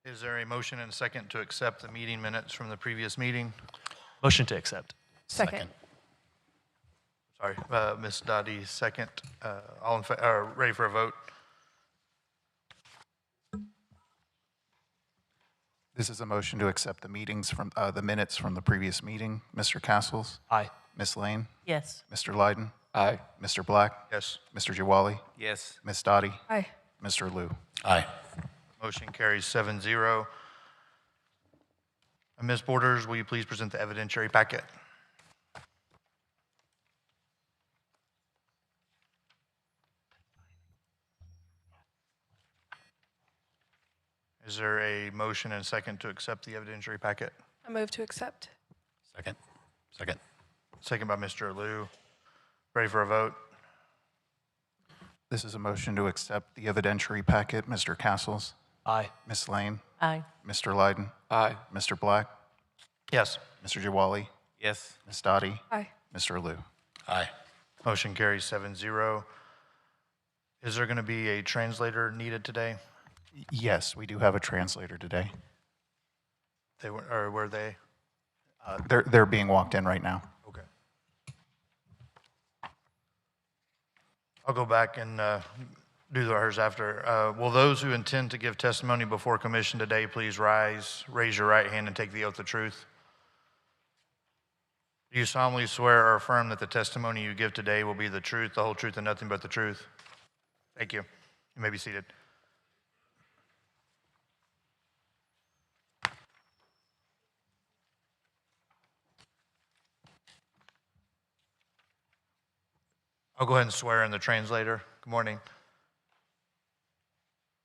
Is there a motion and a second to accept the meeting minutes from the previous meeting? Motion to accept. Second. Sorry, Ms. Dottie, second. Ready for a vote? This is a motion to accept the the minutes from the previous meeting. Mr. Castles? Aye. Ms. Lane? Yes. Mr. Lyden? Aye. Mr. Black? Yes. Mr. Jawali? Yes. Ms. Dottie? Aye. Mr. Liu? Aye. Motion carries 7-0. Ms. Borders, will you please present the evidentiary packet? Is there a motion and a second to accept the evidentiary packet? I move to accept. Second. Second. Second by Mr. Liu. Ready for a vote? This is a motion to accept the evidentiary packet. Mr. Castles? Aye. Ms. Lane? Aye. Mr. Lyden? Aye. Mr. Black? Yes. Mr. Jawali? Yes. Ms. Dottie? Aye. Mr. Liu? Aye. Motion carries 7-0. Is there going to be a translator needed today? Yes, we do have a translator today. Were they? They're being walked in right now. Okay. I'll go back and do hers after. Will those who intend to give testimony before commission today please raise your right hand and take the oath of truth? Do you solemnly swear or affirm that the testimony you give today will be the truth, the whole truth, and nothing but the truth? Thank you. You may be seated. I'll go ahead and swear in the translator. Good morning.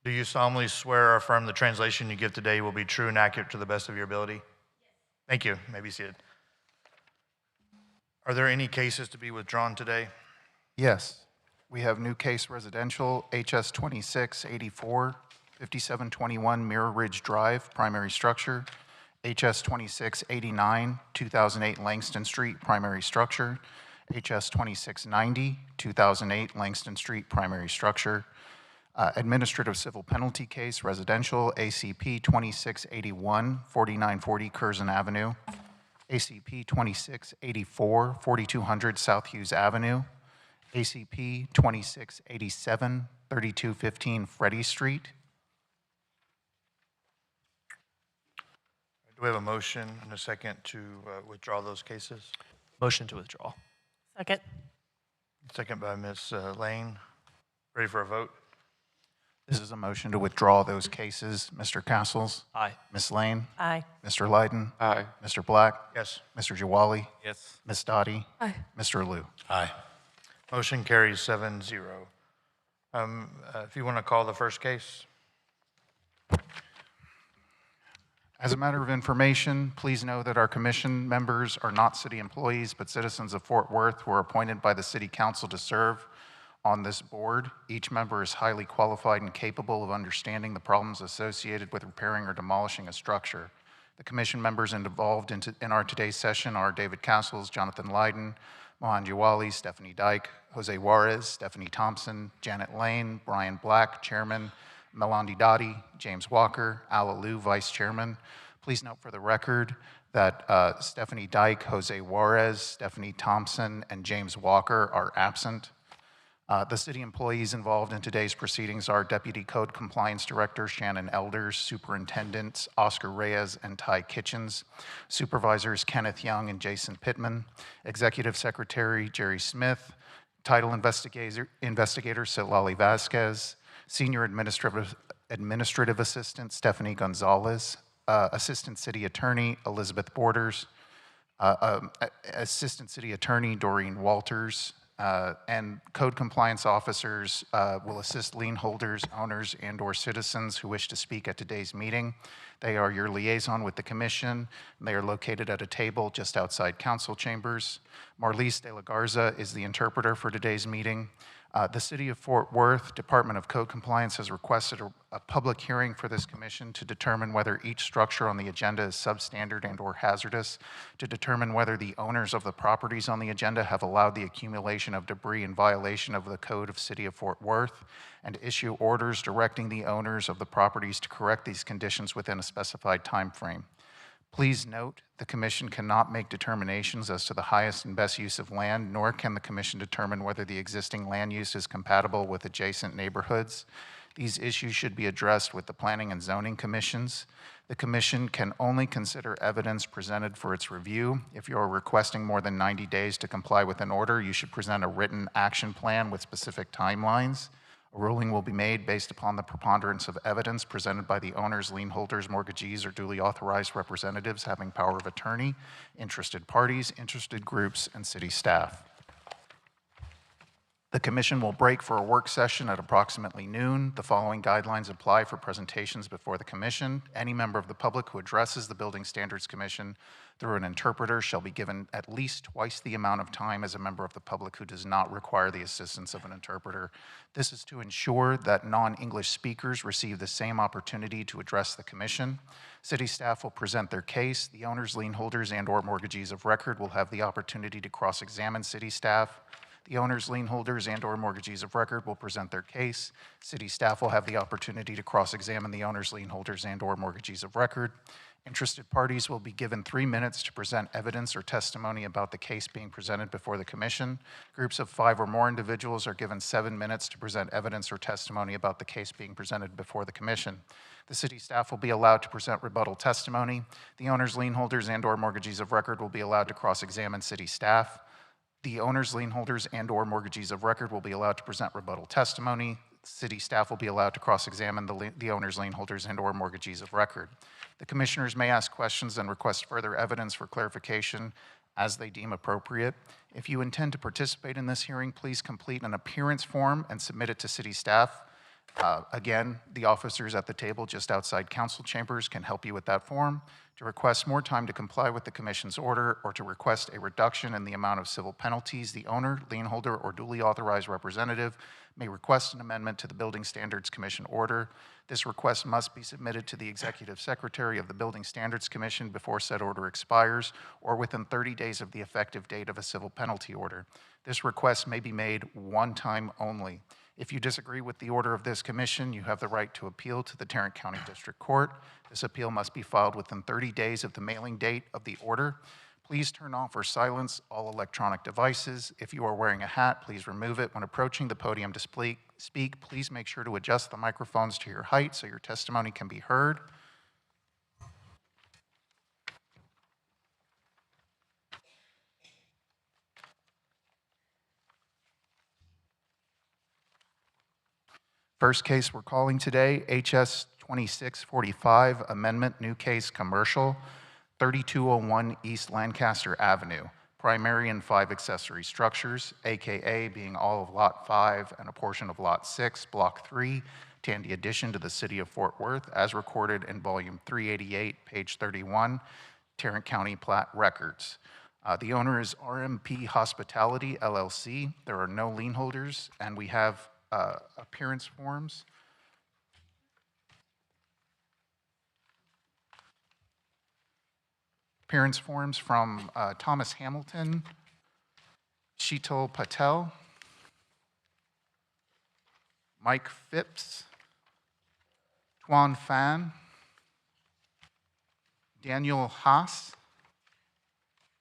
Do you solemnly swear or affirm the translation you give today will be true and accurate to the best of your ability? Yes. Thank you. You may be seated. Are there any cases to be withdrawn today? Yes. We have new case residential, HS 2684, 5721 Mirror Ridge Drive, primary structure. HS 2689, 2008 Langston Street, primary structure. HS 2690, 2008 Langston Street, primary structure. Administrative civil penalty case, residential, ACP 2681, 4940 Curzon Avenue. ACP 2684, 4200 South Hughes Avenue. ACP 2687, 3215 Freddie Street. Do we have a motion and a second to withdraw those cases? Motion to withdraw. Second. Second by Ms. Lane. Ready for a vote? This is a motion to withdraw those cases. Mr. Castles? Aye. Ms. Lane? Aye. Mr. Lyden? Aye. Mr. Black? Yes. Mr. Jawali? Yes. Ms. Dottie? Aye. Mr. Liu? Aye. Motion carries 7-0. If you want to call the first case. As a matter of information, please know that our commission members are not city employees, but citizens of Fort Worth who are appointed by the city council to serve on this board. Each member is highly qualified and capable of understanding the problems associated with repairing or demolishing a structure. The commission members involved in our today's session are David Castles, Jonathan Lyden, Mohan Jawali, Stephanie Dyke, Jose Juarez, Stephanie Thompson, Janet Lane, Brian Black, Chairman, Melandi Dottie, James Walker, Ala Liu, Vice Chairman. Please note for the record that Stephanie Dyke, Jose Juarez, Stephanie Thompson, and James Walker are absent. The city employees involved in today's proceedings are Deputy Code Compliance Director Shannon Elders, Superintendents Oscar Reyes and Ty Kitchens, Supervisors Kenneth Young and Jason Pittman, Executive Secretary Jerry Smith, Title Investigator Citlali Vasquez, Senior Administrative Assistant Stephanie Gonzalez, Assistant City Attorney Elizabeth Borders, Assistant City Attorney Doreen Walters, and Code Compliance Officers will assist lien holders, owners, and/or citizens who wish to speak at today's meeting. They are your liaison with the commission, and they are located at a table just outside council chambers. Marlise de la Garza is the interpreter for today's meeting. The City of Fort Worth Department of Code Compliance has requested a public hearing for this commission to determine whether each structure on the agenda is substandard and/or hazardous, to determine whether the owners of the properties on the agenda have allowed the accumulation of debris in violation of the Code of City of Fort Worth, and to issue orders directing the owners of the properties to correct these conditions within a specified time frame. Please note, the commission cannot make determinations as to the highest and best use of land, nor can the commission determine whether the existing land use is compatible with adjacent neighborhoods. These issues should be addressed with the Planning and Zoning Commissions. The commission can only consider evidence presented for its review. If you are requesting more than 90 days to comply with an order, you should present a written action plan with specific timelines. A ruling will be made based upon the preponderance of evidence presented by the owners, lien holders, mortgagees, or duly authorized representatives having power of attorney, interested parties, interested groups, and city staff. The commission will break for a work session at approximately noon. The following guidelines apply for presentations before the commission. Any member of the public who addresses the Building Standards Commission through an interpreter shall be given at least twice the amount of time as a member of the public who does not require the assistance of an interpreter. This is to ensure that non-English speakers receive the same opportunity to address the commission. City staff will present their case. The owners, lien holders, and/or mortgagees of record will have the opportunity to cross-examine city staff. The owners, lien holders, and/or mortgagees of record will present their case. City staff will have the opportunity to cross-examine the owners, lien holders, and/or mortgagees of record. Interested parties will be given 3 minutes to present evidence or testimony about the case being presented before the commission. Groups of 5 or more individuals are given 7 minutes to present evidence or testimony about the case being presented before the commission. The city staff will be allowed to present rebuttal testimony. The owners, lien holders, and/or mortgagees of record will be allowed to cross-examine city staff. The owners, lien holders, and/or mortgagees of record will be allowed to present rebuttal testimony. City staff will be allowed to cross-examine the owners, lien holders, and/or mortgagees of record. The commissioners may ask questions and request further evidence for clarification as they deem appropriate. If you intend to participate in this hearing, please complete an appearance form and submit it to city staff. Again, the officers at the table just outside council chambers can help you with that form. To request more time to comply with the commission's order or to request a reduction in the amount of civil penalties, the owner, lien holder, or duly authorized representative may request an amendment to the Building Standards Commission order. This request must be submitted to the Executive Secretary of the Building Standards Commission before said order expires or within 30 days of the effective date of a civil penalty order. This request may be made one time only. If you disagree with the order of this commission, you have the right to appeal to the Tarrant County District Court. This appeal must be filed within 30 days of the mailing date of the order. Please turn off or silence all electronic devices. If you are wearing a hat, please remove it. When approaching the podium to speak, please make sure to adjust the microphones to your height so your testimony can be heard. First case we're calling today, HS 2645, Amendment, New Case Commercial, 3201 East Lancaster Avenue. Primary and 5 accessory structures, AKA being all of Lot 5 and a portion of Lot 6, Block 3, Tandy addition to the City of Fort Worth, as recorded in Volume 388, page 31, Tarrant County Plat Records. The owner is RMP Hospitality, LLC. There are no lien holders, and we have appearance forms. Appearance forms from Thomas Hamilton, Sheetal Patel, Mike Phipps, Tuan Phan, Daniel Haas,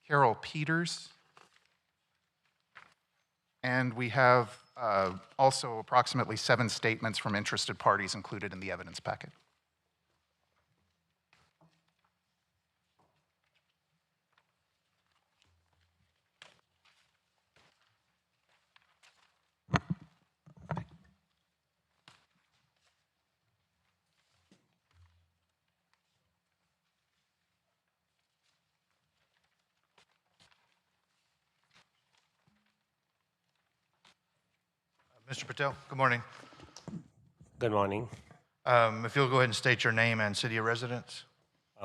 Carol Peters, and we have also approximately 7 statements from interested parties included in the evidence packet. Mr. Patel, good morning. Good morning. If you'll go ahead and state your name and city of residence.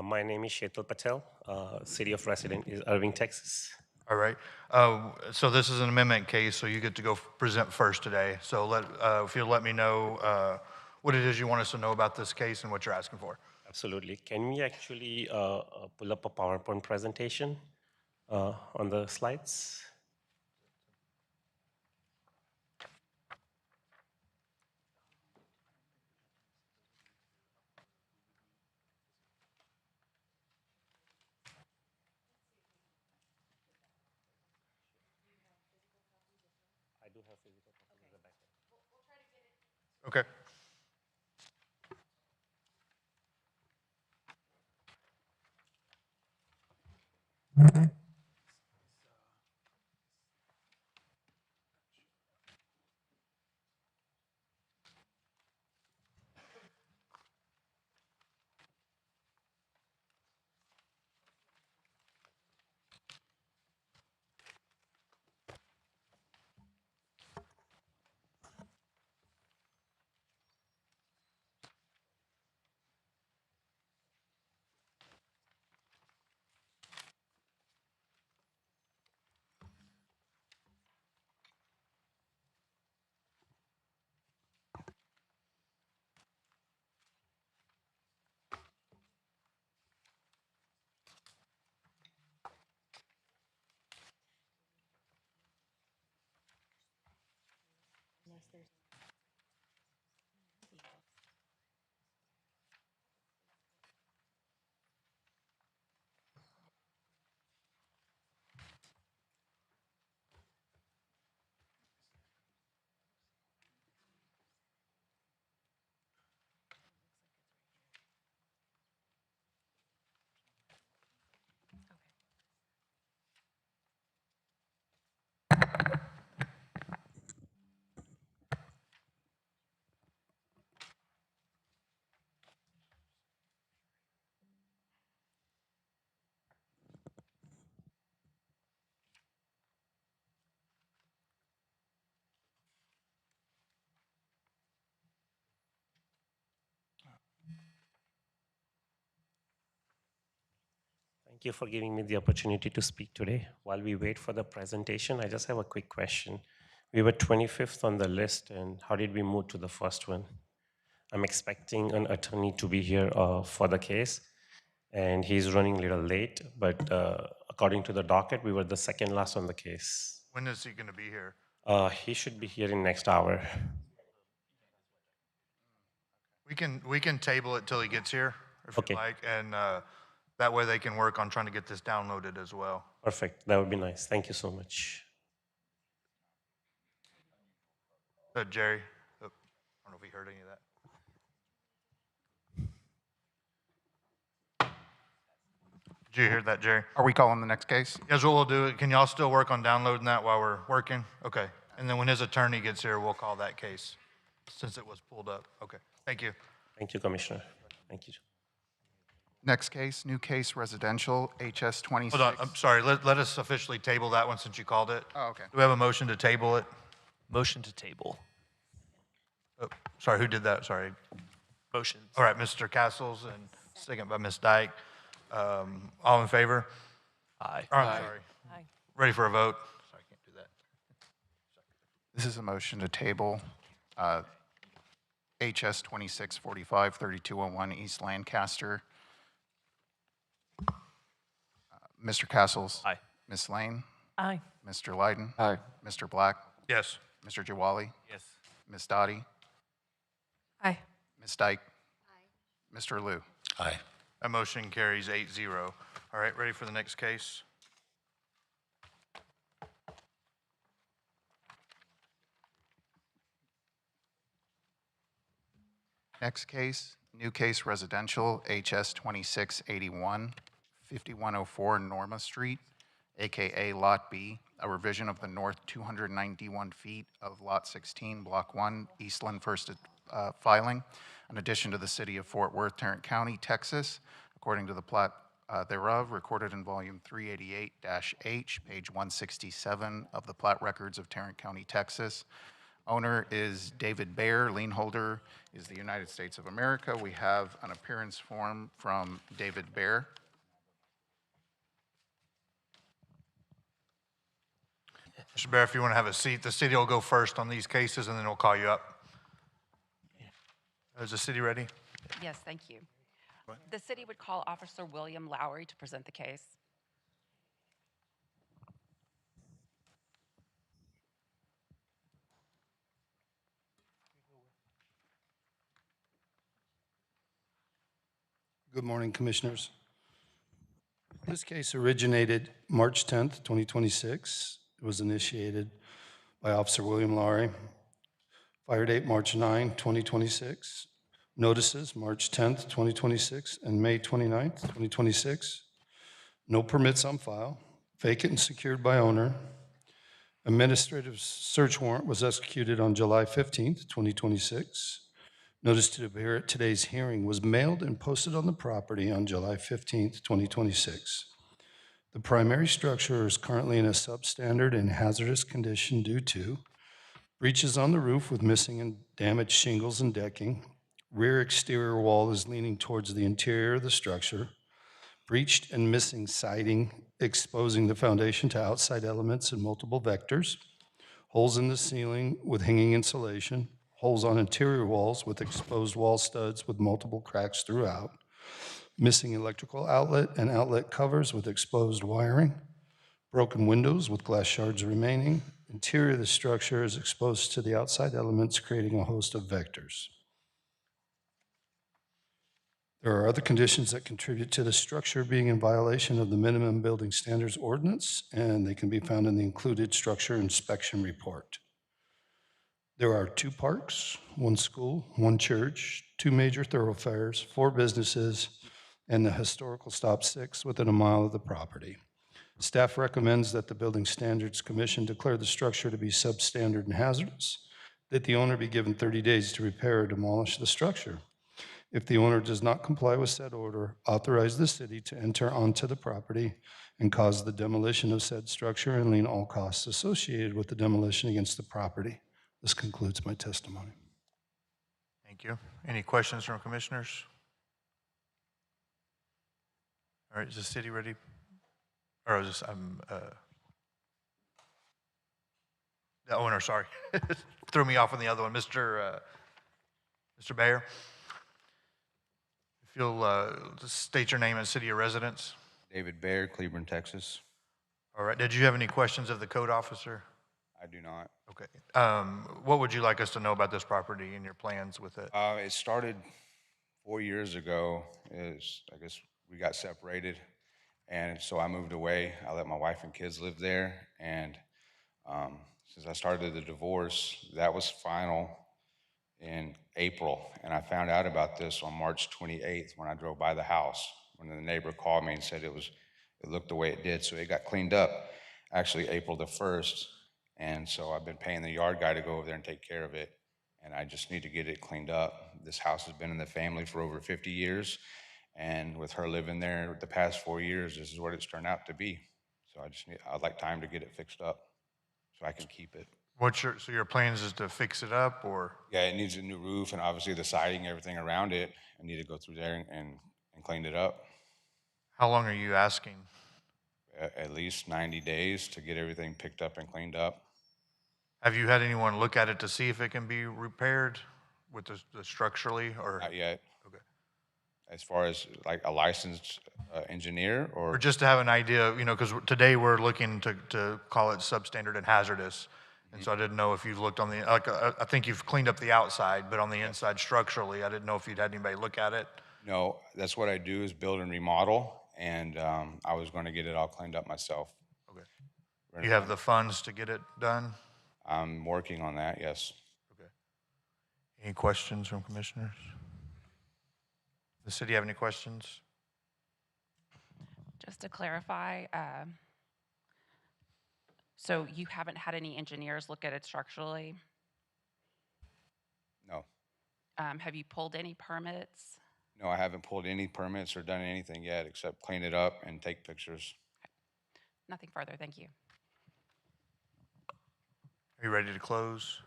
My name is Sheetal Patel. City of residence is Irving, Texas. All right. So this is an amendment case, so you get to go present first today. So if you'll let me know what it is you want us to know about this case and what you're asking for. Absolutely. Can we actually pull up a PowerPoint presentation on the slides? I do have physical copies at the back. Okay. Thank you for giving me the opportunity to speak today. While we wait for the presentation, I just have a quick question. We were 25th on the list, and how did we move to the first one? I'm expecting an attorney to be here for the case, and he's running a little late, but according to the docket, we were the second last on the case. When is he going to be here? He should be here in next hour. We can table it till he gets here, if Okay. you like, and that way they can work on trying to get this downloaded as well. Perfect, that would be nice. Thank you so much. Jerry, I don't know if he heard any of that. Did you hear that, Jerry? Are we calling the next case? Here's what we'll do. Can y'all still work on downloading that while we're working? Okay. And then when his attorney gets here, we'll call that case, since it was pulled up. Okay. Thank you. Thank you, Commissioner. Thank you. Next case, new case residential, HS 26. Hold on. I'm sorry. Let us officially table that one since you called it. Oh, okay. Do we have a motion to table it? Motion to table. Oh, sorry, who did that? Sorry. Motion. All right, Mr. Castles and second by Ms. Dyke. All in favor? Aye. Oh, I'm sorry. Aye. Ready for a vote? Sorry, I can't do that. This is a motion to table HS 2645, 3201 East Lancaster. Mr. Castles. Aye. Ms. Lane. Aye. Mr. Lyden. Aye. Mr. Black. Yes. Mr. Jawali. Yes. Ms. Dottie. Aye. Ms. Dyke. Mr. Liu. Aye. That motion carries 8-0. All right, ready for the next case? Next case, new case residential, HS 2681, 5104 Norma Street, AKA Lot B, a revision of the north 291 feet of Lot 16, Block 1, Eastland First filing, in addition to the city of Fort Worth, Tarrant County, Texas, according to the plat thereof, recorded in volume 388-H, page 167 of the plat records of Tarrant County, Texas. Owner is David Bayer. Lien holder is the United States of America. We have an appearance form from David Bayer. Mr. Bear, if you want to have a seat, the city will go first on these cases, and then we'll call you up. Is the city ready? Yes, thank you. The city would call Officer William Lowry to present the case. Good morning, Commissioners. This case originated March 10th, 2026. It was initiated by Officer William Lowry. Fire date March 9, 2026. Notices March 10th, 2026 and May 29th, 2026. No permits on file. Vacant and secured by owner. Administrative search warrant was executed on July 15th, 2026. Notice to appear at today's hearing was mailed and posted on the property on July 15th, 2026. The primary structure is currently in a substandard and hazardous condition due to breaches on the roof with missing and damaged shingles and decking. Rear exterior wall is leaning towards the interior of the structure. Breached and missing siding exposing the foundation to outside elements in multiple vectors. Holes in the ceiling with hanging insulation. Holes on interior walls with exposed wall studs with multiple cracks throughout. Missing electrical outlet and outlet covers with exposed wiring. Broken windows with glass shards remaining. Interior of the structure is exposed to the outside elements, creating a host of vectors. There are other conditions that contribute to the structure being in violation of the minimum building standards ordinance, and they can be found in the included structure inspection report. There are 2 parks, 1 school, 1 church, 2 major thoroughfares, 4 businesses, and the historical stop 6 within a mile of the property. Staff recommends that the Building Standards Commission declare the structure to be substandard and hazardous, that the owner be given 30 days to repair or demolish the structure. If the owner does not comply with said order, authorize the city to enter onto the property and cause the demolition of said structure and lien all costs associated with the demolition against the property. This concludes my testimony. Thank you. Any questions from commissioners? All right, is the city ready? Or is this, the owner, sorry. Threw me off on the other one. Mr. Bayer, if you'll just state your name and city of residence. David Bayer, Cleburne, Texas. All right, did you have any questions of the code officer? I do not. Okay. What would you like us to know about this property and your plans with it? It started 4 years ago. I guess we got separated, and so I moved away. I let my wife and kids live there, and since I started the divorce, that was final in April, and I found out about this on March 28th when I drove by the house, when the neighbor called me and said it looked the way it did, so it got cleaned up actually April the 1st. And so I've been paying the yard guy to go over there and take care of it, and I just need to get it cleaned up. This house has been in the family for over 50 years, and with her living there the past 4 years, this is what it's turned out to be. So I'd like time to get it fixed up so I can keep it. So your plans is to fix it up, or? Yeah, it needs a new roof, and obviously the siding, everything around it. I need to go through there and clean it up. How long are you asking? At least 90 days to get everything picked up and cleaned up. Have you had anyone look at it to see if it can be repaired with the structurally, or? Not yet. Okay. As far as like a licensed engineer, Or just to have an idea, because today we're looking to call it substandard and hazardous. And so I didn't know if you've looked on I think you've cleaned up the outside, but on the inside structurally, I didn't know if you'd had anybody look at it. No, that's what I do is build and remodel, and I was going to get it all cleaned up myself. Okay. You have the funds to get it done? I'm working on that, yes. Okay. Any questions from commissioners? Does the city have any questions? Just to clarify, so you haven't had any engineers look at it structurally? No. Have you pulled any permits? No, I haven't pulled any permits or done anything yet except clean it up and take pictures. Nothing further, thank you. Are you ready to close?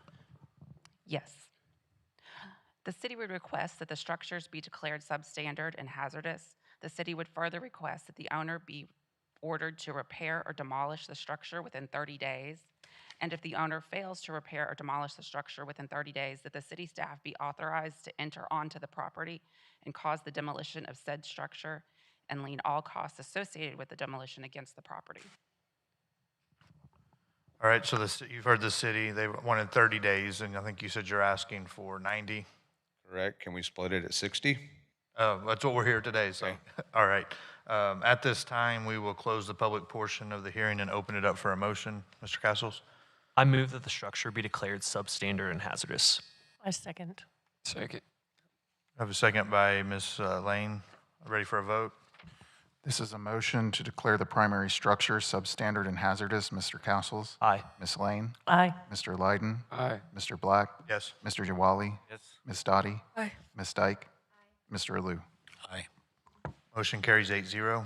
Yes. The city would request that the structures be declared substandard and hazardous. The city would further request that the owner be ordered to repair or demolish the structure within 30 days. and if the owner fails to repair or demolish the structure within 30 days, that the city staff be authorized to enter onto the property and cause the demolition of said structure and lien all costs associated with the demolition against the property. All right, so you've heard the city, they wanted 30 days, and I think you said you're asking for 90. Correct? Can we split it at 60? That's what we're here today, so, Okay. all right. At this time, we will close the public portion of the hearing and open it up for a motion. Mr. Castles? I move that the structure be declared substandard and hazardous. I second. Second. I have a second by Ms. Lane. Ready for a vote? This is a motion to declare the primary structure substandard and hazardous. Mr. Castles? Aye. Ms. Lane? Aye. Mr. Lyden? Aye. Mr. Black? Yes. Mr. Jawali? Yes. Ms. Dottie? Aye. Ms. Dyke? Mr. Alou? Aye. Motion carries 8-0.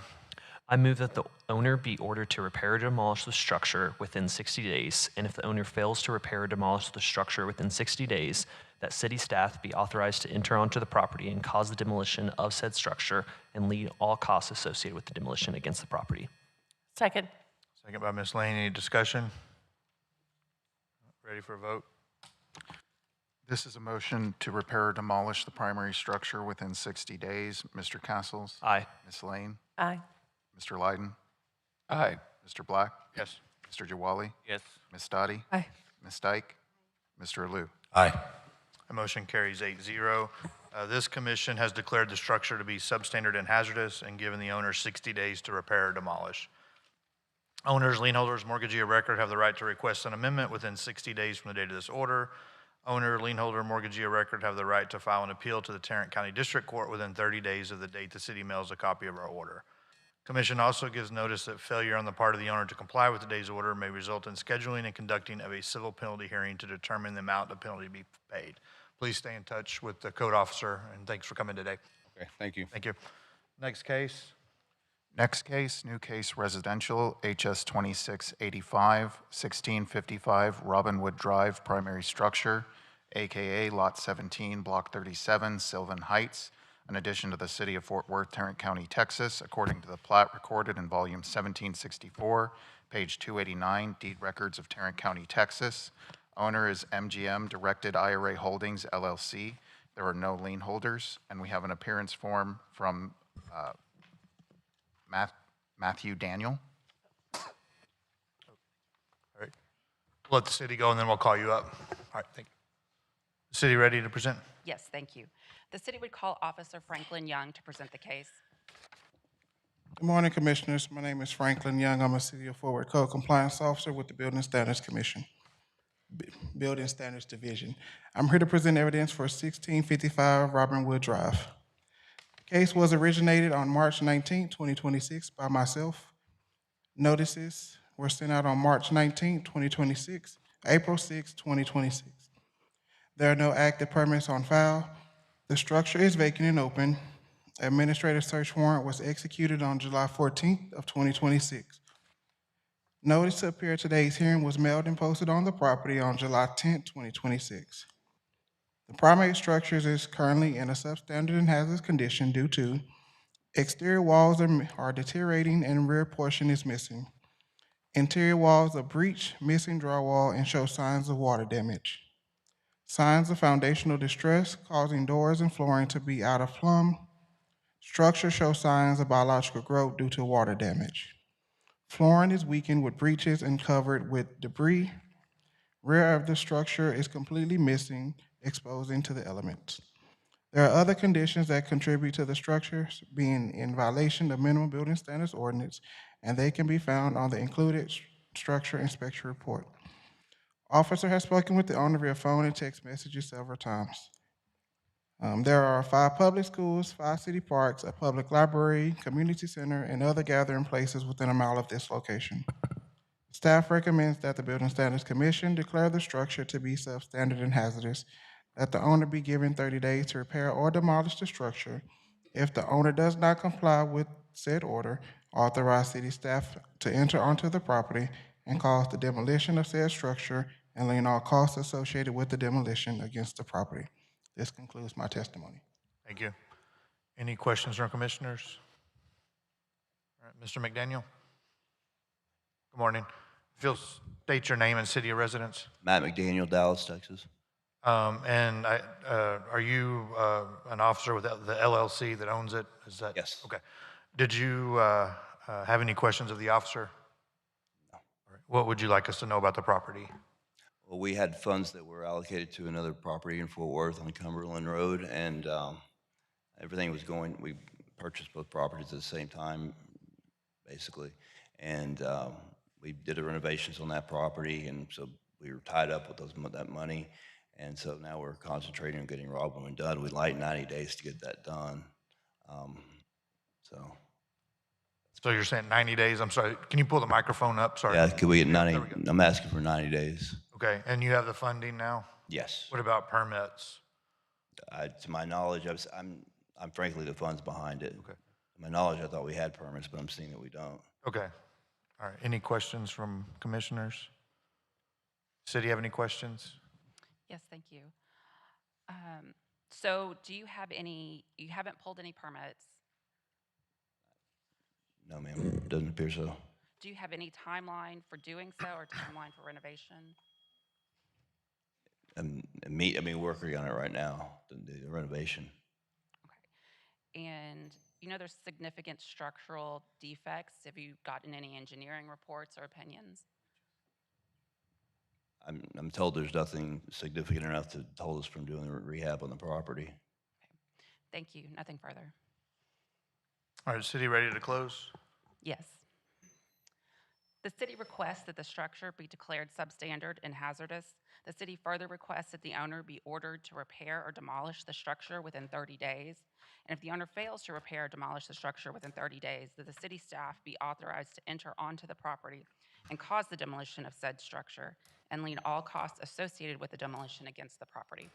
I move that the owner be ordered to repair or demolish the structure within 60 days, and if the owner fails to repair or demolish the structure within 60 days, that city staff be authorized to enter onto the property and cause the demolition of said structure and lead all costs associated with the demolition against the property. Second. Second by Ms. Lane. Any discussion? Ready for a vote? This is a motion to repair or demolish the primary structure within 60 days. Mr. Castles? Aye. Ms. Lane? Aye. Mr. Lyden? Aye. Mr. Black? Yes. Mr. Jawali? Yes. Ms. Dottie? Aye. Ms. Dyke? Mr. Alou? Aye. The motion carries 8-0. This commission has declared the structure to be substandard and hazardous and given the owner 60 days to repair or demolish. Owners, lien holders, mortgagee of record have the right to request an amendment within 60 days from the date of this order. Owner, lien holder, mortgagee of record have the right to file an appeal to the Tarrant County District Court within 30 days of the date the city mails a copy of our order. Commission also gives notice that failure on the part of the owner to comply with today's order may result in scheduling and conducting of a civil penalty hearing to determine the amount of penalty to be paid. Please stay in touch with the code officer, and thanks for coming today. Okay, thank you. Thank you. Next case. Next case, new case residential, HS 2685, 1655 Robinwood Drive, primary structure, AKA Lot 17, Block 37, Sylvan Heights, in addition to the city of Fort Worth, Tarrant County, Texas, according to the plat recorded in volume 1764, page 289, deed records of Tarrant County, Texas. Owner is MGM Directed IRA Holdings, LLC. There are no lien holders, and we have an appearance form from Matthew Daniel. All right. We'll let the city go, and then we'll call you up. All right, thank you. City ready to present? Yes, thank you. The city would call Officer Franklin Young to present the case. Good morning, Commissioners. My name is Franklin Young. I'm a City of Fort Worth Code Compliance Officer with the Building Standards Commission, Building Standards Division. I'm here to present evidence for 1655 Robinwood Drive. The case was originated on March 19, 2026 by myself. Notices were sent out on March 19, 2026, April 6, 2026. There are no active permits on file. The structure is vacant and open. Administrative search warrant was executed on July 14th of 2026. Notice to appear at today's hearing was mailed and posted on the property on July 10th, 2026. The primary structures is currently in a substandard and hazardous condition due to exterior walls are deteriorating and rear portion is missing. Interior walls are breached, missing drywall, and show signs of water damage. Signs of foundational distress causing doors and flooring to be out of plumb. Structure shows signs of biological growth due to water damage. Flooring is weakened with breaches and covered with debris. Rear of the structure is completely missing, exposing to the elements. There are other conditions that contribute to the structure being in violation of minimum building standards ordinance, and they can be found on the included structure inspection report. Officer has spoken with the owner via phone and text messages several times. There are 5 public schools, 5 city parks, a public library, community center, and other gathering places within a mile of this location. Staff recommends that the Building Standards Commission declare the structure to be substandard and hazardous, that the owner be given 30 days to repair or demolish the structure. If the owner does not comply with said order, authorize city staff to enter onto the property and cause the demolition of said structure and lien all costs associated with the demolition against the property. This concludes my testimony. Thank you. Any questions from commissioners? All right, Mr. McDaniel? Good morning. If you'll state your name and city of residence. Matt McDaniel, Dallas, Texas. And are you an officer with the LLC that owns it? Is that? Yes. Okay. Did you have any questions of the officer? No. All right. What would you like us to know about the property? Well, we had funds that were allocated to another property in Fort Worth on Cumberland Road, and everything was going, we purchased both properties at the same time, basically. And we did the renovations on that property, and so we were tied up with that money. And so now we're concentrating on getting Robin done. We'd like 90 days to get that done. So you're saying 90 days? I'm sorry. Can you pull the microphone up? Sorry. Yeah, could we get 90? There we go. I'm asking for 90 days. Okay. And you have the funding now? Yes. What about permits? To my knowledge, I'm frankly the funds behind it. Okay. To my knowledge, I thought we had permits, but I'm seeing that we don't. Okay. All right. Any questions from commissioners? City have any questions? Yes, thank you. So do you have any, you haven't pulled any permits? No, ma'am, doesn't appear so. Do you have any timeline for doing so or timeline for renovation? Working on it right now, the renovation. Okay. And you know there's significant structural defects. Have you gotten any engineering reports or opinions? I'm told there's nothing significant enough to hold us from doing the rehab on the property. Okay. Thank you. Nothing further. All right. City ready to close? Yes. The city requests that the structure be declared substandard and hazardous. The city further requests that the owner be ordered to repair or demolish the structure within 30 days. And if the owner fails to repair or demolish the structure within 30 days, that the city staff be authorized to enter onto the property and cause the demolition of said structure and lien all costs associated with the demolition against the property.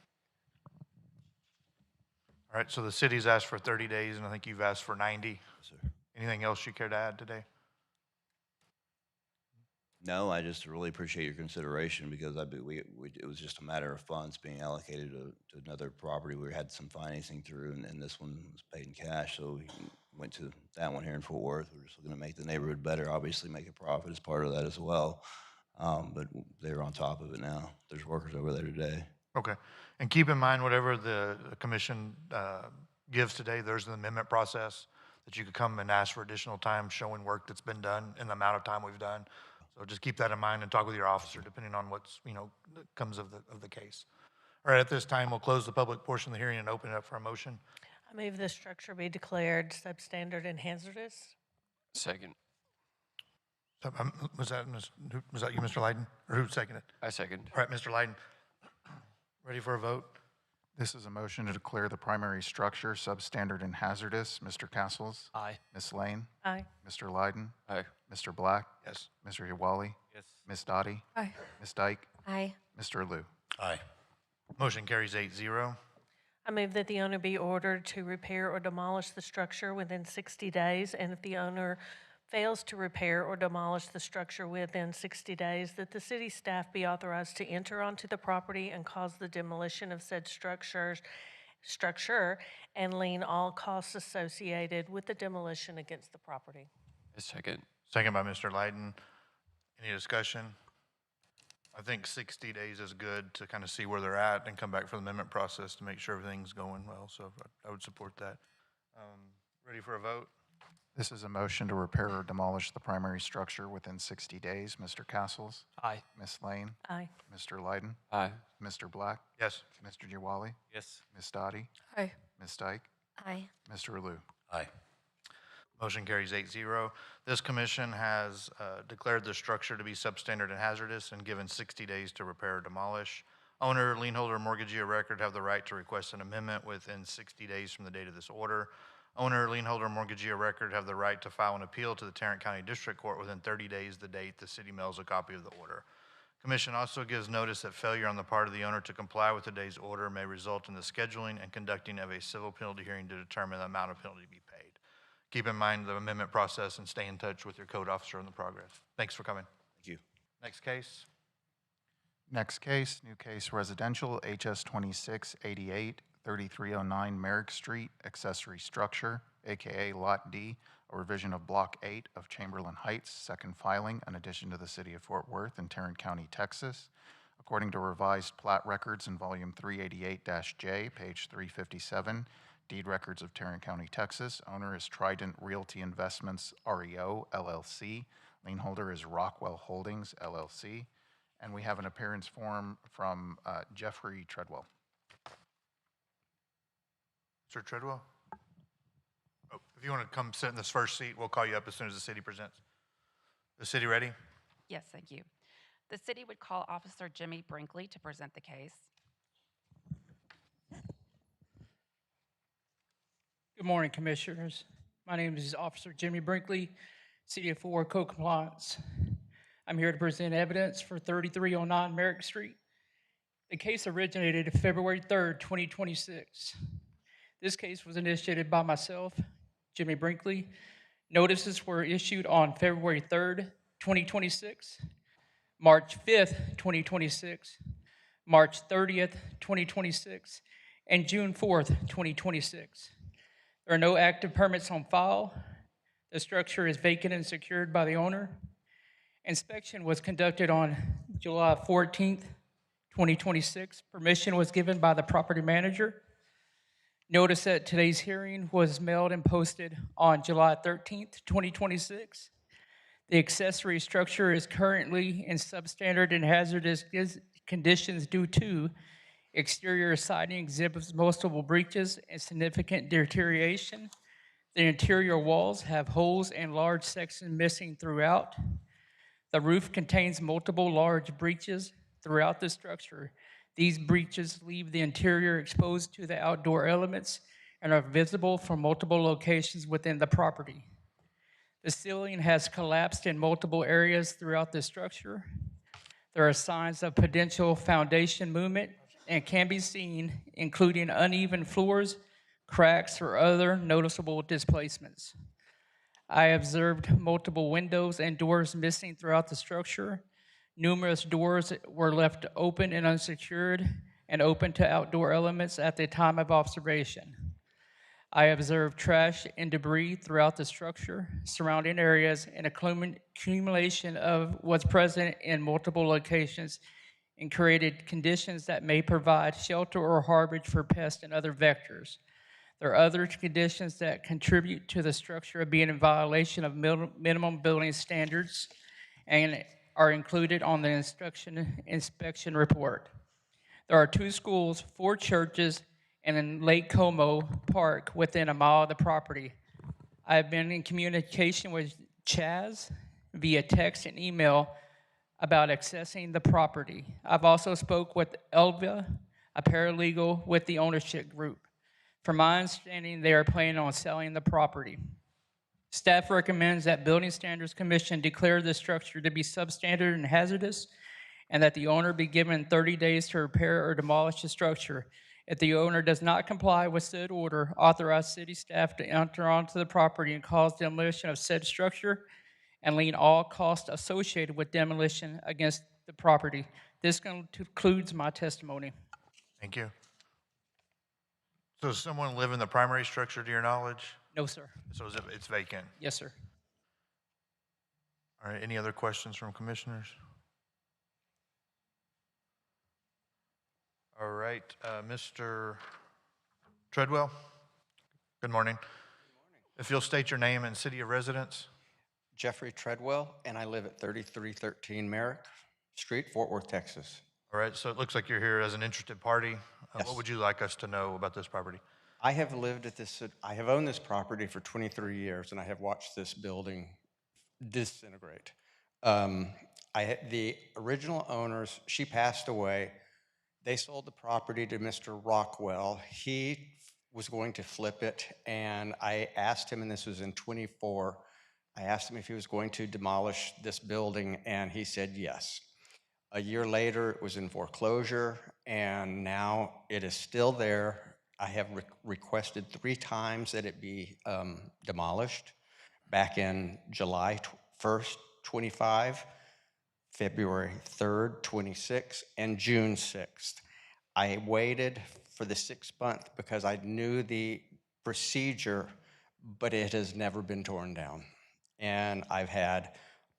All right. So the city's asked for 30 days, and I think you've asked for 90. Yes, sir. Anything else you care to add today? No, I just really appreciate your consideration because it was just a matter of funds being allocated to another property. We had some financing through, and this one was paid in cash, so we went to that one here in Fort Worth. We're just looking to make the neighborhood better, obviously make a profit as part of that as well. But they're on top of it now. There's workers over there today. Okay. And keep in mind, whatever the commission gives today, there's an amendment process that you could come and ask for additional time showing work that's been done in the amount of time we've done. So just keep that in mind and talk with your officer, depending on what's, comes of the case. All right, at this time, we'll close the public portion of the hearing and open it up for a motion. I move the structure be declared substandard and hazardous. Second. So, was that you, Mr. Lyden? Or who seconded? I second. All right, Mr. Lyden. Ready for a vote? This is a motion to declare the primary structure substandard and hazardous. Mr. Castles? Aye. Ms. Lane? Aye. Mr. Lyden? Aye. Mr. Black? Yes. Mr. Hiwali? Yes. Ms. Dottie? Aye. Ms. Dyke? Aye. Mr. Liu? Aye. Motion carries 8-0. I move that the owner be ordered to repair or demolish the structure within 60 days, and if the owner fails to repair or demolish the structure within 60 days, that the city staff be authorized to enter onto the property and cause the demolition of said structure and lien all costs associated with the demolition against the property. I second. Second by Mr. Lyden. Any discussion? I think 60 days is good to kind of see where they're at and come back for the amendment process to make sure everything's going well. So I would support that. Ready for a vote? This is a motion to repair or demolish the primary structure within 60 days. Mr. Castles? Aye. Ms. Lane? Aye. Mr. Lyden? Aye. Mr. Black? Yes. Mr. Hiwali? Yes. Ms. Dottie? Aye. Ms. Dyke? Aye. Mr. Liu? Aye. Motion carries 8-0. This commission has declared the structure to be substandard and hazardous and given 60 days to repair or demolish. Owner, lien holder, mortgagee of record have the right to request an amendment within 60 days from the date of this order. Owner, lien holder, mortgagee of record have the right to file an appeal to the Tarrant County District Court within 30 days the date the city mails a copy of the order. Commission also gives notice that failure on the part of the owner to comply with today's order may result in the scheduling and conducting of a civil penalty hearing to determine the amount of penalty to be paid. Keep in mind the amendment process and stay in touch with your code officer on the progress. Thanks for coming. Thank you. Next case. Next case, new case residential, HS 2688, 3309 Merrick Street, accessory structure. AKA Lot D, a revision of Block 8 of Chamberlain Heights, second filing, in addition to the City of Fort Worth in Tarrant County, Texas. According to revised plat records in Volume 388-J, page 357, Deed Records of Tarrant County, Texas, owner is Trident Realty Investments REO LLC. Lien holder is Rockwell Holdings LLC. And we have an appearance form from Jeffrey Treadwell. Sir Treadwell? Oh, if you want to come sit in this first seat, we'll call you up as soon as the city presents. The city ready? Yes, thank you. The city would call Officer Jimmy Brinkley to present the case. Good morning, Commissioners. My name is Officer Jimmy Brinkley, City of Fort Worth Code Compliance. I'm here to present evidence for 3309 Merrick Street. The case originated February 3rd, 2026. This case was initiated by myself, Jimmy Brinkley. Notices were issued on February 3rd, 2026, March 5th, 2026, March 30th, 2026, and June 4th, 2026. There are no active permits on file. The structure is vacant and secured by the owner. Inspection was conducted on July 14th, 2026. Permission was given by the property manager. Notice that today's hearing was mailed and posted on July 13th, 2026. The accessory structure is currently in substandard and hazardous conditions due to exterior siding exhibits multiple breaches and significant deterioration. The interior walls have holes and large sections missing throughout. The roof contains multiple large breaches throughout the structure. These breaches leave the interior exposed to the outdoor elements and are visible from multiple locations within the property. The ceiling has collapsed in multiple areas throughout the structure. There are signs of potential foundation movement and can be seen, including uneven floors, cracks, or other noticeable displacements. I observed multiple windows and doors missing throughout the structure. Numerous doors were left open and unsecured and open to outdoor elements at the time of observation. I observed trash and debris throughout the structure, surrounding areas, and accumulation of what's present in multiple locations and created conditions that may provide shelter or harborage for pests and other vectors. There are other conditions that contribute to the structure being in violation of minimum building standards and are included on the inspection report. There are 2 schools, 4 churches, and in Lake Como Park within a mile of the property. I have been in communication with Chaz via text and email about accessing the property. I've also spoke with Elva, a paralegal with the ownership group. From my understanding, they are planning on selling the property. Staff recommends that Building Standards Commission declare the structure to be substandard and hazardous, and that the owner be given 30 days to repair or demolish the structure. If the owner does not comply with said order, authorize city staff to enter onto the property and cause demolition of said structure and lien all costs associated with demolition against the property. This concludes my testimony. Thank you. So does someone live in the primary structure to your knowledge? No, sir. So it's vacant? Yes, sir. All right, any other questions from commissioners? All right, Mr. Treadwell, good morning. If you'll state your name and city of residence. Jeffrey Treadwell, and I live at 3313 Merrick Street, Fort Worth, Texas. All right, so it looks like you're here as an interested party. Yes. What would you like us to know about this property? I have lived at this, I have owned this property for 23 years, and I have watched this building disintegrate. The original owners, she passed away. They sold the property to Mr. Rockwell. He was going to flip it, and I asked him, and this was in 24, I asked him if he was going to demolish this building, and he said yes. A year later, it was in foreclosure, and now it is still there. I have requested 3 times that it be demolished, back in July 1st, 25, February 3rd, 26, and June 6th. I waited for the 6th month because I knew the procedure but it has never been torn down. And I've had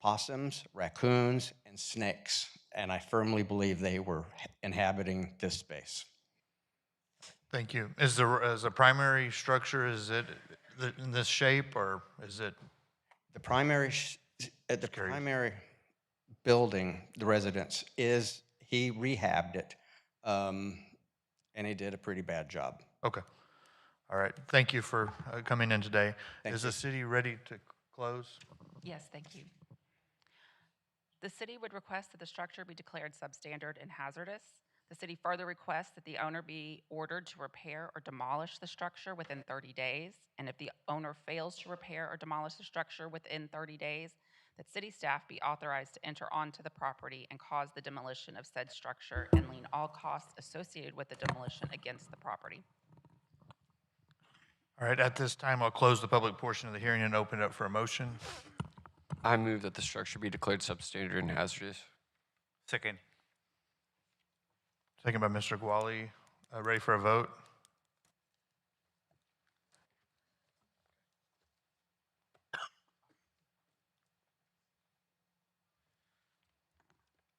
possums, raccoons, and snakes, and I firmly believe they were inhabiting this space. Thank you. Is the primary structure, is it in this shape, or is it? The primary, building, the residence, he rehabbed it, and he did a pretty bad job. Okay. All right. Thank you for coming in today. Thank Is the you. city ready to close? Yes, thank you. The city would request that the structure be declared substandard and hazardous. The city further requests that the owner be ordered to repair or demolish the structure within 30 days. And if the owner fails to repair or demolish the structure within 30 days, that city staff be authorized to enter onto the property and cause the demolition of said structure and lien all costs associated with the demolition against the property. All right. At this time, I'll close the public portion of the hearing and open it up for a motion. I move that the structure be declared substandard and hazardous. Second. Second by Mr. Gwali. Ready for a vote?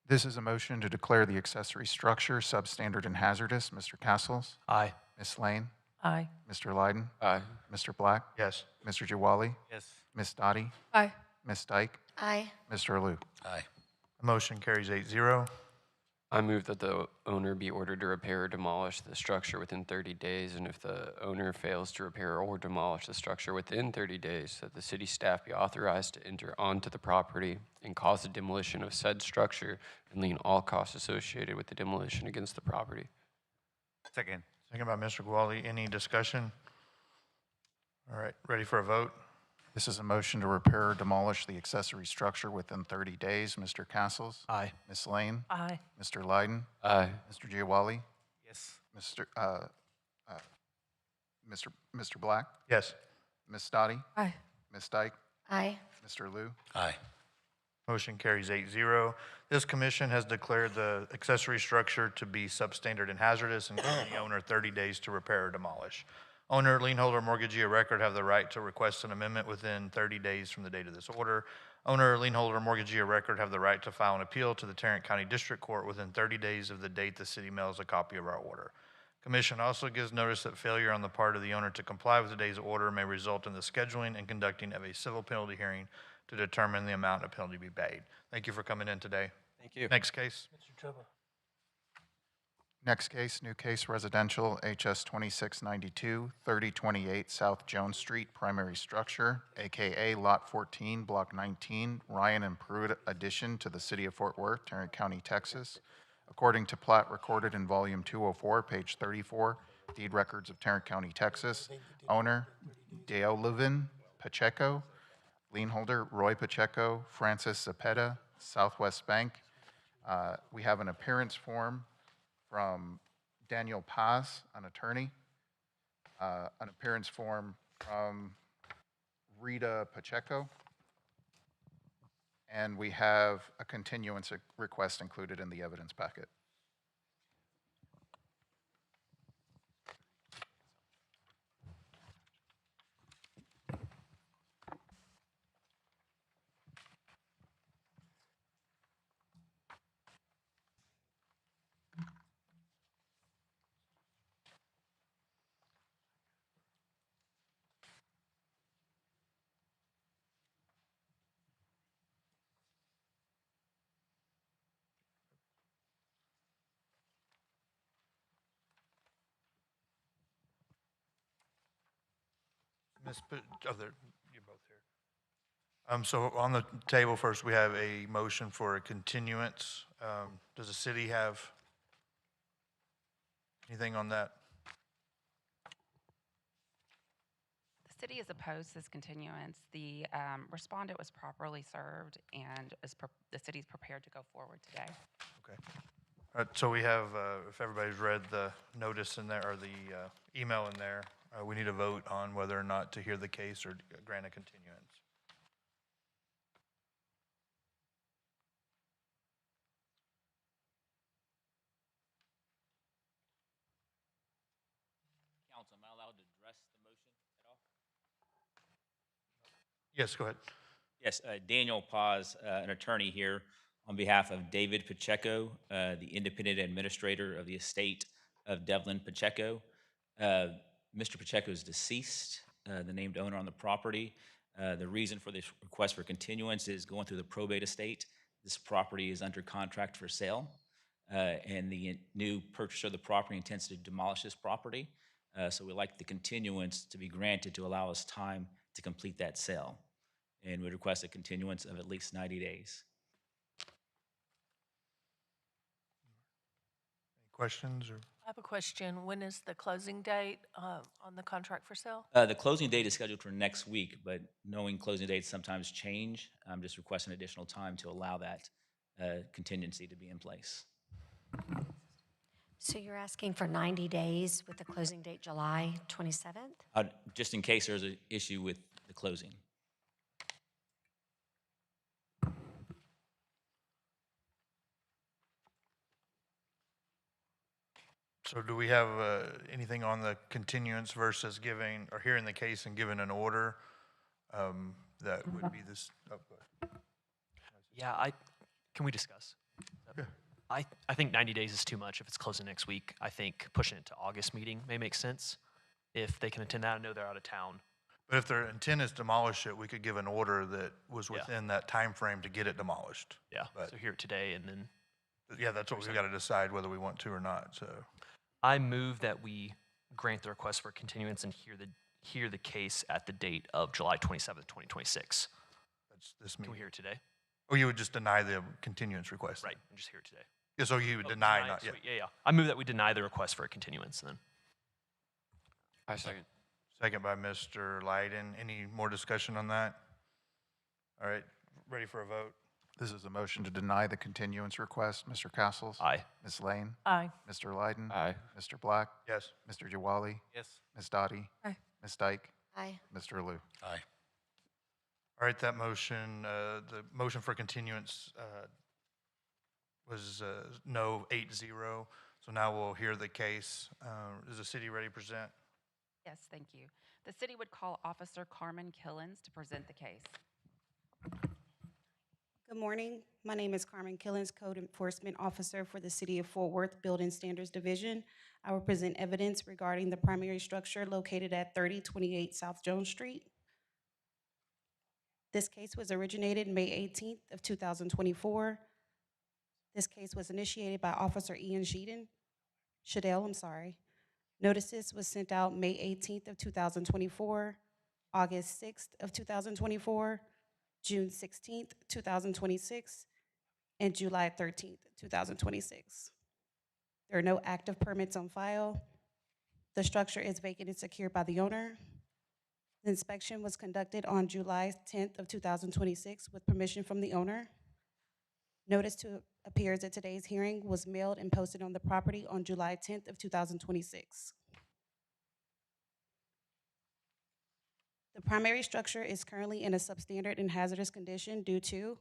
This is a motion to declare the accessory structure substandard and hazardous. Mr. Castles? Aye. Ms. Lane? Aye. Mr. Lyden? Aye. Mr. Black? Yes. Mr. Jawali? Yes. Ms. Dottie? Aye. Ms. Dyke? Aye. Mr. Alou? Aye. The motion carries 8-0. I move that the owner be ordered to repair or demolish the structure within 30 days, and if the owner fails to repair or demolish the structure within 30 days, that the city staff be authorized to enter onto the property and cause the demolition of said structure and lien all costs associated with the demolition against the property. Second. Second by Mr. Gwali. Any discussion? All right. Ready for a vote? This is a motion to repair or demolish the accessory structure within 30 days. Mr. Castles? Aye. Ms. Lane? Aye. Mr. Lyden? Aye. Mr. Giawali? Yes. Mr. Black? Yes. Ms. Dottie? Aye. Ms. Dyke? Aye. Mr. Alou? Aye. Motion carries 8-0. This commission has declared the accessory structure to be substandard and hazardous and giving the owner 30 days to repair or demolish. Owner, lien holder, mortgagee of record have the right to request an amendment within 30 days from the date of this order. Owner, lien holder, mortgagee of record have the right to file an appeal to the Tarrant County District Court within 30 days of the date the city mails a copy of our order. Commission also gives notice that failure on the part of the owner to comply with today's order may result in the scheduling and conducting of a civil penalty hearing to determine the amount of penalty to be paid. Thank you for coming in today. Thank you. Next case. Next case, new case residential, HS 2692, 3028 South Jones Street, primary structure, AKA Lot 14, Block 19, Ryan and Pruitt addition to the city of Fort Worth, Tarrant County, Texas. According to plat recorded in volume 204, page 34, deed records of Tarrant County, Texas. Owner, Deolivin Pacheco. Lien holder, Roy Pacheco, Francis Zepeda, Southwest Bank. We have an appearance form from Daniel Paz, an attorney, an appearance form from Rita Pacheco, and we have a continuance request included in the evidence packet. You're both here. So on the table first, we have a motion for a continuance. Does the city have anything on that? The city is opposed to this continuance. The respondent was properly served, and the city is prepared to go forward today. Okay. All right, so we have, if everybody's read the notice in there, or the email in there, we need a vote on whether or not to hear the case or grant a continuance. Council, am I allowed to address the motion at all? Yes, go ahead. Yes, Daniel Paz, an attorney here on behalf of David Pacheco, the independent administrator of the estate of Devlin Pacheco. Mr. Pacheco is deceased, the named owner on the property. The reason for this request for continuance is going through the probate estate. This property is under contract for sale, and the new purchaser of the property intends to demolish this property. So we'd like the continuance to be granted to allow us time to complete that sale. And would request a continuance of at least 90 days. Any questions or? I have a question. When is the closing date on the contract for sale? The closing date is scheduled for next week, but knowing closing dates sometimes change, I'm just requesting additional time to allow that contingency to be in place. So you're asking for 90 days with the closing date July 27th? Just in case there's an issue with the closing. So do we have anything on the continuance versus giving, or hearing the case and giving an order that would be this? Oh, go ahead. Yeah, can we discuss? Yeah. I think 90 days is too much if it's closing next week. I think pushing it to August meeting may make sense. If they can attend that, I know they're out of town. But if their intent is to demolish it, we could give an order that was Yeah. within that time frame to get it demolished. Yeah, But so hear it today and then yeah, that's what we've got to decide whether we want to or not, so. I move that we grant the request for continuance and hear the case at the date of July 27th, 2026. That's this Can we meeting. hear it today? Or you would just deny the continuance request? Right, and just hear it today. Yeah, so you would Oh, deny, not, yeah. sweet, yeah. I move that we deny the request for a continuance then. I second. Second by Mr. Lyden. Any more discussion on that? All right, ready for a vote? This is a motion to deny the continuance request. Mr. Castles? Aye. Ms. Lane? Aye. Mr. Lyden? Aye. Mr. Black? Yes. Mr. Jawali? Yes. Ms. Dottie? Aye. Ms. Dyke? Aye. Mr. Alou? Aye. All right, that motion, the motion for continuance was no 8-0. So now we'll hear the case. Is the city ready to present? Yes, thank you. The city would call Officer Carmen Killens to present the case. Good morning. My name is Carmen Killens, Code Enforcement Officer for the City of Fort Worth Building Standards Division. I will present evidence regarding the primary structure located at 3028 South Jones Street. This case was originated May 18th of 2024. This case was initiated by Officer Ian Shadell. Notices was sent out May 18th of 2024, August 6th of 2024, June 16th, 2026, and July 13th, 2026. There are no active permits on file. The structure is vacant and secured by the owner. The inspection was conducted on July 10th of 2026 with permission from the owner. Notice to appears at today's hearing was mailed and posted on the property on July 10th of 2026. The primary structure is currently in a substandard and hazardous condition due to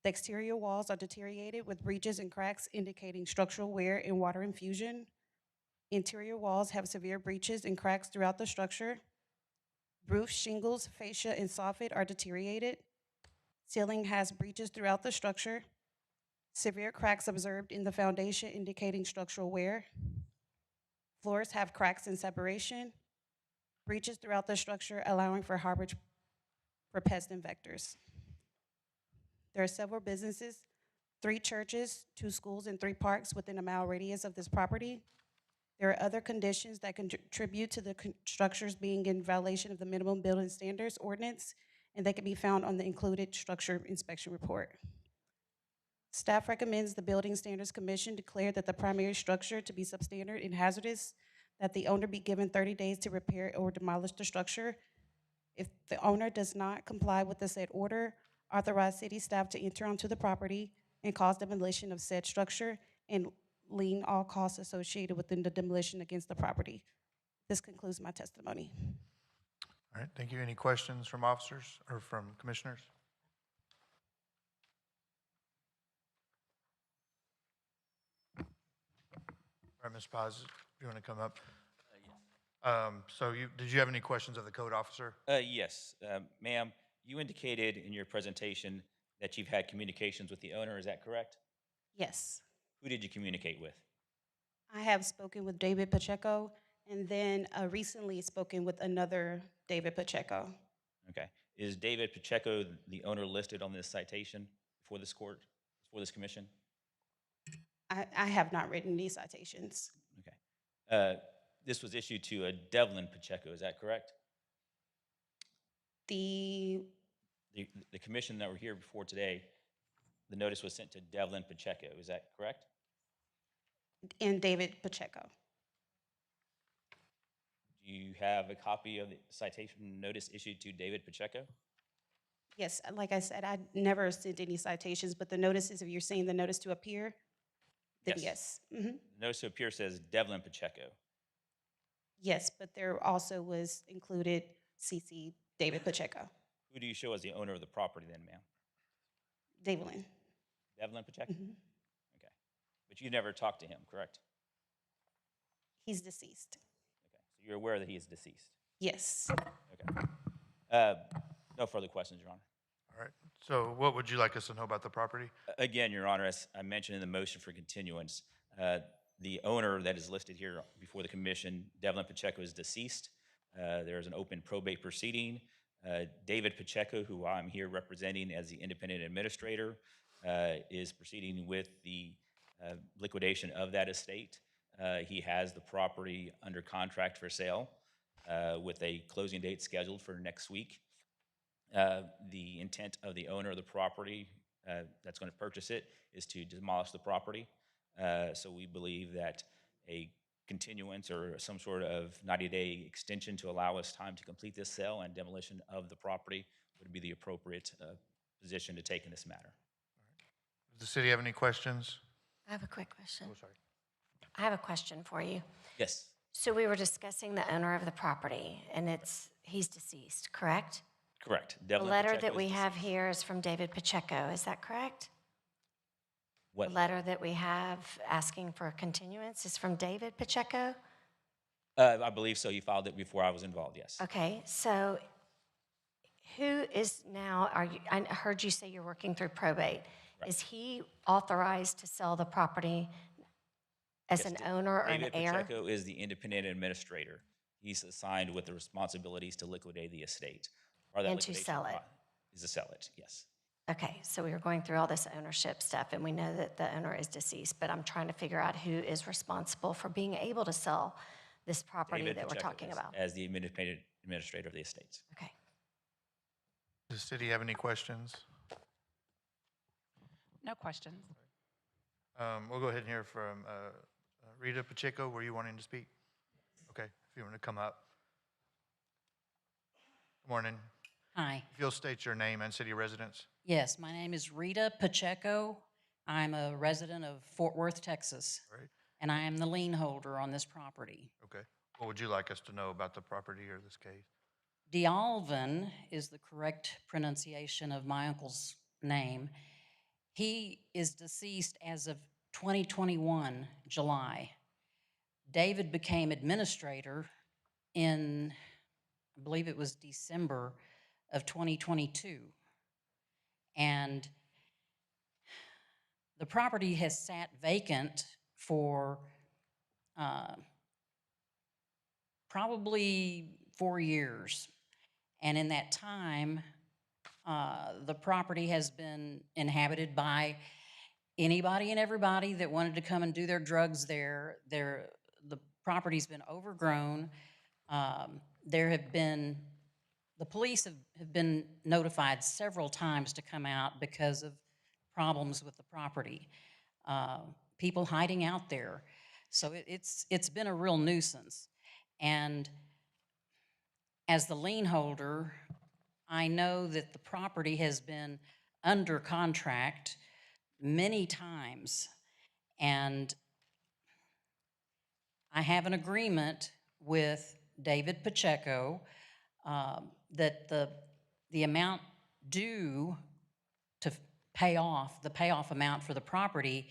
the exterior walls are deteriorated with breaches and cracks indicating structural wear and water infusion. Interior walls have severe breaches and cracks throughout the structure. Roof shingles, fascia, and soffit are deteriorated. Ceiling has breaches throughout the structure. Severe cracks observed in the foundation indicating structural wear. Floors have cracks and separation. Breaches throughout the structure allowing for harborage for pests and vectors. There are several businesses, 3 churches, 2 schools, and 3 parks within a mile radius of this property. There are other conditions that contribute to the structures being in violation of the minimum building standards ordinance, and they can be found on the included structure inspection report. Staff recommends the Building Standards Commission declare that the primary structure to be substandard and hazardous, that the owner be given 30 days to repair or demolish the structure. If the owner does not comply with the said order, authorize city staff to enter onto the property and cause demolition of said structure and lien all costs associated with the demolition against the property. This concludes my testimony. All right, thank you. Any questions from officers or from commissioners? All right, Ms. Paz, if you want to come up. So did you have any questions of the code officer? Yes, ma'am, you indicated in your presentation that you've had communications with the owner, is that correct? Yes. Who did you communicate with? I have spoken with David Pacheco and then recently spoken with another David Pacheco. Okay. Is David Pacheco the owner listed on this citation for this court, for this commission? I have not written these citations. Okay. This was issued to a Devlin Pacheco, is that correct? The The commission that were here before today, the notice was sent to Devlin Pacheco, is that correct? and David Pacheco. Do you have a copy of the citation notice issued to David Pacheco? Yes, like I said, I never sent any citations, but the notices, if you're saying the notice to appear, then yes. The notice to appear says Devlin Pacheco. Yes, but there also was included CC David Pacheco. Who do you show as the owner of the property then, ma'am? Devlin. Devlin Pacheco? Okay. But you never talked to him, correct? He's deceased. Okay. So you're aware that he is deceased? Yes. Okay. No further questions, Your Honor. All right. So what would you like us to know about the property? Again, Your Honor, as I mentioned in the motion for continuance, the owner that is listed here before the commission, Devlin Pacheco, is deceased. There is an open probate proceeding. David Pacheco, who I'm here representing as the independent administrator, is proceeding with the liquidation of that estate. He has the property under contract for sale with a closing date scheduled for next week. The intent of the owner of the property that's going to purchase it is to demolish the property. So we believe that a continuance or some sort of 90-day extension to allow us time to complete this sale and demolition of the property would be the appropriate position to take in this matter. Does the city have any questions? I have a quick question. Oh, sorry. I have a question for you. Yes. So we were discussing the owner of the property, and he's deceased, correct? Correct. The Devlin letter Pacheco that is we deceased. have here is from David Pacheco, is that correct? What? The letter that we have asking for a continuance is from David Pacheco? I believe so. He filed it before I was involved, yes. Okay, so who is now, I heard you say you're working through probate. Right. Is he authorized to sell the property as Yes, an owner or David an heir? Pacheco is the independent administrator. He's assigned with the responsibilities to liquidate the estate. Part of that And to liquidation sell it. Is to sell it, yes. Okay, so we were going through all this ownership stuff, and we know that the owner is deceased, but I'm trying to figure out who is responsible for being able to sell this property David that we're Pacheco talking is, about. as the independent administrator of the estates. Okay. Does the city have any questions? No questions. We'll go ahead and hear from Rita Pacheco. Were you wanting to speak? Okay, if you want to come up. Good morning. Hi. If you'll state your name and city residence. Yes, my name is Rita Pacheco. I'm a resident of Fort Worth, Texas. Right. And I am the lien holder on this property. Okay. What would you like us to know about the property or this case? D'Alvin is the correct pronunciation of my uncle's name. He is deceased as of 2021, July. David became administrator in, I believe it was December of 2022. And the property has sat vacant for probably 4 years. And in that time, the property has been inhabited by anybody and everybody that wanted to come and do their drugs there. The property's been overgrown. The police have been notified several times to come out because of problems with the property. People hiding out there. So it's been a real nuisance. And as the lien holder, I know that the property has been under contract many times. And I have an agreement with David Pacheco that the amount due to pay off, the payoff amount for the property,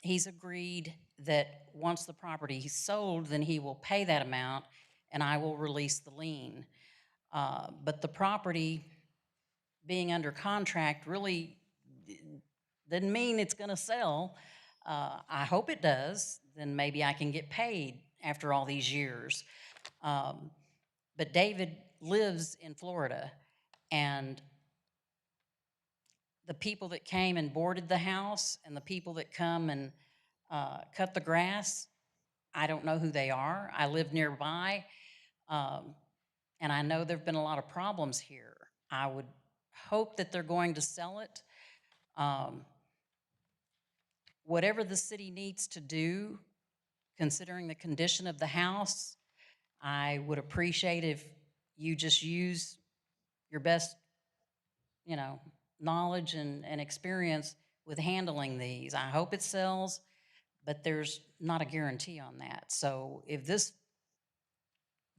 he's agreed that once the property is sold, then he will pay that amount and I will release the lien. But the property being under contract really doesn't mean it's going to sell. I hope it does, then maybe I can get paid after all these years. But David lives in Florida, and the people that came and boarded the house and the people that come and cut the grass, I don't know who they are. I live nearby, and I know there've been a lot of problems here. I would hope that they're going to sell it. Whatever the city needs to do, considering the condition of the house, I would appreciate if you just use your best, knowledge and experience with handling these. I hope it sells, but there's not a guarantee on that. So if this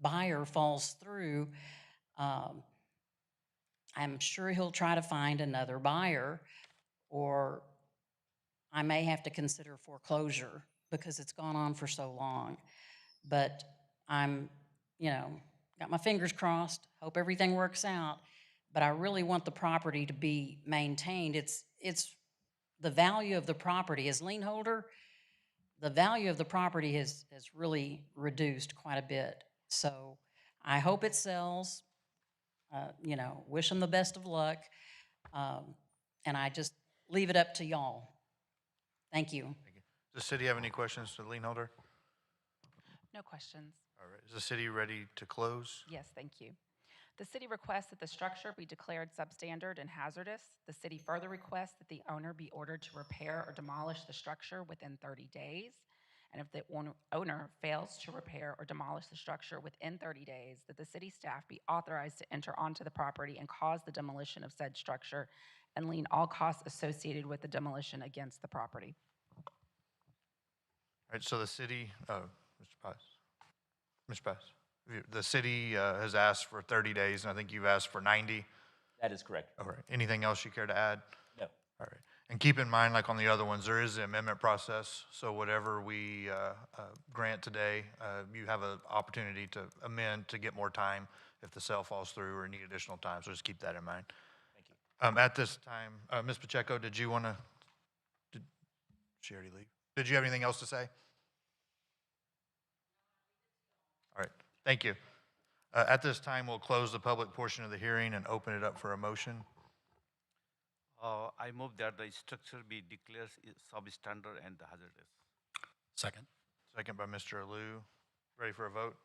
buyer falls through, I'm sure he'll try to find another buyer, or I may have to consider foreclosure because it's gone on for so long. But I'm, got my fingers crossed, hope everything works out. But I really want the property to be maintained. It's the value of the property. As lien holder, the value of the property has really reduced quite a bit. So I hope it sells. Wish them the best of luck. And I just leave it up to y'all. Thank you. Does the city have any questions to the lien holder? No questions. All right, is the city ready to close? Yes, thank you. The city requests that the structure be declared substandard and hazardous. The city further requests that the owner be ordered to repair or demolish the structure within 30 days. And if the owner fails to repair or demolish the structure within 30 days, that the city staff be authorized to enter onto the property and cause the demolition of said structure and lien all costs associated with the demolition against the property. All right, so the city, Mr. Paz. Mr. Paz, the city has asked for 30 days, and I think you've asked for 90. That is correct. All right, anything else you care to add? No. All right, and keep in mind, like on the other ones, there is an amendment process, so whatever we grant today, you have an opportunity to amend to get more time if the sale falls through or need additional time, so just keep that in mind. Thank you. At this time, Ms. Pacheco, did you want to, did she already leave? Did you have anything else to say? All right, thank you. At this time, we'll close the public portion of the hearing and open it up for a motion. I move that the structure be declared substandard and hazardous. Second. Second by Mr. Alou. Ready for a vote?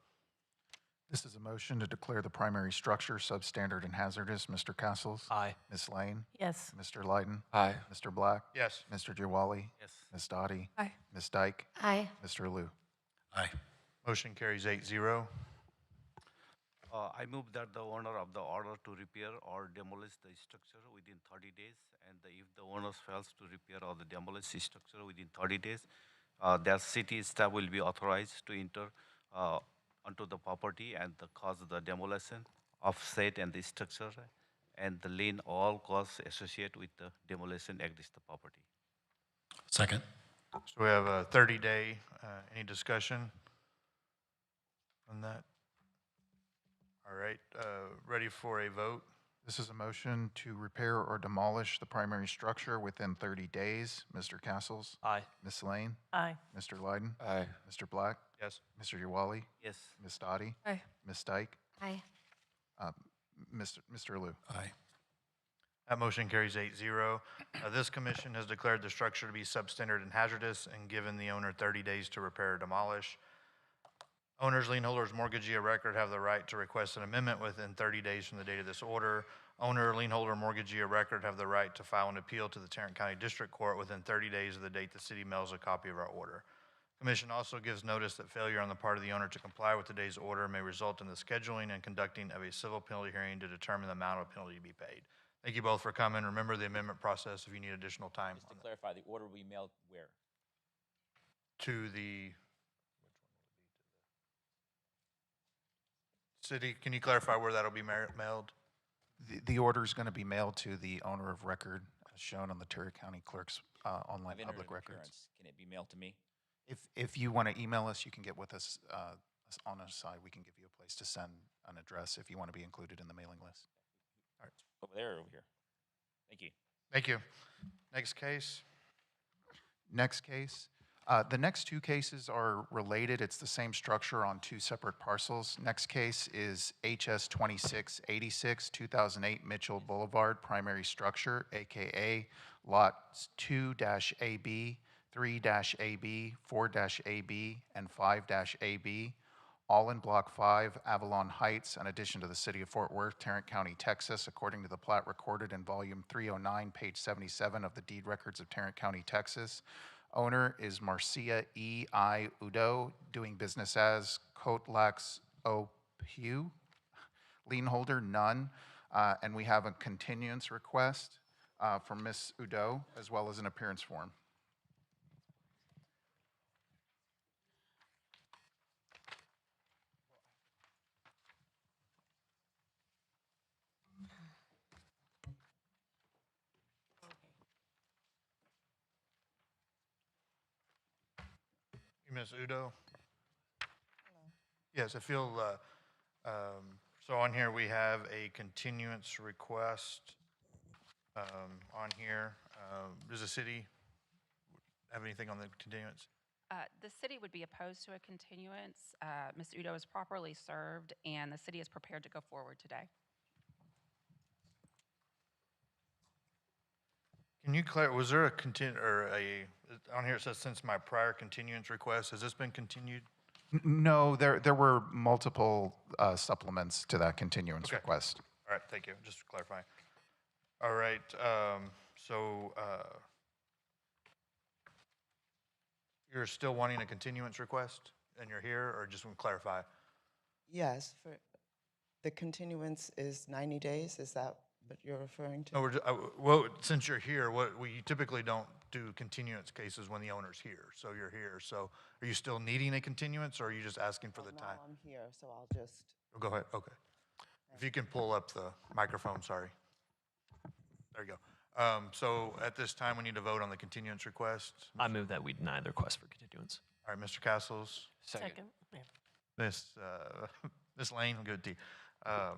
This is a motion to declare the primary structure substandard and hazardous. Mr. Castles? Aye. Ms. Lane? Yes. Mr. Lyden? Aye. Mr. Black? Yes. Mr. Jawali? Yes. Ms. Dottie? Aye. Ms. Dyke? Aye. Mr. Alou? Aye. Motion carries 8-0. I move that the owner of the order to repair or demolish the structure within 30 days, and if the owner fails to repair or demolish the structure within 30 days, their city staff will be authorized to enter onto the property and cause the demolition of said and the structure, and the lien all costs associated with the demolition against the property. Second. So we have a 30-day, any discussion on that? All right, ready for a vote? This is a motion to repair or demolish the primary structure within 30 days. Mr. Castles? Aye. Ms. Lane? Aye. Mr. Lyden? Aye. Mr. Black? Yes. Mr. Jawali? Yes. Ms. Dottie? Aye. Ms. Dyke? Aye. Mr. Alou? Aye. That motion carries 8-0. This commission has declared the structure to be substandard and hazardous and given the owner 30 days to repair or demolish. Owners, lien holders, mortgagee of record have the right to request an amendment within 30 days from the date of this order. Owner, lien holder, mortgagee of record have the right to file an appeal to the Tarrant County District Court within 30 days of the date the city mails a copy of our order. Commission also gives notice that failure on the part of the owner to comply with today's order may result in the scheduling and conducting of a civil penalty hearing to determine the amount of penalty to be paid. Thank you both for coming. Remember the amendment process if you need additional time. Just to clarify, the order we mailed where? To the city, can you clarify where that'll be mailed? The order is going to be mailed to the owner of record as shown on the Tarrant County Clerk's online I've entered public an records. appearance. Can it be mailed to me? If you want to email us, you can get with us on our side. We can give you a place to send an address if you want to be included in the mailing list. Over there or over here? Thank you. Thank you. Next case. Next case. The next two cases are related. It's the same structure on two separate parcels. Next case is HS 2686, 2008 Mitchell Boulevard, primary structure, AKA lots 2-AB, 3-AB, 4-AB, and 5-AB, all in Block 5, Avalon Heights, in addition to the city of Fort Worth, Tarrant County, Texas, according to the plat recorded in volume 309, page 77 of the deed records of Tarrant County, Texas. Owner is Marcia E.I. Udo, doing business as Kotlax O.Pu. Lien holder, none. And we have a continuance request from Ms. Udo, as well as an appearance form. Ms. Udo? Yes, I feel, so on here we have a continuance request on here. Does the city have anything on the continuance? The city would be opposed to a continuance. Ms. Udo is properly served, and the city is prepared to go forward today. Can you was there on here it says since my prior continuance request, has this been continued? No, there were multiple supplements to that continuance request. All right, thank you, just to clarify. All right, you're still wanting a continuance request and you're here, or just want to clarify? Yes, for the continuance is 90 days, is that what you're referring to? No, well, since you're here, we typically don't do continuance cases when the owner's here, so you're here. So are you still needing a continuance, or are you just asking for the time? No, I'm here, so I'll just. Oh, go ahead, okay. If you can pull up the microphone, sorry. There you go. So at this time, we need to vote on the continuance request. I move that we deny the request for continuance. All right, Mr. Castles. Second. Yeah. Ms. Lane, good to you.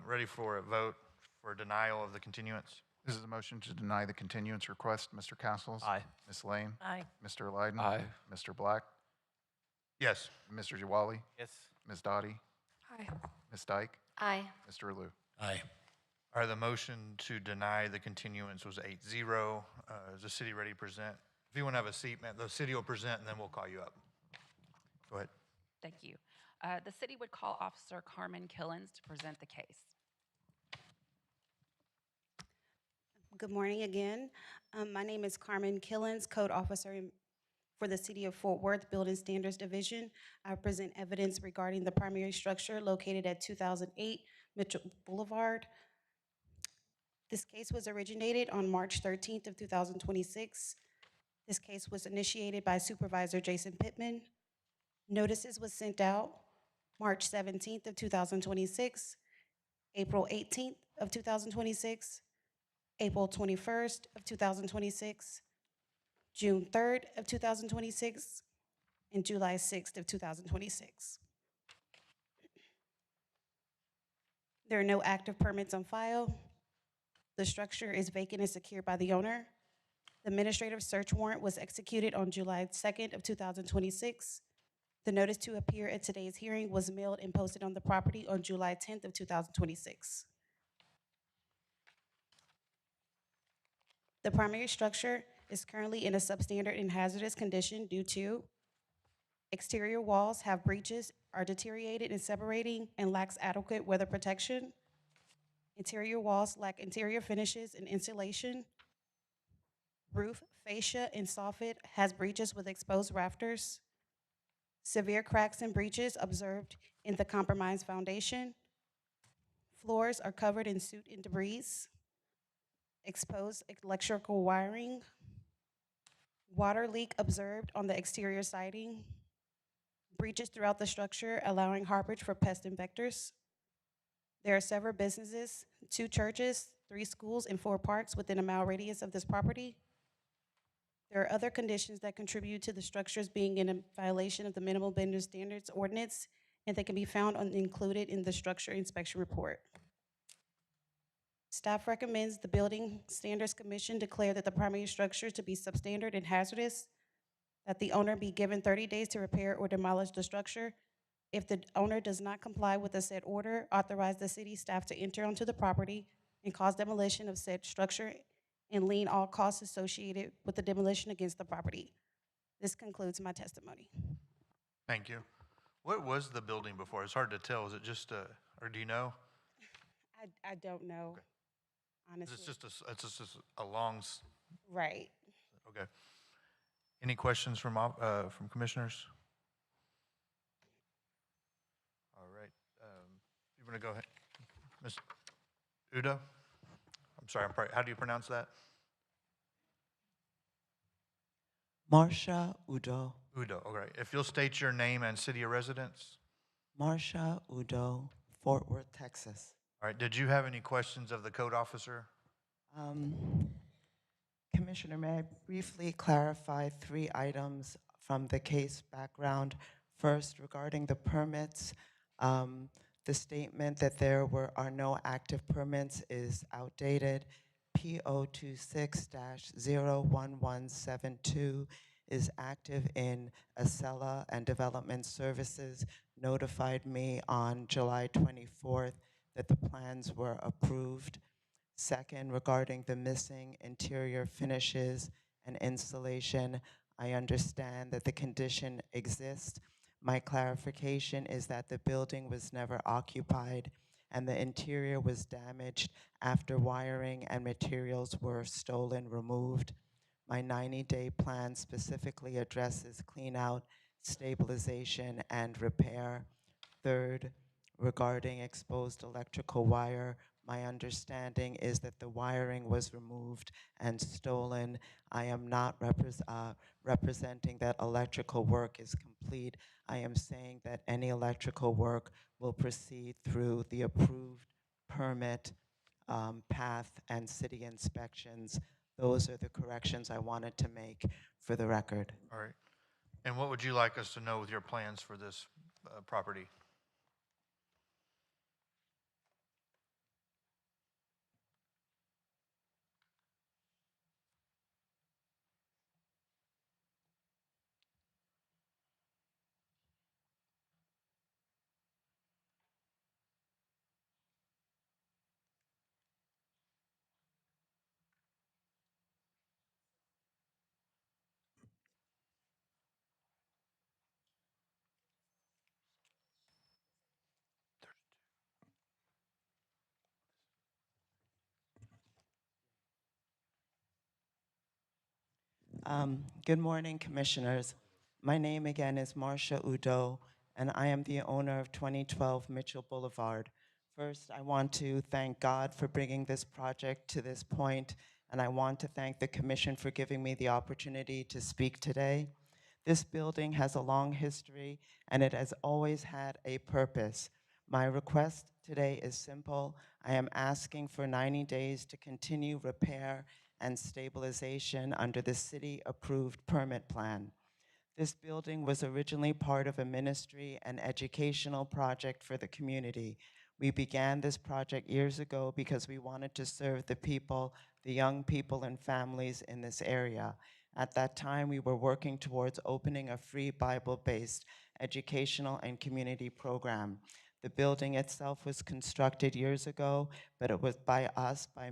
Ready for a vote for denial of the continuance? This is a motion to deny the continuance request. Mr. Castles? Aye. Ms. Lane? Aye. Mr. Lydon? Aye. Mr. Black? Yes. Mr. Jawali? Yes. Ms. Dottie? Aye. Ms. Dyke? Aye. Mr. Alou? Aye. All right, the motion to deny the continuance was 8-0. Is the city ready to present? If you want to have a seat, man, the city will present, and then we'll call you up. Go ahead. Thank you. The city would call Officer Carmen Killens to present the case. Good morning again. My name is Carmen Killens, Code Officer for the City of Fort Worth Building Standards Division. I present evidence regarding the primary structure located at 2008 Mitchell Boulevard. This case was originated on March 13th of 2026. This case was initiated by Supervisor Jason Pittman. Notices was sent out March 17th of 2026, April 18th of 2026, April 21st of 2026, June 3rd of 2026, and July 6th of 2026. There are no active permits on file. The structure is vacant and secured by the owner. The administrative search warrant was executed on July 2nd of 2026. The notice to appear at today's hearing was mailed and posted on the property on July 10th of 2026. The primary structure is currently in a substandard and hazardous condition due to exterior walls have breaches, are deteriorated and separating, and lacks adequate weather protection. Interior walls lack interior finishes and insulation. Roof, fascia, and soffit has breaches with exposed rafters. Severe cracks and breaches observed in the compromised foundation. Floors are covered in soot and debris. Exposed electrical wiring. Water leak observed on the exterior siding. Breaches throughout the structure allowing harborage for pest and vectors. There are several businesses, 2 churches, 3 schools, and 4 parks within a mile radius of this property. There are other conditions that contribute to the structures being in a violation of the minimum building standards ordinance, and they can be found included in the structure inspection report. Staff recommends the Building Standards Commission declare that the primary structure to be substandard and hazardous, that the owner be given 30 days to repair or demolish the structure. If the owner does not comply with the said order, authorize the city staff to enter onto the property and cause demolition of said structure and lien all costs associated with the demolition against the property. This concludes my testimony. Thank you. What was the building before? It's hard to tell. Is it just or do you know? I don't know, honestly. It's just a long. Right. Okay. Any questions from commissioners? All right. You want to go ahead, Ms. Udo? I'm sorry. How do you pronounce that? Marsha Udo. Udo. Okay. If you'll state your name and city of residence. Marsha Udo, Fort Worth, Texas. All right. Did you have any questions of the code officer? Commissioner, may I briefly clarify 3 items from the case background? First, regarding the permits, the statement that there are no active permits is outdated. PO 26-01172 is active in Acela, and Development Services notified me on July 24th that the plans were approved. Second, regarding the missing interior finishes and installation, I understand that the condition exists. My clarification is that the building was never occupied and the interior was damaged after wiring and materials were stolen, removed. My 90-day plan specifically addresses clean out, stabilization, and repair. Third, regarding exposed electrical wire, my understanding is that the wiring was removed and stolen. I am not representing that electrical work is complete. I am saying that any electrical work will proceed through the approved permit path and city inspections. Those are the corrections I wanted to make for the record. All right. And what would you like us to know with your plans for this property? Good morning, commissioners. My name again is Marsha Udo, and I am the owner of 2012 Mitchell Boulevard. First, I want to thank God for bringing this project to this point, and I want to thank the commission for giving me the opportunity to speak today. This building has a long history, and it has always had a purpose. My request today is simple. I am asking for 90 days to continue repair and stabilization under the city-approved permit plan. This building was originally part of a ministry and educational project for the community. We began this project years ago because we wanted to serve the people, the young people and families in this area. At that time, we were working towards opening a free Bible-based educational and community program. The building itself was constructed years ago, but it was by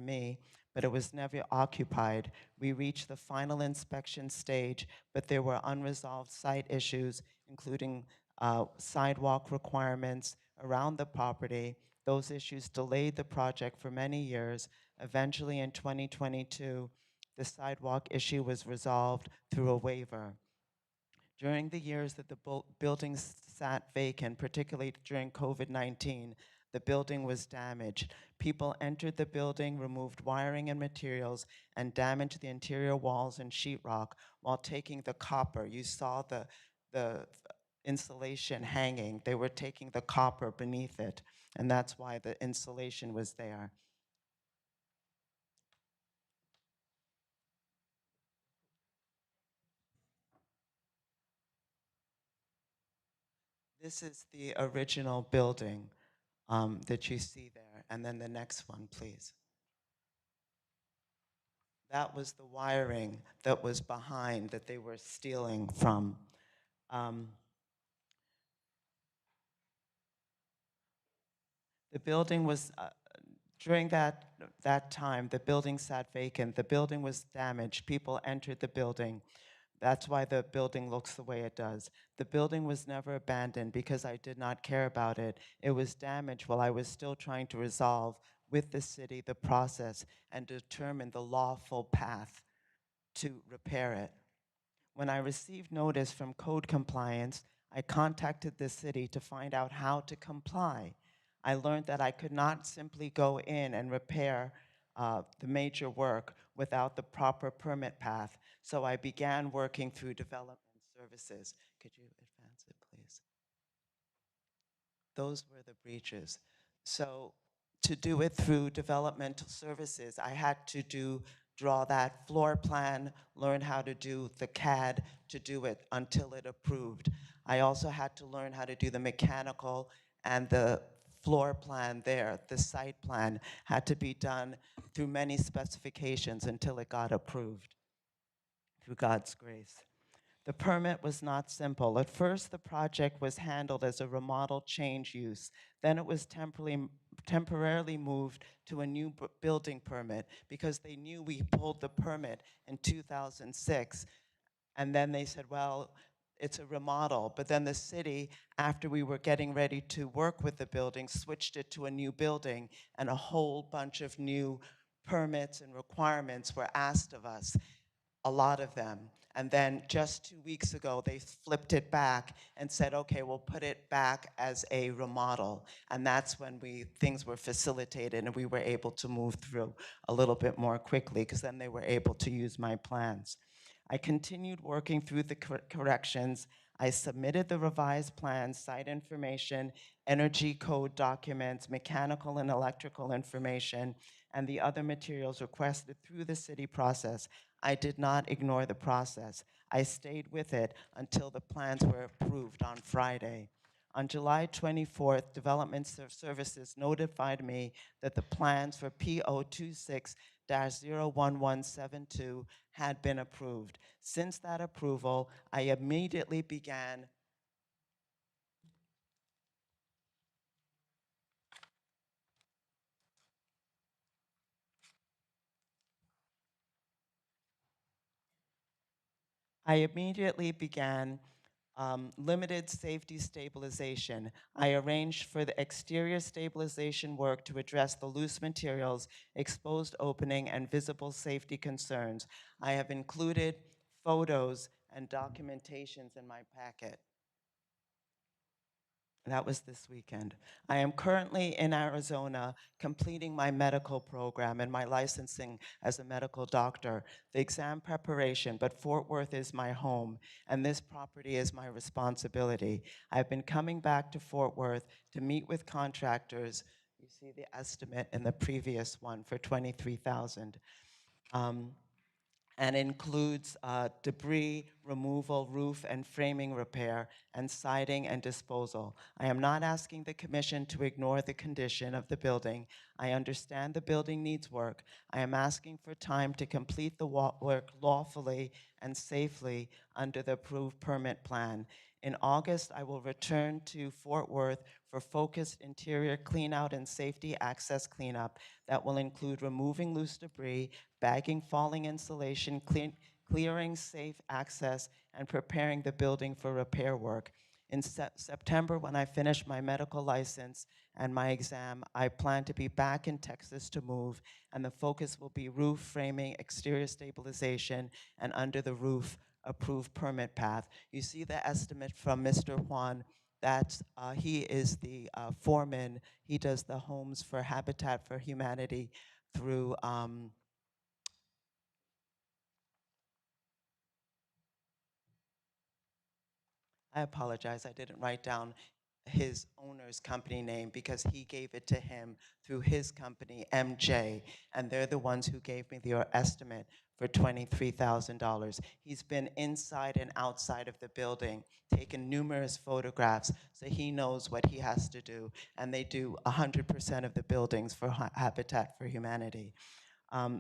me, but it was never occupied. We reached the final inspection stage, but there were unresolved site issues, including sidewalk requirements around the property. Those issues delayed the project for many years. Eventually in 2022, the sidewalk issue was resolved through a waiver. During the years that the building sat vacant, particularly during COVID-19, the building was damaged. People entered the building, removed wiring and materials, and damaged the interior walls and sheetrock while taking the copper. You saw the insulation hanging. They were taking the copper beneath it, and that's why the insulation was there. This is the original building that you see there. And then the next one, please. That was the wiring that was behind that they were stealing from. The building was, during that time, the building sat vacant. The building was damaged. People entered the building. That's why the building looks the way it does. The building was never abandoned because I did not care about it. It was damaged while I was still trying to resolve with the city the process and determine the lawful path to repair it. When I received notice from code compliance, I contacted the city to find out how to comply. I learned that I could not simply go in and repair the major work without the proper permit path, so I began working through development services. Could you advance it, please? Those were the breaches. So to do it through developmental services, I had to draw that floor plan, learn how to do the CAD to do it until it approved. I also had to learn how to do the mechanical, and the floor plan there, the site plan, had to be done through many specifications until it got approved, through God's grace. The permit was not simple. At first, the project was handled as a remodel change use. Then it was temporarily moved to a new building permit because they knew we pulled the permit in 2006. And then they said, well, it's a remodel. But then the city, after we were getting ready to work with the building, switched it to a new building, and a whole bunch of new permits and requirements were asked of us, a lot of them. And then just 2 weeks ago, they flipped it back and said, okay, we'll put it back as a remodel. And that's when things were facilitated and we were able to move through a little bit more quickly, because then they were able to use my plans. I continued working through the corrections. I submitted the revised plans, site information, energy code documents, mechanical and electrical information, and the other materials requested through the city process. I did not ignore the process. I stayed with it until the plans were approved on Friday. On July 24th, Development Services notified me that the plans for PO 26-01172 had been approved. Since that approval, I immediately began limited safety stabilization. I arranged for the exterior stabilization work to address the loose materials, exposed opening, and visible safety concerns. I have included photos and documentations in my packet. That was this weekend. I am currently in Arizona completing my medical program and my licensing as a medical doctor, the exam preparation, but Fort Worth is my home, and this property is my responsibility. I've been coming back to Fort Worth to meet with contractors. You see the estimate in the previous one for $23,000. And includes debris removal, roof and framing repair, and siding and disposal. I am not asking the commission to ignore the condition of the building. I understand the building needs work. I am asking for time to complete the work lawfully and safely under the approved permit plan. In August, I will return to Fort Worth for focused interior cleanout and safety access cleanup that will include removing loose debris, bagging falling insulation, clearing safe access, and preparing the building for repair work. In September, when I finish my medical license and my exam, I plan to be back in Texas to move, and the focus will be roof framing, exterior stabilization, and under the roof approved permit path. You see the estimate from Mr. Juan. That he is the foreman. He does the homes for Habitat for Humanity through I apologize, I didn't write down his owner's company name because he gave it to him through his company, MJ, and they're the ones who gave me their estimate for $23,000. He's been inside and outside of the building, taken numerous photographs, so he knows what he has to do, and they do 100% of the buildings for Habitat for Humanity.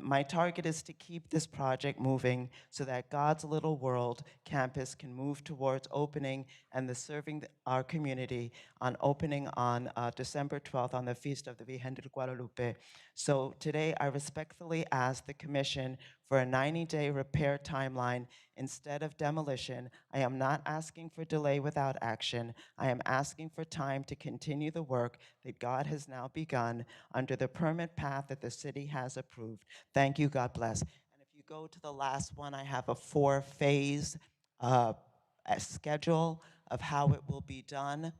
My target is to keep this project moving so that God's Little World campus can move towards opening and serving our community on opening on December 12th on the Feast of the Virgen de Guadalupe. So today I respectfully ask the Commission for a 90-day repair timeline instead of demolition. I am not asking for delay without action. I am asking for time to continue the work that God has now begun under the permit path that the city has approved. Thank you, God bless. And if you go to the last one, I have a 4-phase schedule of how it will be done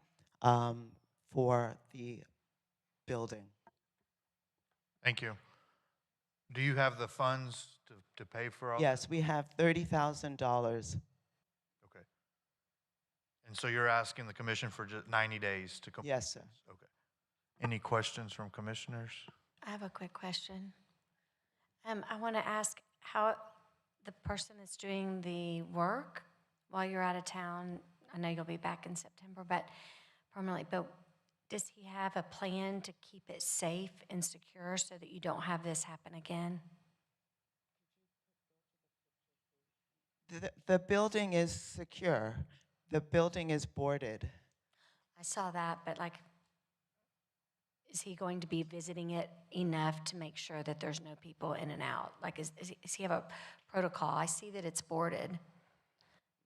for the building. Thank you. Do you have the funds to pay for all? Yes, we have $30,000. Okay. And so you're asking the commission for just 90 days to complete? Yes, sir. Okay. Any questions from commissioners? I have a quick question. I want to ask how the person that's doing the work while you're out of town, I know you'll be back in September, but permanently, but does he have a plan to keep it safe and secure so that you don't have this happen again? The building is secure. The building is boarded. I saw that, but like, is he going to be visiting it enough to make sure that there's no people in and out? Like, does he have a protocol? I see that it's boarded.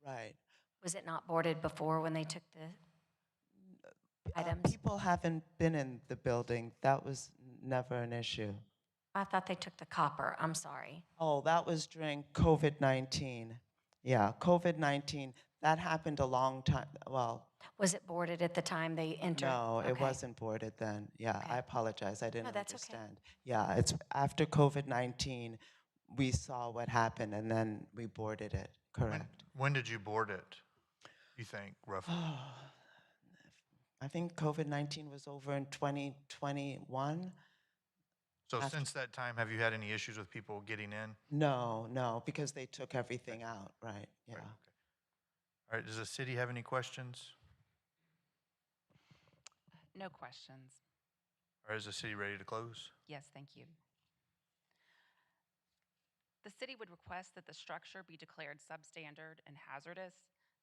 Right. Was it not boarded before when they took the items? People haven't been in the building. That was never an issue. I thought they took the copper. I'm sorry. Oh, that was during COVID-19. Yeah, COVID-19, that happened a long time, well. Was it boarded at the time they entered? No, it Okay. wasn't boarded then. Yeah, I apologize, I didn't No, that's okay. understand. Yeah, it's after COVID-19, we saw what happened and then we boarded it, correct. When did you board it, you think, roughly? I think COVID-19 was over in 2021. So since that time, have you had any issues with people getting in? No, because they took everything out, right, yeah. Right, okay. All right, does the city have any questions? No questions. Or is the city ready to close? Yes, thank you. The city would request that the structure be declared substandard and hazardous.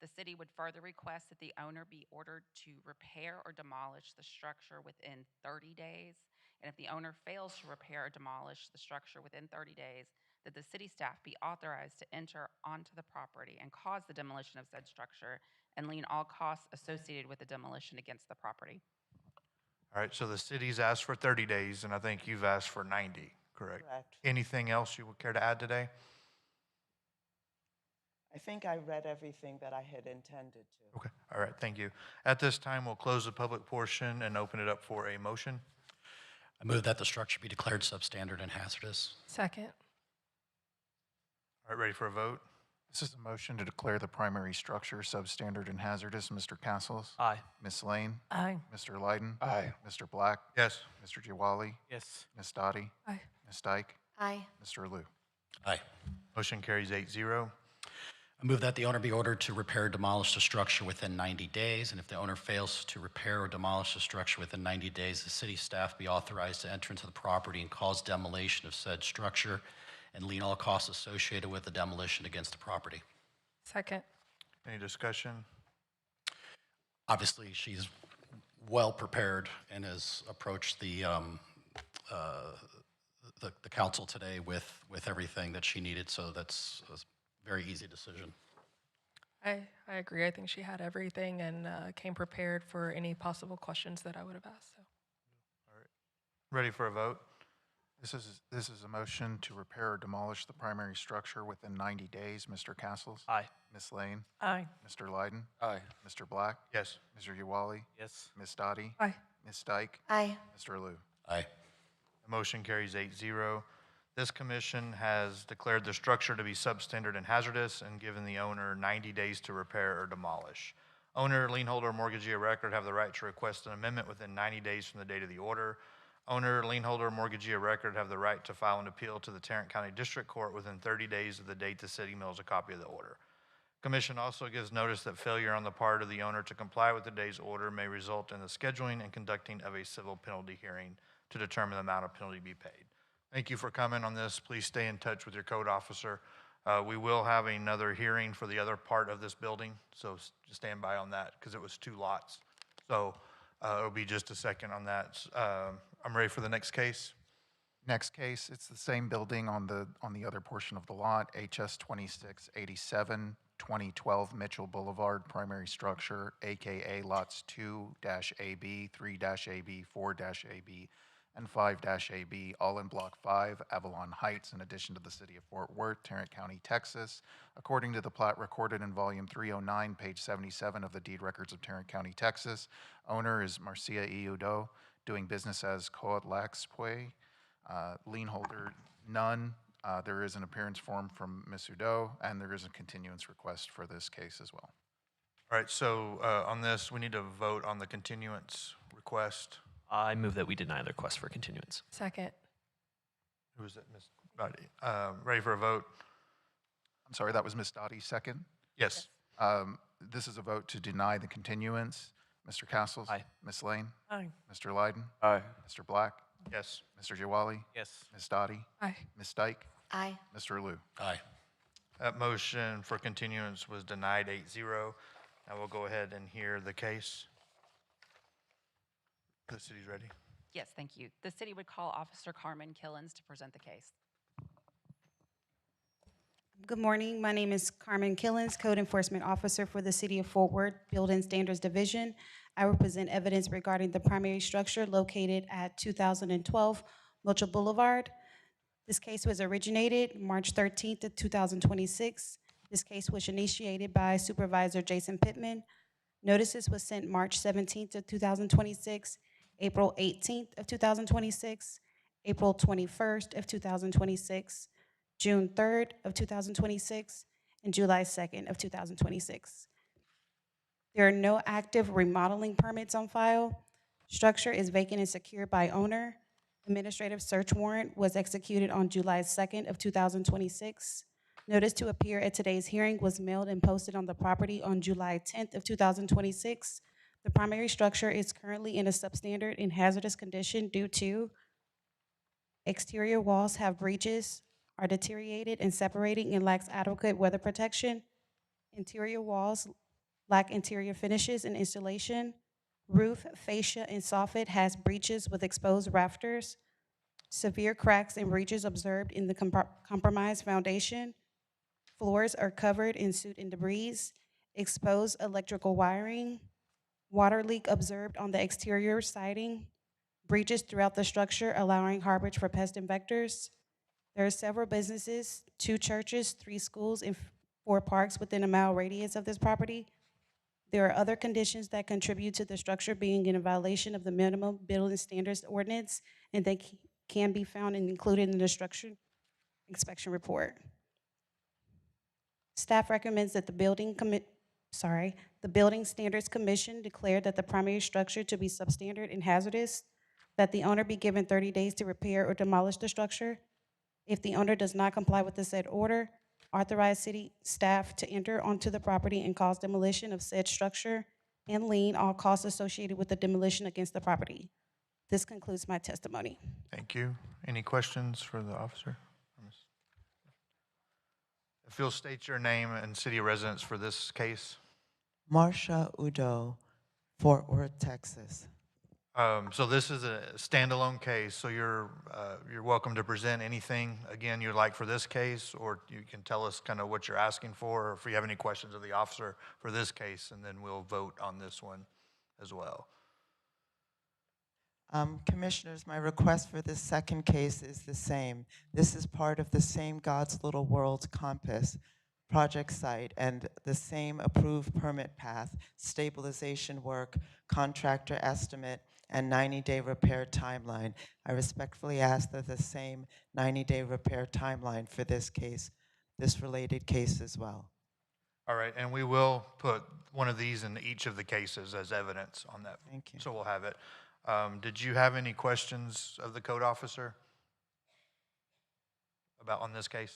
The city would further request that the owner be ordered to repair or demolish the structure within 30 days. And if the owner fails to repair or demolish the structure within 30 days, that the city staff be authorized to enter onto the property and cause the demolition of said structure and lien all costs associated with the demolition against the property. All right, so the city's asked for 30 days, and I think you've asked for 90, correct? Correct. Anything else you would care to add today? I think I read everything that I had intended to. Okay, all right, thank you. At this time, we'll close the public portion and open it up for a motion. I move that the structure be declared substandard and hazardous. Second. All right, ready for a vote? This is a motion to declare the primary structure substandard and hazardous. Mr. Castles? Aye. Ms. Lane? Aye. Mr. Lyden? Aye. Mr. Black? Yes. Mr. Jawali? Yes. Ms. Dottie? Aye. Ms. Dyke? Aye. Mr. Liu? Aye. Motion carries 8-0. I move that the owner be ordered to repair or demolish the structure within 90 days, and if the owner fails to repair or demolish the structure within 90 days, the city staff be authorized to enter into the property and cause demolition of said structure and lien all costs associated with the demolition against the property. Second. Any discussion? Obviously, she's well prepared and has approached the council today with everything that she needed, so that's a very easy decision. I agree. I think she had everything and came prepared for any possible questions that I would have asked. So. Ready for a vote? This is a motion to repair or demolish the primary structure within 90 days. Mr. Castles? Aye. Ms. Lane? Aye. Mr. Lyden? Aye. Mr. Black? Yes. Mr. Jawali? Yes. Ms. Dottie? Aye. Ms. Dyke? Aye. Mr. Liu? Aye. The motion carries 8-0. This commission has declared the structure to be substandard and hazardous and given the owner 90 days to repair or demolish. Owner, lien holder, or mortgagee of record have the right to request an amendment within 90 days from the date of the order. Owner, lien holder, or mortgagee of record have the right to file an appeal to the Tarrant County District Court within 30 days of the date the city mails a copy of the order. Commission also gives notice that failure on the part of the owner to comply with the day's order may result in the scheduling and conducting of a civil penalty hearing to determine the amount of penalty to be paid. Thank you for coming on this. Please stay in touch with your code officer. We will have another hearing for the other part of this building, so just stand by on that because it was 2 lots. So it'll be just a second on that. I'm ready for the next case. Next case, it's the same building on the other portion of the lot, HS 2687, 2012 Mitchell Boulevard, primary structure, AKA lots 2-AB, 3-AB, 4-AB, and 5-AB, all in Block 5, Avalon Heights, in addition to the city of Fort Worth, Tarrant County, Texas. According to the plat recorded in volume 309, page 77 of the deed records of Tarrant County, Texas, owner is Marcia E. Udo, doing business as Coatlaxpue. Lien holder, none. There is an appearance form from Ms. Udo, and there is a continuance request for this case as well. All right, so on this, we need to vote on the continuance request. I move that we deny the request for continuance. Second. Who was it, Ms. Dottie? Ready for a vote? I'm sorry, that was Ms. Dottie, second? Yes. This is a vote to deny the continuance. Mr. Castles? Aye. Ms. Lane? Aye. Mr. Lyden? Aye. Mr. Black? Yes. Mr. Jawali? Yes. Ms. Dottie? Aye. Ms. Dyke? Aye. Mr. Liu? Aye. That motion for continuance was denied 8-0. Now we'll go ahead and hear the case. The city's ready. Yes, thank you. The city would call Officer Carmen Killens to present the case. Good morning. My name is Carmen Killens, Code Enforcement Officer for the City of Fort Worth Building Standards Division. I will present evidence regarding the primary structure located at 2012 Mitchell Boulevard. This case was originated March 13th of 2026. This case was initiated by Supervisor Jason Pittman. Notices was sent March 17th of 2026, April 18th of 2026, April 21st of 2026, June 3rd of 2026, and July 2nd of 2026. There are no active remodeling permits on file. Structure is vacant and secured by owner. Administrative search warrant was executed on July 2nd of 2026. Notice to appear at today's hearing was mailed and posted on the property on July 10th of 2026. The primary structure is currently in a substandard and hazardous condition due to exterior walls have breaches, are deteriorated and separating, and lacks adequate weather protection. Interior walls lack interior finishes and installation. Roof, fascia, and soffit has breaches with exposed rafters. Severe cracks and breaches observed in the compromised foundation. Floors are covered in soot and debris. Exposed electrical wiring. Water leak observed on the exterior siding. Breaches throughout the structure allowing harborage for pests and vectors. There are several businesses, 2 churches, 3 schools, and 4 parks within a mile radius of this property. There are other conditions that contribute to the structure being in a violation of the minimum building standards ordinance, and they can be found and included in the structure inspection report. Staff recommends that the Building Standards Commission declare that the primary structure to be substandard and hazardous, that the owner be given 30 days to repair or demolish the structure. If the owner does not comply with the said order, authorize city staff to enter onto the property and cause demolition of said structure and lien all costs associated with the demolition against the property. This concludes my testimony. Thank you. Any questions for the officer? If you'll state your name and city of residence for this case. Marcia Udo, Fort Worth, Texas. So this is a standalone case, so you're welcome to present anything, again, you'd like for this case, or you can tell us kind of what you're asking for, or if you have any questions of the officer for this case, and then we'll vote on this one as well. Commissioners, my request for this second case is the same. This is part of the same God's Little World Compass project site and the same approved permit path, stabilization work, contractor estimate, and 90-day repair timeline. I respectfully ask that the same 90-day repair timeline for this case, this related case as well. All right, and we will put one of these in each of the cases as evidence on that. Thank you. So we'll have it. Did you have any questions of the code officer about on this case?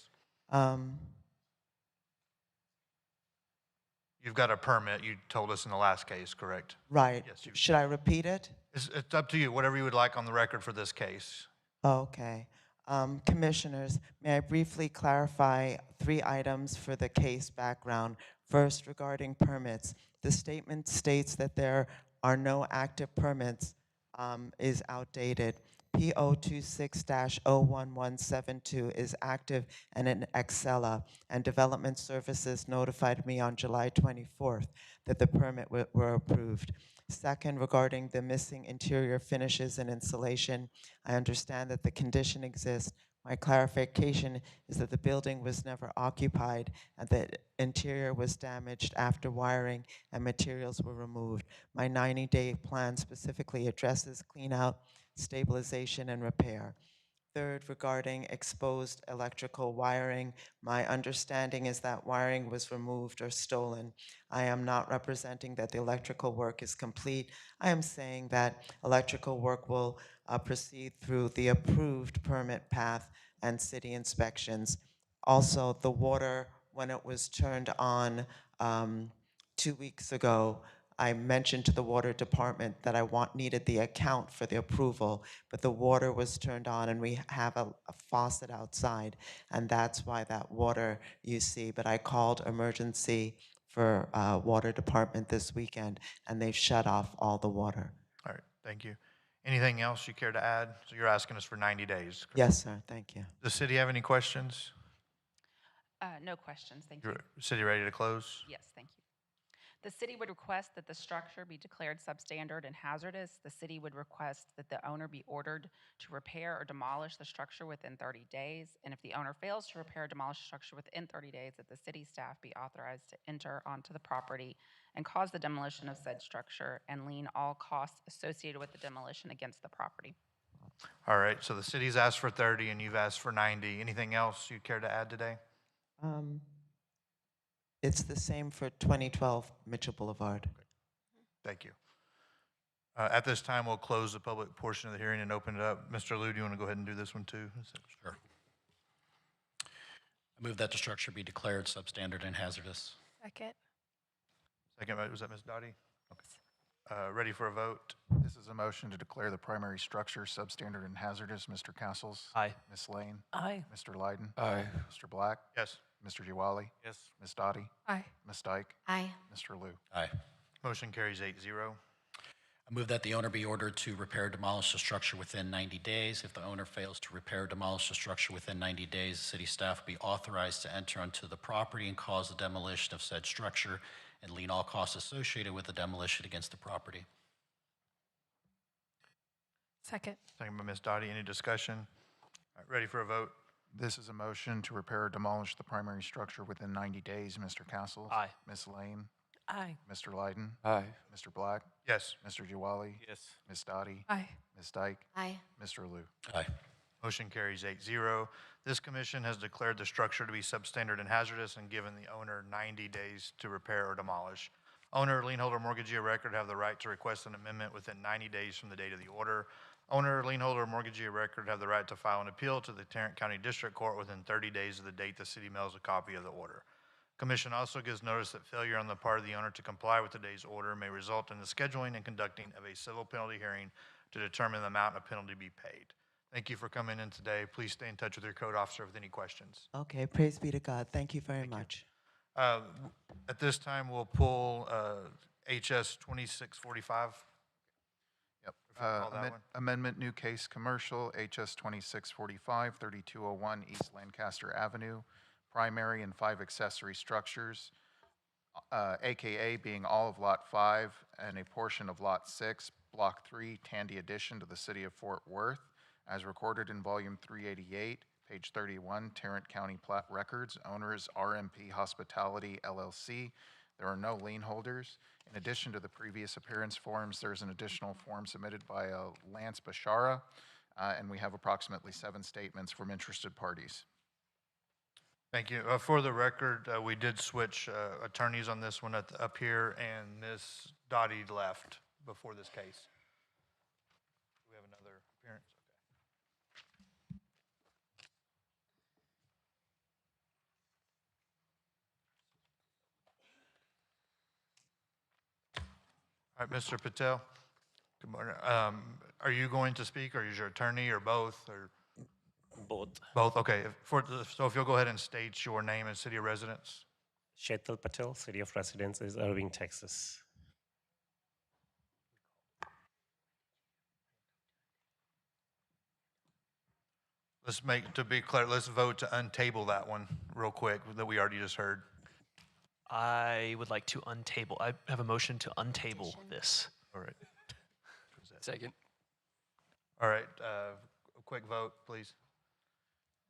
You've got a permit, you told us in the last case, correct? Right. Yes, Should I repeat it? It's up to you, whatever you would like on the record for this case. Okay. Commissioners, may I briefly clarify 3 items for the case background? First, regarding permits. The statement states that there are no active permits is outdated. PO 26-01172 is active and in Excella, and Development Services notified me on July 24th that the permit were approved. Second, regarding the missing interior finishes and insulation, I understand that the condition exists. My clarification is that the building was never occupied and that interior was damaged after wiring and materials were removed. My 90-day plan specifically addresses clean out, stabilization, and repair. Third, regarding exposed electrical wiring, my understanding is that wiring was removed or stolen. I am not representing that the electrical work is complete. I am saying that electrical work will proceed through the approved permit path and city inspections. Also, the water, when it was turned on 2 weeks ago, I mentioned to the water department that I needed the account for the approval, but the water was turned on and we have a faucet outside, and that's why that water you see. But I called emergency for water department this weekend, and they've shut off all the water. All right, thank you. Anything else you care to add? So you're asking us for 90 days. Correct? Yes, sir, thank you. Does the city have any questions? No questions, thank you. City ready to close? Yes, thank you. The city would request that the structure be declared substandard and hazardous. The city would request that the owner be ordered to repair or demolish the structure within 30 days. And if the owner fails to repair or demolish the structure within 30 days, that the city staff be authorized to enter onto the property and cause the demolition of said structure and lien all costs associated with the demolition against the property. All right, so the city's asked for 30 and you've asked for 90. Anything else you care to add today? It's the same for 2012 Mitchell Boulevard. Thank you. At this time, we'll close the public portion of the hearing and open it up. Mr. Liu, do you want to go ahead and do this one too? Sure. I move that the structure be declared substandard and hazardous. Second. Second, was that Ms. Dottie? Okay. Ready for a vote? This is a motion to declare the primary structure substandard and hazardous. Mr. Castles? Aye. Ms. Lane? Aye. Mr. Lyden? Aye. Mr. Black? Yes. Mr. Jawali? Yes. Ms. Dottie? Aye. Ms. Dyke? Aye. Mr. Liu? Aye. Motion carries 8-0. I move that the owner be ordered to repair or demolish the structure within 90 days. If the owner fails to repair or demolish the structure within 90 days, the city staff be authorized to enter onto the property and cause the demolition of said structure and lien all costs associated with the demolition against the property. Second. Second by Ms. Dottie. Any discussion? All right, ready for a vote? This is a motion to repair or demolish the primary structure within 90 days. Mr. Castles? Aye. Ms. Lane? Aye. Mr. Lyden? Aye. Mr. Black? Yes. Mr. Jawali? Yes. Ms. Dottie? Aye. Ms. Dyke? Aye. Mr. Liu? Aye. Motion carries 8-0. This commission has declared the structure to be substandard and hazardous and given the owner 90 days to repair or demolish. Owner, lien holder, mortgagee of record have the right to request an amendment within 90 days from the date of the order. Owner, lien holder, or mortgagee of record have the right to file an appeal to the Tarrant County District Court within 30 days of the date the city mails a copy of the order. Commission also gives notice that failure on the part of the owner to comply with today's order may result in the scheduling and conducting of a civil penalty hearing to determine the amount of penalty to be paid. Thank you for coming in today. Please stay in touch with your code officer with any questions. Okay, praise be to God. Thank you very much. At this time, we'll pull HS 2645. Yep. If you recall that one. Amendment, new case commercial, HS 2645, 3201 East Lancaster Avenue, primary and 5 accessory structures, AKA being all of Lot 5 and a portion of Lot 6, Block 3, Tandy addition to the city of Fort Worth, as recorded in Volume 388, page 31, Tarrant County Plat Records. Owner is RMP Hospitality, LLC. There are no lien holders. In addition to the previous appearance forms, there's an additional form submitted by Lance Bashara, and we have approximately 7 statements from interested parties. Thank you. For the record, we did switch attorneys on this one up here, and Ms. Dottie left before this case. Do we have another appearance? All right, Mr. Patel. Good morning. Are you going to speak, or is your attorney, or both, or? Both. Both, okay. So if you'll go ahead and state your name and city of residence. Shetal Patel, city of residence is Irving, Texas. To be clear, let's vote to untable that one real quick that we already just heard. I would like to untable. I have a motion to untable this. All right. Second. All right, a quick vote, please.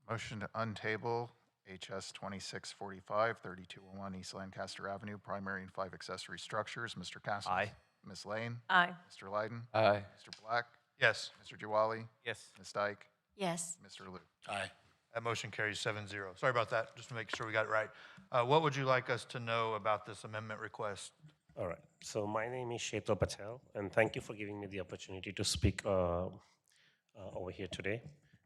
Motion to untable HS 2645, 3201 East Lancaster Avenue, primary and 5 accessory structures. Mr. Castles? Aye. Ms. Lane? Aye. Mr. Lyden? Aye. Mr. Black? Yes. Mr. Jawali? Yes. Ms. Dyke? Yes. Mr. Liu? Aye. That motion carries 7-0. Sorry about that, just to make sure we got it right. What would you like us to know about this amendment request? All right. So my name is Shetal Patel, and thank you for giving me the opportunity to speak over here today.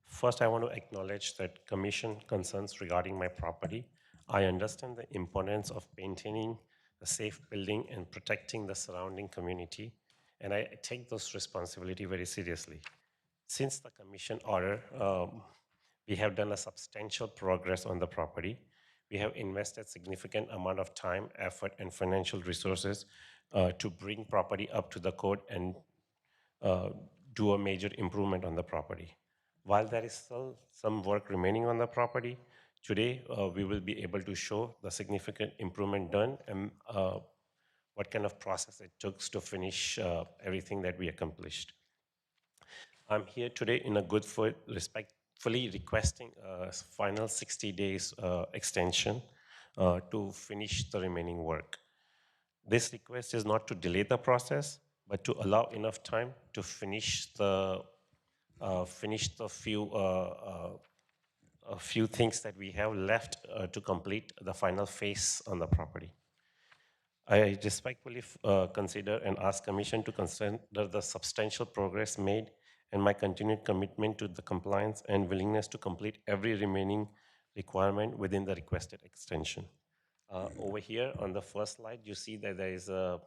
First, I want to acknowledge that Commission concerns regarding my property. I understand the importance of maintaining a safe building and protecting the surrounding community, and I take those responsibility very seriously. Since the Commission order, we have done a substantial progress on the property. We have invested significant amount of time, effort, and financial resources to bring property up to the code and do a major improvement on the property. While there is still some work remaining on the property, today we will be able to show the significant improvement done and what kind of process it took to finish everything that we accomplished. I'm here today in a good foot, respectfully requesting a final 60 days extension to finish the remaining work. This request is not to delay the process, but to allow enough time to finish the few things that we have left to complete the final phase on the property. I respectfully consider and ask Commission to consider the substantial progress made and my continued commitment to the compliance and willingness to complete every remaining requirement within the requested extension. Over here on the first slide, you see that there is a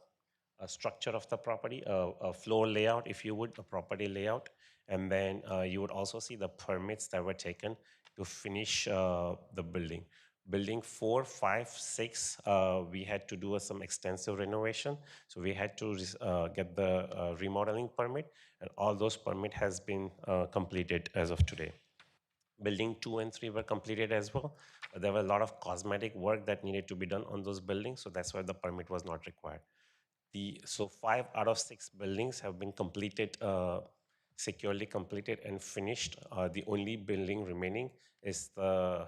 structure of the property, a floor layout, if you would, a property layout, and then you would also see the permits that were taken to finish the building. Building 4, 5, 6, we had to do some extensive renovation. So we had to get the remodeling permit, and all those permit has been completed as of today. Building 2 and 3 were completed as well. There were a lot of cosmetic work that needed to be done on those buildings, so that's why the permit was not required. So 5 out of 6 buildings have been completed, securely completed and finished. The only building remaining is the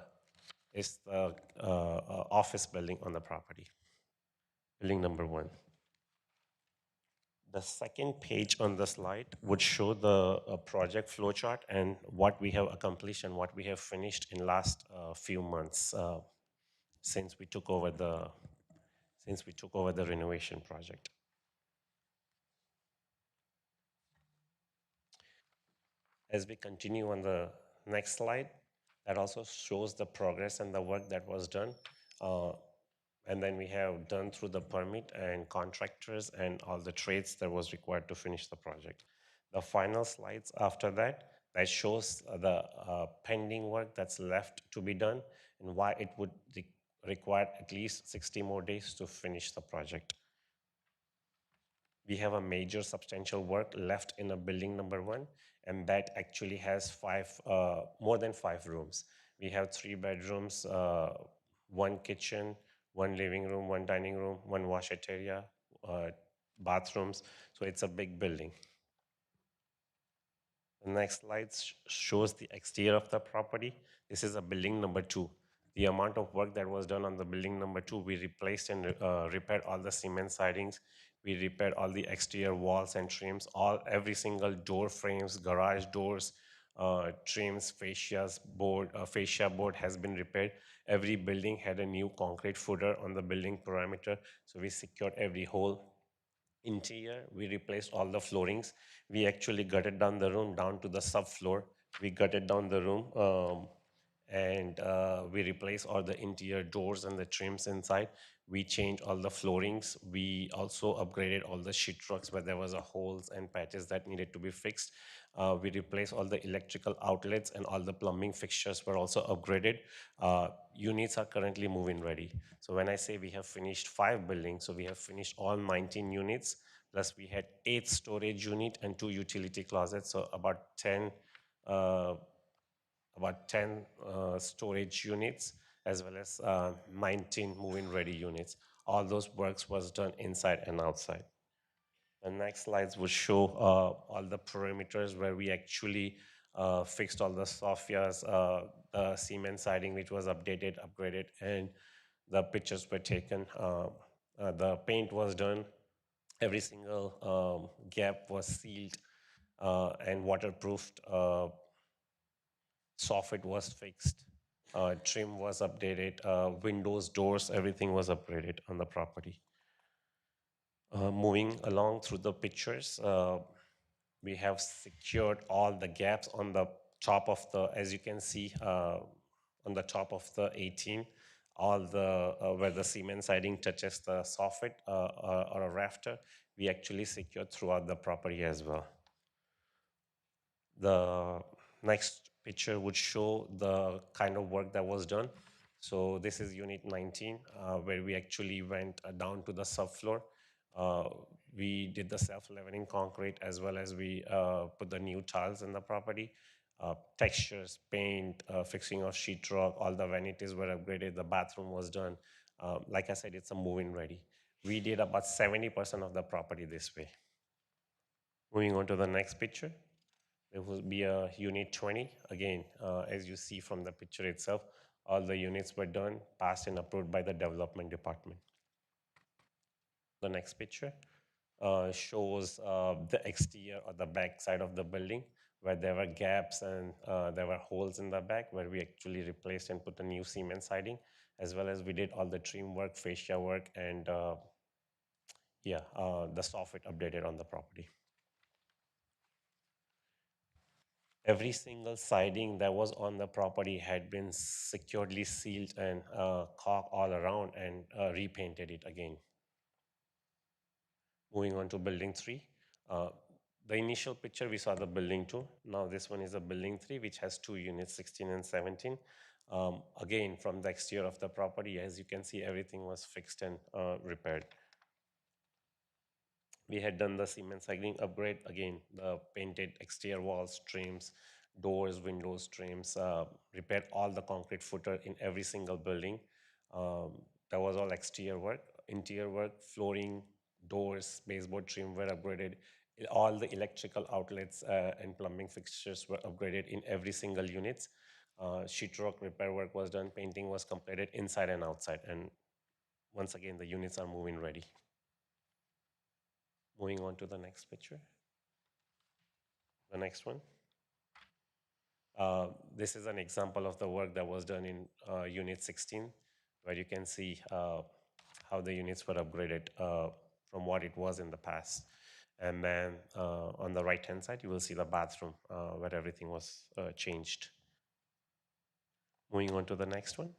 office building on the property, building number 1. The second page on the slide would show the project flowchart and what we have accomplished and what we have finished in last few months since we took over the renovation project. As we continue on the next slide, that also shows the progress and the work that was done. And then we have done through the permit and contractors and all the trades that was required to finish the project. The final slides after that shows the pending work that's left to be done and why it would require at least 60 more days to finish the project. We have a major substantial work left in a building number 1, and that actually has more than 5 rooms. We have 3 bedrooms, 1 kitchen, 1 living room, 1 dining room, 1 washette area, bathrooms. So it's a big building. The next slide shows the exterior of the property. This is a building number 2. The amount of work that was done on the building number 2, we replaced and repaired all the cement sidings. We repaired all the exterior walls and trims, every single door frames, garage doors, trims, fascia board has been repaired. Every building had a new concrete footer on the building perimeter, so we secured every hole. Interior, we replaced all the floorings. We actually gutted down the room down to the subfloor. We gutted down the room and we replaced all the interior doors and the trims inside. We changed all the floorings. We also upgraded all the sheetrocks where there was a holes and patches that needed to be fixed. We replaced all the electrical outlets and all the plumbing fixtures were also upgraded. Units are currently move-in ready. So when I say we have finished 5 buildings, so we have finished all 19 units, plus we had 8 storage unit and 2 utility closets, so about 10 storage units as well as 19 move-in ready units. All those works was done inside and outside. The next slides will show all the perimeters where we actually fixed all the sophias, the cement siding which was updated, upgraded, and the pictures were taken. The paint was done. Every single gap was sealed and waterproofed. Soffit was fixed. Trim was updated. Windows, doors, everything was upgraded on the property. Moving along through the pictures, we have secured all the gaps on the top of the, as you can see, on the top of the 18, all the, where the cement siding touches the soffit or a rafter, we actually secured throughout the property as well. The next picture would show the kind of work that was done. So this is unit 19, where we actually went down to the subfloor. We did the self-leveling concrete as well as we put the new tiles in the property. Textures, paint, fixing of sheetrock, all the vanities were upgraded, the bathroom was done. Like I said, it's a move-in ready. We did about 70% of the property this way. Moving on to the next picture. There will be a unit 20. Again, as you see from the picture itself, all the units were done, passed and approved by the development department. The next picture shows the exterior or the back side of the building where there were gaps and there were holes in the back where we actually replaced and put a new cement siding, as well as we did all the trim work, fascia work, and the soffit updated on the property. Every single siding that was on the property had been securely sealed and caulked all around and repainted it again. Moving on to building 3. The initial picture we saw the building 2. Now this one is a building 3 which has 2 units, 16 and 17. Again, from the exterior of the property, as you can see, everything was fixed and repaired. We had done the cement siding upgrade. Again, the painted exterior walls, trims, doors, windows, trims, repaired all the concrete footer in every single building. That was all exterior work. Interior work, flooring, doors, baseboard trim were upgraded. All the electrical outlets and plumbing fixtures were upgraded in every single unit. Sheetrock repair work was done. Painting was completed inside and outside. And once again, the units are move-in ready. Moving on to the next picture. The next one. This is an example of the work that was done in Unit 16, where you can see how the units were upgraded from what it was in the past. And then on the right-hand side, you will see the bathroom where everything was changed. Moving on to the next one.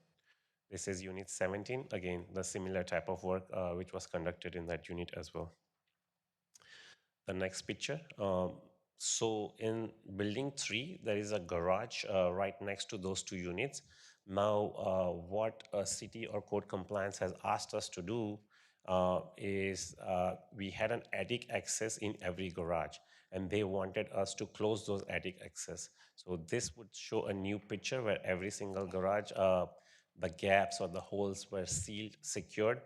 This is Unit 17. Again, the similar type of work which was conducted in that unit as well. The next picture. So in building 3, there is a garage right next to those 2 units. Now, what city or code compliance has asked us to do is we had an attic access in every garage, and they wanted us to close those attic access. So this would show a new picture where every single garage, the gaps or the holes were sealed, secured,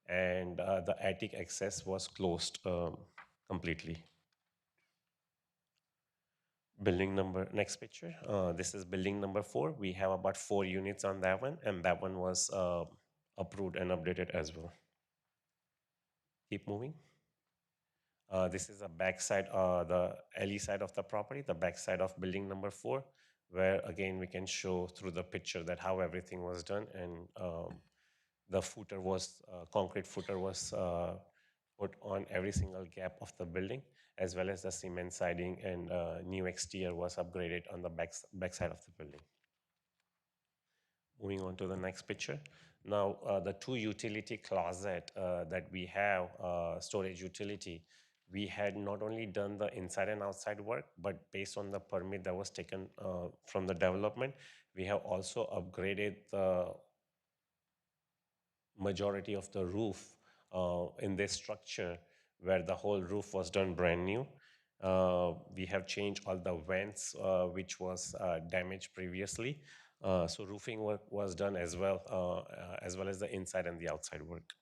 and the attic access was closed completely. Building number, next picture. This is building number 4. We have about 4 units on that one, and that one was approved and updated as well. Keep moving. This is the back side, the alley side of the property, the back side of building number 4, where again we can show through the picture that how everything was done, and the footer was, concrete footer was put on every single gap of the building, as well as the cement siding and new exterior was upgraded on the back side of the building. Moving on to the next picture. Now, the 2 utility closet that we have, storage utility, we had not only done the inside and outside work, but based on the permit that was taken from the development, we have also upgraded the majority of the roof in this structure, where the whole roof was done brand new. We have changed all the vents which was damaged previously. So roofing work was done as well as the inside and the outside work.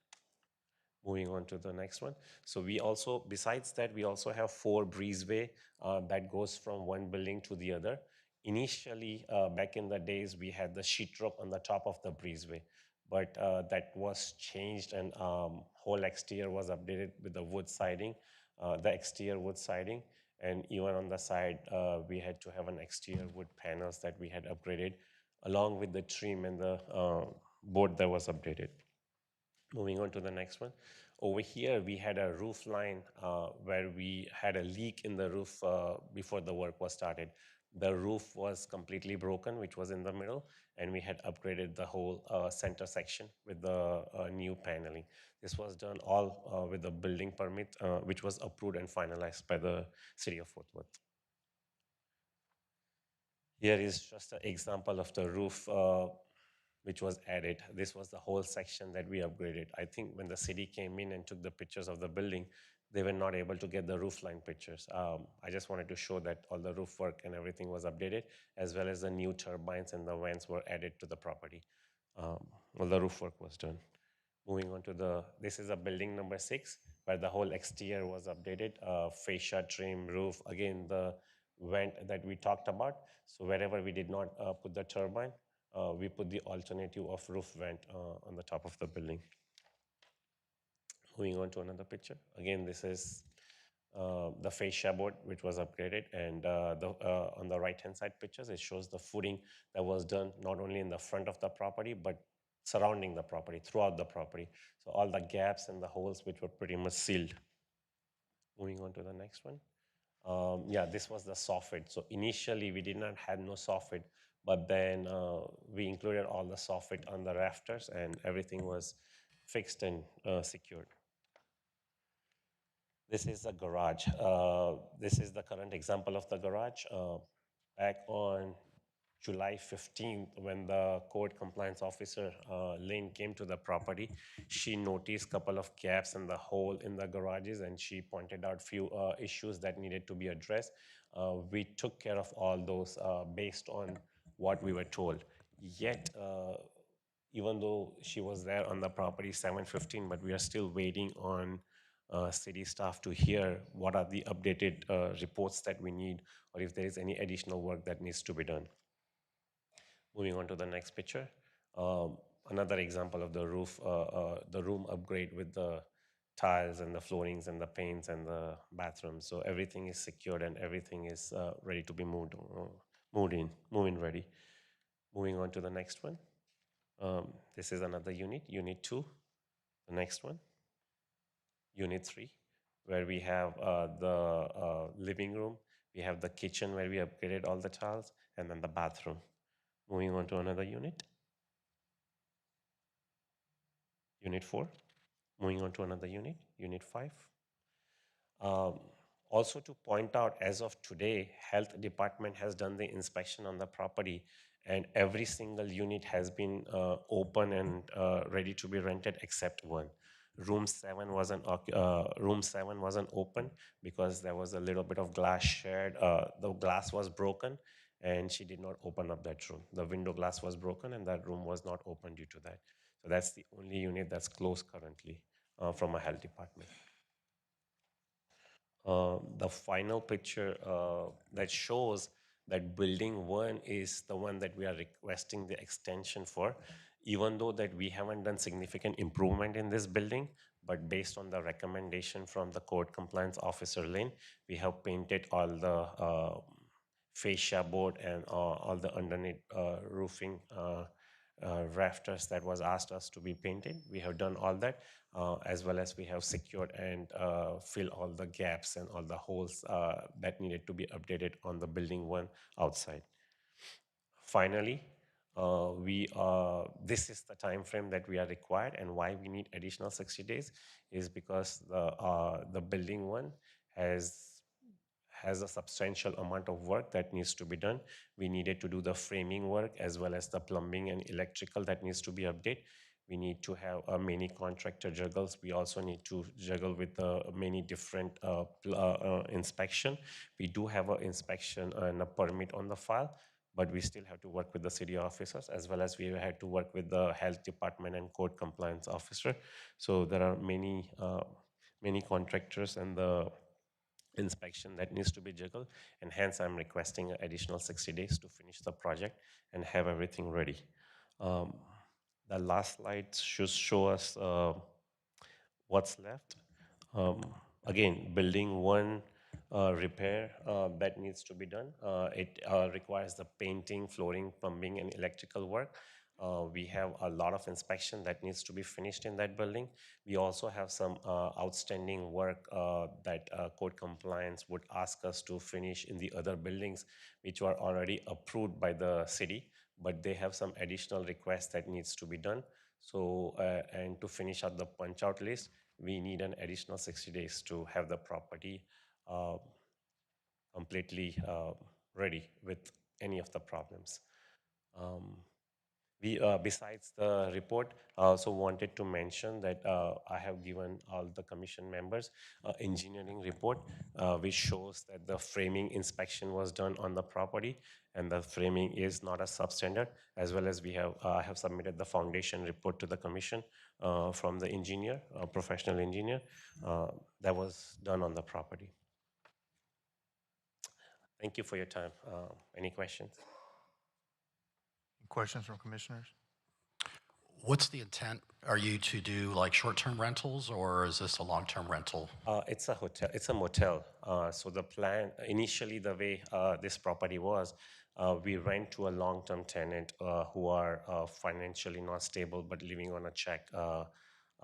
Moving on to the next one. So we also, besides that, we also have 4 breezeway that goes from one building to the other. Initially, back in the days, we had the sheetrock on the top of the breezeway, but that was changed, and whole exterior was updated with the wood siding, the exterior wood siding, and even on the side, we had to have an exterior wood panels that we had upgraded, along with the trim and the board that was updated. Moving on to the next one. Over here, we had a roof line where we had a leak in the roof before the work was started. The roof was completely broken, which was in the middle, and we had upgraded the whole center section with the new paneling. This was done all with the building permit, which was approved and finalized by the City of Fort Worth. Here is just an example of the roof which was added. This was the whole section that we upgraded. I think when the city came in and took the pictures of the building, they were not able to get the roof line pictures. I just wanted to show that all the roof work and everything was updated, as well as the new turbines and the vents were added to the property. All the roof work was done. Moving on to this is a building number 6, where the whole exterior was updated, fascia, trim, roof, again, the vent that we talked about. So wherever we did not put the turbine, we put the alternative of roof vent on the top of the building. Moving on to another picture. Again, this is the fascia board, which was upgraded, and on the right-hand side pictures, it shows the footing that was done not only in the front of the property, but surrounding the property, throughout the property. So all the gaps and the holes, which were pretty much sealed. Moving on to the next one. Yeah, this was the soffit. So initially, we did not have no soffit, but then we included all the soffit on the rafters, and everything was fixed and secured. This is the garage. This is the current example of the garage. Back on July 15th, when the code compliance officer, Lynn, came to the property, she noticed a couple of gaps in the hole in the garages, and she pointed out few issues that needed to be addressed. We took care of all those based on what we were told. Yet, even though she was there on the property 7:15, but we are still waiting on city staff to hear what are the updated reports that we need, or if there is any additional work that needs to be done. Moving on to the next picture. Another example of the roof, the room upgrade with the tiles and the floorings and the paints and the bathrooms. So everything is secured and everything is ready to be moved in ready. Moving on to the next one. This is another unit, Unit 2. The next one, Unit 3, where we have the living room. We have the kitchen where we upgraded all the tiles, and then the bathroom. Moving on to another unit, Unit 4. Moving on to another unit, Unit 5. Also to point out, as of today, Health Department has done the inspection on the property, and every single unit has been open and ready to be rented except one. Room 7 wasn't open because there was a little bit of glass shared. The glass was broken, and she did not open up that room. The window glass was broken, and that room was not open due to that. So that's the only unit that's closed currently from a health department. The final picture that shows that building 1 is the one that we are requesting the extension for, even though that we haven't done significant improvement in this building, but based on the recommendation from the code compliance officer Lynn, we have painted all the fascia board and all the underneath roofing rafters that was asked us to be painted. We have done all that, as well as we have secured and filled all the gaps and all the holes that needed to be updated on the building 1 outside. Finally, this is the time frame that we are required, and why we need additional 60 days is because the building 1 has a substantial amount of work that needs to be done. We needed to do the framing work as well as the plumbing and electrical that needs to be updated. We need to have many contractor juggles. We also need to juggle with many different inspection. We do have an inspection and a permit on the file, but we still have to work with the city officers, as well as we had to work with the health department and code compliance officer. So there are many contractors and the inspection that needs to be juggled, and hence I'm requesting an additional 60 days to finish the project and have everything ready. The last slide should show us what's left. Again, building 1 repair that needs to be done. It requires the painting, flooring, plumbing, and electrical work. We have a lot of inspection that needs to be finished in that building. We also have some outstanding work that code compliance would ask us to finish in the other buildings, which were already approved by the city, but they have some additional requests that needs to be done. So, and to finish out the punch out list, we need an additional 60 days to have the property completely ready with any of the problems. Besides the report, I also wanted to mention that I have given all the commission members engineering report, which shows that the framing inspection was done on the property, and the framing is not a substandard, as well as I have submitted the foundation report to the commission from the engineer, a professional engineer, that was done on the property. Thank you for your time. Any questions? Questions from commissioners? What's the intent? Are you to do like short-term rentals, or is this a long-term rental? It's a hotel. It's a motel. So the plan, initially the way this property was, we rent to a long-term tenant who are financially not stable but living on a check,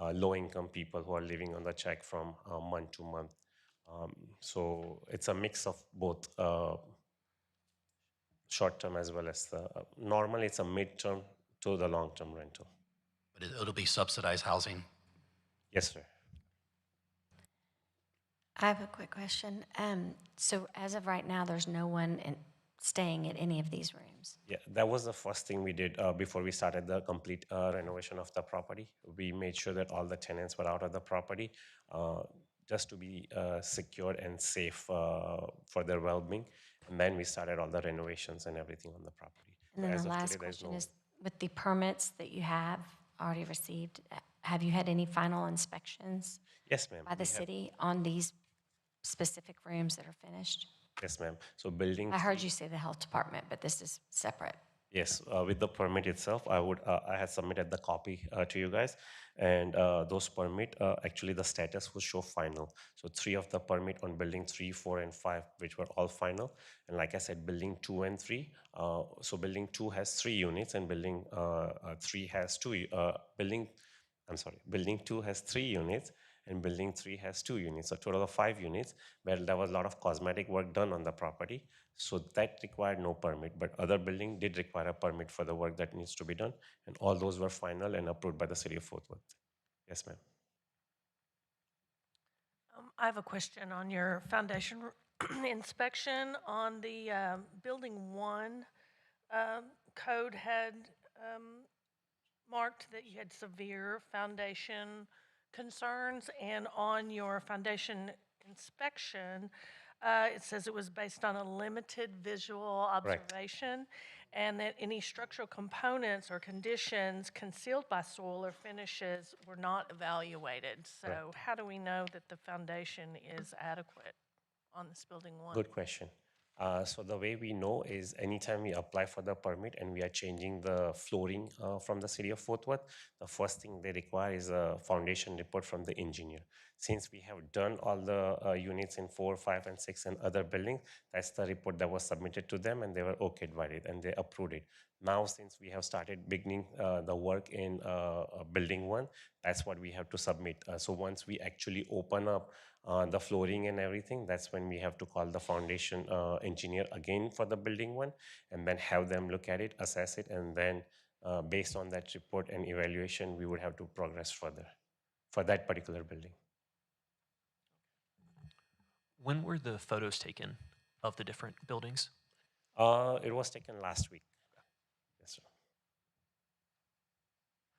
low-income people who are living on the check from month to month. So it's a mix of both short-term as well as normally it's a mid-term to the long-term rental. But it'll be subsidized housing? Yes, sir. I have a quick question. So as of right now, there's no one staying at any of these rooms? Yeah, that was the first thing we did before we started the complete renovation of the property. We made sure that all the tenants were out of the property just to be secure and safe for their well-being. And then we started all the renovations and everything on the property. And then the last question is, with the permits that you have already received, have you had any final inspections? Yes, ma'am. By the city on these specific rooms that are finished? Yes, ma'am. So building. I heard you say the health department, but this is separate. Yes, with the permit itself, I had submitted the copy to you guys, and those permit, actually the status will show final. So 3 of the permit on building 3, 4, and 5, which were all final. And like I said, building 2 and 3, so building 2 has 3 units and building 3 has 2, building 2 has 3 units and building 3 has 2 units, a total of 5 units, where there was a lot of cosmetic work done on the property. So that required no permit, but other building did require a permit for the work that needs to be done, and all those were final and approved by the city of Fort Worth. Yes, ma'am. I have a question on your foundation inspection. On the building 1, code had marked that you had severe foundation concerns, and on your foundation inspection, it says it was based on a limited visual observation, and that any structural components or conditions concealed by soil or finishes were not evaluated. So how do we know that the foundation is adequate on this building 1? Good question. So the way we know is anytime we apply for the permit and we are changing the flooring from the city of Fort Worth, the first thing they require is a foundation report from the engineer. Since we have done all the units in 4, 5, and 6 and other buildings, that's the report that was submitted to them and they were okayed by it and they approved it. Now, since we have started beginning the work in building 1, that's what we have to submit. So once we actually open up the flooring and everything, that's when we have to call the foundation engineer again for the building 1 and then have them look at it, assess it, and then based on that report and evaluation, we would have to progress further for that particular building. When were the photos taken of the different buildings? It was taken last week. Yes, sir.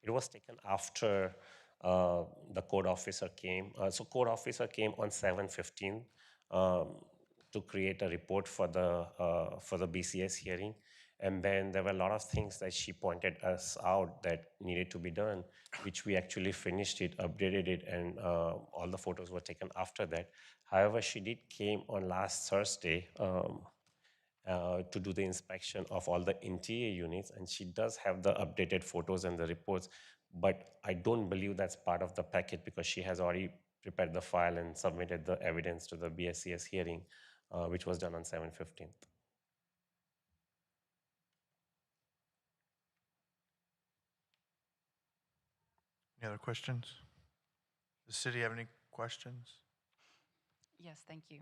It was taken after the code officer came. So code officer came on 7/15 to create a report for the BCS hearing. And then there were a lot of things that she pointed us out that needed to be done, which we actually finished it, updated it, and all the photos were taken after that. However, she did came on last Thursday to do the inspection of all the interior units, and she does have the updated photos and the reports, but I don't believe that's part of the packet because she has already prepared the file and submitted the evidence to the BSCS hearing, which was done on 7/15. Any other questions? Does the city have any questions? Yes, thank you.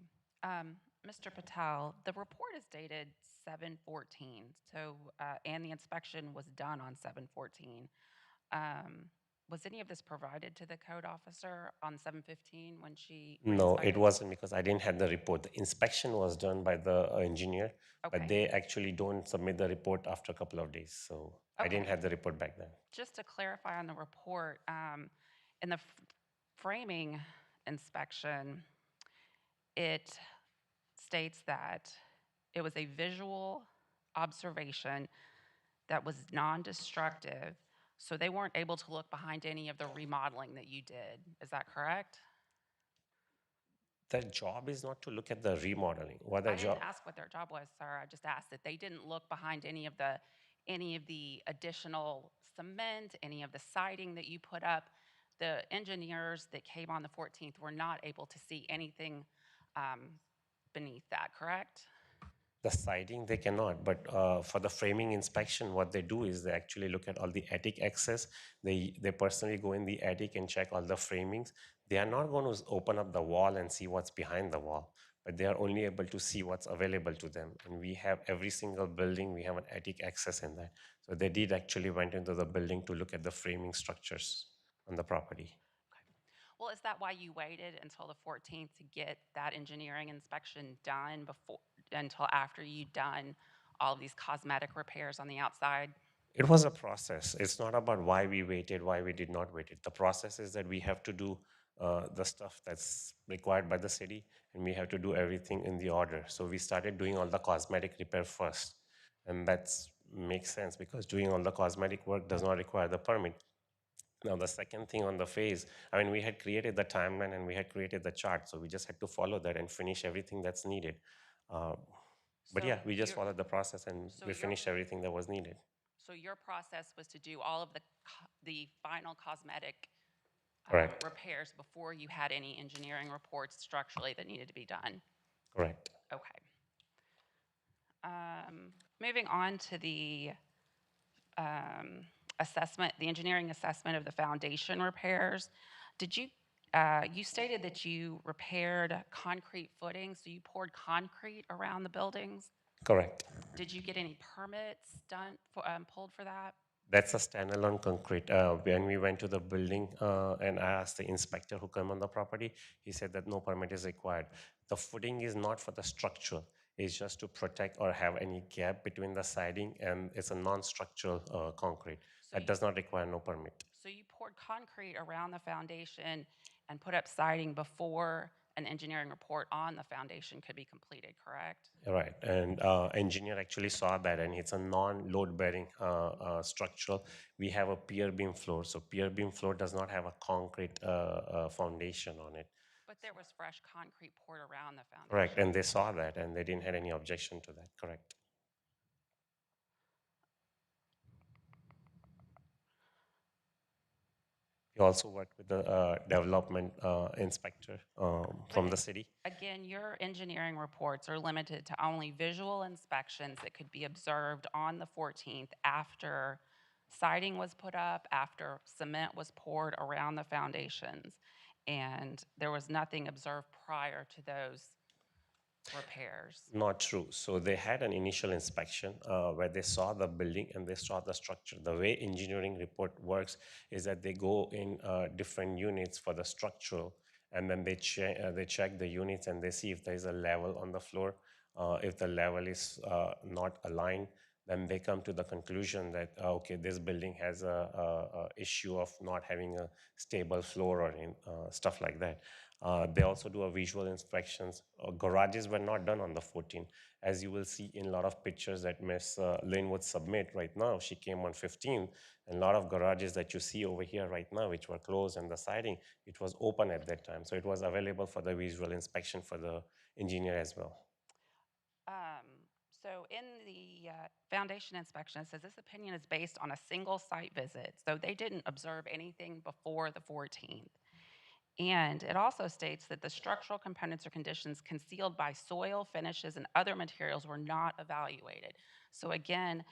Mr. Patel, the report is dated 7/14, so, and the inspection was done on 7/14. Was any of this provided to the code officer on 7/15 when she? No, it re-inspected? wasn't because I didn't have the report. The inspection was done by the engineer, Okay. but they actually don't submit the report after a couple of days. So I didn't Okay. have the report back then. Just to clarify on the report, in the framing inspection, it states that it was a visual observation that was non-destructive, so they weren't able to look behind any of the remodeling that you did. Is that correct? Their job is not to look at the remodeling. What I their job? didn't ask what their job was, sir. I just asked that they didn't look behind any of the additional cement, any of the siding that you put up. The engineers that came on the 14th were not able to see anything beneath that, correct? The siding, they cannot, but for the framing inspection, what they do is they actually look at all the attic access. They personally go in the attic and check all the framings. They are not going to open up the wall and see what's behind the wall, but they are only able to see what's available to them. And we have every single building, we have an attic access in that. So they did actually went into the building to look at the framing structures on the property. Well, is that why you waited until the 14th to get that engineering inspection done until after you'd done all of these cosmetic repairs on the outside? It was a process. It's not about why we waited, why we did not wait. The process is that we have to do the stuff that's required by the city, and we have to do everything in the order. So we started doing all the cosmetic repair first, and that makes sense because doing all the cosmetic work does not require the permit. Now, the second thing on the phase, I mean, we had created the timeline and we had created the chart, so we just had to follow that and finish everything that's needed. But So yeah, we just you're- followed the process and so we you're- finished everything that was needed. So your process was to do all of the final cosmetic Correct. repairs before you had any engineering reports structurally that needed to be done? Correct. Okay. Moving on to the assessment, the engineering assessment of the foundation repairs. Did you, you stated that you repaired concrete footings, so you poured concrete around the buildings? Correct. Did you get any permits done, pulled for that? That's a standalone concrete. When we went to the building and I asked the inspector who came on the property, he said that no permit is required. The footing is not for the structure. It's just to protect or have any gap between the siding, and it's a non-structural concrete. That does not require no permit. So you poured concrete around the foundation and put up siding before an engineering report on the foundation could be completed, correct? Right, and engineer actually saw that, and it's a non-load bearing structural. We have a pier beam floor, so pier beam floor does not have a concrete foundation on it. But there was fresh concrete poured around the foundation. Correct, and they saw that, and they didn't have any objection to that, correct? You also worked with the development inspector from the city. Again, your engineering reports are limited to only visual inspections that could be observed on the 14th after siding was put up, after cement was poured around the foundations. And there was nothing observed prior to those repairs. Not true. So they had an initial inspection where they saw the building and they saw the structure. The way engineering report works is that they go in different units for the structural, and then they check the units and they see if there is a level on the floor. If the level is not aligned, then they come to the conclusion that okay, this building has a issue of not having a stable floor or stuff like that. They also do a visual inspections. Garages were not done on the 14th. As you will see in a lot of pictures that Ms. Lynn would submit right now, she came on 15th, and a lot of garages that you see over here right now, which were closed, and the siding, it was open at that time. So it was available for the visual inspection for the engineer as well. So in the foundation inspection, it says this opinion is based on a single site visit. So they didn't observe anything before the 14th. And it also states that the structural components or conditions concealed by soil, finishes, and other materials were not evaluated. So again,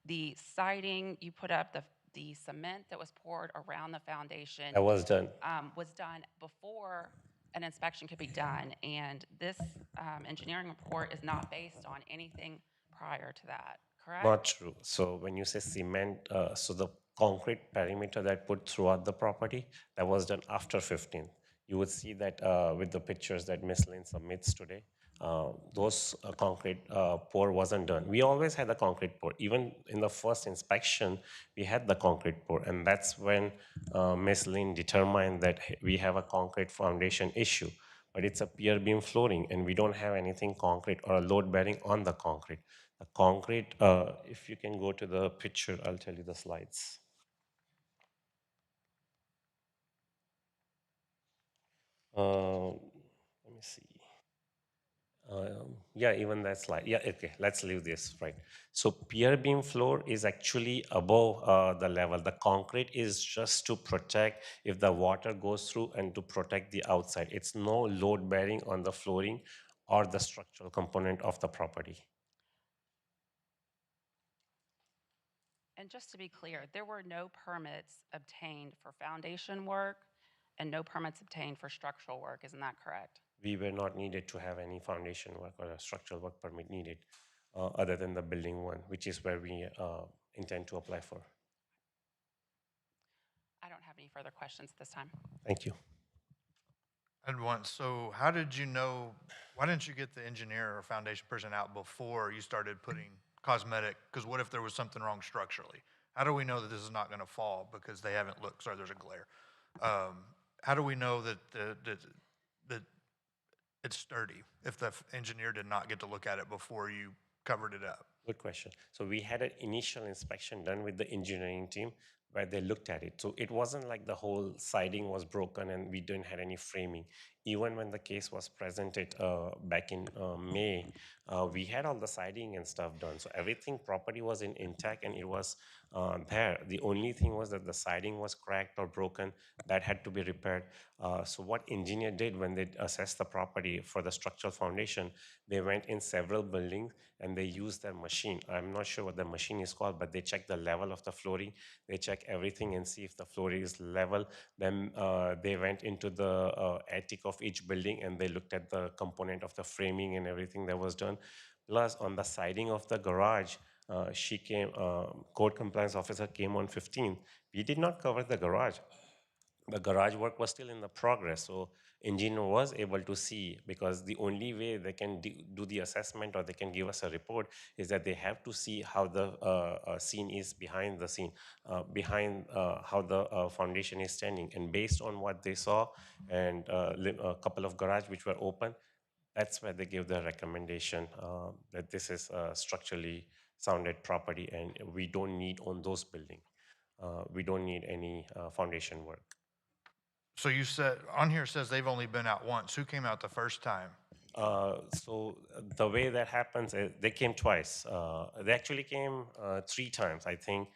the siding, you put up the cement that was poured around the foundation. That was done. Was done before an inspection could be done. And this engineering report is not based on anything prior to that, correct? Not true. So when you say cement, so the concrete perimeter that put throughout the property, that was done after 15th. You would see that with the pictures that Ms. Lynn submits today. Those concrete pour wasn't done. We always had the concrete pour. Even in the first inspection, we had the concrete pour, and that's when Ms. Lynn determined that we have a concrete foundation issue. But it's a pier beam flooring, and we don't have anything concrete or a load bearing on the concrete. The concrete, if you can go to the picture, I'll tell you the slides. Let me see. Yeah, even that slide. Yeah, okay, let's leave this, right. So pier beam floor is actually above the level. The concrete is just to protect if the water goes through and to protect the outside. It's no load bearing on the flooring or the structural component of the property. And just to be clear, there were no permits obtained for foundation work and no permits obtained for structural work. Isn't that correct? We were not needed to have any foundation work or a structural work permit needed other than the building one, which is where we intend to apply for. I don't have any further questions at this time. Thank you. And once, so how did you know, why didn't you get the engineer or foundation person out before you started putting cosmetic? Because what if there was something wrong structurally? How do we know that this is not going to fall because they haven't looked? Sorry, there's a glare. How do we know that that it's sturdy if the engineer did not get to look at it before you covered it up? Good question. So we had an initial inspection done with the engineering team where they looked at it. So it wasn't like the whole siding was broken and we didn't have any framing. Even when the case was presented back in May, we had all the siding and stuff done. So everything property was intact and it was there. The only thing was that the siding was cracked or broken. That had to be repaired. So what engineer did when they assessed the property for the structural foundation, they went in several buildings and they used their machine. I'm not sure what the machine is called, but they check the level of the flooring. They check everything and see if the flooring is level. Then they went into the attic of each building and they looked at the component of the framing and everything that was done. Plus on the siding of the garage, she came, code compliance officer came on 15. We did not cover the garage. The garage work was still in the progress, so engineer was able to see, because the only way they can do the assessment or they can give us a report is that they have to see how the scene is behind the scene, behind how the foundation is standing. And based on what they saw and a couple of garages which were open, that's where they gave the recommendation that this is a structurally sounded property and we don't need on those buildings. We don't need any foundation work. So you said, on here it says they've only been out once. Who came out the first time? So the way that happens is they came twice. They actually came 3 times, I think.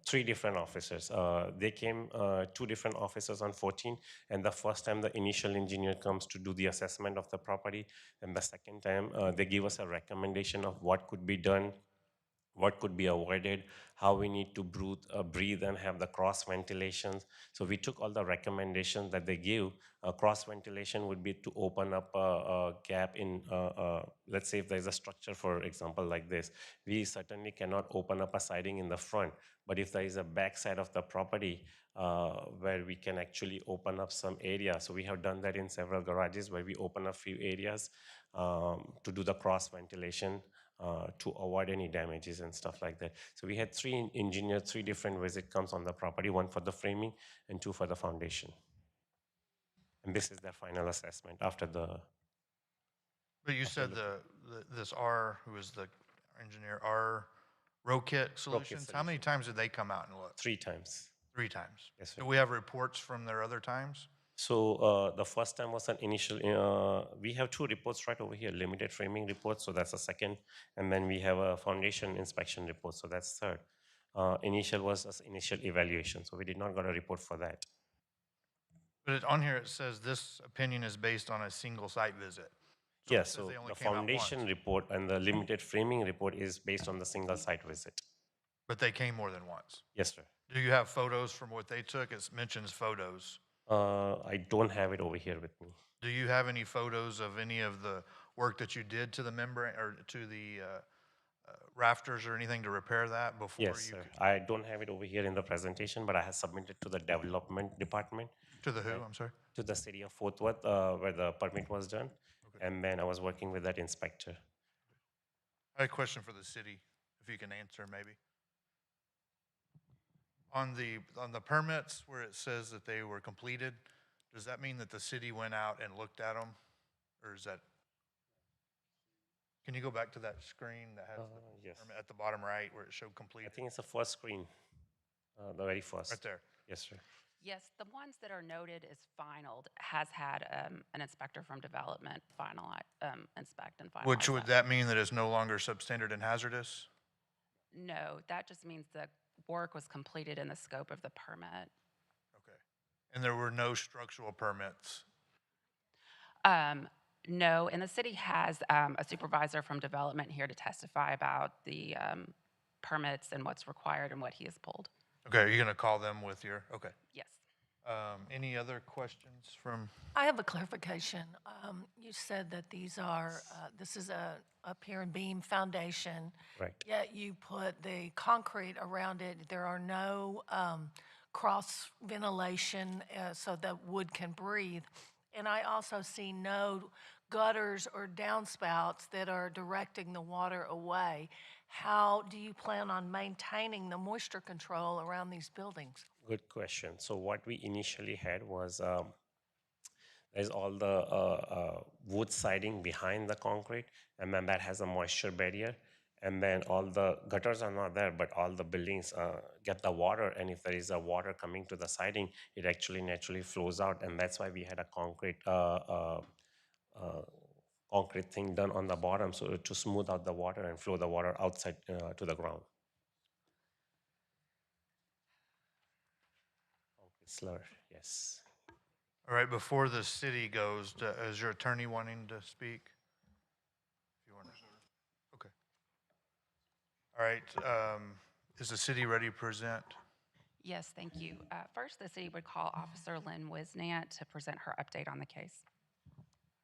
3 different officers. They came 2 different officers on 14, and the first time the initial engineer comes to do the assessment of the property, and the second time they give us a recommendation of what could be done, what could be avoided, how we need to breathe and have the cross ventilations. So we took all the recommendations that they give. Cross ventilation would be to open up a gap in, let's say if there's a structure, for example, like this, we certainly cannot open up a siding in the front, but if there is a back side of the property where we can actually open up some area. So we have done that in several garages where we open up few areas to do the cross ventilation. To avoid any damages and stuff like that. So we had 3 engineers, 3 different visit comes on the property, 1 for the framing and 2 for the foundation. And this is their final assessment after the. But you said this R, who is the engineer, R Rokit Solutions. How many times did they come out and look? 3 times. 3 times. Yes, sir. Do we have reports from their other times? So the first time was an initial, we have 2 reports right over here, limited framing report, so that's the second, and then we have a foundation inspection report, so that's third. Initial was an initial evaluation, so we did not get a report for that. But on here it says this opinion is based on a single site visit. So Yes, so the foundation report and the limited framing report is based on the single site visit. But they came more than once. Yes, sir. Do you have photos from what they took? It mentions photos. I don't have it over here with me. Do you have any photos of any of the work that you did to the membrane or to the rafters or anything to repair that before Yes, you? sir. I don't have it over here in the presentation, but I have submitted to the development department. To the who? I'm sorry. To the city of Fort Worth, where the permit was done, and then I was working with that inspector. I had a question for the city, if you can answer maybe. On the permits where it says that they were completed, does that mean that the city went out and looked at them? Or is that, can you go back to that screen that has the Yes. permit at the bottom right where it showed complete? I think it's the first screen, the very first. Right there. Yes, sir. Yes, the ones that are noted as finalized has had an inspector from development inspect and finalize. Which would that mean that it's no longer substandard and hazardous? No, that just means the work was completed in the scope of the permit. Okay. And there were no structural permits? No, and the city has a supervisor from development here to testify about the permits and what's required and what he has pulled. Okay, are you going to call them with your, okay. Yes. Any other questions from? I have a clarification. You said that these are, this is a pier and beam foundation. Right. Yet you put the concrete around it. There are no cross ventilation so that wood can breathe. And I also see no gutters or downspouts that are directing the water away. How do you plan on maintaining the moisture control around these buildings? Good question. So what we initially had was there's all the wood siding behind the concrete, and then that has a moisture barrier. And then all the gutters are not there, but all the buildings get the water. And if there is a water coming to the siding, it actually naturally flows out. And that's why we had a concrete concrete thing done on the bottom, so to smooth out the water and flow the water outside to the ground. Concrete slur, yes. All right, before the city goes, is your attorney wanting to speak? If you want to. Okay. All right, is the city ready to present? Yes, thank you. First, the city would call Officer Lynn Wisnant to present her update on the case.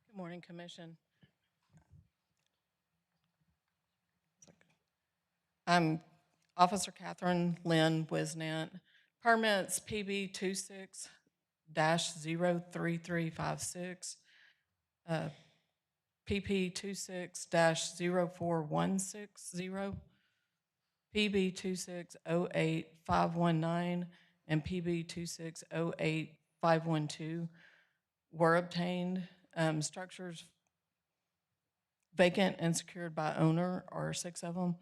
Good morning, Commission. I'm Officer Catherine Lynn Wisnant. Permits PB 26-03356, PP 26-04160, PB 26-08519, and PB 26-08512 were obtained. Structures vacant and secured by owner are 6 of them.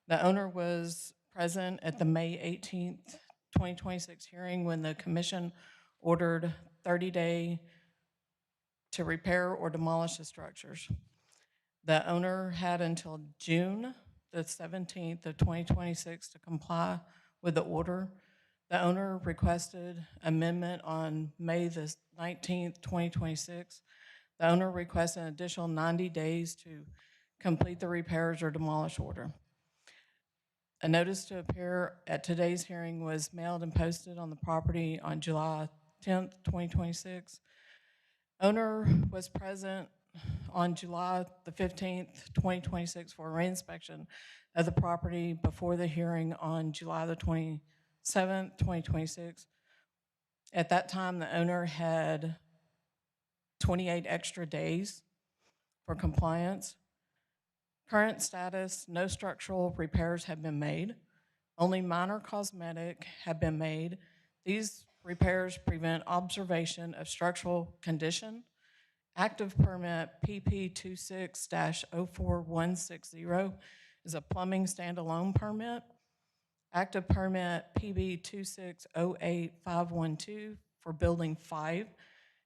The owner was present at the May 18th, 2026 hearing when the commission ordered 30-day to repair or demolish the structures. The owner had until June the 17th of 2026 to comply with the order. The owner requested amendment on May the 19th, 2026. The owner requested an additional 90 days to complete the repairs or demolish order. A notice to appear at today's hearing was mailed and posted on the property on July 10th, 2026. Owner was present on July the 15th, 2026 for a reinspection of the property before the hearing on July the 27th, 2026. At that time, the owner had 28 extra days for compliance. Current status, no structural repairs have been made. Only minor cosmetic have been made. These repairs prevent observation of structural condition. Active permit PP 26-04160 is a plumbing standalone permit. Active permit PB 2608512 for building 5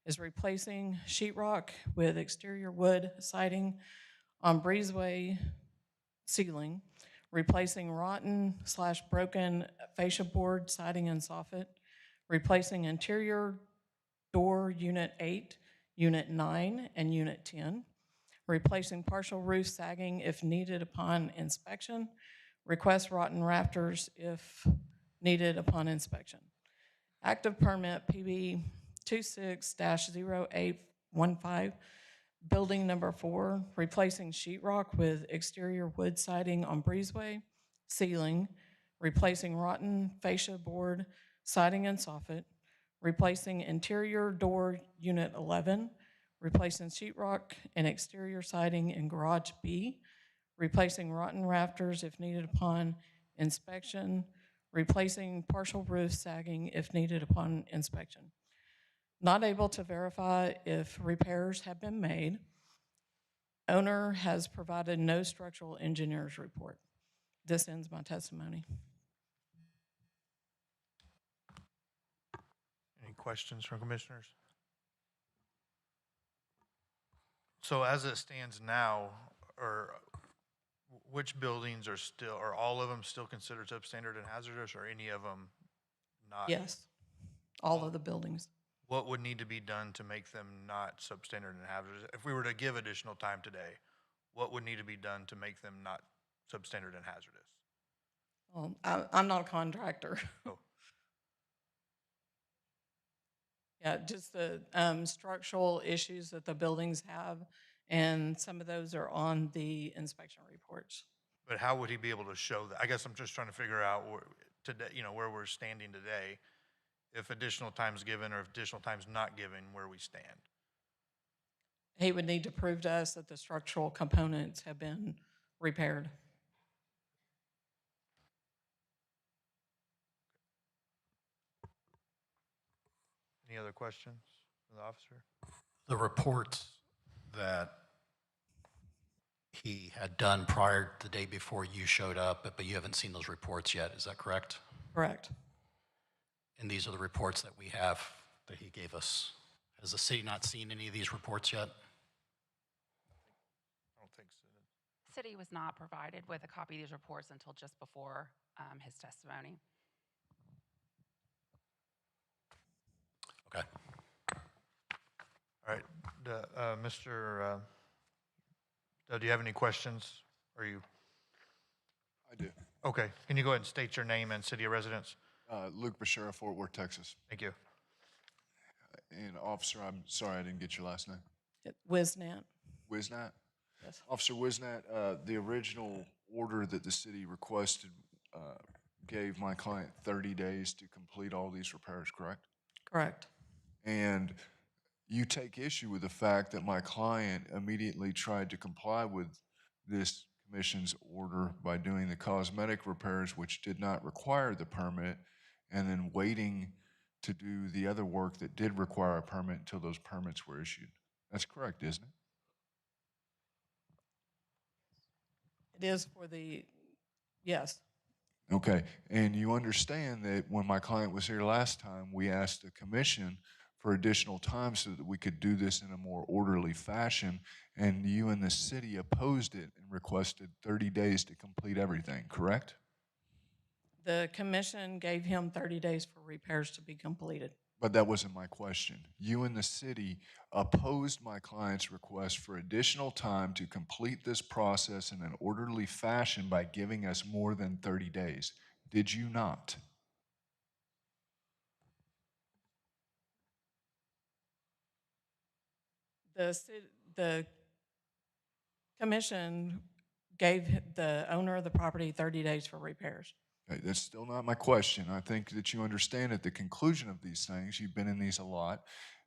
is replacing sheetrock with exterior wood siding on breezeway ceiling, replacing rotten/broken fascia board siding and soffit, replacing interior door unit 8, unit 9, and unit 10, replacing partial roof sagging if needed upon inspection, request rotten rafters if needed upon inspection. Active permit PB 26-0815, building number 4, replacing sheetrock with exterior wood siding on breezeway ceiling, replacing rotten fascia board siding and soffit, replacing interior door unit 11, replacing sheetrock and exterior siding in garage B, replacing rotten rafters if needed upon inspection, replacing partial roof sagging if needed upon inspection. Not able to verify if repairs have been made. Owner has provided no structural engineer's report. This ends my testimony. Any questions from commissioners? So as it stands now, which buildings are all of them still considered substandard and hazardous, or any of them not? Yes, all of the buildings. What would need to be done to make them not substandard and hazardous? If we were to give additional time today, what would need to be done to make them not substandard and hazardous? Well, I'm not a contractor. Oh. Yeah, just the structural issues that the buildings have, and some of those are on the inspection reports. But how would he be able to show that? I guess I'm just trying to figure out where we're standing today, if additional time's given or if additional time's not given, where we stand. He would need to prove to us that the structural components have been repaired. Any other questions from the officer? The reports that he had done prior to the day before you showed up, but you haven't seen those reports yet, is that correct? Correct. And these are the reports that we have that he gave us. Has the city not seen any of these reports yet? I don't think so. City was not provided with a copy of these reports until just before his testimony. Okay. All right, Mr. Do you have any questions? Are you? I do. Okay, can you go ahead and state your name and city of residence? Luke Bashara, Fort Worth, Texas. Thank you. And officer, I'm sorry I didn't get your last name. Wisnat. Wisnat? Yes. Officer Wisnat, the original order that the city requested gave my client 30 days to complete all these repairs, correct? Correct. And you take issue with the fact that my client immediately tried to comply with this commission's order by doing the cosmetic repairs, which did not require the permit, and then waiting to do the other work that did require a permit until those permits were issued. That's correct, isn't it? It is for the, yes. Okay, and you understand that when my client was here last time, we asked the commission for additional time so that we could do this in a more orderly fashion, and you and the city opposed it and requested 30 days to complete everything, correct? The commission gave him 30 days for repairs to be completed. But that wasn't my question. You and the city opposed my client's request for additional time to complete this process in an orderly fashion by giving us more than 30 days. Did you not? The commission gave the owner of the property 30 days for repairs. Okay, that's still not my question. I think that you understand at the conclusion of these things, you've been in these a lot,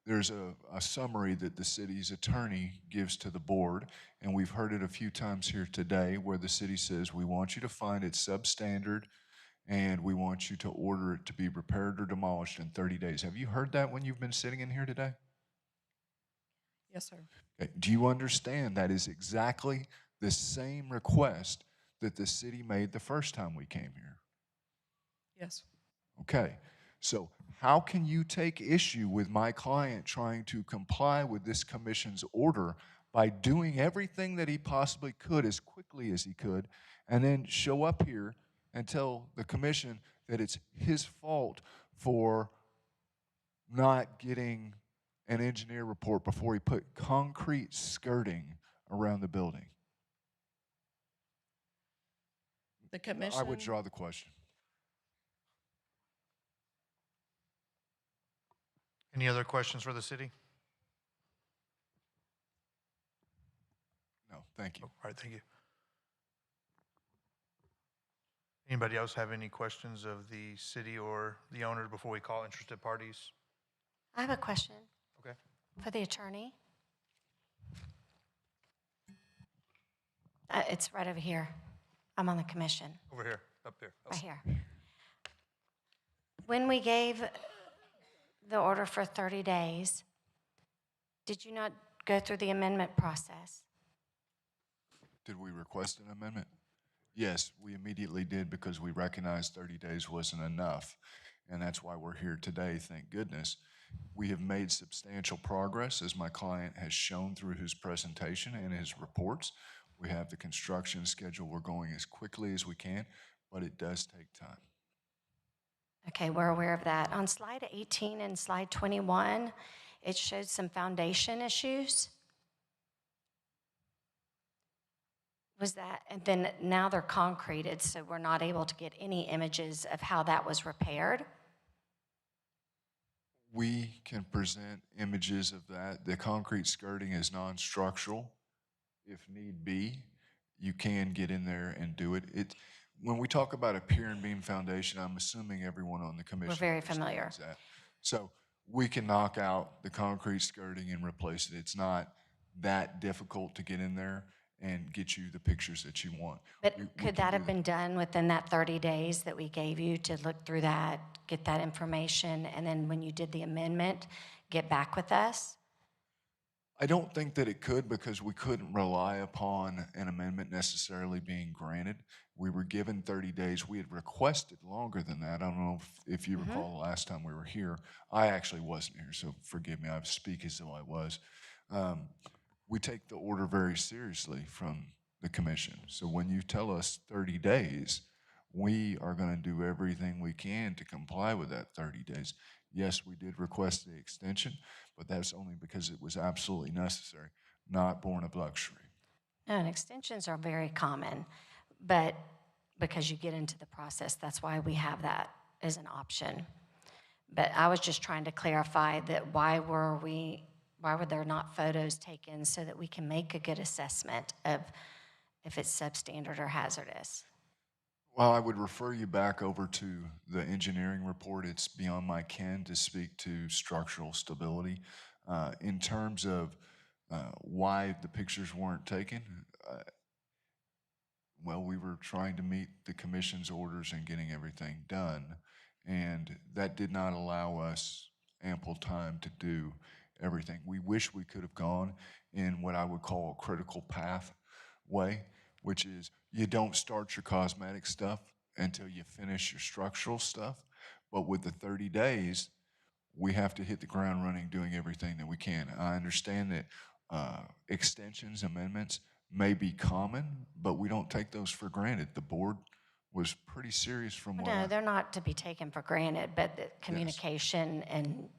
there's a summary that the city's attorney gives to the board, and we've heard it a few times here today where the city says, we want you to find it substandard and we want you to order it to be repaired or demolished in 30 days. Have you heard that when you've been sitting in here today? Yes, sir. Okay, do you understand that is exactly the same request that the city made the first time we came here? Yes. Okay, so how can you take issue with my client trying to comply with this commission's order by doing everything that he possibly could as quickly as he could, and then show up here and tell the commission that it's his fault for not getting an engineer report before he put concrete skirting around the building? The commission. I withdraw the question. Any other questions for the city? No, thank you. All right, thank you. Anybody else have any questions of the city or the owner before we call interested parties? I have a question. Okay. For the attorney. It's right over here. I'm on the commission. Over here, up there. Oh. Right here. When we gave the order for 30 days, did you not go through the amendment process? Did we request an amendment? Yes, we immediately did because we recognized 30 days wasn't enough. And that's why we're here today, thank goodness. We have made substantial progress, as my client has shown through his presentation and his reports. We have the construction schedule. We're going as quickly as we can, but it does take time. Okay, we're aware of that. On slide 18 and slide 21, it showed some foundation issues. Was that, and then now they're concreted, so we're not able to get any images of how that was repaired? We can present images of that. The concrete skirting is non-structural. If need be, you can get in there and do it. When we talk about a pier and beam foundation, I'm assuming everyone on the commission We're very familiar. understands that. So we can knock out the concrete skirting and replace it. It's not that difficult to get in there and get you the pictures that you want. But could that have been done within that 30 days that we gave you to look through that, get that information, and then when you did the amendment, get back with us? I don't think that it could because we couldn't rely upon an amendment necessarily being granted. We were given 30 days. We had requested longer than that. I don't know if you recall the last time we were here. I actually wasn't here, so forgive me. I speak as though I was. We take the order very seriously from the commission. So when you tell us 30 days, we are going to do everything we can to comply with that 30 days. Yes, we did request the extension, but that's only because it was absolutely necessary, not born of luxury. No, and extensions are very common, but because you get into the process, that's why we have that as an option. But I was just trying to clarify that why were there not photos taken so that we can make a good assessment of if it's substandard or hazardous? Well, I would refer you back over to the engineering report. It's beyond my ken to speak to structural stability. In terms of why the pictures weren't taken, well, we were trying to meet the commission's orders and getting everything done, and that did not allow us ample time to do everything. We wish we could have gone in what I would call a critical path way, which is you don't start your cosmetic stuff until you finish your structural stuff. But with the 30 days, we have to hit the ground running doing everything that we can. I understand that extensions, amendments may be common, but we don't take those for granted. The board was pretty serious from what No, they're not to be taken for granted, but the communication and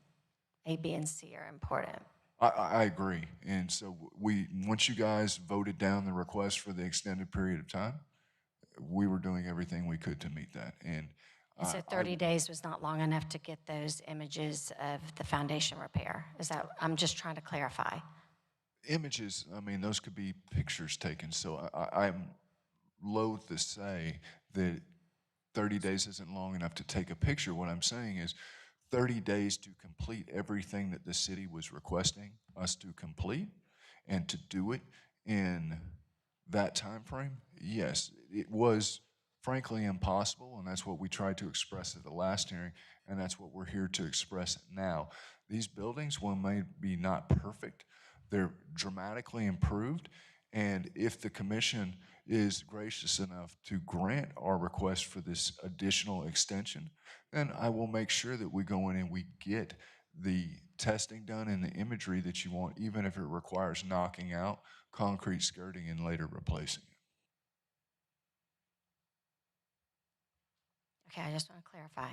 A, B, and C are important. I agree. And so once you guys voted down the request for the extended period of time, we were doing everything we could to meet that. And And so 30 days was not long enough to get those images of the foundation repair. Is that, I'm just trying to clarify. images, I mean, those could be pictures taken. So I'm loath to say that 30 days isn't long enough to take a picture. What I'm saying is 30 days to complete everything that the city was requesting us to complete and to do it in that time frame. Yes, it was frankly impossible, and that's what we tried to express at the last hearing, and that's what we're here to express now. These buildings, while maybe not perfect, they're dramatically improved, and if the commission is gracious enough to grant our request for this additional extension, then I will make sure that we go in and we get the testing done and the imagery that you want, even if it requires knocking out concrete skirting and later replacing it. Okay, I just want to clarify.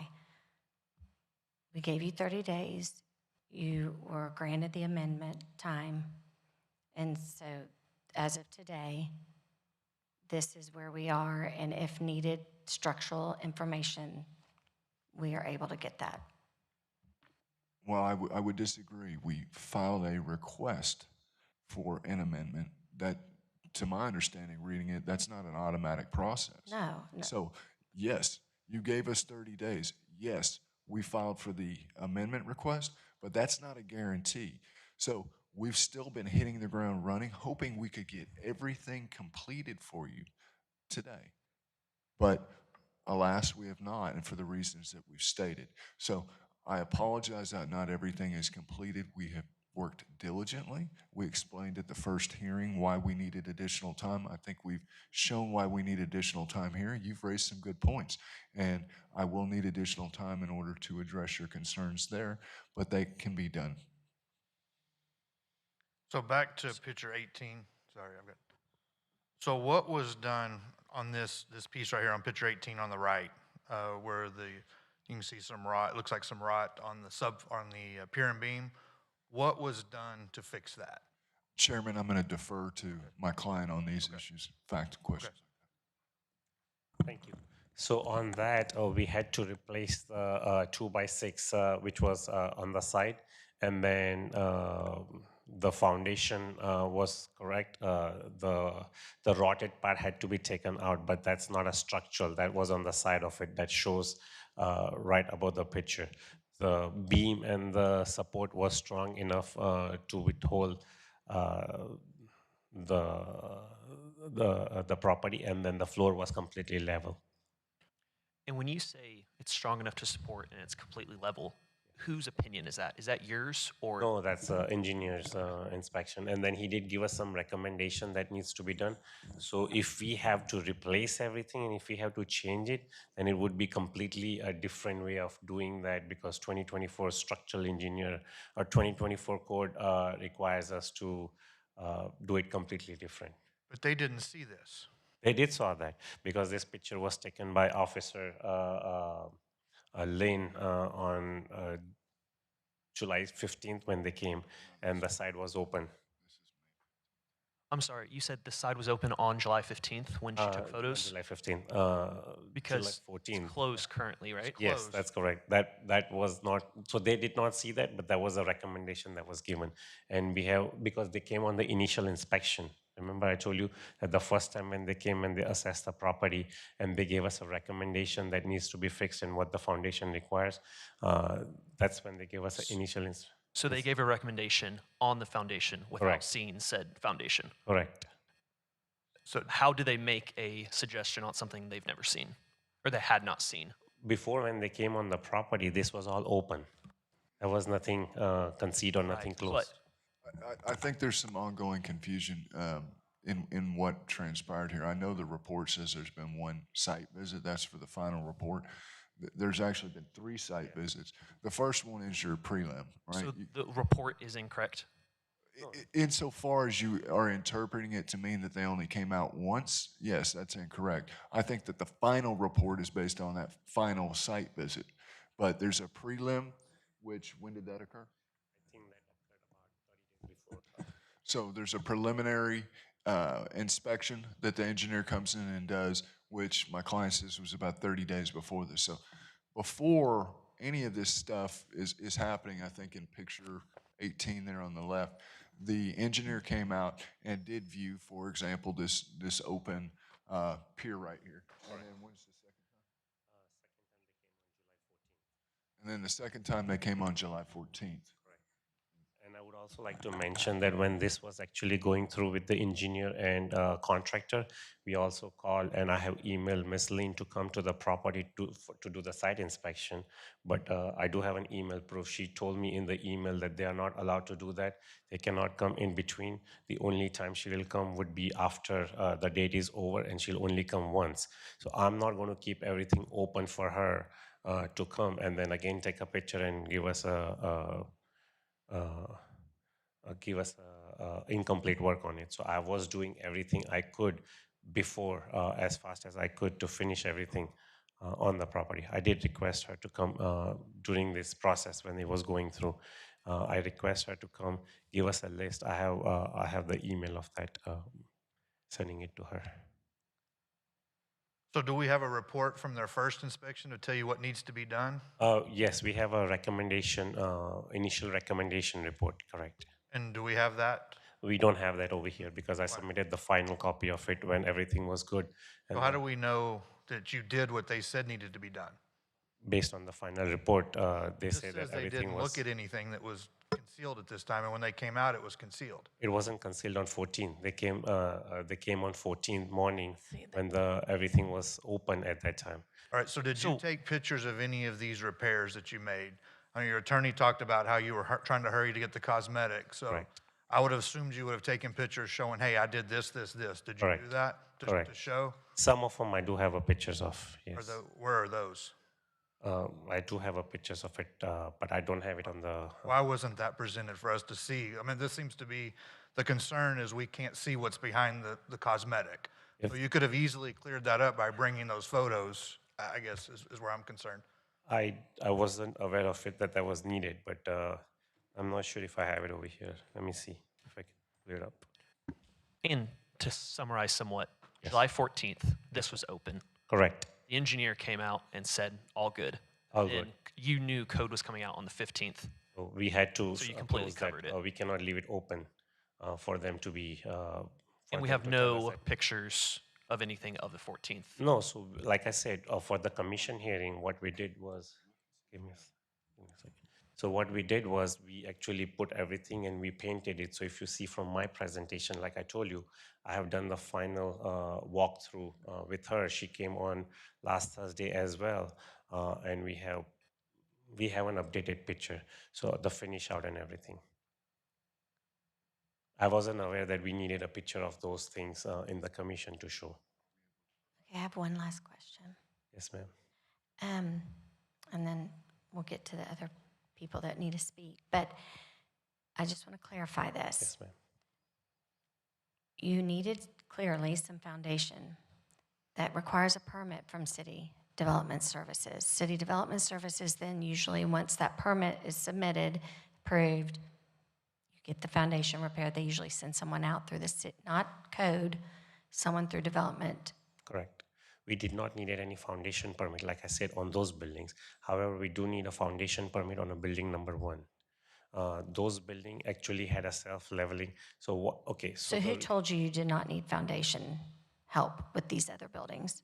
We gave you 30 days. You were granted the amendment time. And so as of today, this is where we are. And if needed structural information, we are able to get that. Well, I would disagree. We filed a request for an amendment that, to my understanding, reading it, that's not an automatic process. No. So, yes, you gave us 30 days. Yes, we filed for the amendment request, but that's not a guarantee. So we've still been hitting the ground running, hoping we could get everything completed for you today. But alas, we have not, and for the reasons that we've stated. So I apologize that not everything is completed. We have worked diligently. We explained at the first hearing why we needed additional time. I think we've shown why we need additional time here. You've raised some good points, and I will need additional time in order to address your concerns there, but they can be done. So back to picture 18. Sorry, I've got. So what was done on this piece right here on picture 18 on the right, where you can see some rot? It looks like some rot on the pier and beam. What was done to fix that? Chairman, I'm going to defer to my client on these issues. Fact questions. Thank you. So on that, we had to replace the 2x6, which was on the side, and then the foundation was correct. The rotted part had to be taken out, but that's not a structural. That was on the side of it that shows right above the picture. The beam and the support was strong enough to withhold the property, and then the floor was completely level. And when you say it's strong enough to support and it's completely level, whose opinion is that? Is that yours or? No, that's engineer's inspection. And then he did give us some recommendation that needs to be done. So if we have to replace everything and if we have to change it, then it would be completely a different way of doing that, because 2024 structural engineer or 2024 code requires us to do it completely different. But they didn't see this. They did saw that, because this picture was taken by Officer Lane on July 15th when they came, and the side was open. I'm sorry, you said the side was open on July 15th when she took photos? July 15th. Because July 14th. it's closed currently, right? Yes, that's correct. That was not, so they did not see that, but that was a recommendation that was given. And we have, because they came on the initial inspection. Remember I told you that the first time when they came and they assessed the property and they gave us a recommendation that needs to be fixed and what the foundation requires, that's when they gave us an initial inspection. So they gave a recommendation on the foundation without Correct. seeing said foundation. Correct. So how do they make a suggestion on something they've never seen or they had not seen? Before, when they came on the property, this was all open. There was nothing concealed or nothing closed. I think there's some ongoing confusion in what transpired here. I know the report says there's been one site visit. That's for the final report. There's actually been 3 site visits. The first one is your prelim, right? So the report is incorrect. Insofar as you are interpreting it to mean that they only came out once, yes, that's incorrect. I think that the final report is based on that final site visit. But there's a prelim, which, when did that occur? I think that occurred about 30 days before. So there's a preliminary inspection that the engineer comes in and does, which my client says was about 30 days before this. So before any of this stuff is happening, I think in picture 18 there on the left, the engineer came out and did view, for example, this open pier right here. And then when's the second time? And then the second time they came on July 14th. And I would also like to mention that when this was actually going through with the engineer and contractor, we also called and I have emailed Ms. Lin to come to the property to do the site inspection. But I do have an email proof. She told me in the email that they are not allowed to do that. They cannot come in between. The only time she will come would be after the date is over, and she'll only come once. So I'm not going to keep everything open for her to come and then again take a picture and give us incomplete work on it. So I was doing everything I could before, as fast as I could, to finish everything on the property. I did request her to come during this process when it was going through. I request her to come give us a list. I have the email of that, sending it to her. So do we have a report from their first inspection to tell you what needs to be done? Yes, we have a recommendation, initial recommendation report, correct. And do we have that? We don't have that over here because I submitted the final copy of it when everything was good. So how do we know that you did what they said needed to be done? Based on the final report, they This say says that they everything didn't was. look at anything that was concealed at this time, and when they came out, it was concealed. It wasn't concealed on 14. They came on 14th morning when everything was open at that time. All right, so did you take pictures of any of these repairs that you made? I mean, your attorney talked about how you were trying to hurry to get the cosmetic, so Correct. I would have assumed you would have taken pictures showing, hey, I did this, this, this. Did you do that Correct. to show? Some of them I do have pictures of, yes. Where are those? I do have pictures of it, but I don't have it on the. Why wasn't that presented for us to see? I mean, this seems to be, the concern is we can't see what's behind the cosmetic. So you could have easily cleared that up by bringing those photos, I guess, is where I'm concerned. I wasn't aware of it that was needed, but I'm not sure if I have it over here. Let me see if I can clear it up. And to summarize somewhat, July 14th, this was open. Correct. The engineer came out and said, all good. All and good. You knew code was coming out on the 15th. So we had to. So you completely close that. covered it. We cannot leave it open for them to be. And we have no pictures of anything of the 14th. No, so like I said, for the commission hearing, what we did was, give me a second. So what we did was we actually put everything and we painted it. So if you see from my presentation, like I told you, I have done the final walkthrough with her. She came on last Thursday as well, and we have an updated picture. So the finish out and everything. I wasn't aware that we needed a picture of those things in the commission to show. Okay, I have one last question. Yes, ma'am. And then we'll get to the other people that need to speak. But I just want to clarify this. Yes, ma'am. You needed clearly some foundation that requires a permit from City Development Services. City Development Services then usually, once that permit is submitted, approved, you get the foundation repaired. They usually send someone out through the city, not code, someone through development. Correct. We did not need any foundation permit, like I said, on those buildings. However, we do need a foundation permit on a building number 1. Those buildings actually had a self-leveling. So what? Okay. So who told you you did not need foundation help with these other buildings?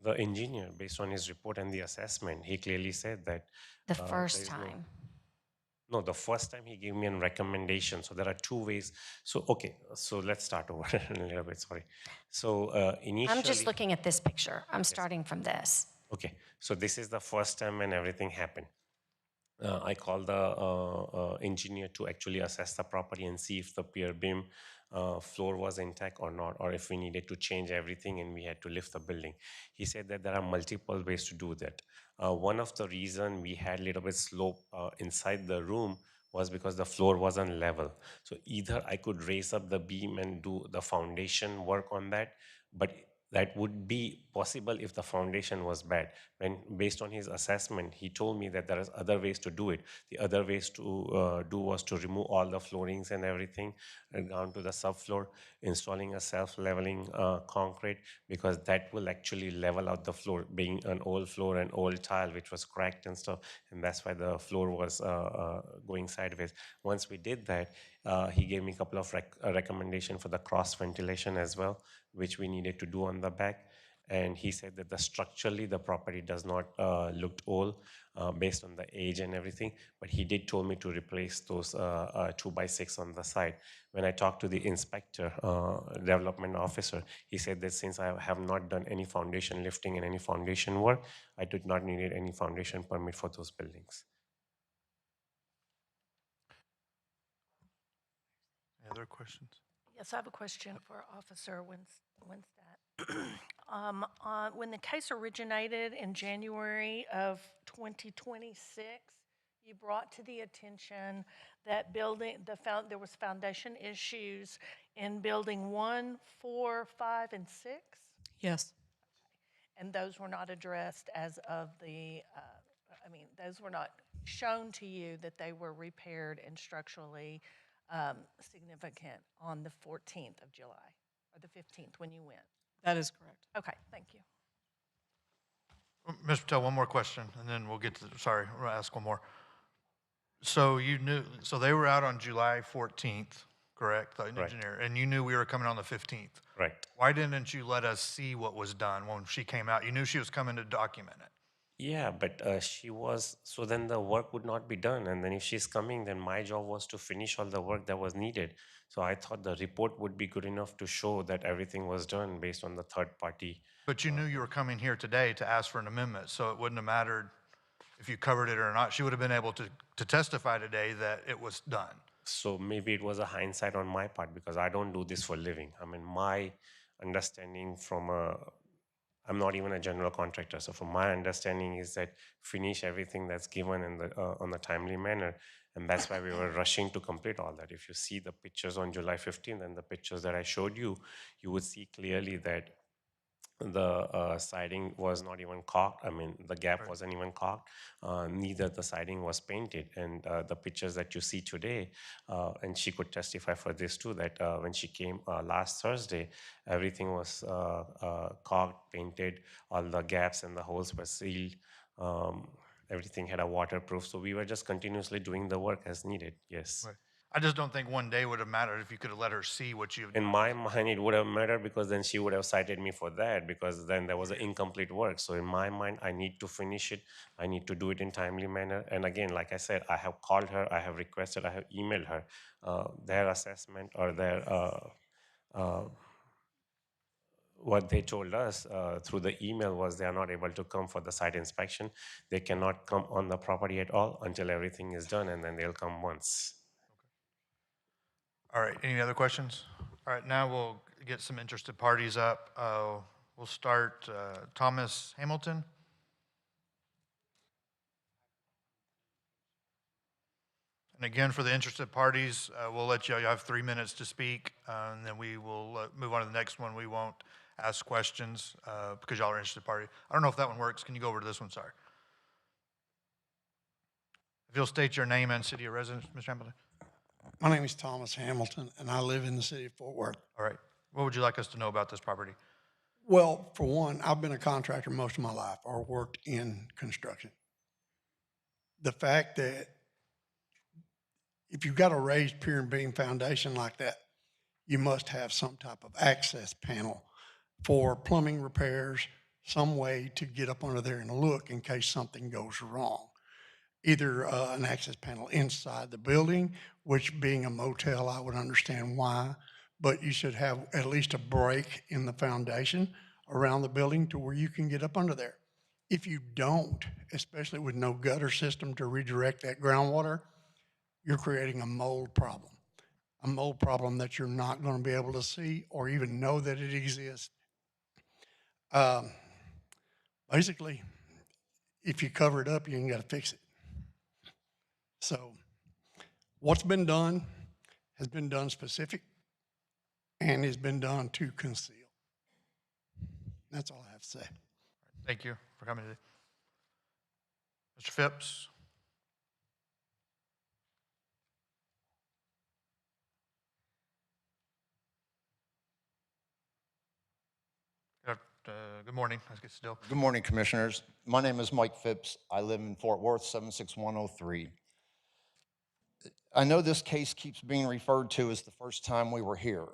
The engineer, based on his report and the assessment, he clearly said that. The first time. No, the first time he gave me a recommendation. So there are 2 ways. So, okay, so let's start over a little bit, sorry. So initially. I'm just looking at this picture. I'm starting from this. Okay, so this is the first time when everything happened. I called the engineer to actually assess the property and see if the pier beam floor was intact or not, or if we needed to change everything and we had to lift the building. He said that there are multiple ways to do that. One of the reason we had a little bit slope inside the room was because the floor wasn't level. So either I could raise up the beam and do the foundation work on that, but that would be possible if the foundation was bad. When based on his assessment, he told me that there is other ways to do it. The other ways to do was to remove all the floorings and everything down to the subfloor, installing a self-leveling concrete, because that will actually level out the floor, being an old floor and old tile which was cracked and stuff, and that's why the floor was going sideways. Once we did that, he gave me a couple of recommendation for the cross ventilation as well, which we needed to do on the back. And he said that structurally the property does not look old based on the age and everything, but he did told me to replace those 2x6 on the side. When I talked to the inspector, development officer, he said that since I have not done any foundation lifting and any foundation work, I did not need any foundation permit for those buildings. Any other questions? Yes, I have a question for Officer Winstead. When the case originated in January of 2026, you brought to the attention that there was foundation issues in building 1, 4, 5, and 6? Yes. And those were not addressed as of those were not shown to you that they were repaired and structurally significant on the 14th of July, or the 15th when you went? That is correct. Okay, thank you. Mr. Patel, one more question, and then we'll get to, sorry, I'm gonna ask one more. So you knew, so they were out on July 14th, correct, the engineer, and you knew we were coming on the 15th? Right. Why didn't you let us see what was done when she came out? You knew she was coming to document it. Yeah, but she was, so then the work would not be done. And then if she's coming, then my job was to finish all the work that was needed. So I thought the report would be good enough to show that everything was done based on the third party. But you knew you were coming here today to ask for an amendment, so it wouldn't have mattered if you covered it or not. She would have been able to testify today that it was done. So maybe it was a hindsight on my part because I don't do this for a living. I mean, my understanding from I'm not even a general contractor. So from my understanding is that finish everything that's given in the on a timely manner. And that's why we were rushing to complete all that. If you see the pictures on July 15th and the pictures that I showed you, you would see clearly that the siding was not even caulked. I mean, the gap wasn't even caulked. Neither the siding was painted. And the pictures that you see today, and she could testify for this too, that when she came last Thursday, everything was caulked, painted, all the gaps and the holes were sealed. Everything had a waterproof. So we were just continuously doing the work as needed, yes. Right. I just don't think one day would have mattered if you could have let her see what you've In done. my mind, it would have mattered because then she would have cited me for that because then there was an incomplete work. So in my mind, I need to finish it. I need to do it in timely manner. And again, like I said, I have called her, I have requested, I have emailed her. Their assessment or their what they told us through the email was they are not able to come for the site inspection. They cannot come on the property at all until everything is done, and then they'll come once. All right, any other questions? All right, now we'll get some interested parties up. We'll start Thomas Hamilton. And again, for the interested parties, we'll let you have 3 minutes to speak, and then we will move on to the next one. We won't ask questions because y'all are interested party. I don't know if that one works. Can you go over to this one? Sorry. If you'll state your name and city of residence, Mr. Hamilton. My name is Thomas Hamilton, and I live in the city of Fort Worth. All right. What would you like us to know about this property? Well, for one, I've been a contractor most of my life or worked in construction. The fact that if you've got a raised pier and beam foundation like that, you must have some type of access panel for plumbing repairs, some way to get up under there and look in case something goes wrong. Either an access panel inside the building, which being a motel, I would understand why, but you should have at least a break in the foundation around the building to where you can get up under there. If you don't, especially with no gutter system to redirect that groundwater, you're creating a mold problem that you're not going to be able to see or even know that it exists. Basically, if you cover it up, you ain't got to fix it. So what's been done has been done specific and has been done to conceal. That's all I have to say. Thank you for coming today. Mr. Phipps? Good morning. Let's get still. Good morning, Commissioners. My name is Mike Phipps. I live in Fort Worth, 76103. I know this case keeps being referred to as the first time we were here.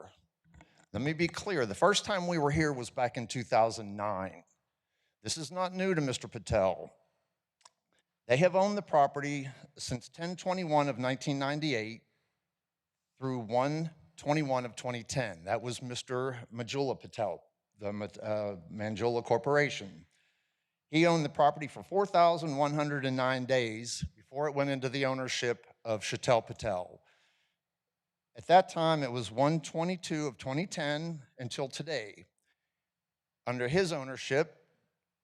Let me be clear. The first time we were here was back in 2009. This is not new to Mr. Patel. They have owned the property since 10/21 of 1998 through 1/21 of 2010. That was Mr. Manjula Patel, the Manjula Corporation. He owned the property for 4,109 days before it went into the ownership of Sheetal Patel. At that time, it was 1/22 of 2010 until today. Under his ownership,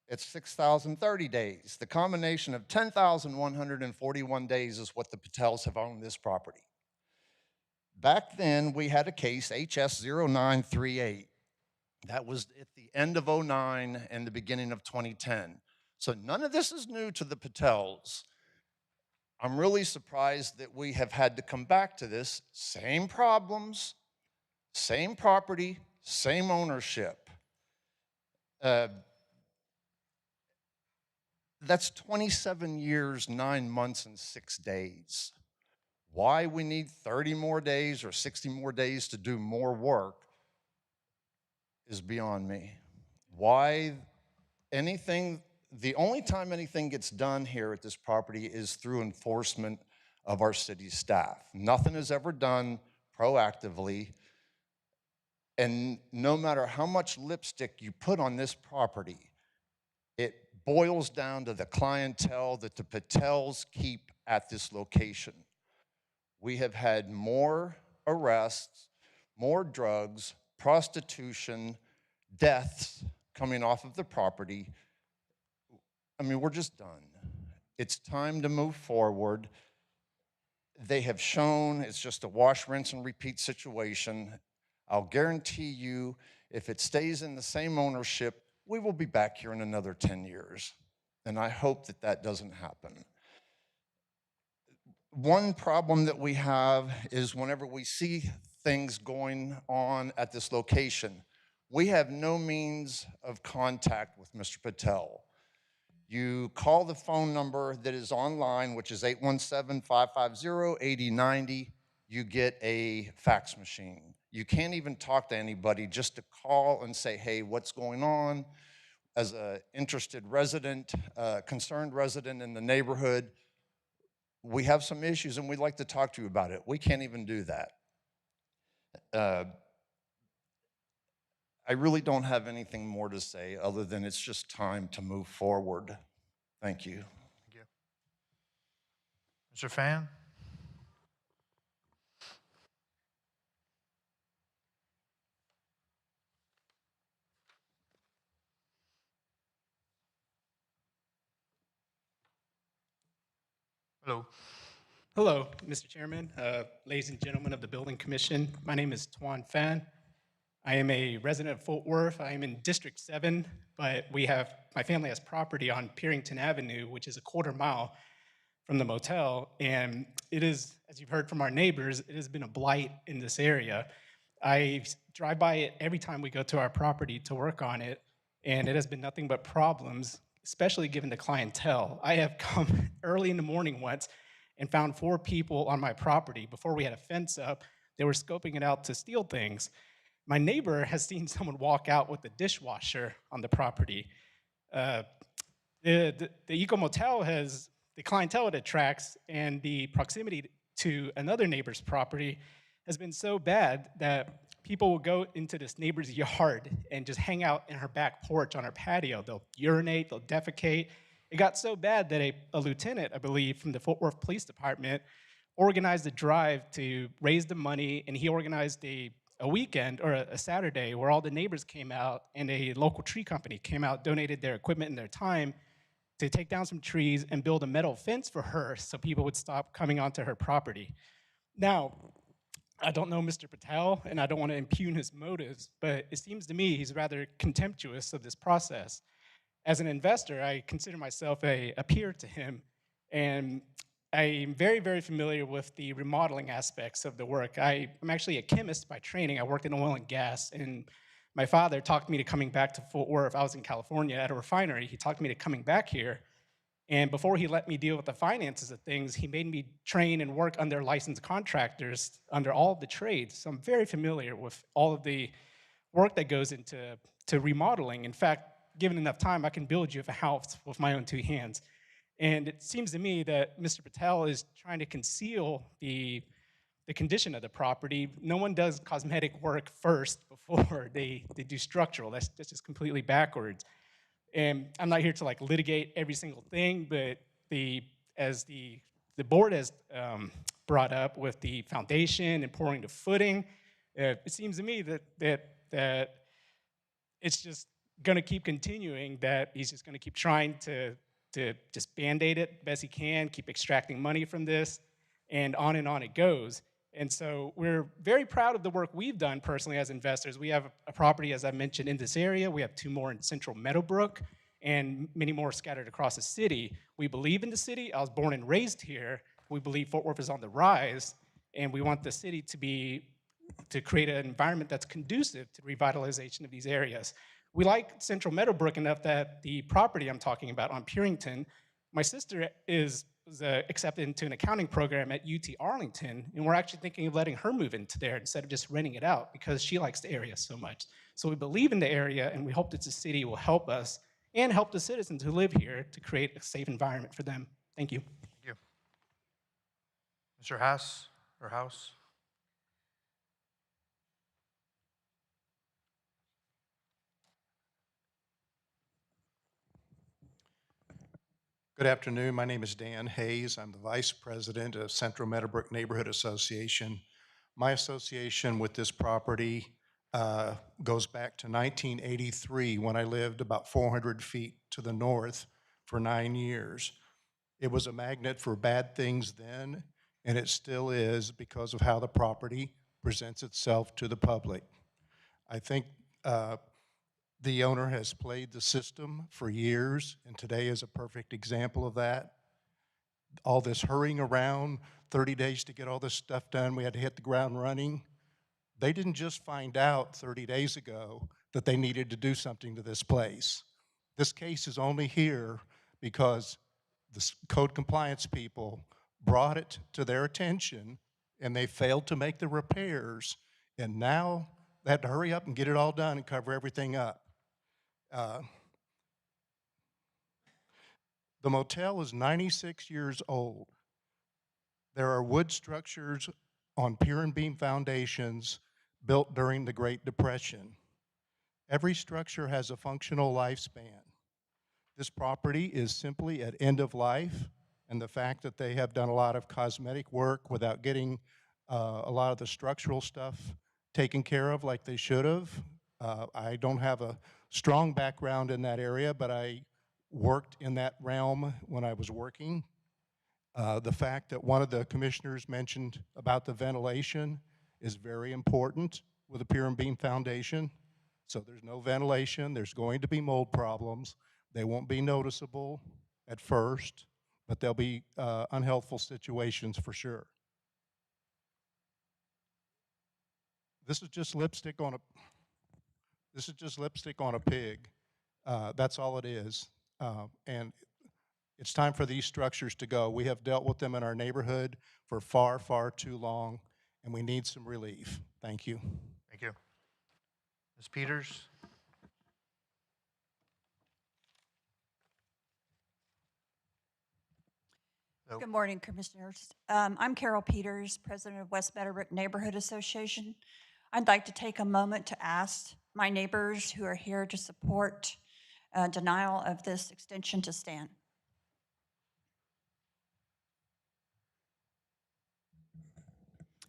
it's 6,030 days. The combination of 10,141 days is what the Patels have owned this property. Back then, we had a case, HS 0938. That was at the end of 2009 and the beginning of 2010. So none of this is new to the Patels. I'm really surprised that we have had to come back to this. Same problems, same property, same ownership. That's 27 years, 9 months, and 6 days. Why we need 30 more days or 60 more days to do more work is beyond me. Why anything, the only time anything gets done here at this property is through enforcement of our city staff. Nothing is ever done proactively. And no matter how much lipstick you put on this property, it boils down to the clientele that the Patels keep at this location. We have had more arrests, more drugs, prostitution, deaths coming off of the property. I mean, we're just done. It's time to move forward. They have shown it's just a wash, rinse, and repeat situation. I'll guarantee you, if it stays in the same ownership, we will be back here in another 10 years. And I hope that that doesn't happen. One problem that we have is whenever we see things going on at this location, we have no means of contact with Mr. Patel. You call the phone number that is online, which is 817-550-8090. You get a fax machine. You can't even talk to anybody, just to call and say, hey, what's going on? As an interested resident, concerned resident in the neighborhood, we have some issues and we'd like to talk to you about it. We can't even do that. I really don't have anything more to say other than it's just time to move forward. Thank you. Thank you. Mr. Fan? Hello. Hello, Mr. Chairman, ladies and gentlemen of the Building Commission. My name is Tuan Fan. I am a resident of Fort Worth. I am in District 7, but my family has property on Pierrington Avenue, which is a quarter mile from the motel. And it is, as you've heard from our neighbors, it has been a blight in this area. I drive by it every time we go to our property to work on it, and it has been nothing but problems, especially given the clientele. I have come early in the morning once and found 4 people on my property. Before we had a fence up, they were scoping it out to steal things. My neighbor has seen someone walk out with a dishwasher on the property. The Eco Motel has the clientele it attracts, and the proximity to another neighbor's property has been so bad that people will go into this neighbor's yard and just hang out in her back porch on her patio. They'll urinate, they'll defecate. It got so bad that a lieutenant, I believe, from the Fort Worth Police Department organized a drive to raise the money, and he organized a weekend or a Saturday where all the neighbors came out and a local tree company came out, donated their equipment and their time to take down some trees and build a metal fence for her so people would stop coming onto her property. Now, I don't know Mr. Patel, and I don't want to impugn his motives, but it seems to me he's rather contemptuous of this process. As an investor, I consider myself a peer to him, and I'm very, very familiar with the remodeling aspects of the work. I'm actually a chemist by training. I worked in oil and gas, and my father talked me to coming back to Fort Worth. I was in California at a refinery. He talked me to coming back here, and before he let me deal with the finances of things, he made me train and work under licensed contractors under all of the trades. So I'm very familiar with all of the work that goes into remodeling. In fact, given enough time, I can build you a house with my own two hands. And it seems to me that Mr. Patel is trying to conceal the condition of the property. No one does cosmetic work first before they do structural. That's just completely backwards. And I'm not here to like litigate every single thing, but as the board has brought up with the foundation and pouring the footing, it seems to me that it's just going to keep continuing, that he's just going to keep trying to just Band-Aid it best he can, keep extracting money from this, and on it goes. And so we're very proud of the work we've done personally as investors. We have a property, as I mentioned, in this area. We have 2 more in central Meadowbrook and many more scattered across the city. We believe in the city. I was born and raised here. We believe Fort Worth is on the rise, and we want the city to create an environment that's conducive to revitalization of these areas. We like central Meadowbrook enough that the property I'm talking about on Purington, my sister was accepted into an accounting program at UT Arlington, and we're actually thinking of letting her move into there instead of just renting it out because she likes the area so much. So we believe in the area, and we hope that the city will help us and help the citizens who live here to create a safe environment for them. Thank you. Thank you. Mr. Haas or House? Good afternoon. My name is Dan Hayes. I'm the Vice President of Central Meadowbrook Neighborhood Association. My association with this property goes back to 1983 when I lived about 400 feet to the north for 9 years. It was a magnet for bad things then, and it still is because of how the property presents itself to the public. I think the owner has played the system for years, and today is a perfect example of that. All this hurrying around, 30 days to get all this stuff done, we had to hit the ground running. They didn't just find out 30 days ago that they needed to do something to this place. This case is only here because the code compliance people brought it to their attention, and they failed to make the repairs, and now they had to hurry up and get it all done and cover everything up. The motel is 96 years old. There are wood structures on pier and beam foundations built during the Great Depression. Every structure has a functional lifespan. This property is simply at end of life, and the fact that they have done a lot of cosmetic work without getting a lot of the structural stuff taken care of like they should have. I don't have a strong background in that area, but I worked in that realm when I was working. The fact that one of the commissioners mentioned about the ventilation is very important with a pier and beam foundation. So there's no ventilation, there's going to be mold problems. They won't be noticeable at first, but there'll be unhealthful situations for sure. This is just lipstick on a pig. That's all it is. And it's time for these structures to go. We have dealt with them in our neighborhood for far, far too long, and we need some relief. Thank you. Thank you. Ms. Peters? Good morning, Commissioners. I'm Carol Peters, President of West Meadowbrook Neighborhood Association. I'd like to take a moment to ask my neighbors who are here to support denial of this extension to stand.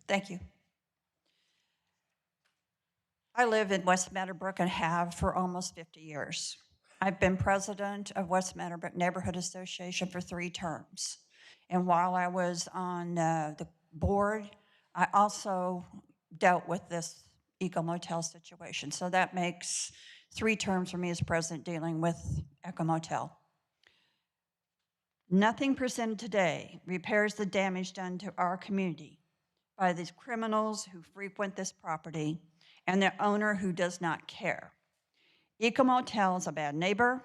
Thank you. I live in West Meadowbrook and have for almost 50 years. I've been president of West Meadowbrook Neighborhood Association for 3 terms. And while I was on the board, I also dealt with this Eco Motel situation. So that makes 3 terms for me as president dealing with Eco Motel. Nothing presented today repairs the damage done to our community by these criminals who frequent this property and their owner who does not care. Eco Motel is a bad neighbor,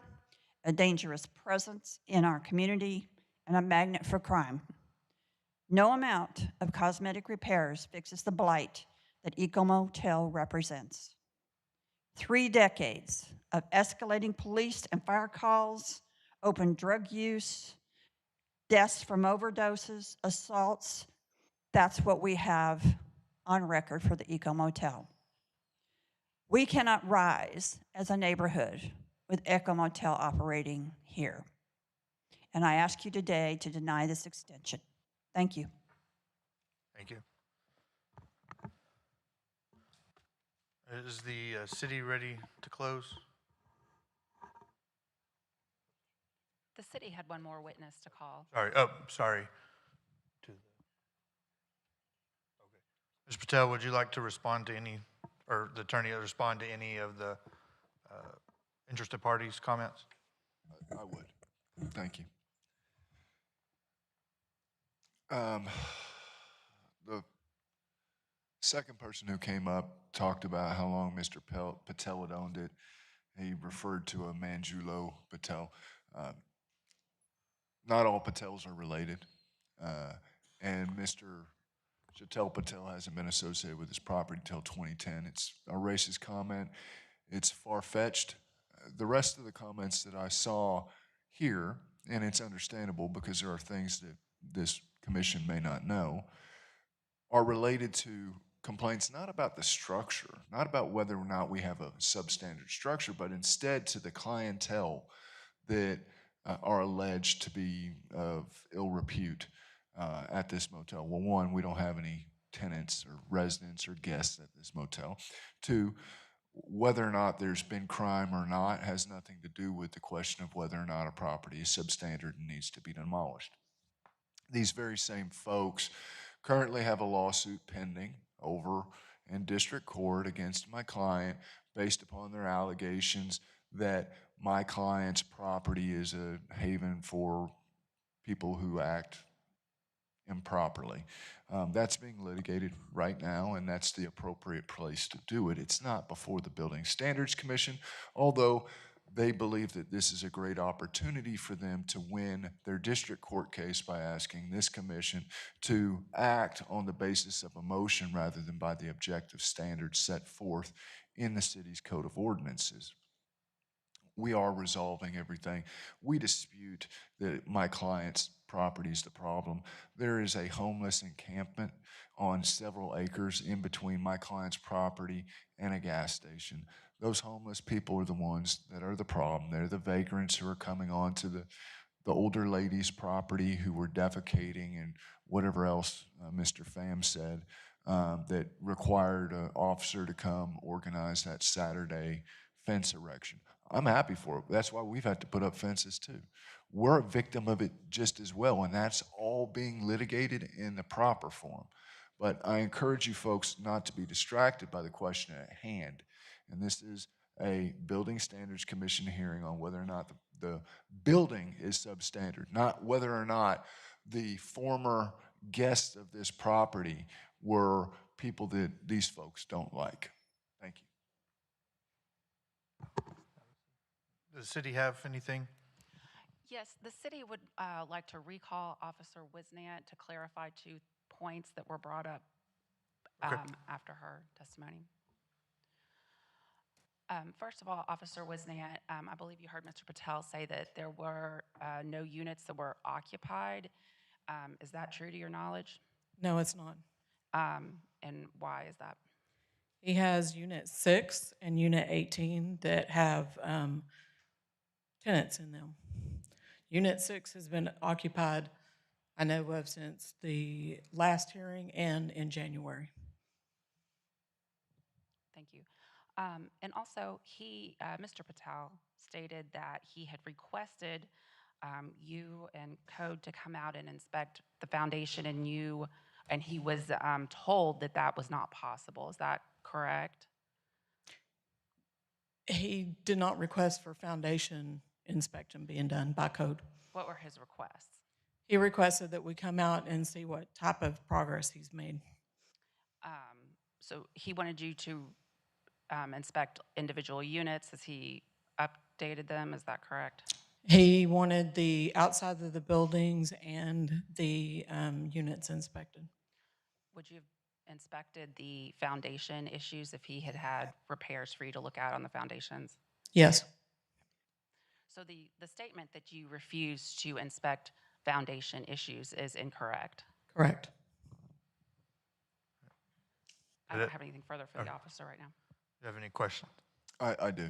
a dangerous presence in our community, and a magnet for crime. No amount of cosmetic repairs fixes the blight that Eco Motel represents. 3 decades of escalating police and fire calls, open drug use, deaths from overdoses, assaults. That's what we have on record for the Eco Motel. We cannot rise as a neighborhood with Eco Motel operating here. And I ask you today to deny this extension. Thank you. Thank you. Is the city ready to close? The city had one more witness to call. Sorry. Oh, sorry. Mr. Patel, would you like to respond to any, or the attorney respond to any of the interested parties' comments? I would. Thank you. The second person who came up talked about how long Mr. Patel had owned it. He referred to a Manjulo Patel. Not all Patels are related. And Mr. Shatel Patel hasn't been associated with this property until 2010. It's a racist comment. It's far-fetched. The rest of the comments that I saw here, and it's understandable because there are things that this commission may not know, are related to complaints not about the structure, not about whether or not we have a substandard structure, but instead to the clientele that are alleged to be of ill repute at this motel. Well, 1, we don't have any tenants or residents or guests at this motel. 2, whether or not there's been crime or not has nothing to do with the question of whether or not a property is substandard and needs to be demolished. These very same folks currently have a lawsuit pending over in district court against my client based upon their allegations that my client's property is a haven for people who act improperly. That's being litigated right now, and that's the appropriate place to do it. It's not before the Building Standards Commission, although they believe that this is a great opportunity for them to win their district court case by asking this commission to act on the basis of a motion rather than by the objective standards set forth in the city's code of ordinances. We are resolving everything. We dispute that my client's property is the problem. There is a homeless encampment on several acres in between my client's property and a gas station. Those homeless people are the ones that are the problem. They're the vagrants who are coming on to the older lady's property who were defecating and whatever else Mr. Pham said that required an officer to come organize that Saturday fence erection. I'm happy for it. That's why we've had to put up fences too. We're a victim of it just as well, and that's all being litigated in the proper form. But I encourage you folks not to be distracted by the question at hand. And this is a Building Standards Commission hearing on whether or not the building is substandard, not whether or not the former guests of this property were people that these folks don't like. Thank you. Does the city have anything? Yes, the city would like to recall Officer Wisnant to clarify 2 points that were brought up after her testimony. First of all, Officer Wisnant, I believe you heard Mr. Patel say that there were no units that were occupied. Is that true to your knowledge? No, it's not. And why is that? He has Unit 6 and Unit 18 that have tenants in them. Unit 6 has been occupied, I know of, since the last hearing and in January. Thank you. And also, Mr. Patel stated that he had requested you and code to come out and inspect the foundation, and he was told that that was not possible. Is that correct? He did not request for foundation inspection being done by code. What were his requests? He requested that we come out and see what type of progress he's made. So he wanted you to inspect individual units. Has he updated them? Is that correct? He wanted the outside of the buildings and the units inspected. Would you have inspected the foundation issues if he had had repairs for you to look at on the foundations? Yes. So the statement that you refused to inspect foundation issues is incorrect. Correct. I don't have anything further for the officer right now. Do you have any questions? I do.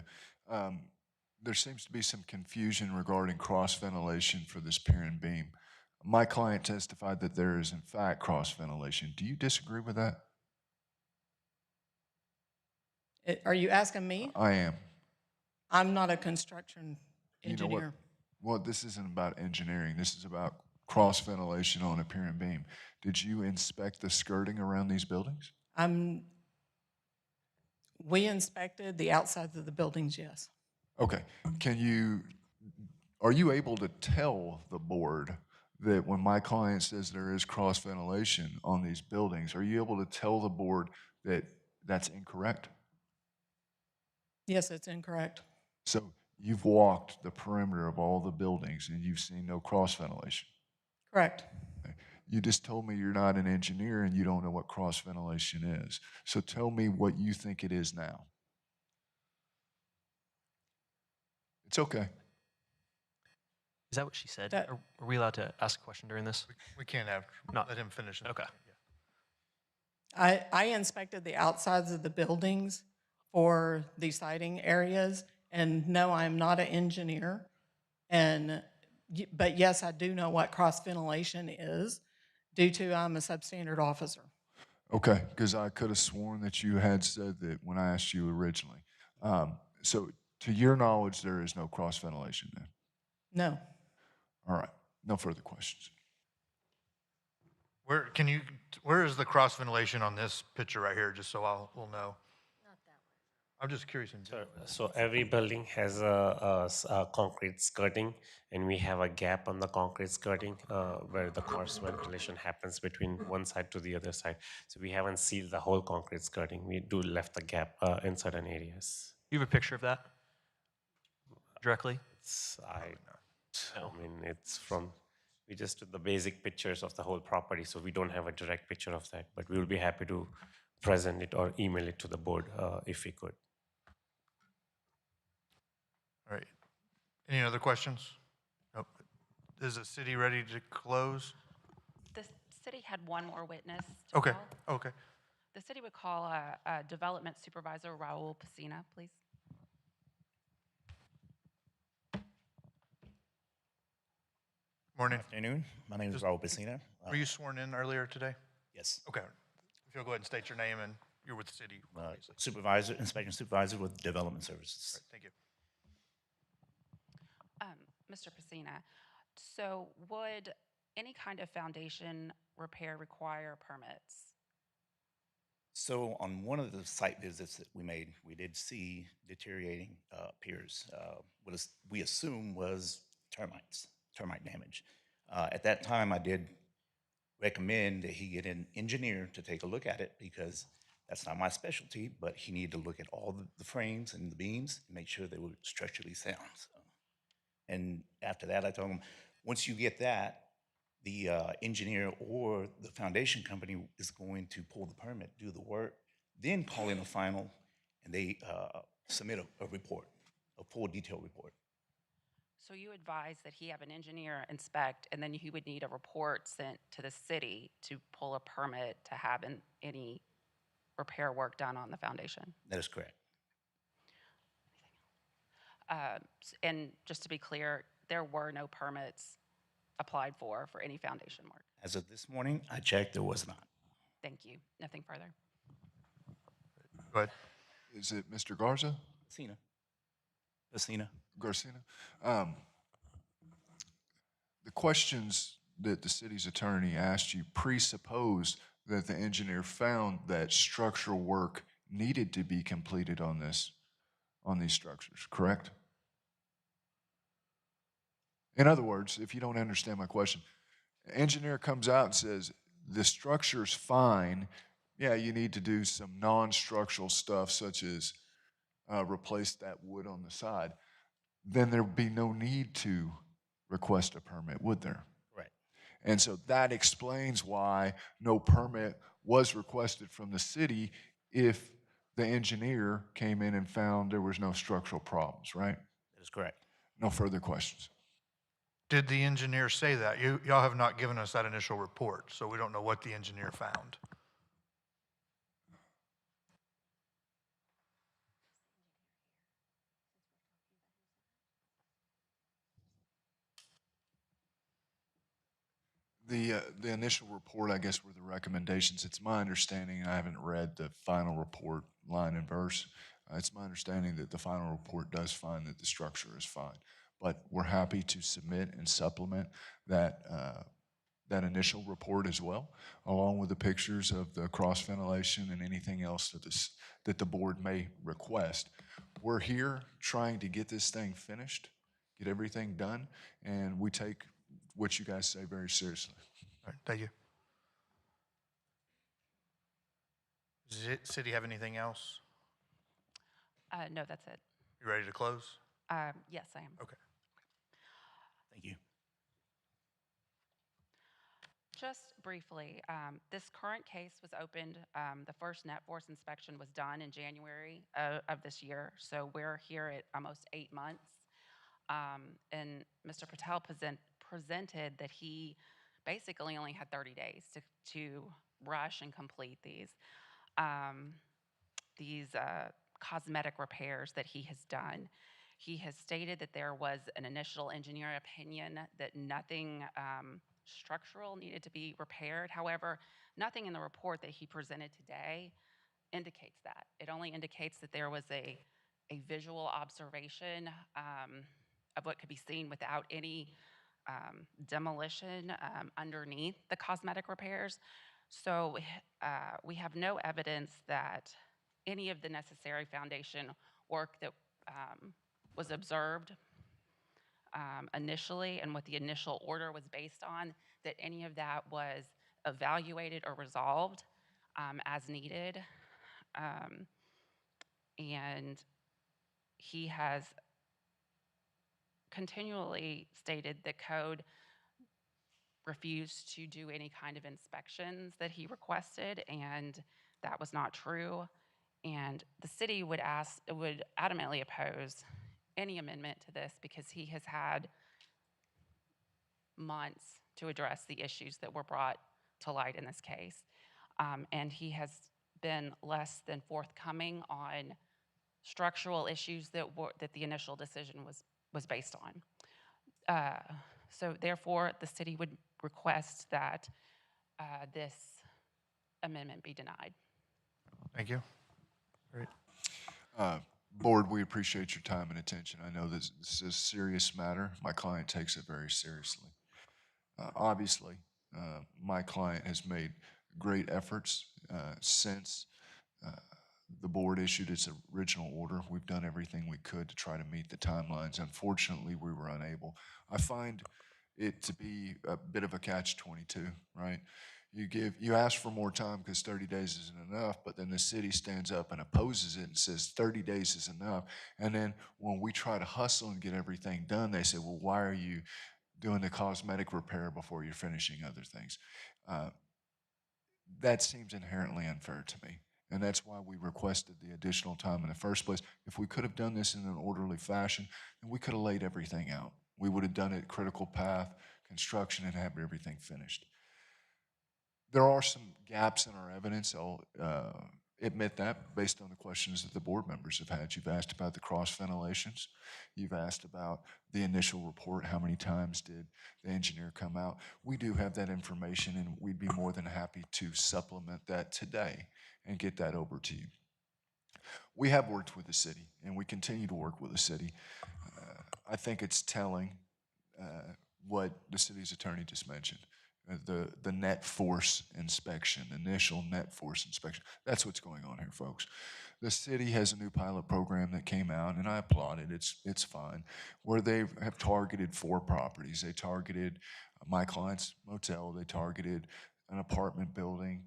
There seems to be some confusion regarding cross ventilation for this pier and beam. My client testified that there is in fact cross ventilation. Do you disagree with that? Are you asking me? I am. I'm not a construction You know what? engineer. Well, this isn't about engineering. This is about cross ventilation on a pier and beam. Did you inspect the skirting around these buildings? We inspected the outsides of the buildings, yes. Okay. Are you able to tell the board that when my client says there is cross ventilation on these buildings, are you able to tell the board that that's incorrect? Yes, it's incorrect. So you've walked the perimeter of all the buildings and you've seen no cross ventilation? Correct. You just told me you're not an engineer and you don't know what cross ventilation is. So tell me what you think it is now. It's okay. Is that what she said? That- Are we allowed to ask a question during this? We can't have, No. let him finish. Okay. I inspected the outsides of the buildings for the siding areas, and no, I'm not an engineer. But yes, I do know what cross ventilation is due to I'm a substandard officer. Okay, because I could have sworn that you had said that when I asked you originally. So to your knowledge, there is no cross ventilation then? No. All right, no further questions. Where is the cross ventilation on this picture right here, just so we'll know? I'm just curious. So every building has a concrete skirting, and we have a gap on the concrete skirting where the cross ventilation happens between one side to the other side. So we haven't sealed the whole concrete skirting. We do left the gap in certain areas. You have a picture of that directly? We just took the basic pictures of the whole property, so we don't have a direct picture of that, but we will be happy to present it or email it to the board if we could. All right. Any other questions? Nope. Is the city ready to close? The city had one more witness to Okay, call. okay. The city would call a development supervisor, Raul Pacina, please. Morning. Afternoon. My name is Raul Pacina. Were you sworn in earlier today? Yes. Okay. If you'll go ahead and state your name and you're with the city. Supervisor, inspection supervisor with Development Services. Thank you. Mr. Pacina, so would any kind of foundation repair require permits? So on one of the site visits that we made, we did see deteriorating piers. What we assume was termite damage. At that time, I did recommend that he get an engineer to take a look at it because that's not my specialty, but he needed to look at all the frames and the beams and make sure they were structurally sound. And after that, I told him, once you get that, the engineer or the foundation company is going to pull the permit, do the work, then call in a final, and they submit a report, a full detailed report. So you advise that he have an engineer inspect, and then he would need a report sent to the city to pull a permit to have any repair work done on the foundation. That is correct. And just to be clear, there were no permits applied for any foundation work. As of this morning, I checked, there was not. Thank you. Nothing further. Go ahead. Is it Mr. Garza? Garcina. Garcina? The questions that the city's attorney asked you presuppose that the engineer found that structural work needed to be completed on these structures, correct? In other words, if you don't understand my question, engineer comes out and says, the structure's fine. Yeah, you need to do some non-structural stuff such as replace that wood on the side. Then there'd be no need to request a permit, would there? Right. And so that explains why no permit was requested from the city if the engineer came in and found there was no structural problems, right? That is correct. No further questions. Did the engineer say that? Y'all have not given us that initial report, so we don't know what the engineer found. The initial report, I guess, were the recommendations. It's my understanding, and I haven't read the final report line and verse. It's my understanding that the final report does find that the structure is fine. But we're happy to submit and supplement that that initial report as well, along with the pictures of the cross ventilation and anything else that the board may request. We're here trying to get this thing finished, get everything done, and we take what you guys say very seriously. All right, thank you. Does the city have anything else? No, that's it. You ready to close? Yes, I am. Okay. Thank you. Just briefly, this current case was opened, the first net force inspection was done in January of this year, so we're here at almost 8 months. And Mr. Patel presented that he basically only had 30 days to rush and complete these cosmetic repairs that he has done. He has stated that there was an initial engineer opinion that nothing structural needed to be repaired. However, nothing in the report that he presented today indicates that. It only indicates that there was a visual observation of what could be seen without any demolition underneath the cosmetic repairs. So we have no evidence that any of the necessary foundation work that was observed initially and what the initial order was based on, that any of that was evaluated or resolved as needed. And he has continually stated that code refused to do any kind of inspections that he requested, and that was not true. And the city would adamantly oppose any amendment to this because he has had months to address the issues that were brought to light in this case. And he has been less than forthcoming on structural issues that the initial decision was based on. So therefore, the city would request that this amendment be denied. Thank you. Great. Board, we appreciate your time and attention. I know this is a serious matter. My client takes it very seriously. Obviously, my client has made great efforts since the board issued its original order. We've done everything we could to try to meet the timelines. Unfortunately, we were unable. I find it to be a bit of a catch-22, right? You ask for more time because 30 days isn't enough, but then the city stands up and opposes it and says 30 days is enough. And then when we try to hustle and get everything done, they say, well, why are you doing the cosmetic repair before you're finishing other things? That seems inherently unfair to me. And that's why we requested the additional time in the first place. If we could have done this in an orderly fashion, then we could have laid everything out. We would have done it critical path, construction, and have everything finished. There are some gaps in our evidence. admit that based on the questions that the board members have had. You've asked about the cross ventilations. You've asked about the initial report. How many times did the engineer come out? We do have that information, and we'd be more than happy to supplement that today and get that over to you. We have worked with the city, and we continue to work with the city. I think it's telling what the city's attorney just mentioned. The net force inspection, initial net force inspection. That's what's going on here, folks. The city has a new pilot program that came out, and I applaud it. It's fine, where they have targeted 4 properties. They targeted my client's motel. They targeted an apartment building,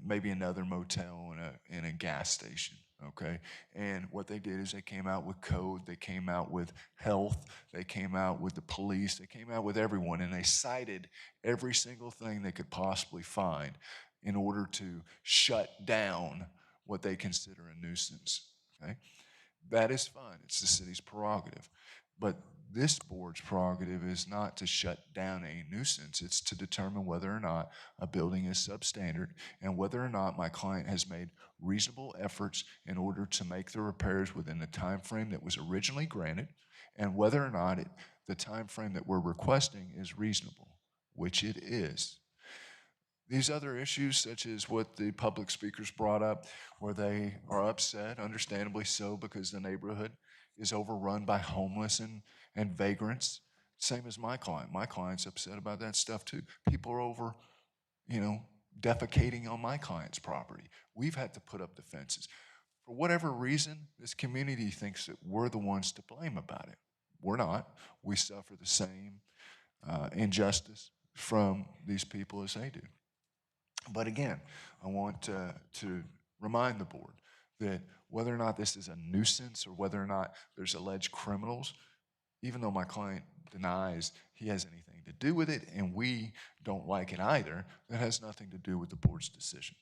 maybe another motel and a gas station. Okay, and what they did is they came out with code, they came out with health, they came out with the police, they came out with everyone, and they cited every single thing they could possibly find in order to shut down what they consider a nuisance. Okay, that is fine. It's the city's prerogative, but this board's prerogative is not to shut down a nuisance. It's to determine whether or not a building is substandard and whether or not my client has made reasonable efforts in order to make the repairs within the time frame that was originally granted, and whether or not the time frame that we're requesting is reasonable, which it is. These other issues, such as what the public speakers brought up, where they are upset, understandably so, because the neighborhood is overrun by homeless and vagrants, same as my client. My client's upset about that stuff too. People are over, defecating on my client's property. We've had to put up the fences. For whatever reason, this community thinks that we're the ones to blame about it. We're not. We suffer the same injustice from these people as they do. But again, I want to remind the board that whether or not this is a nuisance or whether or not there's alleged criminals, even though my client denies he has anything to do with it and we don't like it either, that has nothing to do with the board's decision.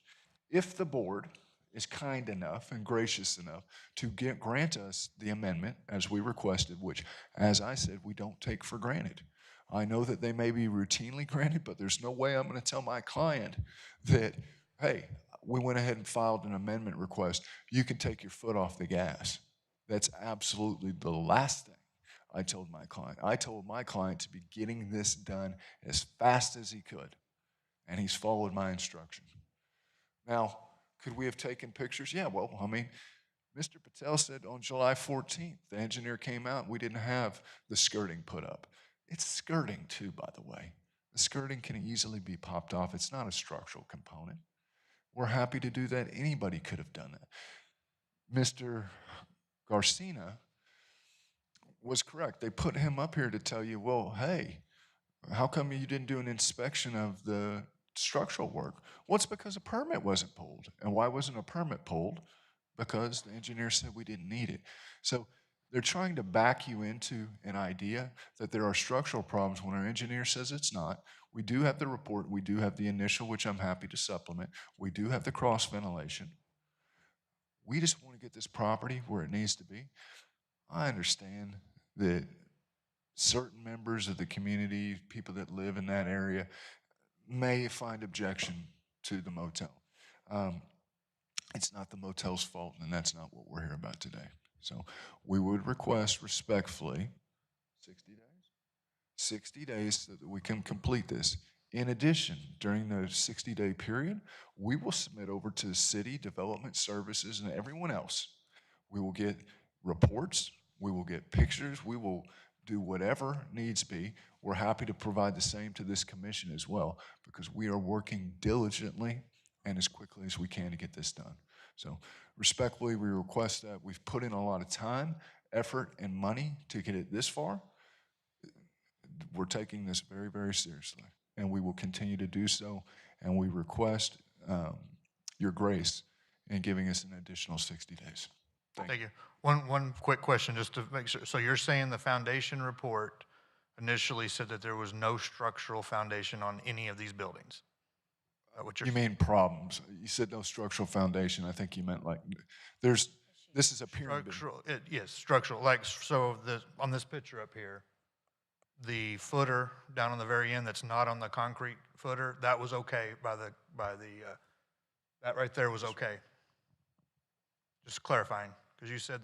If the board is kind enough and gracious enough to grant us the amendment as we requested, which, as I said, we don't take for granted. I know that they may be routinely granted, but there's no way I'm going to tell my client that, hey, we went ahead and filed an amendment request. You can take your foot off the gas. That's absolutely the last thing I told my client. I told my client to be getting this done as fast as he could, and he's followed my instructions. Now, could we have taken pictures? Yeah, well, Mr. Patel said on July 14th, the engineer came out, we didn't have the skirting put up. It's skirting too, by the way. The skirting can easily be popped off. It's not a structural component. We're happy to do that. Anybody could have done that. Mr. Garcina was correct. They put him up here to tell you, well, hey, how come you didn't do an inspection of the structural work? Well, it's because a permit wasn't pulled. And why wasn't a permit pulled? Because the engineer said we didn't need it. So they're trying to back you into an idea that there are structural problems when our engineer says it's not. We do have the report. We do have the initial, which I'm happy to supplement. We do have the cross ventilation. We just want to get this property where it needs to be. I understand that certain members of the community, people that live in that area, may find objection to the motel. It's not the motel's fault, and that's not what we're here about today. So we would request respectfully 60 days? 60 days so that we can complete this. In addition, during the 60-day period, we will submit over to the city, development services, and everyone else. We will get reports, we will get pictures, we will do whatever needs be. We're happy to provide the same to this commission as well, because we are working diligently and as quickly as we can to get this done. So respectfully, we request that. We've put in a lot of time, effort, and money to get it this far. We're taking this very, very seriously, and we will continue to do so, and we request your grace in giving us an additional 60 days. Thank you. One quick question, just to make sure. So you're saying the foundation report initially said that there was no structural foundation on any of these buildings? You mean problems? You said no structural foundation. I think you meant like this is a pyramid. Structural, yes, structural. Like, so on this picture up here, the footer down on the very end that's not on the concrete footer, that was okay by that right there was okay. Just clarifying, because you said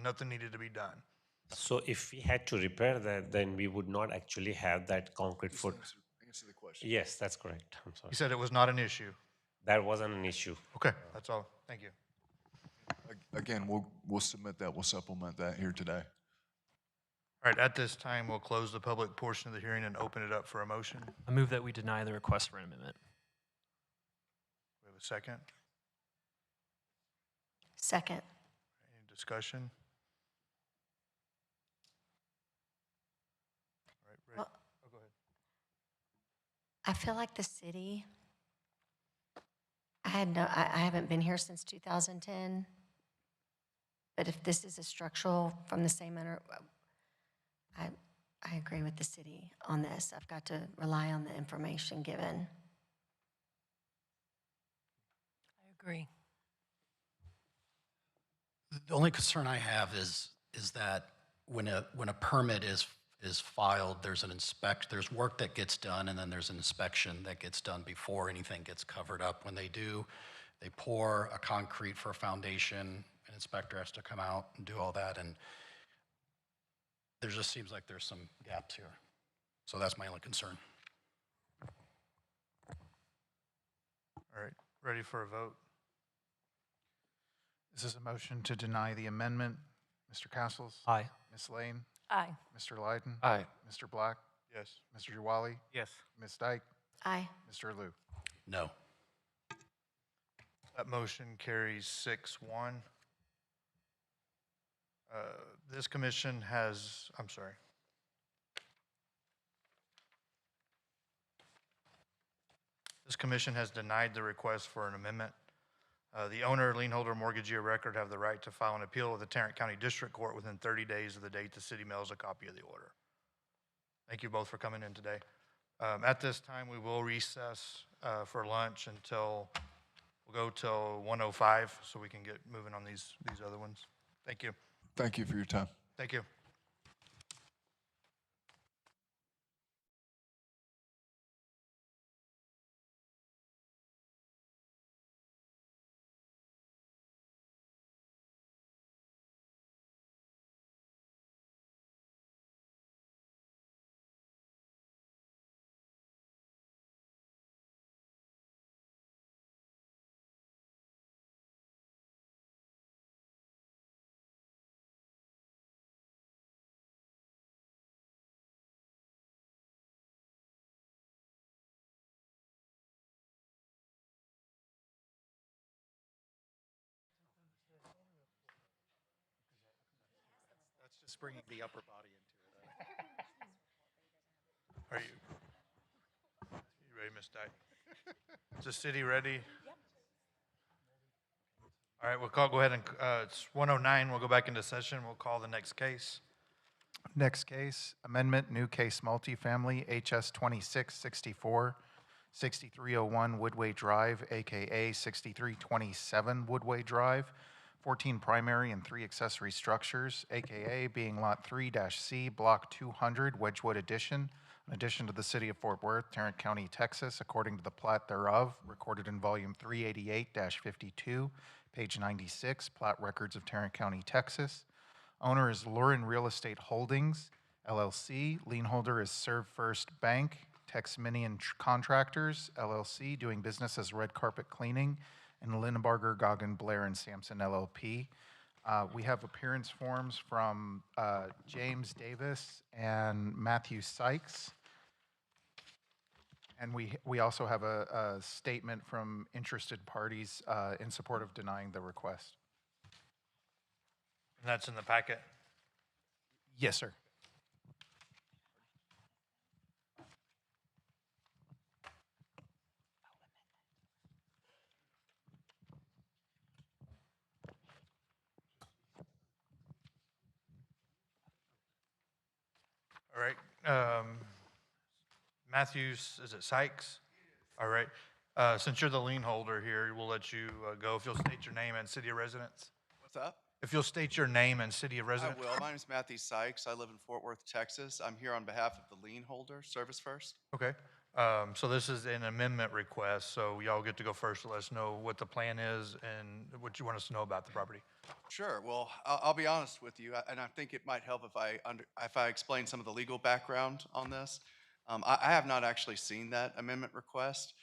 nothing needed to be done. So if we had to repair that, then we would not actually have that concrete foot. Answer the question. Yes, that's correct. I'm sorry. You said it was not an issue. That wasn't an issue. Okay, that's all. Thank you. Again, we'll submit that, we'll supplement that here today. All right, at this time, we'll close the public portion of the hearing and open it up for a motion. I move that we deny the request for an amendment. We have a second. Second. Any discussion? All right, ready? Well, Oh, go ahead. I feel like the city, I haven't been here since 2010, but if this is a structural from the same owner, I agree with the city on this. I've got to rely on the information given. I agree. The only concern I have is that when a permit is filed, there's there's work that gets done, and then there's an inspection that gets done before anything gets covered up. When they pour a concrete for a foundation, an inspector has to come out and do all that, and there just seems like there's some gaps here. So that's my only concern. All right, ready for a vote? This is a motion to deny the amendment. Mr. Castles? Aye. Ms. Lane? Aye. Mr. Lyden? Aye. Mr. Black? Yes. Mr. Jawali? Yes. Ms. Dyke? Aye. Mr. Liu? No. That motion carries 6-1. This commission has, I'm sorry. This commission has denied the request for an amendment. The owner, lien holder, mortgagee, or record have the right to file an appeal with the Tarrant County District Court within 30 days of the date the city mails a copy of the order. Thank you both for coming in today. At this time, we will recess for lunch we'll go till 1:05 so we can get moving on these other ones. Thank you. Thank you for your time. Thank you. That's just bringing the upper body into it. Are you ready, Ms. Dyke? Is the city ready? Yep. All right, go ahead and, it's 1:09. We'll go back into session. We'll call the next case. Next case, amendment, new case multifamily, HS 2664, 6301 Woodway Drive, AKA 6327 Woodway Drive, 14 primary and 3 accessory structures, AKA being Lot 3-C, Block 200, Wedgewood Addition, in addition to the city of Fort Worth, Tarrant County, Texas, according to the plat thereof, recorded in volume 388-52, page 96, plat records of Tarrant County, Texas. Owner is Lauren Real Estate Holdings, LLC. Lien holder is Serve First Bank, Texminian Contractors, LLC, doing business as Red Carpet Cleaning, and Lindenbarger, Goggin, Blair, and Sampson, LLP. We have appearance forms from James Davis and Matthew Sykes. And we also have a statement from interested parties in support of denying the request. And that's in the packet? Yes, sir. All right. Matthews, is it Sykes? All right. Since you're the lien holder here, we'll let you go. If you'll state your name and city of residence. What's up? If you'll state your name and city of residence. I will. My name is Matthew Sykes. I live in Fort Worth, Texas. I'm here on behalf of the lien holder, Service First. Okay. So this is an amendment request, so y'all get to go first to let us know what the plan is and what you want us to know about the property. Sure. Well, I'll be honest with you, and I think it might help if I explain some of the legal background on this. I have not actually seen that amendment request.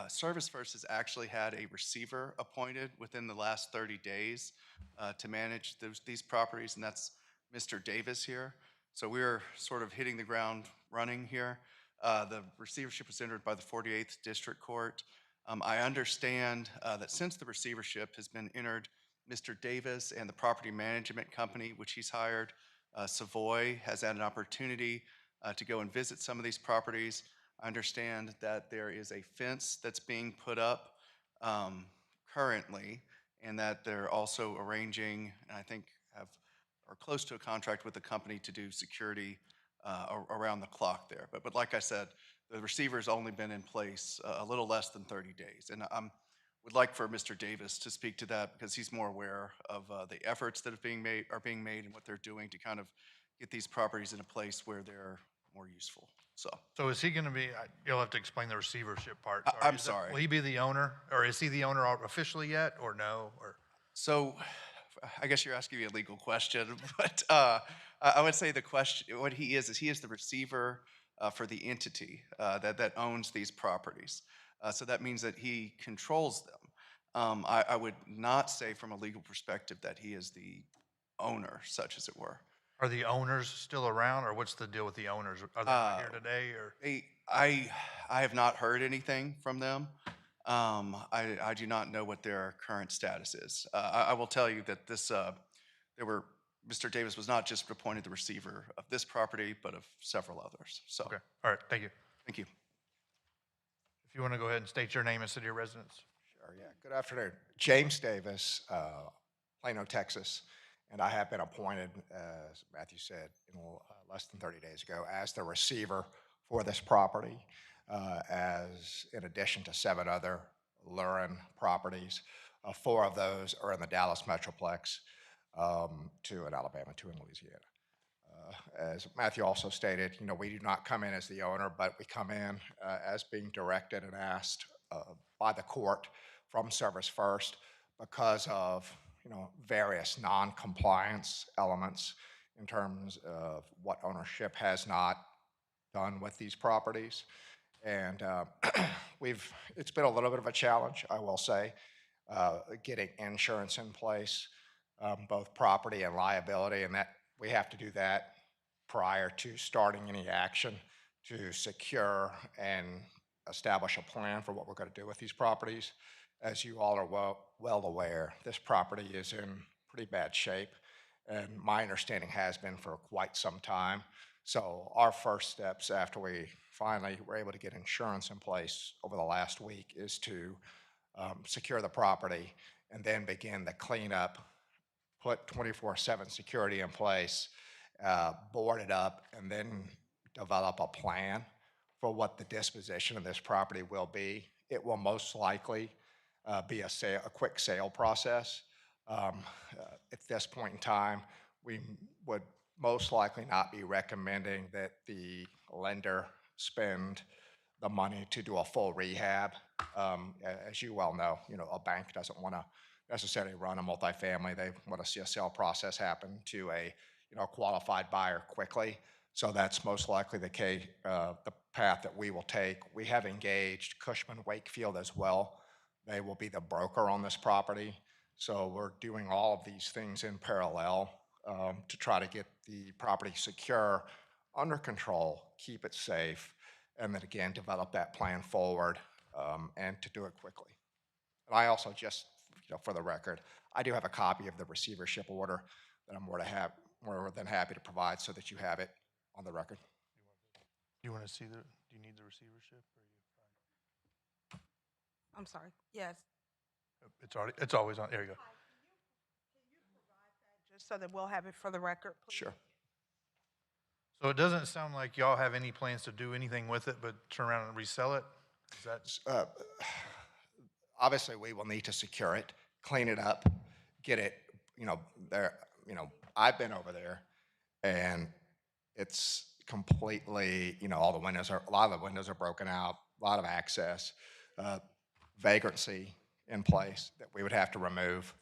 Service First has actually had a receiver appointed within the last 30 days to manage these properties, and that's Mr. Davis here. So we're sort of hitting the ground running here. The receivership was entered by the 48th District Court. I understand that since the receivership has been entered, Mr. Davis and the property management company, which he's hired, Savoy, has had an opportunity to go and visit some of these properties. I understand that there is a fence that's being put up currently, and that they're also arranging, and I think are close to a contract with the company to do security around the clock there. But like I said, the receiver's only been in place a little less than 30 days. And I would like for Mr. Davis to speak to that because he's more aware of the efforts that are being made and what they're doing to kind of get these properties in a place where they're more useful. So is he going to be, you'll have to explain the receivership part. I'm sorry. Will he be the owner, or is he the owner officially yet, or no? Or So I guess you're asking me a legal question, but I would say the question, what he is he is the receiver for the entity that owns these properties. So that means that he controls them. I would not say from a legal perspective that he is the owner, such as it were. are the owners still around, or what's the deal with the owners? Are they not here today, or? I have not heard anything from them. I do not know what their current status is. I will tell you that Mr. Davis was not just appointed the receiver of this property, but of several others. So, Okay, all right, thank you. thank you. If you want to go ahead and state your name and city of residence. Sure, yeah. Good afternoon. James Davis, Plano, Texas. And I have been appointed, as Matthew said, less than 30 days ago, as the receiver for this property, as in addition to 7 other Lurin properties. 4 of those are in the Dallas Metroplex, 2 in Alabama, 2 in Louisiana. As Matthew also stated, we do not come in as the owner, but we come in as being directed and asked by the court from Service First because of various non-compliance elements in terms of what ownership has not done with these properties. And it's been a little bit of a challenge, I will say, getting insurance in place, both property and liability, and that we have to do that prior to starting any action to secure and establish a plan for what we're going to do with these properties. As you all are well aware, this property is in pretty bad shape, and my understanding has been for quite some time. So our first steps after we finally were able to get insurance in place over the last week is to secure the property and then begin the cleanup, put 24/7 security in place, board it up, and then develop a plan for what the disposition of this property will be. It will most likely be a quick sale process. At this point in time, we would most likely not be recommending that the lender spend the money to do a full rehab. As you well know, a bank doesn't want to necessarily run a multifamily. They want to see a sale process happen to a qualified buyer quickly. So that's most likely the path that we will take. We have engaged Cushman Wakefield as well. They will be the broker on this property. So we're doing all of these things in parallel to try to get the property secure, under control, keep it safe, and then again, develop that plan forward and to do it quickly. And I also just, for the record, I do have a copy of the receivership order that I'm more than happy to provide so that you have it on the record. Do you want to see do you need the receivership? I'm sorry. Yes. It's always on, there you go. Just so that we'll have it for the record, please. Sure. So it doesn't sound like y'all have any plans to do anything with it, but turn around and resell it? Is that? Obviously, we will need to secure it, clean it up, get it, there, I've been over there, and it's completely, all the windows a lot of the windows are broken out, a lot of access, vagrancy in place that we would have to remove.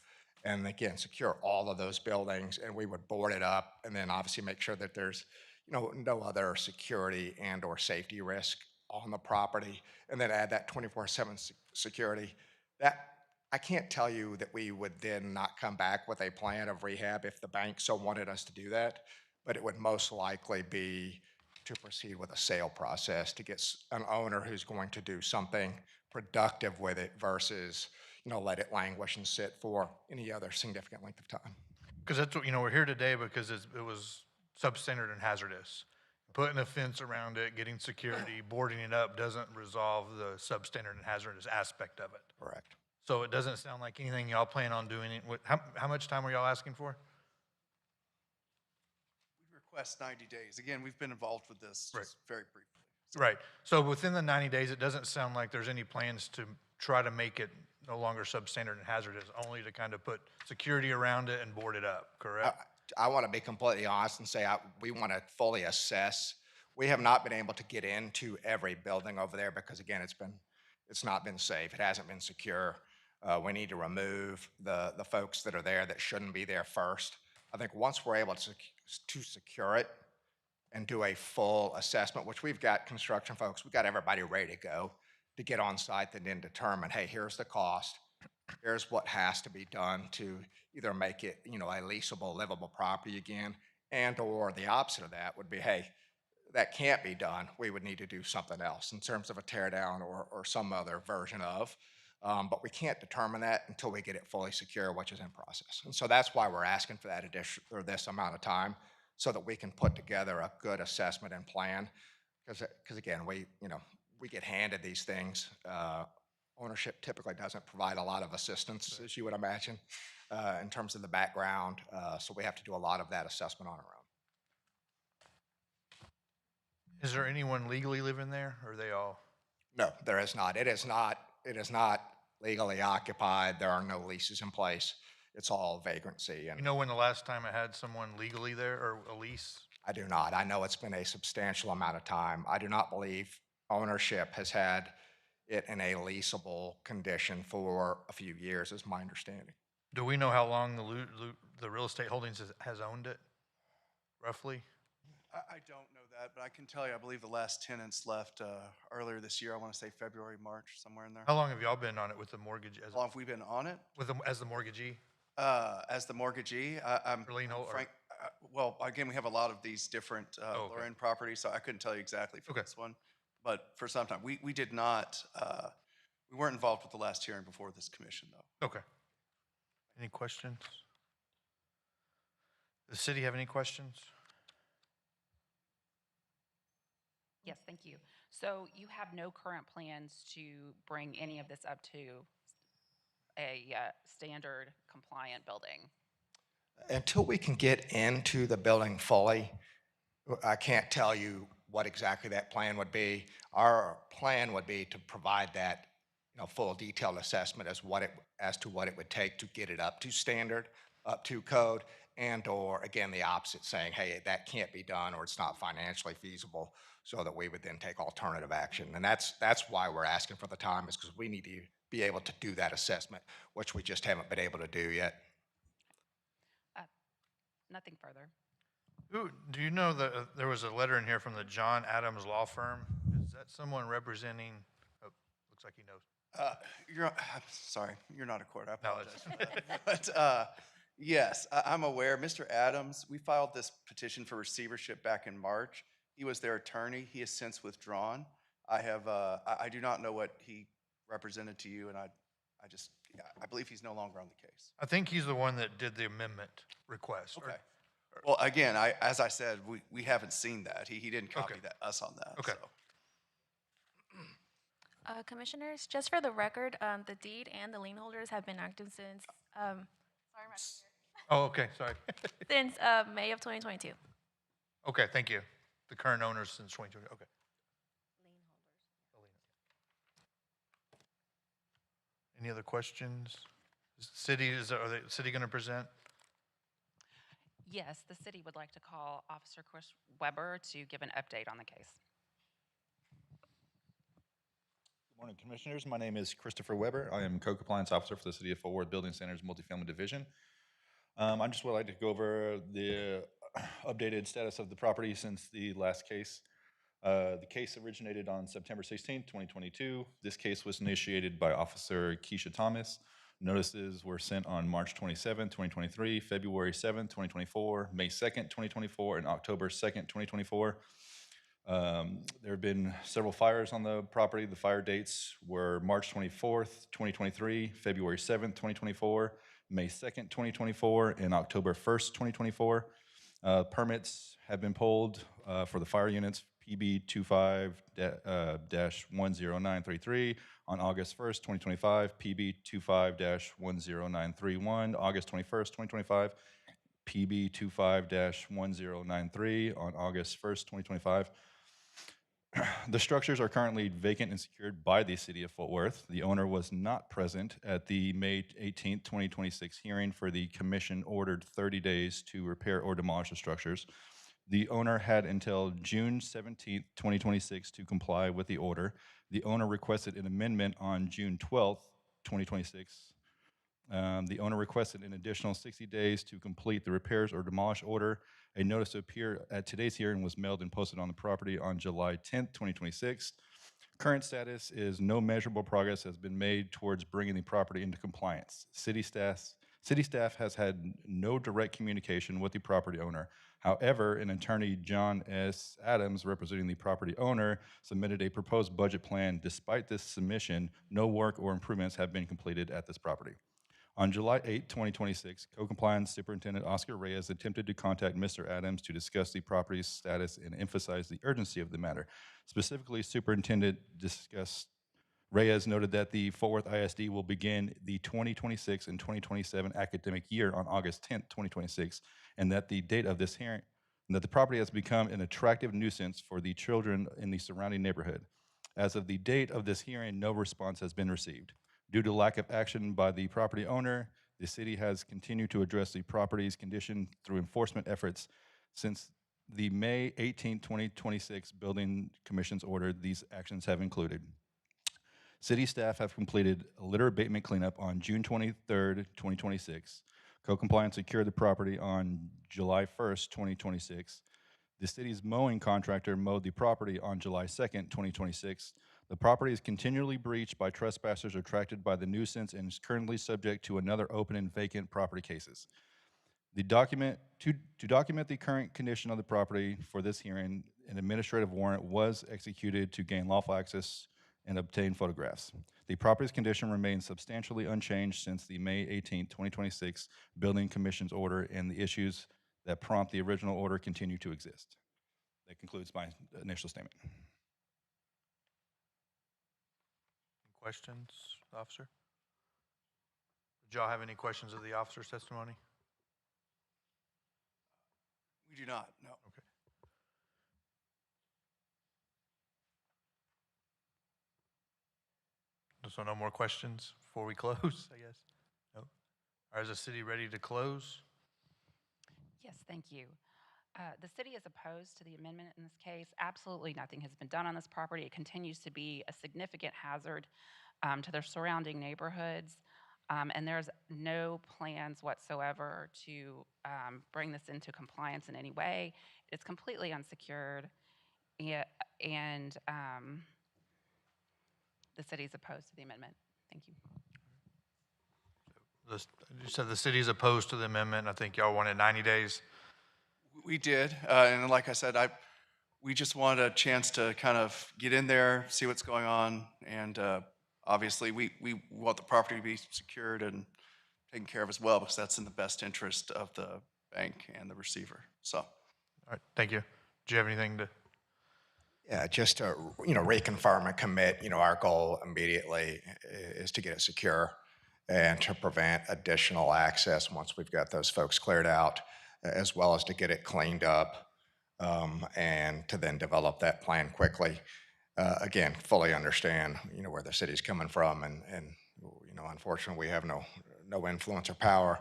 And again, secure all of those buildings, and we would board it up, and then obviously make sure that there's, no other security and or safety risk on the property, and then add that 24/7 security. That, I can't tell you that we would then not come back with a plan of rehab if the bank so wanted us to do that, but it would most likely be to proceed with a sale process to get an owner who's going to do something productive with it versus, let it languish and sit for any other significant length of time. Because that's what, we're here today because it was substandard and hazardous. Putting a fence around it, getting security, boarding it up doesn't resolve the substandard and hazardous aspect of it. Correct. So it doesn't sound like anything y'all plan on doing. How much time are y'all asking for? We request 90 days. Again, we've been involved with this just very briefly. Right. So within the 90 days, it doesn't sound like there's any plans to try to make it no longer substandard and hazardous, only to kind of put security around it and board it up, correct? I want to be completely honest and say we want to fully assess. We have not been able to get into every building over there because, again, it's not been safe. It hasn't been secure. We need to remove the folks that are there that shouldn't be there first. I think once we're able to secure it and do a full assessment, which we've got construction folks, we've got everybody ready to go to get on site and then determine, hey, here's the cost. Here's what has to be done to either make it, a leasable, livable property again, and or the opposite of that would be, hey, that can't be done. We would need to do something else in terms of a tear down or some other version of. But we can't determine that until we get it fully secure, which is in process. And so that's why we're asking for that this amount of time so that we can put together a good assessment and plan. Because again, we get handed these things. Ownership typically doesn't provide a lot of assistance, as you would imagine, in terms of the background. So we have to do a lot of that assessment on our own. Is there anyone legally living there, or are they all? No, there is not. It is not legally occupied. There are no leases in place. It's all vagrancy. And You know when the last time I had someone legally there, or a lease? I do not. I know it's been a substantial amount of time. I do not believe ownership has had it in a leasable condition for a few years, is my understanding. Do we know how long the real estate holdings has owned it, roughly? I don't know that, but I can tell you, I believe the last tenants left earlier this year. I want to say February, March, somewhere in there. How long have y'all been on it with the mortgage? How long have we been on it? As the mortgagee? As the mortgagee, I'm frank. Well, again, we have a lot of these different lower-end properties, so I couldn't tell you exactly for this one. But for some time, we did not, we weren't involved with the last hearing before this commission, though. Okay. Any questions? Does the city have any questions? Yes, thank you. So you have no current plans to bring any of this up to a standard compliant building? Until we can get into the building fully, I can't tell you what exactly that plan would be. Our plan would be to provide that, full detailed assessment as to what it would take to get it up to standard, up to code, and or again the opposite, saying, hey, that can't be done or it's not financially feasible, so that we would then take alternative action. And that's why we're asking for the time, is because we need to be able to do that assessment, which we just haven't been able to do yet. Nothing further. Ooh, do you know that there was a letter in here from the John Adams Law Firm? Is that someone representing, looks like he knows. I'm sorry, you're not a court, I apologize. But yes, I'm aware. Mr. Adams, we filed this petition for receivership back in March. He was their attorney. He has since withdrawn. I do not know what he represented to you, and I believe he's no longer on the case. I think he's the one that did the amendment request. Okay. Well, again, as I said, we haven't seen that. He didn't copy us on that. Okay. So. Commissioners, just for the record, the deed and the lien holders have been active since, Oh, okay, sorry. since May of 2022. Okay, thank you. The current owners since 2020, okay. Any other questions? Are the city going to present? Yes, the city would like to call Officer Chris Weber to give an update on the case. Good morning, Commissioners. My name is Christopher Weber. I am Co-Compliance Officer for the City of Fort Worth Building Centers Multifamily Division. I just would like to go over the updated status of the property since the last case. The case originated on September 16, 2022. This case was initiated by Officer Keisha Thomas. Notices were sent on March 27, 2023, February 7, 2024, May 2nd, 2024, and October 2nd, 2024. There have been several fires on the property. The fire dates were March 24th, 2023, February 7th, 2024, May 2nd, 2024, and October 1st, 2024. Permits have been pulled for the fire units PB 25-10933 on August 1st, 2025, PB 25-10931, August 21st, 2025, PB 25-1093 on August 1st, 2025. The structures are currently vacant and secured by the City of Fort Worth. The owner was not present at the May 18, 2026 hearing for the commission ordered 30 days to repair or demolish the structures. The owner had until June 17, 2026 to comply with the order. The owner requested an amendment on June 12, 2026. The owner requested an additional 60 days to complete the repairs or demolish order. A notice to appear at today's hearing was mailed and posted on the property on July 10th, 2026. Current status is no measurable progress has been made towards bringing the property into compliance. City staff has had no direct communication with the property owner. However, an attorney, John S. Adams, representing the property owner, submitted a proposed budget plan. Despite this submission, no work or improvements have been completed at this property. On July 8, 2026, Co-Compliance Superintendent Oscar Reyes attempted to contact Mr. Adams to discuss the property's status and emphasize the urgency of the matter. Specifically, Superintendent Reyes noted that the Fort Worth ISD will begin the 2026 and 2027 academic year on August 10, 2026, and that the date of this hearing, that the property has become an attractive nuisance for the children in the surrounding neighborhood. As of the date of this hearing, no response has been received. Due to lack of action by the property owner, the city has continued to address the property's condition through enforcement efforts. Since the May 18, 2026 Building Commission's order, these actions have included: city staff have completed a litter abatement cleanup on June 23rd, 2026. Co-Compliance secured the property on July 1st, 2026. The city's mowing contractor mowed the property on July 2nd, 2026. The property is continually breached by trespassers attracted by the nuisance and is currently subject to another open and vacant property cases. To document the current condition of the property for this hearing, an administrative warrant was executed to gain lawful access and obtain photographs. The property's condition remains substantially unchanged since the May 18, 2026 Building Commission's order, and the issues that prompt the original order continue to exist. That concludes my initial statement. Questions, officer? Did y'all have any questions of the officer's testimony? We do not, no. Okay. So no more questions before we close, I guess? No? Or is the city ready to close? Yes, thank you. The city is opposed to the amendment in this case. Absolutely nothing has been done on this property. It continues to be a significant hazard to their surrounding neighborhoods. And there's no plans whatsoever to bring this into compliance in any way. It's completely unsecured. And the city is opposed to the amendment. Thank you. You said the city's opposed to the amendment. I think y'all wanted 90 days. We did, and like I said, we just wanted a chance to kind of get in there, see what's going on, and obviously we want the property to be secured and taken care of as well, because that's in the best interest of the bank and the receiver. So, all right, thank you. Do you have anything to? Yeah, just to reconfirm and commit. Our goal immediately is to get it secure and to prevent additional access once we've got those folks cleared out, as well as to get it cleaned up and to then develop that plan quickly. Again, fully understand where the city's coming from, and unfortunately we have no influence or power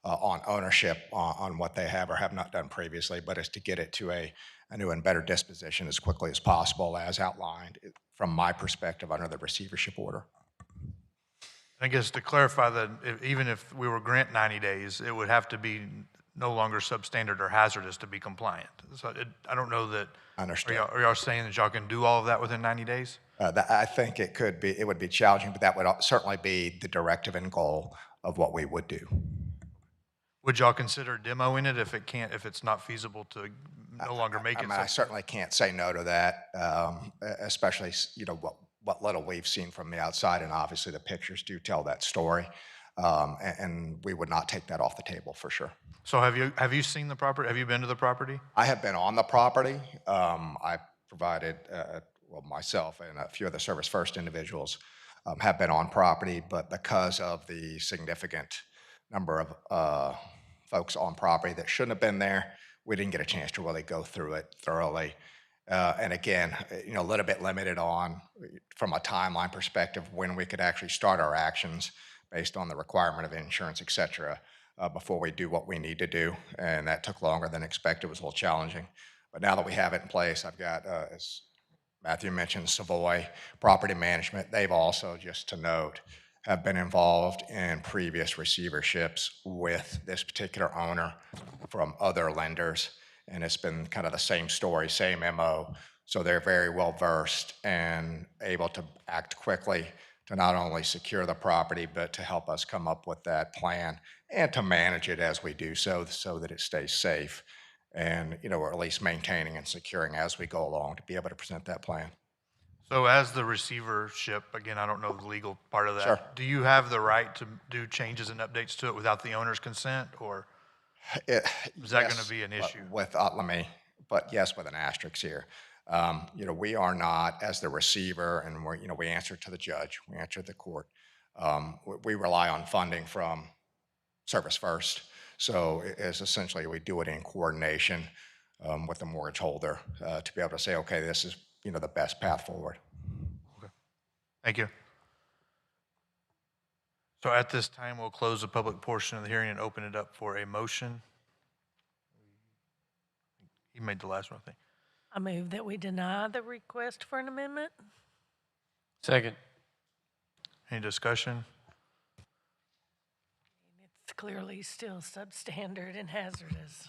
on ownership on what they have or have not done previously, but is to get it to a new and better disposition as quickly as possible, as outlined from my perspective under the receivership order. I guess to clarify that, even if we were grant 90 days, it would have to be no longer substandard or hazardous to be compliant. So I don't know that. Understood. Are y'all saying that y'all can do all of that within 90 days? I think it would be challenging, but that would certainly be the directive and goal of what we would do. Would y'all consider demoing it if it's not feasible to no longer make it? I certainly can't say no to that, especially, what little we've seen from the outside, and obviously the pictures do tell that story. And we would not take that off the table for sure. So have you seen the property? Have you been to the property? I have been on the property. I provided, myself and a few of the Service First individuals have been on property, but because of the significant number of folks on property that shouldn't have been there, we didn't get a chance to really go through it thoroughly. And again, a little bit limited on, from a timeline perspective, when we could actually start our actions based on the requirement of insurance, et cetera, before we do what we need to do. And that took longer than expected. It was a little challenging. But now that we have it in place, I've got, as Matthew mentioned, Savoy Property Management. They've also, just to note, have been involved in previous receiverships with this particular owner from other lenders. And it's been kind of the same story, same MO. So they're very well versed and able to act quickly to not only secure the property, but to help us come up with that plan and to manage it as we do so that it stays safe. And, or at least maintaining and securing as we go along to be able to present that plan. So as the receivership, again, I don't know the legal part of that. Sure. Do you have the right to do changes and updates to it without the owner's consent, or is that going to be an issue? But yes, with an asterisk here. We are not, as the receiver, and we answer to the judge, we answer to the court. We rely on funding from Service First. So it's essentially, we do it in coordination with the mortgage holder to be able to say, okay, this is, the best path forward. Okay. Thank you. So at this time, we'll close the public portion of the hearing and open it up for a motion. You made the last one, I think. I move that we deny the request for an amendment. Second. Any discussion? It's clearly still substandard and hazardous.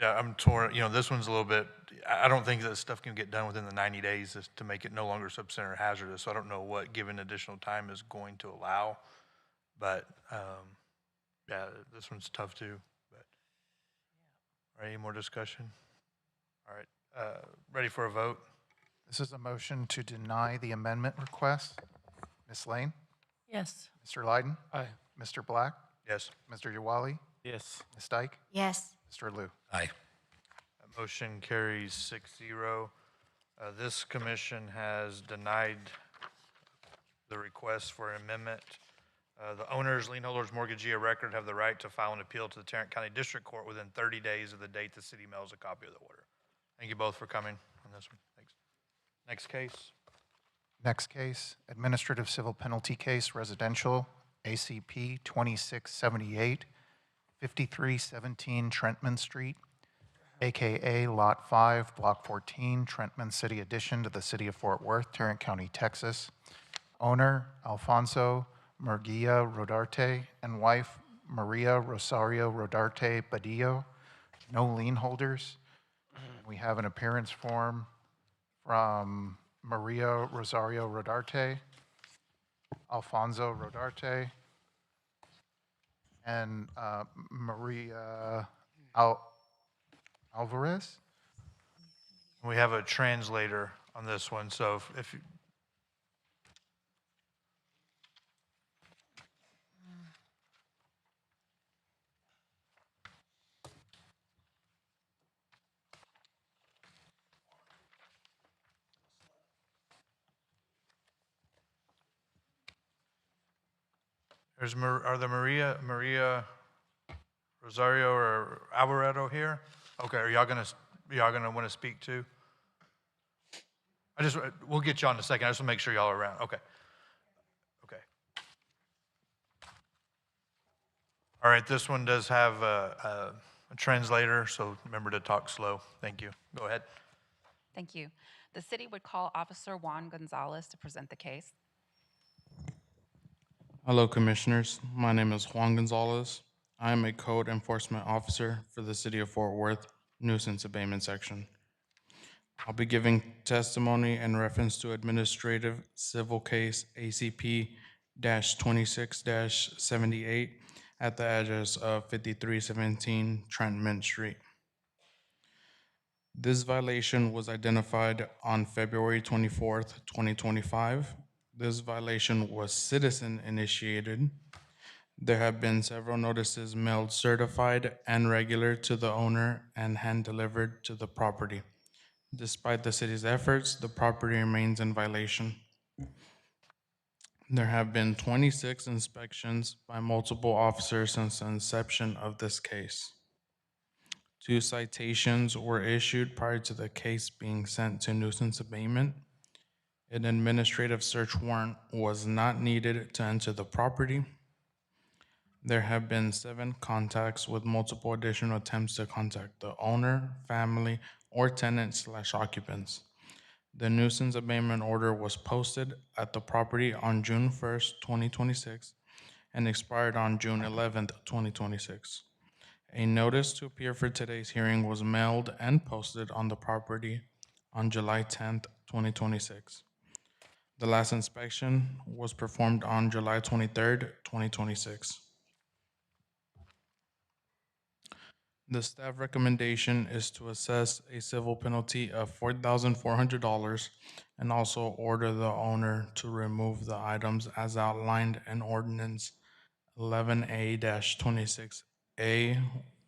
Yeah, I'm torn. This one's a little bit, I don't think that stuff can get done within the 90 days to make it no longer substandard or hazardous. So I don't know what given additional time is going to allow. But, yeah, this one's tough too. But, all right, any more discussion? All right, ready for a vote? This is a motion to deny the amendment request. Ms. Lane? Yes. Mr. Lyden? Aye. Mr. Black? Yes. Mr. Yawali? Yes. Ms. Dyke? Yes. Mr. Liu? Aye. That motion carries 6-0. This commission has denied the request for an amendment. The owners, lien holders, mortgagee, or record have the right to file an appeal to the Tarrant County District Court within 30 days of the date the city mails a copy of the order. Thank you both for coming on this one. Thanks. Next case. Next case, administrative civil penalty case, residential, ACP 2678, 5317 Trentman Street, AKA Lot 5, Block 14, Trentman City Addition to the City of Fort Worth, Tarrant County, Texas. Owner, Alfonso Murguia Rodarte, and wife, Maria Rosario Rodarte Badillo. No lien holders. We have an appearance form from Maria Rosario Rodarte, Alfonso Rodarte, and Maria Alvarez. We have a translator on this one, so if you, are the Maria Rosario or Alvarado here? Okay, are y'all gonna want to speak too? We'll get you on in a second. I just want to make sure y'all are around. Okay. Okay. All right, this one does have a translator, so remember to talk slow. Thank you. Go ahead. Thank you. The city would call Officer Juan Gonzalez to present the case. Hello, Commissioners. My name is Juan Gonzalez. I am a code enforcement officer for the City of Fort Worth Nuisance Abatement Section. I'll be giving testimony in reference to Administrative Civil Case ACP-26-78 at the address of 5317 Trent Mint Street. This violation was identified on February 24th, 2025. This violation was citizen initiated. There have been several notices mailed certified and regular to the owner and hand delivered to the property. Despite the city's efforts, the property remains in violation. There have been 26 inspections by multiple officers since the inception of this case. 2 citations were issued prior to the case being sent to nuisance abatement. An administrative search warrant was not needed to enter the property. There have been 7 contacts with multiple additional attempts to contact the owner, family, or tenant/occupants. The nuisance abatement order was posted at the property on June 1st, 2026, and expired on June 11th, 2026. A notice to appear for today's hearing was mailed and posted on the property on July 10th, 2026. The last inspection was performed on July 23rd, 2026. The staff recommendation is to assess a civil penalty of $4,400 and also order the owner to remove the items as outlined in Ordinance 11A-26A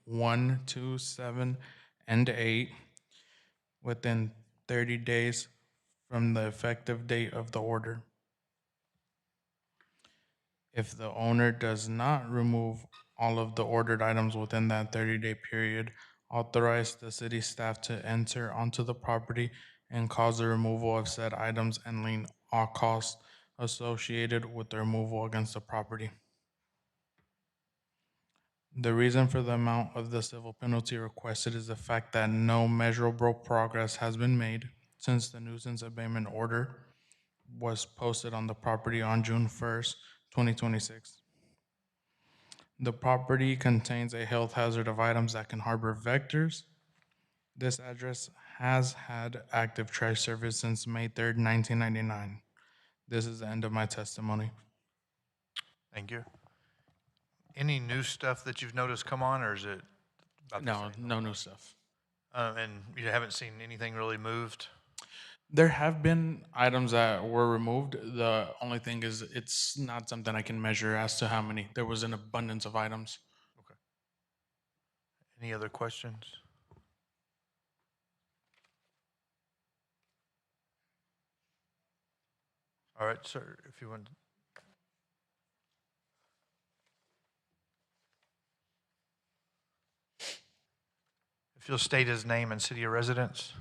1, 2, 7, and 8 within 30 days from the effective date of the order. If the owner does not remove all of the ordered items within that 30-day period, authorize the city staff to enter onto the property and cause the removal of said items and lien all costs associated with the removal against the property. The reason for the amount of the civil penalty requested is the fact that no measurable progress has been made since the nuisance abatement order was posted on the property on June 1st, 2026. The property contains a health hazard of items that can harbor vectors. This address has had active trash service since May 3rd, 1999. This is the end of my testimony. Thank you. Any new stuff that you've noticed come on, or is it about the No, same? no new stuff. And you haven't seen anything really moved? There have been items that were removed. The only thing is it's not something I can measure as to how many. There was an abundance of items. Any other questions? All right, sir, if you want. If you'll state his name and city of residence.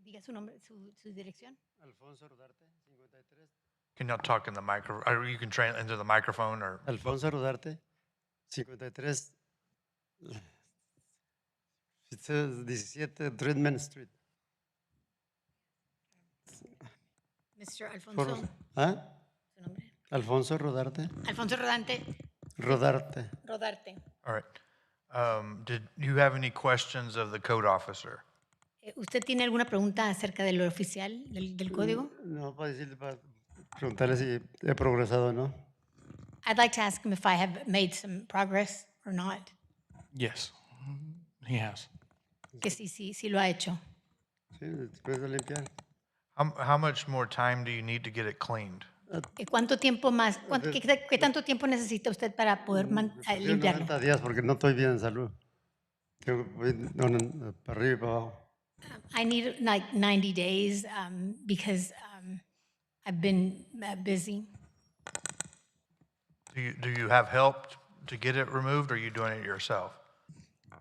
Diga su nombre, su dirección. Alfonso Rodarte, 53. Can you talk in the microphone, or you can train into the microphone, or? Alfonso Rodarte, 53. It says 17 Treatment Street. Mr. Alfonso. ¿Ah? Su nombre. Alfonso Rodarte. Alfonso Rodante. Rodarte. Rodarte. All right. Did you have any questions of the code officer? ¿Usted tiene alguna pregunta acerca de lo oficial, del código? No, para decirle, para preguntarle si he progresado o no. I'd like to ask him if I have made some progress or not. Yes, he has. Que sí lo ha hecho. Sí, después de limpiar. How much more time do you need to get it cleaned? ¿Cuánto tiempo más? ¿Qué tanto tiempo necesita usted para poder limpiarlo? 90 días porque no estoy bien en salud. Tengo para arriba y para abajo. I need like 90 days because I've been busy. Do you have help to get it removed, or are you doing it yourself?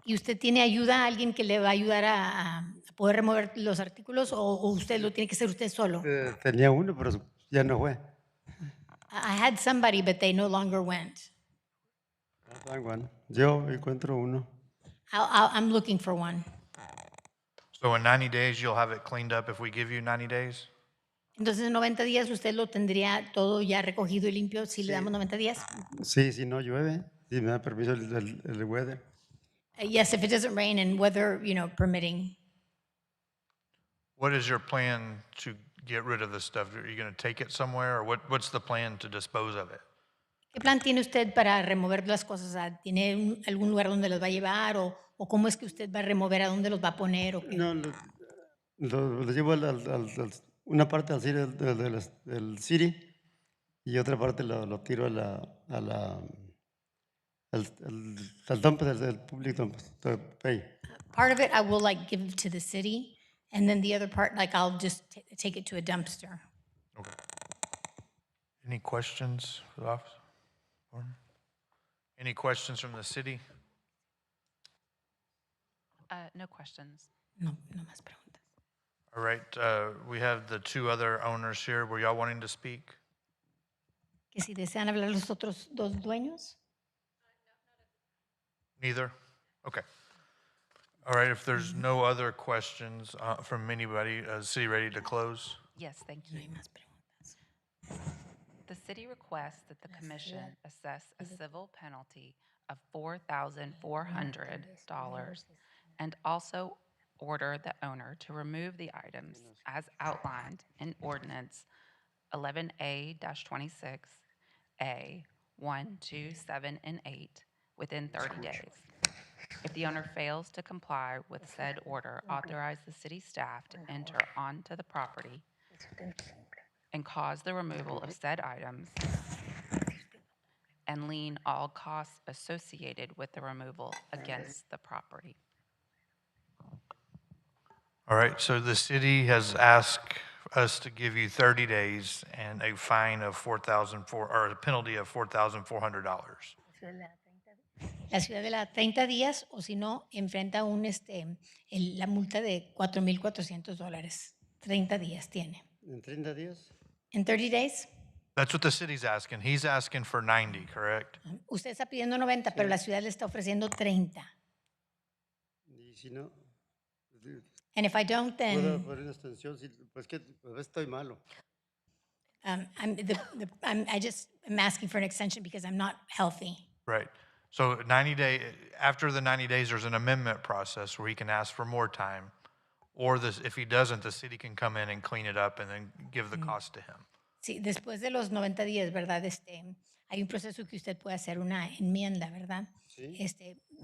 ¿Y usted tiene ayuda, alguien que le va a ayudar a poder remover los artículos o usted lo tiene que hacer usted solo? Tenía uno, pero ya no fue. I had somebody, but they no longer went. Find one. Yo encuentro uno. I'm looking for one. So in 90 days, you'll have it cleaned up if we give you 90 days? Entonces, en 90 días usted lo tendría todo ya recogido y limpio si le damos 90 días. Sí, si no llueve, si me da permiso el weather. Yes, if it doesn't rain and weather, permitting. What is your plan to get rid of this stuff? Are you going to take it somewhere, or what's the plan to dispose of it? ¿Qué plan tiene usted para remover las cosas? ¿Tiene algún lugar donde los va a llevar o cómo es que usted va a remover, a dónde los va a poner? ¿O qué? No, lo llevo una parte al city del city y otra parte lo tiro al dump del public dump, to pay. Part of it I will give to the city, and then the other part, I'll just take it to a dumpster. Okay. Any questions for the office? Any questions from the city? No questions. No más preguntas. All right, we have the two other owners here. Were y'all wanting to speak? Que si desean hablar los otros dos dueños. Neither? Okay. All right, if there's no other questions from anybody, is the city ready to close? Yes, thank you. The city requests that the commission assess a civil penalty of $4,400 and also order the owner to remove the items as outlined in Ordinance 11A-26A 1, 2, 7, and 8 within 30 days. If the owner fails to comply with said order, authorize the city staff to enter onto the property and cause the removal of said items and lien all costs associated with the removal against the property. All right, so the city has asked us to give you 30 days and a fine of or a penalty of $4,400. La ciudad de la 30 días, o si no, enfrenta la multa de $4,400. 30 días tiene. ¿En 30 días? In 30 days, That's what the city's asking. He's asking for 90, correct? usted está pidiendo 90, pero la ciudad le está ofreciendo 30. Y si no, And if I don't, puedo then poner una extensión, pues que a veces estoy malo. I'm asking for an extension because I'm not healthy. Right. So 90 after the 90 days, there's an amendment process where he can ask for more time. Or if he doesn't, the city can come in and clean it up and then give the cost to him. Sí, después de los 90 días, ¿verdad? Hay un proceso que usted puede hacer una enmienda, ¿verdad? Sí.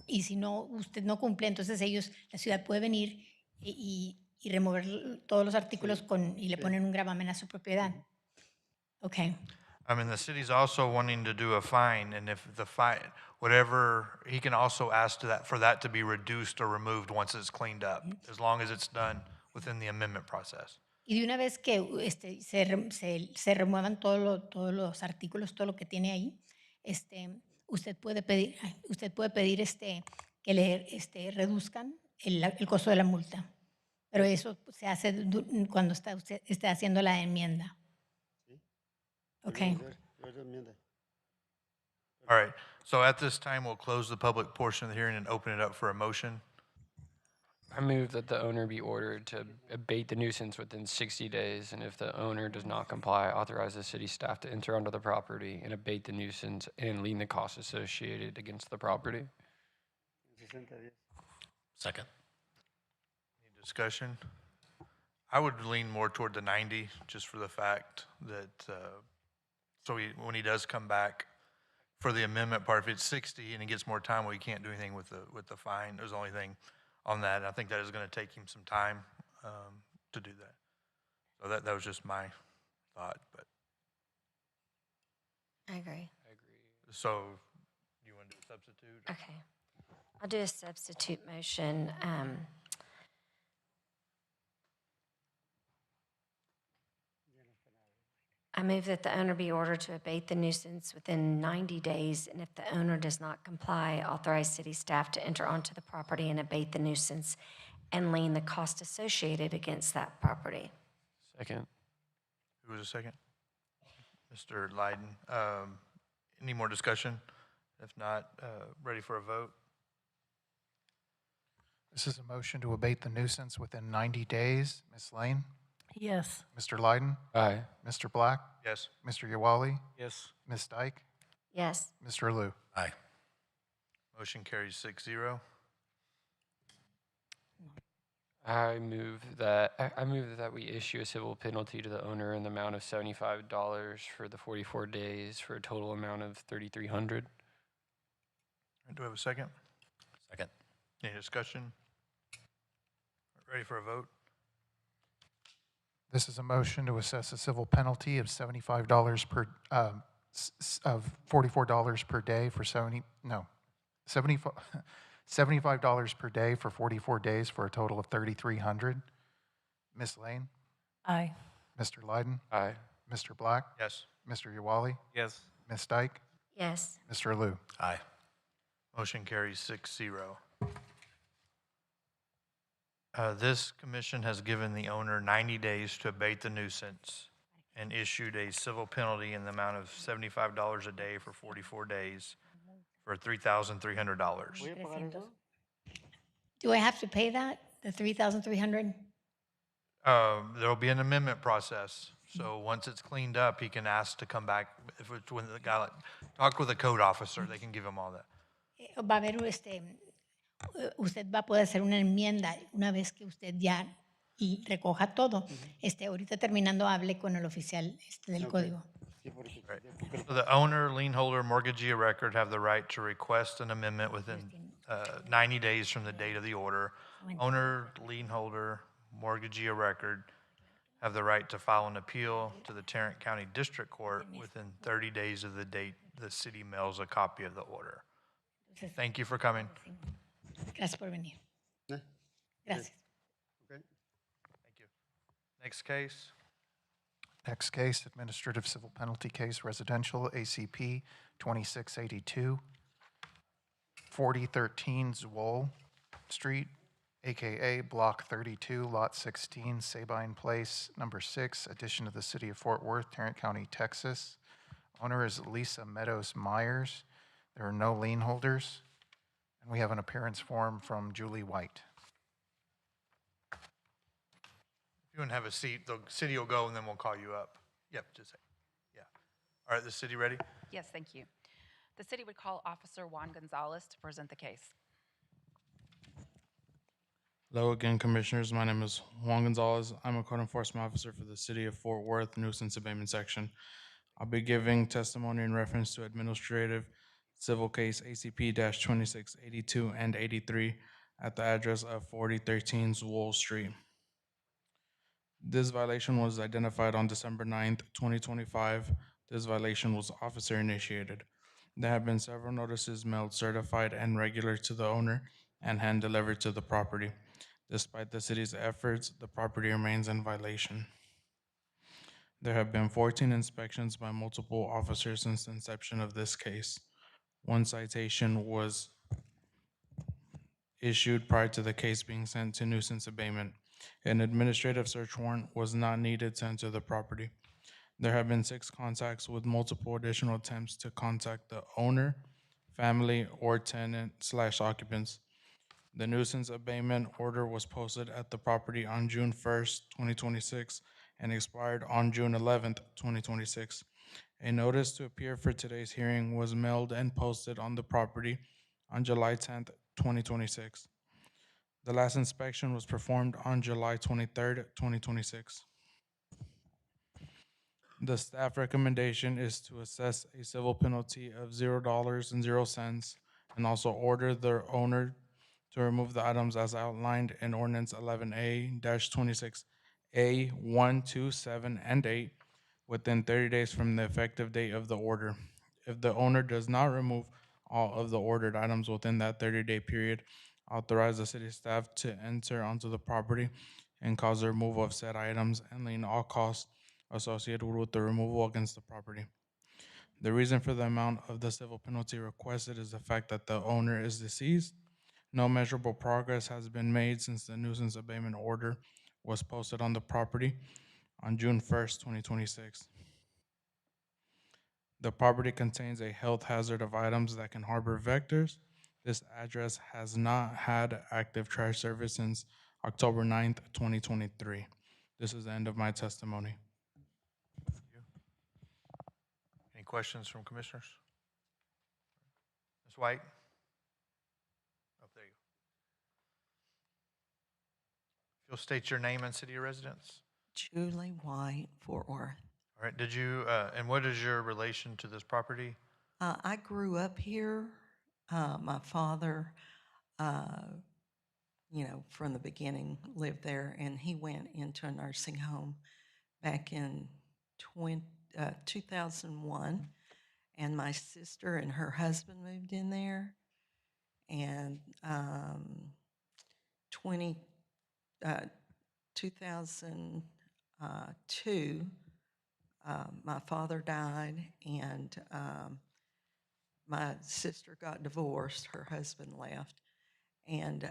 Y si no, usted no cumple, entonces la ciudad puede venir y remover todos los artículos y le ponen un gravamen a su propiedad. Okay. I mean, the city's also wanting to do a fine, and if the fine, whatever, he can also ask for that to be reduced or removed once it's cleaned up, as long as it's done within the amendment process. Y de una vez que se remuevan todos los artículos, todo lo que tiene ahí, usted puede pedir que le reduzcan el costo de la multa. Pero eso se hace cuando usted está haciendo la enmienda. Okay. All right. So at this time, we'll close the public portion of the hearing and open it up for a motion. I move that the owner be ordered to abate the nuisance within 60 days, and if the owner does not comply, authorize the city staff to enter onto the property and abate the nuisance and lien the costs associated against the property. Second. Any discussion? I would lean more toward the 90, just for the fact that, when he does come back for the amendment part, if it's 60 and he gets more time, well, he can't do anything with the fine. There's the only thing on that. And I think that is going to take him some time to do that. So that was just my thought. But I agree. so, you want to do a substitute? Okay. I'll do a substitute motion. I move that the owner be ordered to abate the nuisance within 90 days, and if the owner does not comply, authorize city staff to enter onto the property and abate the nuisance and lien the cost associated against that property. Second. Who was the second? Mr. Lyden. Any more discussion? If not, ready for a vote? This is a motion to abate the nuisance within 90 days. Ms. Lane? Yes. Mr. Lyden? Aye. Mr. Black? Yes. Mr. Yawali? Yes. Ms. Dyke? Yes. Mr. Alou? Aye. Motion carries 6-0. I move that we issue a civil penalty to the owner in the amount of $75 for the 44 days for a total amount of $3,300. Do we have a second? Second. Any discussion? Ready for a vote? This is a motion to assess a civil penalty of $75 per, of $44 per day for 75 $75 per day for 44 days for a total of $3,300. Ms. Lane? Aye. Mr. Lyden? Aye. Mr. Black? Yes. Mr. Yawali? Yes. Ms. Dyke? Yes. Mr. Alou? Aye. Motion carries 6-0. This commission has given the owner 90 days to abate the nuisance and issued a civil penalty in the amount of $75 a day for 44 days for $3,300. Do I have to pay that, the 3,300? There'll be an amendment process. So once it's cleaned up, he can ask to come back. If it's when the guy, talk with a code officer, they can give him all that. Va a haber, usted va a poder hacer una enmienda una vez que usted ya recoja todo. Ahorita terminando, hable con el oficial del código. Right. So the owner, lien holder, mortgagee of record have the right to request an amendment within 90 days from the date of the order. Owner, lien holder, mortgagee of record have the right to file an appeal to the Tarrant County District Court within 30 days of the date the city mails a copy of the order. Thank you for coming. Gracias por venir. Gracias. Thank you. Next case. Next case, administrative civil penalty case, residential, ACP 2682, 4013 Zwol Street, AKA Block 32, Lot 16, Sabine Place, Number 6, addition to the City of Fort Worth, Tarrant County, Texas. Owner is Lisa Meadows Myers. There are no lien holders. And we have an appearance form from Julie White. If you want to have a seat, the city will go and then we'll call you up. Yep, just a second. Yeah. All right, the city ready? Yes, thank you. The city would call Officer Juan Gonzalez to present the case. Hello again, Commissioners. My name is Juan Gonzalez. I'm a code enforcement officer for the City of Fort Worth Nuisance Abatement Section. I'll be giving testimony in reference to administrative civil case ACP-2682 and 83 at the address of 4013 Zwol Street. This violation was identified on December 9th, 2025. This violation was officer initiated. There have been several notices mailed certified and regular to the owner and hand delivered to the property. Despite the city's efforts, the property remains in violation. There have been 14 inspections by multiple officers since the inception of this case. One citation was issued prior to the case being sent to nuisance abatement. An administrative search warrant was not needed to enter the property. There have been 6 contacts with multiple additional attempts to contact the owner, family, or tenant/occupants. The nuisance abatement order was posted at the property on June 1st, 2026, and expired on June 11th, 2026. A notice to appear for today's hearing was mailed and posted on the property on July 10th, 2026. The last inspection was performed on July 23rd, 2026. The staff recommendation is to assess a civil penalty of $0.00 and also order the owner to remove the items as outlined in Ordinance 11A-26A 1, 2, 7, and 8 within 30 days from the effective date of the order. If the owner does not remove all of the ordered items within that 30-day period, authorize the city staff to enter onto the property and cause the removal of said items and lien all costs associated with the removal against the property. The reason for the amount of the civil penalty requested is the fact that the owner is deceased. No measurable progress has been made since the nuisance abatement order was posted on the property on June 1st, 2026. The property contains a health hazard of items that can harbor vectors. This address has not had active trash service since October 9th, 2023. This is the end of my testimony. Any questions from commissioners? Ms. White? Oh, there you go. If you'll state your name and city of residence. Julie White, Fort Worth. All right, did you, and what is your relation to this property? I grew up here. My father, from the beginning lived there, and he went into a nursing home back in 2001. And my sister and her husband moved in there. And 2002, my father died, and my sister got divorced. Her husband left, and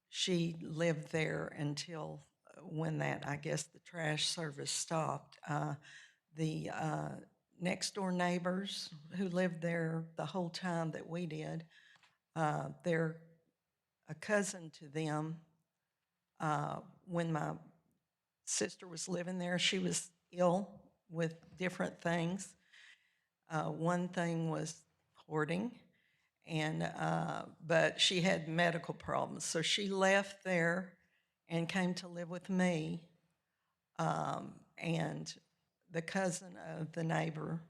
she lived there until when I guess the trash service stopped. The next door neighbors who lived there the whole time that we did, they're a cousin to them. When my sister was living there, she was ill with different things. One thing was hoarding, but she had medical problems. So she left there and came to live with me. And the cousin of the neighbor,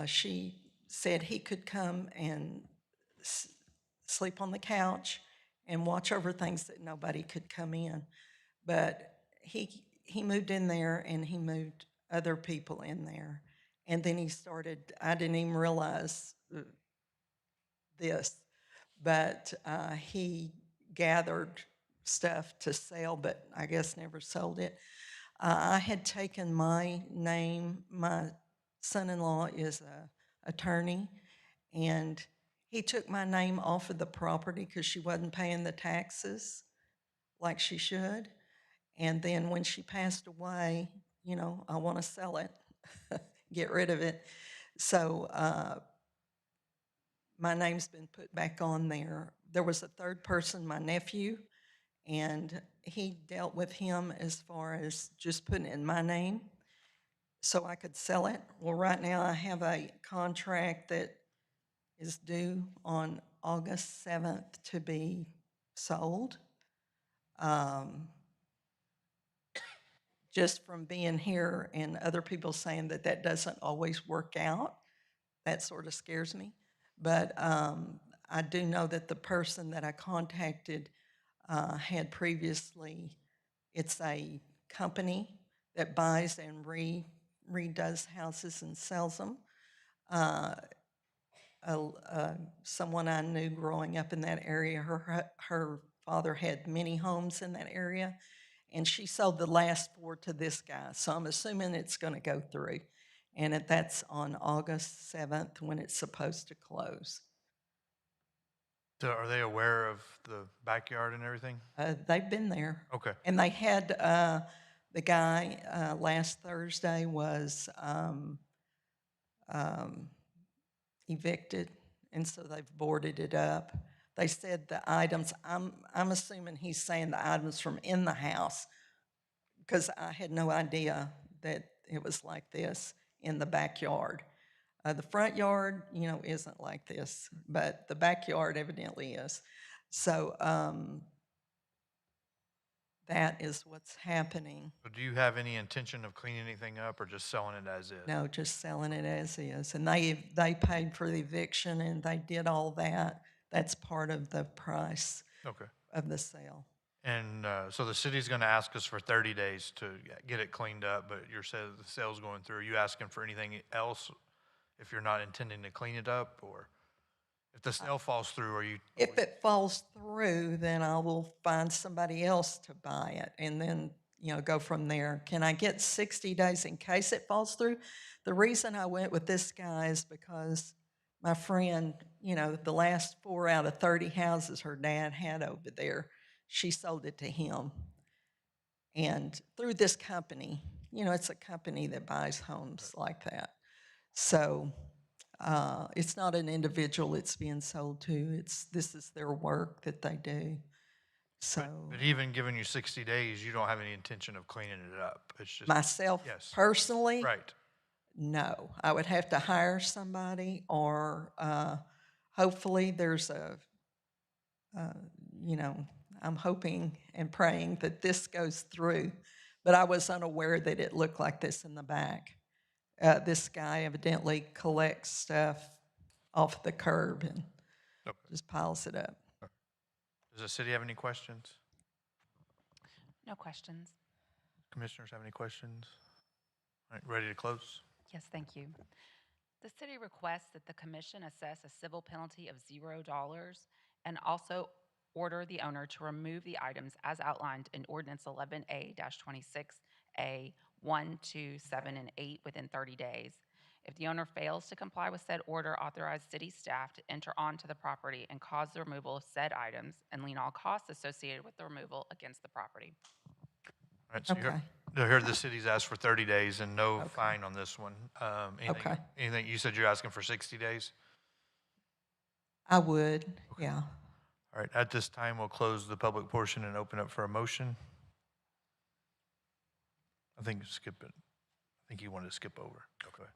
she said he could come and sleep on the couch and watch over things that nobody could come in. But he moved in there, and he moved other people in there. And then he started, I didn't even realize this, but he gathered stuff to sell, but I guess never sold it. I had taken my name. My son-in-law is an attorney, and he took my name off of the property because she wasn't paying the taxes like she should. And then when she passed away, I want to sell it, get rid of it. So my name's been put back on there. There was a third person, my nephew, and he dealt with him as far as just putting it in my name so I could sell it. Well, right now I have a contract that is due on August 7th to be sold. Just from being here and other people saying that doesn't always work out, that sort of scares me. But I do know that the person that I contacted had previously, it's a company that buys and redoes houses and sells them. Someone I knew growing up in that area, her father had many homes in that area, and she sold the last 4 to this guy. So I'm assuming it's going to go through. And that's on August 7th when it's supposed to close. So are they aware of the backyard and everything? They've been there. Okay. And they had the guy last Thursday was evicted, and so they've boarded it up. They said the items, I'm assuming he's saying the items from in the house, because I had no idea that it was like this in the backyard. The front yard, isn't like this, but the backyard evidently is. So that is what's happening. So do you have any intention of cleaning anything up or just selling it as is? No, just selling it as is. And they paid for the eviction, and they did all that. That's part of the price of the sale. And so the city's going to ask us for 30 days to get it cleaned up, but you're saying the sale's going through. Are you asking for anything else if you're not intending to clean it up? Or if the sale falls through, are you? If it falls through, then I will find somebody else to buy it and then, go from there. Can I get 60 days in case it falls through? The reason I went with this guy is because my friend, the last 4 out of 30 houses her dad had over there, she sold it to him. And through this company, it's a company that buys homes like that. So it's not an individual it's being sold to. This is their work that they do. So But even giving you 60 days, you don't have any intention of cleaning it up. It's just myself yes, personally, right. no. I would have to hire somebody, or hopefully there's I'm hoping and praying that this goes through. But I was unaware that it looked like this in the back. This guy evidently collects stuff off the curb and just piles it up. Does the city have any questions? No questions. Commissioners have any questions? All right, ready to close? Yes, thank you. The city requests that the commission assess a civil penalty of $0 and also order the owner to remove the items as outlined in Ordinance 11A-26A 1, 2, 7, and 8 within 30 days. If the owner fails to comply with said order, authorize city staff to enter onto the property and cause the removal of said items and lien all costs associated with the removal against the property. All right, so you heard the city's asked for 30 days and no fine on this one. Anything, you said you're asking for 60 days? I would, yeah. All right, at this time, we'll close the public portion and open up for a motion. I think skip it. I think you wanted to skip over. Okay.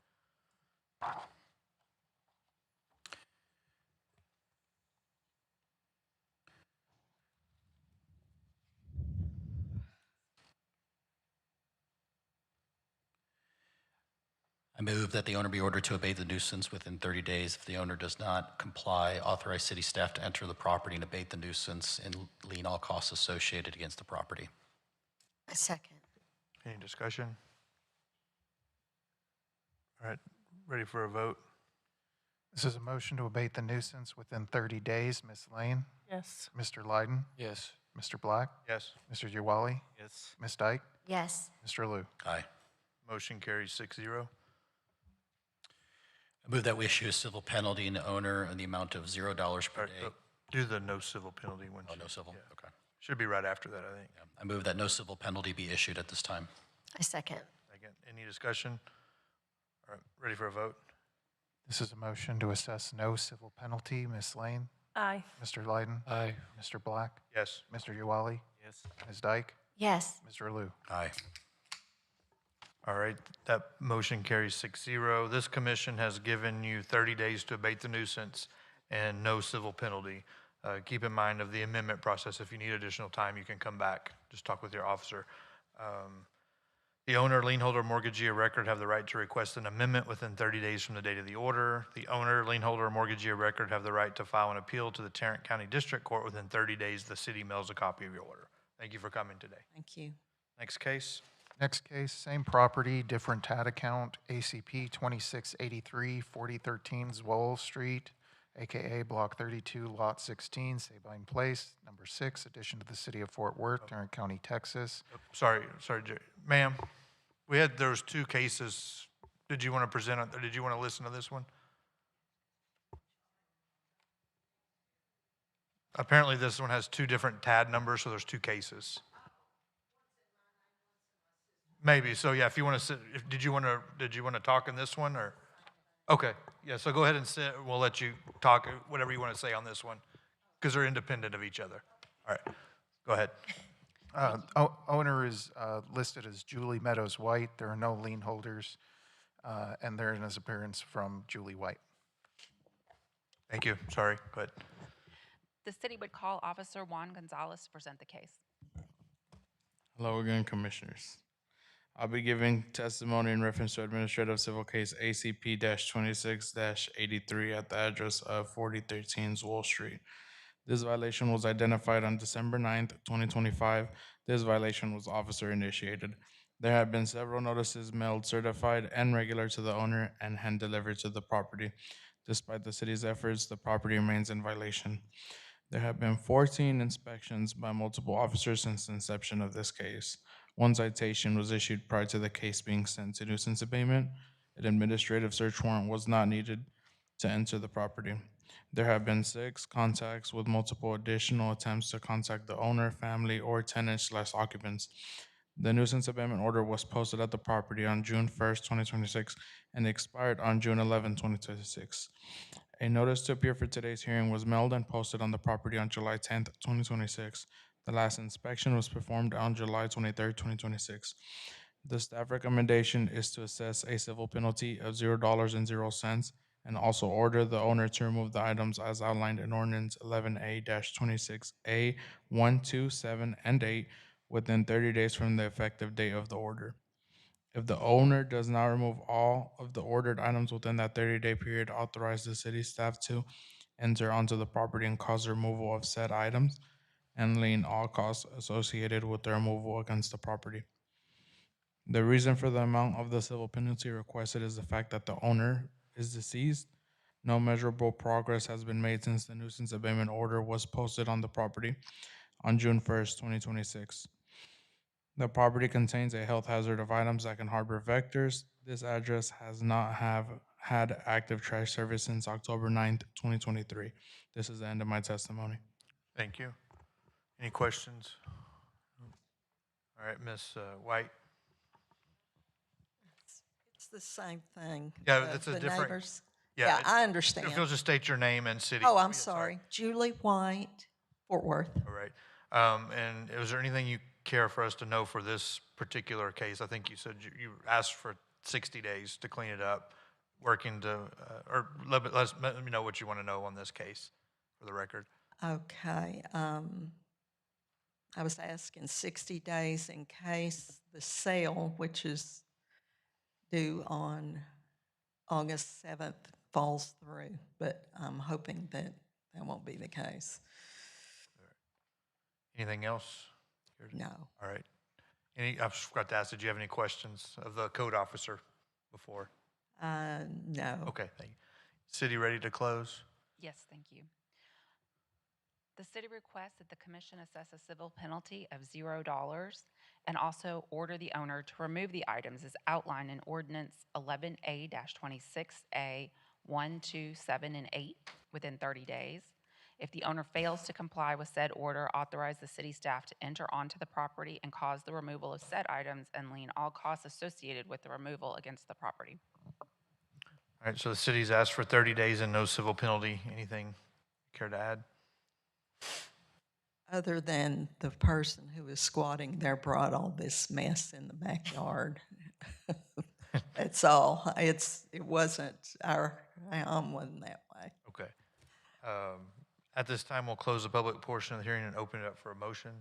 I move that the owner be ordered to abate the nuisance within 30 days. If the owner does not comply, authorize city staff to enter the property and abate the nuisance and lien all costs associated against the property. A second. Any discussion? All right, ready for a vote? This is a motion to abate the nuisance within 30 days. Ms. Lane? Yes. Mr. Lyden? Yes. Mr. Black? Yes. Mr. Uwali? Yes. Ms. Dyke? Yes. Mr. Liu? Aye. Motion carries 6-0. I move that we issue a civil penalty in the owner in the amount of $0 per day. Do the no civil penalty one. Oh, no civil? Okay. Should be right after that, I think. I move that no civil penalty be issued at this time. I second. Second. Any discussion? All right, ready for a vote? This is a motion to assess no civil penalty. Ms. Lane? Aye. Mr. Lyden? Aye. Mr. Black? Yes. Mr. Uwali? Yes. Ms. Dyke? Yes. Mr. Liu? Aye. All right, that motion carries 6-0. This commission has given you 30 days to abate the nuisance and no civil penalty. Keep in mind of the amendment process. If you need additional time, you can come back. Just talk with your officer. The owner, lien holder, mortgagee, or record have the right to request an amendment within 30 days from the date of the order. The owner, lien holder, or mortgagee, or record have the right to file an appeal to the Tarrant County District Court within 30 days. The city mails a copy of your order. Thank you for coming today. Thank you. Next case. Next case, same property, different TAD account, ACP 2683 4013 Zwol Street, AKA Block 32, Lot 16, Sabine Place, number 6, addition to the city of Fort Worth, Tarrant County, Texas. Sorry, Jerry. Ma'am, there was 2 cases. Did you want to present, or did you want to listen to this one? Apparently this one has 2 different TAD numbers, so there's 2 cases. Maybe, so yeah, if you want to sit, did you want to talk in this one, or? Okay, yeah, so go ahead and sit, we'll let you talk, whatever you want to say on this one, because they're independent of each other. All right, go ahead. Owner is listed as Julie Meadows White. There are no lien holders, and there is appearance from Julie White. Thank you, sorry, go ahead. The city would call Officer Juan Gonzalez to present the case. Hello again, Commissioners. I'll be giving testimony in reference to Administrative Civil Case ACP-26-83 at the address of 4013 Zwol Street. This violation was identified on December 9th, 2025. This violation was officer initiated. There have been several notices mailed certified and regular to the owner and hand delivered to the property. Despite the city's efforts, the property remains in violation. There have been 14 inspections by multiple officers since the inception of this case. 1 citation was issued prior to the case being sent to nuisance abatement. An administrative search warrant was not needed to enter the property. There have been 6 contacts with multiple additional attempts to contact the owner, family, or tenants/occupants. The nuisance abatement order was posted at the property on June 1st, 2026, and expired on June 11, 2026. A notice to appear for today's hearing was mailed and posted on the property on July 10th, 2026. The last inspection was performed on July 23rd, 2026. The staff recommendation is to assess a civil penalty of $0.00 and also order the owner to remove the items as outlined in ordinance 11A-26A 1, 2, 7, and 8 within 30 days from the effective date of the order. If the owner does not remove all of the ordered items within that 30-day period, authorize the city staff to enter onto the property and cause the removal of said items and lien all costs associated with the removal against the property. The reason for the amount of the civil penalty requested is the fact that the owner is deceased. No measurable progress has been made since the nuisance abatement order was posted on the property on June 1st, 2026. The property contains a health hazard of items that can harbor vectors. This address has not had active trash service since October 9th, 2023. This is the end of my testimony. Thank you. Any questions? All right, Ms. White. It's the same thing. Yeah, the- that's a the different. neighbors. Yeah, Yeah, I understand. If you'll just state your name and city. Oh, I'm sorry. Julie White, Fort Worth. All right. And is there anything you care for us to know for this particular case? I think you said you asked for 60 days to clean it up, working to, or let me know what you want to know on this case for the record. Okay. I was asking 60 days in case the sale, which is due on August 7th, falls through, but I'm hoping that that won't be the case. Anything else? No. All right. I forgot to ask, did you have any questions of the code officer before? No. Okay, thank you. City ready to close? Yes, thank you. The city requests that the commission assess a civil penalty of $0 and also order the owner to remove the items as outlined in ordinance 11A-26A 1, 2, 7, and 8 within 30 days. If the owner fails to comply with said order, authorize the city staff to enter onto the property and cause the removal of said items and lien all costs associated with the removal against the property. All right, so the city's asked for 30 days and no civil penalty. Anything you care to add? Other than the person who was squatting there brought all this mess in the backyard. That's all. It wasn't our, wasn't that way. Okay. At this time, we'll close the public portion of the hearing and open it up for a motion.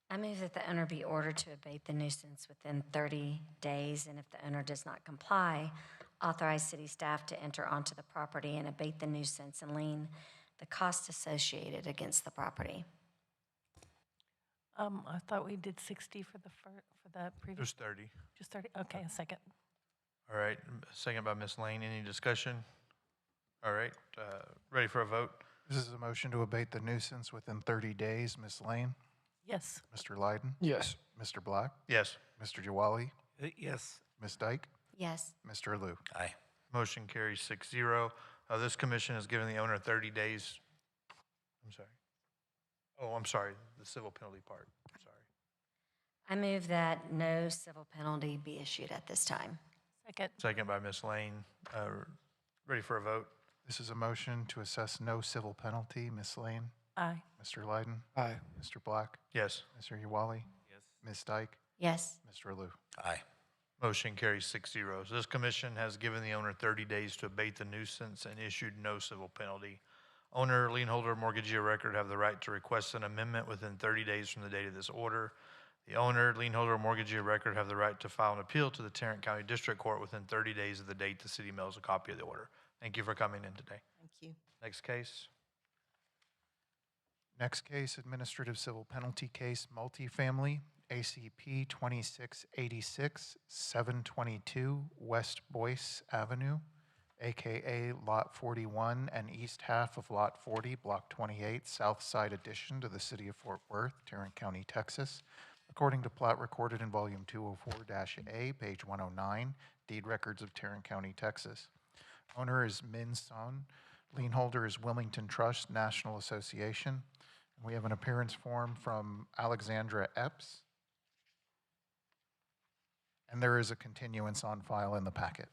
I move that the owner be ordered to abate the nuisance within 30 days, and if the owner does not comply, authorize city staff to enter onto the property and abate the nuisance and lien the costs associated against the property. I thought we did 60 for the previous. There's 30. Just 30, okay, a second. All right, second by Ms. Lane. Any discussion? All right, ready for a vote? This is a motion to abate the nuisance within 30 days. Ms. Lane? Yes. Mr. Lyden? Yes. Mr. Black? Yes. Mr. Jawali? Yes. Ms. Dyke? Yes. Mr. Alou? Aye. Motion carries 6-0. This commission has given the owner 30 days. I'm sorry. Oh, I'm sorry, the civil penalty part. Sorry. I move that no civil penalty be issued at this time. Second. Second by Ms. Lane. Ready for a vote? This is a motion to assess no civil penalty. Ms. Lane? Aye. Mr. Lyden? Aye. Mr. Black? Yes. Mr. Jawali? Yes. Ms. Dyke? Yes. Mr. Alou? Aye. Motion carries 6-0. So this commission has given the owner 30 days to abate the nuisance and issued no civil penalty. Owner, lien holder, mortgagee of record have the right to request an amendment within 30 days from the date of this order. The owner, lien holder, or mortgagee of record have the right to file an appeal to the Tarrant County District Court within 30 days of the date the city mails a copy of the order. Thank you for coming in today. Thank you. Next case. Next case, administrative civil penalty case, multifamily, ACP 2686, 722 West Boyce Avenue, AKA Lot 41 and east half of Lot 40, Block 28, South Side addition to the city of Fort Worth, Tarrant County, Texas. According to plat recorded in volume 204-A, page 109, deed records of Tarrant County, Texas. Owner is Min Son. Lien holder is Wilmington Trust National Association. We have an appearance form from Alexandra Epps. And there is a continuance on file in the packet.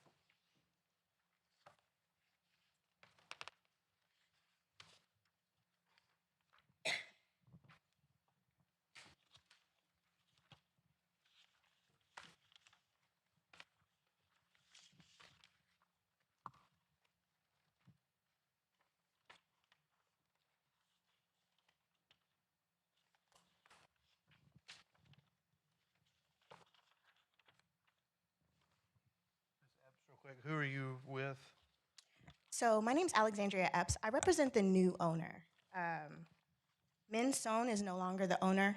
Real quick, who are you with? So my name's Alexandria Epps. I represent the new owner. Min Son is no longer the owner.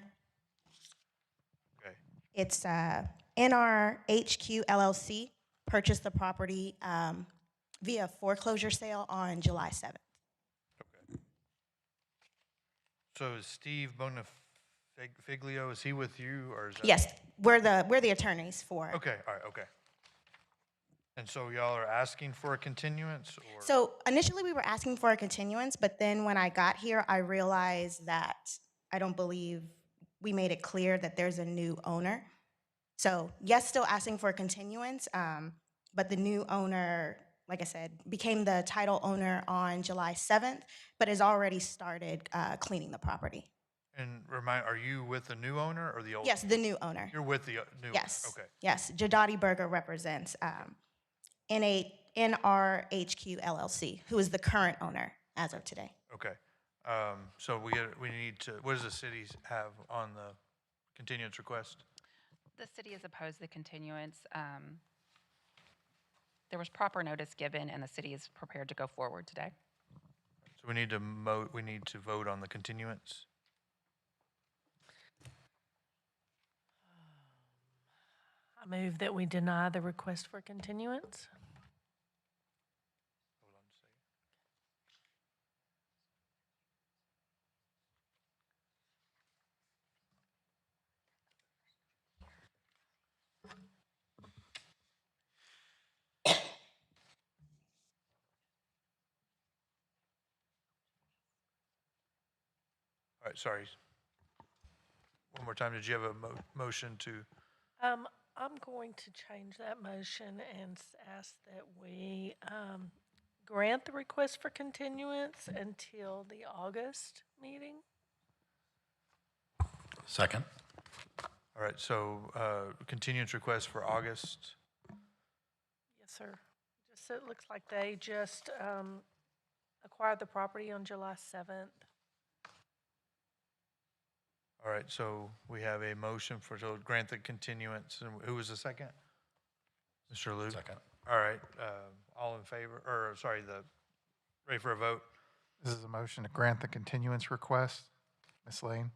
Okay. It's NRHQ LLC purchased the property via foreclosure sale on July 7th. So is Steve Bonafiglio, is he with you or is that? Yes, we're the attorneys for. Okay, all right, okay. And so y'all are asking for a continuance or? So initially we were asking for a continuance, but then when I got here, I realized that I don't believe we made it clear that there's a new owner. So yes, still asking for a continuance, but the new owner, like I said, became the title owner on July 7th, but has already started cleaning the property. And remind, are you with the new owner or the old? Yes, the new owner. You're with the new Yes. owner, okay. Yes, Jadati Berger represents NRHQ LLC, who is the current owner as of today. Okay. So we need to, what does the city have on the continuance request? The city is opposed to the continuance. There was proper notice given, and the city is prepared to go forward today. So we need to vote on the continuance? I move that we deny the request for continuance. All right, sorry. One more time, did you have a motion to? I'm going to change that motion and ask that we grant the request for continuance until the August meeting. Second. All right, so continuance request for August. Yes, sir. Just, it looks like they just acquired the property on July 7th. All right, so we have a motion to grant the continuance. And who was the second? Mr. Liu? Second. All right, all in favor, or sorry, ready for a vote? This is a motion to grant the continuance request. Ms. Lane?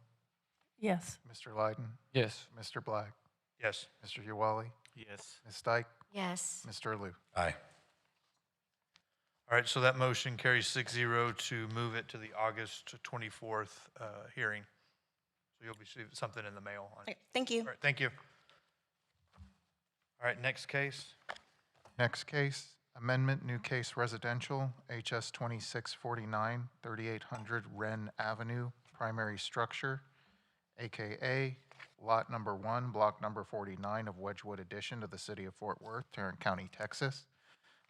Yes. Mr. Lyden? Yes. Mr. Black? Yes. Mr. Uwali? Yes. Ms. Dyke? Yes. Mr. Liu? Aye. All right, so that motion carries 6-0 to move it to the August 24th hearing. So you'll receive something in the mail. Okay, thank you. All right, thank you. All right, next case. Next case, amendment, new case residential, HS 2649, 3800 Wren Avenue, primary structure, AKA lot number 1, block number 49 of Wedgewood addition to the city of Fort Worth, Tarrant County, Texas.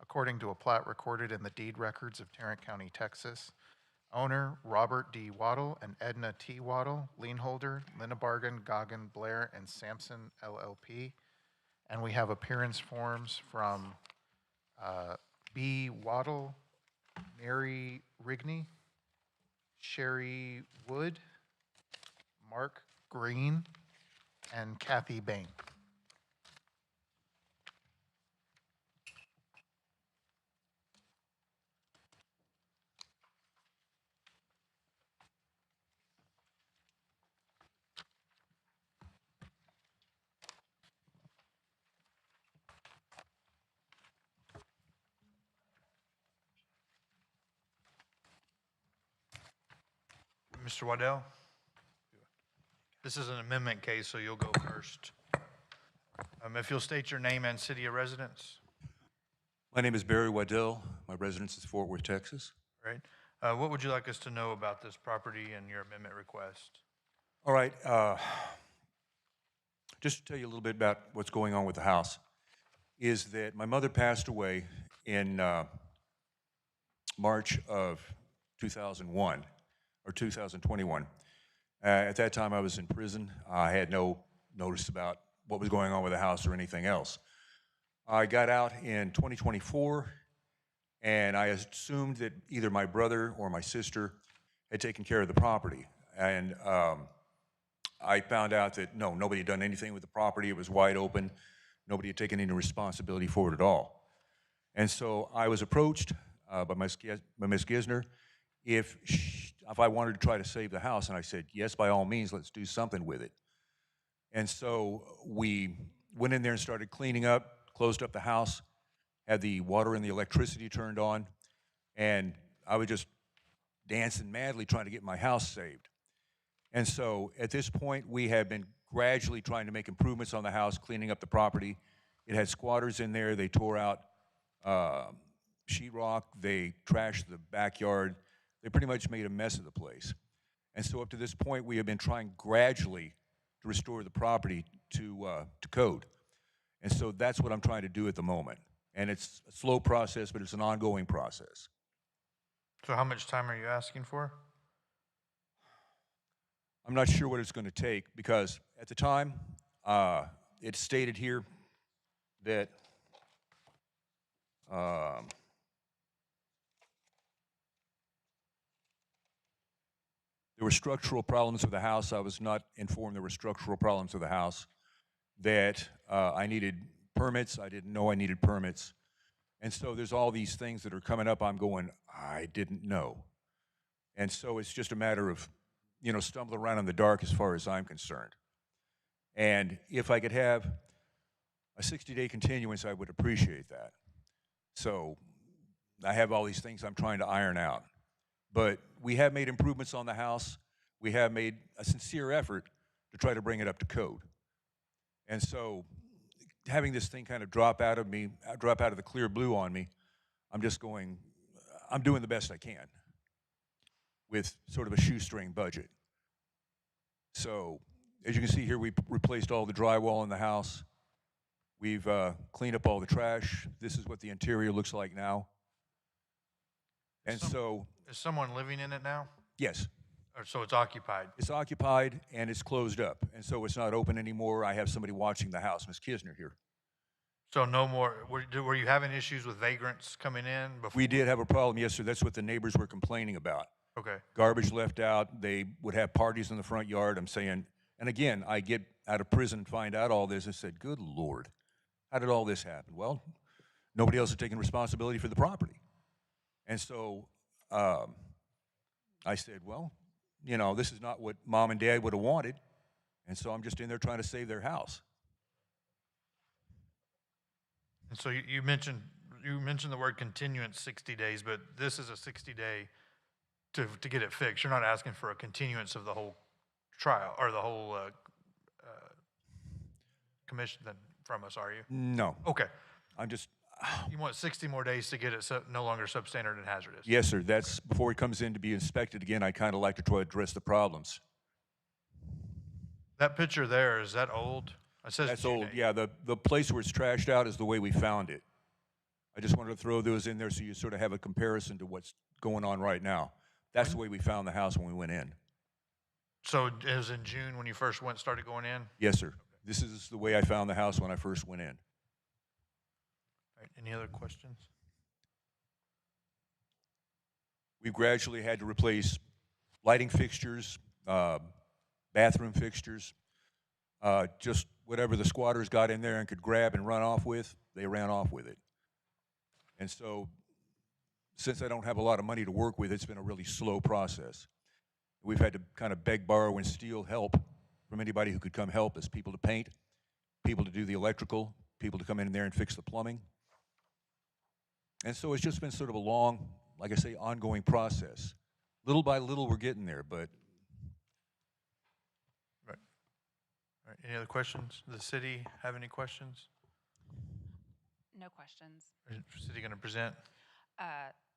According to a plat recorded in the deed records of Tarrant County, Texas, owner Robert D. Waddle and Edna T. Waddle, lien holder Linnebargen, Goggin, Blair, and Sampson LLP. And we have appearance forms from B. Waddle, Mary Rigney, Sherry Wood, Mark Green, and Kathy Bain. Mr. Waddell? This is an amendment case, so you'll go first. If you'll state your name and city of residence. My name is Barry Waddell. My residence is Fort Worth, Texas. Right. What would you like us to know about this property and your amendment request? All right. just to tell you a little bit about what's going on with the house, is that my mother passed away in March of 2001, or 2021. At that time, I was in prison. I had no notice about what was going on with the house or anything else. I got out in 2024, and I assumed that either my brother or my sister had taken care of the property. And I found out that, no, nobody had done anything with the property. It was wide open. Nobody had taken any responsibility for it at all. And so I was approached by Ms. Gisner if I wanted to try to save the house, and I said, yes, by all means, let's do something with it. And so we went in there and started cleaning up, closed up the house, had the water and the electricity turned on, and I was just dancing madly trying to get my house saved. And so at this point, we have been gradually trying to make improvements on the house, cleaning up the property. It had squatters in there. They tore out sheetrock. They trashed the backyard. They pretty much made a mess of the place. And so up to this point, we have been trying gradually to restore the property to code. And so that's what I'm trying to do at the moment. And it's a slow process, but it's an ongoing process. So how much time are you asking for? I'm not sure what it's going to take because at the time, it's stated here that there were structural problems with the house. I was not informed there were structural problems with the house, that I needed permits. I didn't know I needed permits. And so there's all these things that are coming up. I'm going, I didn't know. And so it's just a matter of, you know, stumbling around in the dark as far as I'm concerned. And if I could have a 60-day continuance, I would appreciate that. So I have all these things I'm trying to iron out. But we have made improvements on the house. We have made a sincere effort to try to bring it up to code. And so having this thing kind of drop out of the clear blue on me, I'm just going, I'm doing the best I can with sort of a shoestring budget. So as you can see here, we replaced all the drywall in the house. We've cleaned up all the trash. This is what the interior looks like now. And so... Is someone living in it now? Yes. Or so it's occupied? It's occupied and it's closed up. And so it's not open anymore. I have somebody watching the house, Ms. Kisner here. So no more, were you having issues with vagrants coming in before? We did have a problem, yes, sir. That's what the neighbors were complaining about. Okay. Garbage left out. They would have parties in the front yard. I'm saying, and again, I get out of prison and find out all this and said, good Lord, how did all this happen? Well, nobody else had taken responsibility for the property. And so I said, well, you know, this is not what Mom and Dad would have wanted. And so I'm just in there trying to save their house. And so you mentioned the word continuance 60 days, but this is a 60-day to get it fixed. You're not asking for a continuance of the whole trial or the whole commission from us, are you? No. Okay. I'm just... You want 60 more days to get it no longer substandard and hazardous? Yes, sir. That's before it comes in to be inspected again. I kind of like to try to address the problems. That picture there, is that old? It says That's June old. 8th. Yeah, the place where it's trashed out is the way we found it. I just wanted to throw those in there so you sort of have a comparison to what's going on right now. That's the way we found the house when we went in. So it was in June when you first started going in? Yes, sir. This is the way I found the house when I first went in. All right, any other questions? We've gradually had to replace lighting fixtures, bathroom fixtures, just whatever the squatters got in there and could grab and run off with, they ran off with it. And so, since I don't have a lot of money to work with, it's been a really slow process. We've had to kind of beg, borrow, and steal help from anybody who could come help us, people to paint, people to do the electrical, people to come in there and fix the plumbing. And so it's just been sort of a long, like I say, ongoing process. Little by little, we're getting there, but... Right. All right, any other questions? Does the city have any questions? No questions. Is the city going to present?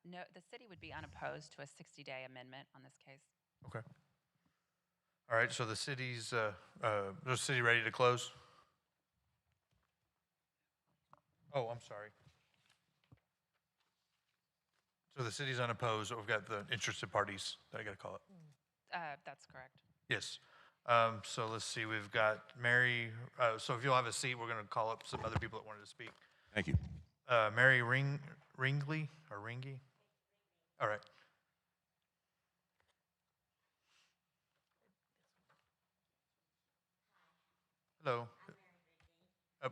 No, the city would be unopposed to a 60-day amendment on this case. Okay. All right, so the city's, is the city ready to close? Oh, I'm sorry. So the city's unopposed, but we've got the interested parties that I gotta call it. That's correct. Yes. So let's see, we've got Mary, so if you'll have a seat, we're gonna call up some other people that wanted to speak. Thank you. Mary Ringley, or Ringy? All right. Hello.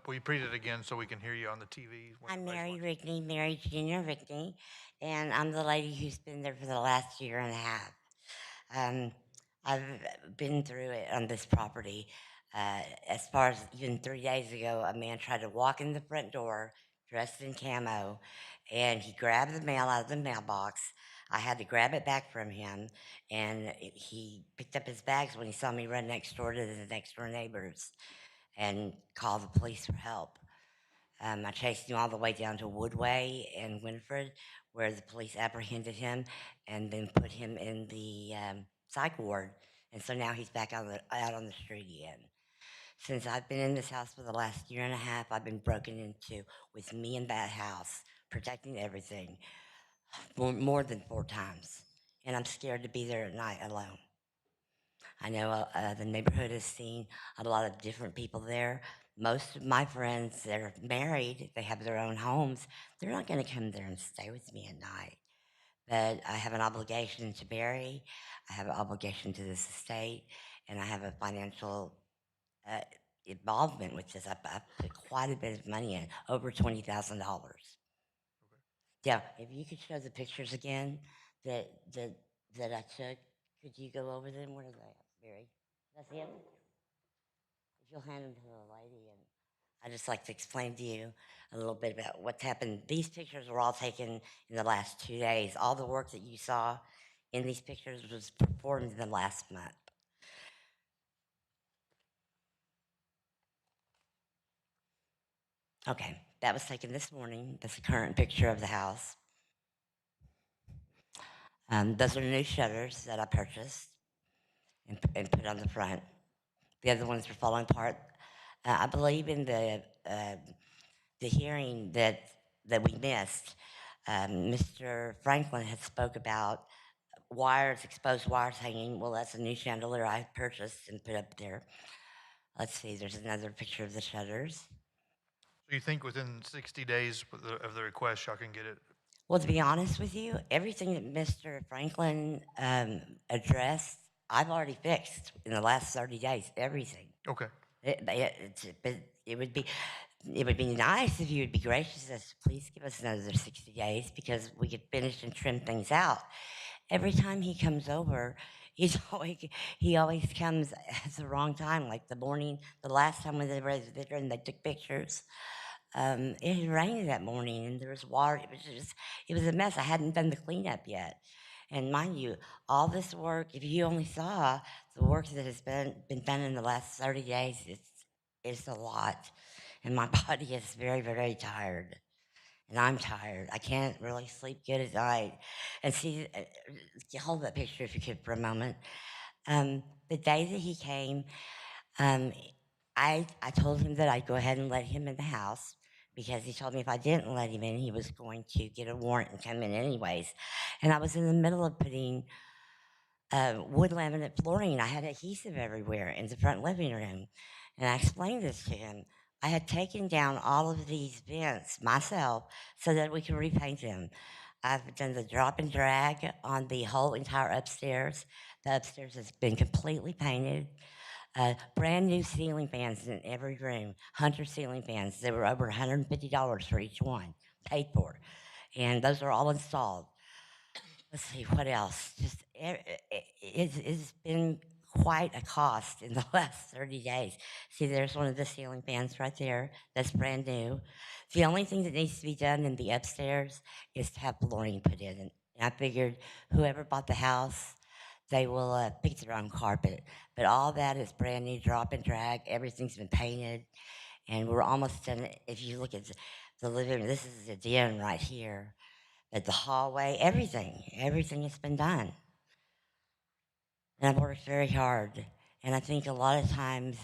Will you repeat it again so we can hear you on the TV? I'm Mary Rigney, Mary Junior Rigney, and I'm the lady who's been there for the last year and a half. I've been through it on this property. As far as even 3 days ago, a man tried to walk in the front door dressed in camo, and he grabbed the mail out of the mailbox. I had to grab it back from him, and he picked up his bags when he saw me run next door to the next door neighbors and call the police for help. I chased him all the way down to Woodway and Winfred, where the police apprehended him and then put him in the psych ward. And so now he's back out on the street again. Since I've been in this house for the last year and a half, I've been broken into with me in that house, protecting everything, more than 4 times. And I'm scared to be there at night alone. I know the neighborhood has seen a lot of different people there. Most of my friends that are married, they have their own homes. They're not going to come there and stay with me at night. But I have an obligation to Barry. I have an obligation to this estate, and I have a financial involvement with this. I put quite a bit of money in, over $20,000. Yeah, if you could show the pictures again that I took, could you go over them? Where are they? Barry, that's him. If you'll hand them to the lady, and I'd just like to explain to you a little bit about what's happened. These pictures were all taken in the last 2 days. All the work that you saw in these pictures was performed in the last month. Okay, that was taken this morning. That's the current picture of the house. Those are new shutters that I purchased and put on the front. The other ones were falling apart. I believe in the hearing that we missed. Mr. Franklin had spoke about wires, exposed wires hanging. Well, that's a new chandelier I purchased and put up there. Let's see, there's another picture of the shutters. So you think within 60 days of the request, y'all can get it? Well, to be honest with you, everything that Mr. Franklin addressed, I've already fixed in the last 30 days, everything. Okay. It would be nice if you would be gracious as to please give us another 60 days because we could finish and trim things out. Every time he comes over, he always comes at the wrong time, like the last time when they were at the dinner and they took pictures. It had rained that morning and there was water. It was a mess. I hadn't done the cleanup yet. And mind you, all this work, if you only saw the work that has been done in the last 30 days, it's a lot. And my body is very, very tired. And I'm tired. I can't really sleep good at night. And see, hold that picture if you could for a moment. The day that he came, I told him that I'd go ahead and let him in the house because he told me if I didn't let him in, he was going to get a warrant and come in anyways. And I was in the middle of putting wood laminate flooring. I had adhesive everywhere in the front living room. And I explained this to him. I had taken down all of these vents myself so that we could repaint them. I've done the drop and drag on the whole entire upstairs. The upstairs has been completely painted. Brand new ceiling fans in every room, Hunter ceiling fans. They were over $150 for each one, paid for. And those are all installed. Let's see, what else? Just it's been quite a cost in the last 30 days. See, there's one of the ceiling fans right there. That's brand new. The only thing that needs to be done in the upstairs is to have flooring put in. And I figured whoever bought the house, they will pick their own carpet. But all that is brand new, drop and drag. Everything's been painted. And we're almost done. If you look at the living room, this is the den right here. But the hallway, everything has been done. And I've worked very hard. And I think a lot of times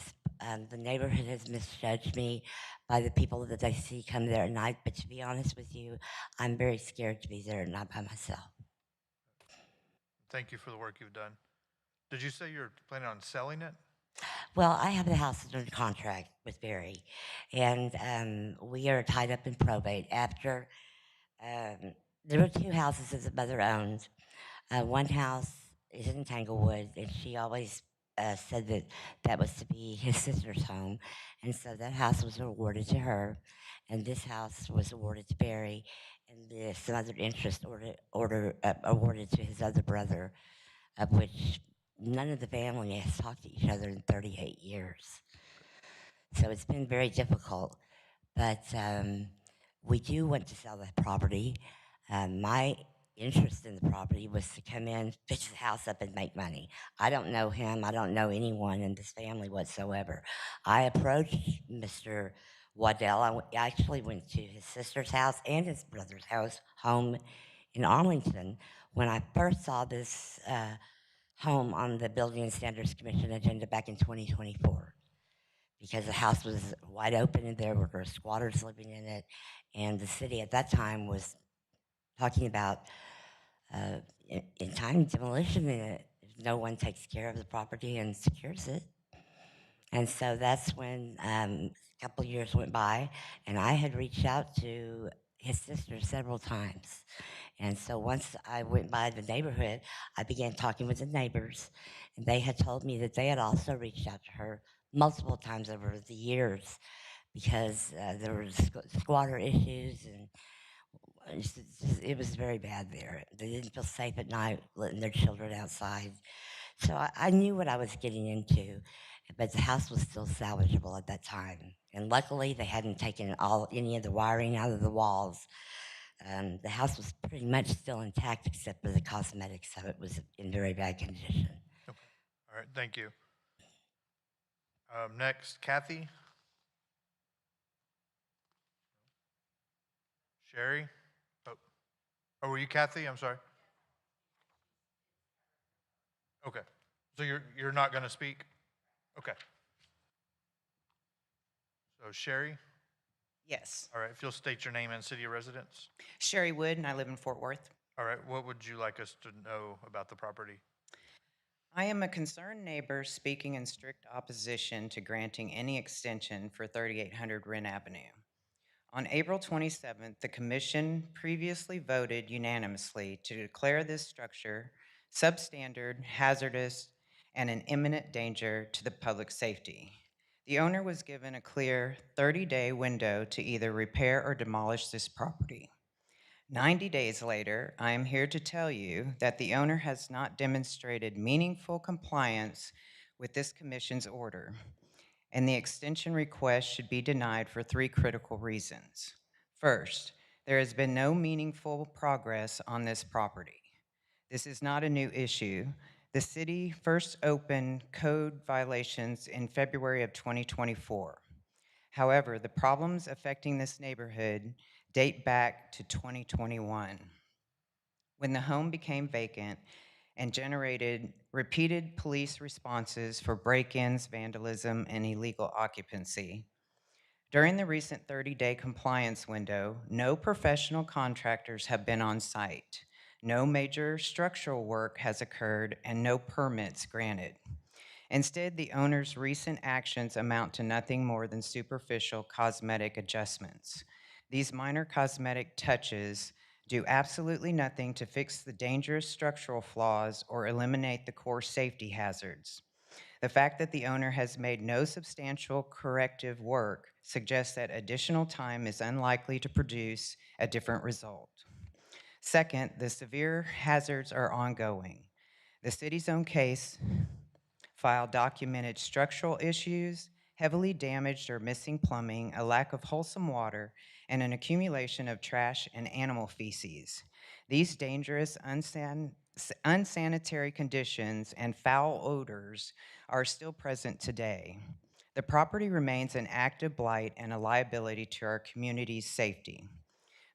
the neighborhood has misjudged me by the people that they see come there at night. But to be honest with you, I'm very scared to be there at night by myself. Thank you for the work you've done. Did you say you're planning on selling it? Well, I have the house under contract with Barry, and we are tied up in probate. After there were two houses that the mother owned. One house is in Tanglewood, and she always said that that was to be his sister's home, and so that house was awarded to her, and this house was awarded to Barry, and some other interest awarded to his other brother, of which none of the family has talked to each other in 38 years. So it's been very difficult, but we do want to sell that property. My interest in the property was to come in, fix the house up, and make money. I don't know him. I don't know anyone in this family whatsoever. I approached Mr. Waddell. I actually went to his sister's house and his brother's house, home in Arlington, when I first saw this home on the Building and Standards Commission agenda back in 2024, because the house was wide open and there were squatters living in it, and the city at that time was talking about in time demolition if no one takes care of the property and secures it. And so that's when a couple years went by, and I had reached out to his sister several times. And so once I went by the neighborhood, I began talking with the neighbors, and they had told me that they had also reached out to her multiple times over the years because there were squatter issues, and it was very bad there. They didn't feel safe at night letting their children outside. So I knew what I was getting into, but the house was still salvageable at that time. And luckily, they hadn't taken any of the wiring out of the walls. The house was pretty much still intact except for the cosmetics of it was in very bad condition. Okay. All right, thank you. Next, Kathy. Sherry? Oh, were you Kathy? I'm sorry. Okay. So you're not going to speak? Okay. So Sherry? Yes. All right. If you'll state your name and city of residence. Sherry Wood, and I live in Fort Worth. All right. What would you like us to know about the property? I am a concerned neighbor speaking in strict opposition to granting any extension for 3800 Wren Avenue. On April 27th, the commission previously voted unanimously to declare this structure substandard, hazardous, and an imminent danger to the public safety. The owner was given a clear 30-day window to either repair or demolish this property. 90 days later, I am here to tell you that the owner has not demonstrated meaningful compliance with this commission's order, and the extension request should be denied for 3 critical reasons. First, there has been no meaningful progress on this property. This is not a new issue. The city first opened code violations in February of 2024. However, the problems affecting this neighborhood date back to 2021, when the home became vacant and generated repeated police responses for break-ins, vandalism, and illegal occupancy. During the recent 30-day compliance window, no professional contractors have been on site, no major structural work has occurred, and no permits granted. Instead, the owner's recent actions amount to nothing more than superficial cosmetic adjustments. These minor cosmetic touches do absolutely nothing to fix the dangerous structural flaws or eliminate the core safety hazards. The fact that the owner has made no substantial corrective work suggests that additional time is unlikely to produce a different result. Second, the severe hazards are ongoing. The city's own case file documented structural issues, heavily damaged or missing plumbing, a lack of wholesome water, and an accumulation of trash and animal feces. These dangerous, unsanitary conditions and foul odors are still present today. The property remains an active blight and a liability to our community's safety.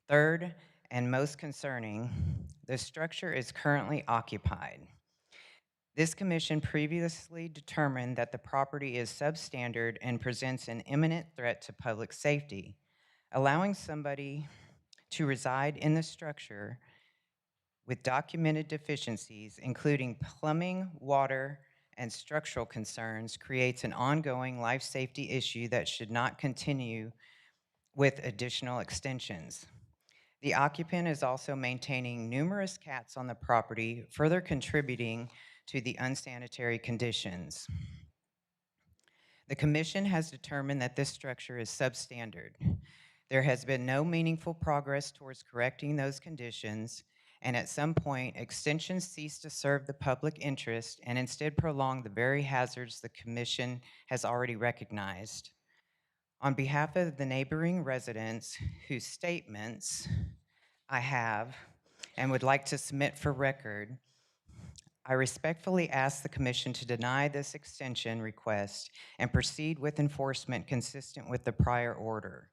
Third, and most concerning, the structure is currently occupied. This commission previously determined that the property is substandard and presents an imminent threat to public safety. Allowing somebody to reside in the structure with documented deficiencies, including plumbing, water, and structural concerns, creates an ongoing life safety issue that should not continue with additional extensions. The occupant is also maintaining numerous cats on the property, further contributing to the unsanitary conditions. The commission has determined that this structure is substandard. There has been no meaningful progress towards correcting those conditions, and at some point, extensions cease to serve the public interest and instead prolong the very hazards the commission has already recognized. On behalf of the neighboring residents whose statements I have and would like to submit for record, I respectfully ask the commission to deny this extension request and proceed with enforcement consistent with the prior order.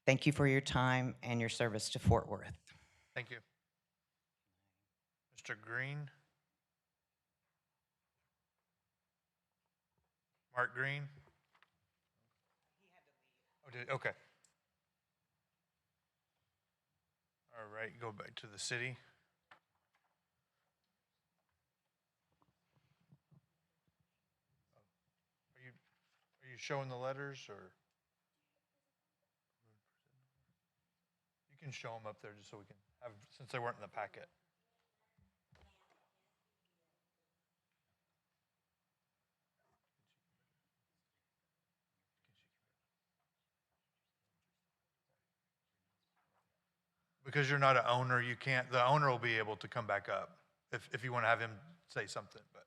Thank you for your time and your service to Fort Worth. Thank you. Mr. Green? Mark Green? Oh, did, okay. All right, go back to the city. Are you showing the letters, or? You can show them up there just so we can have, since they weren't in the packet. Because you're not an owner, you can't, the owner will be able to come back up if you want to have him say something, but.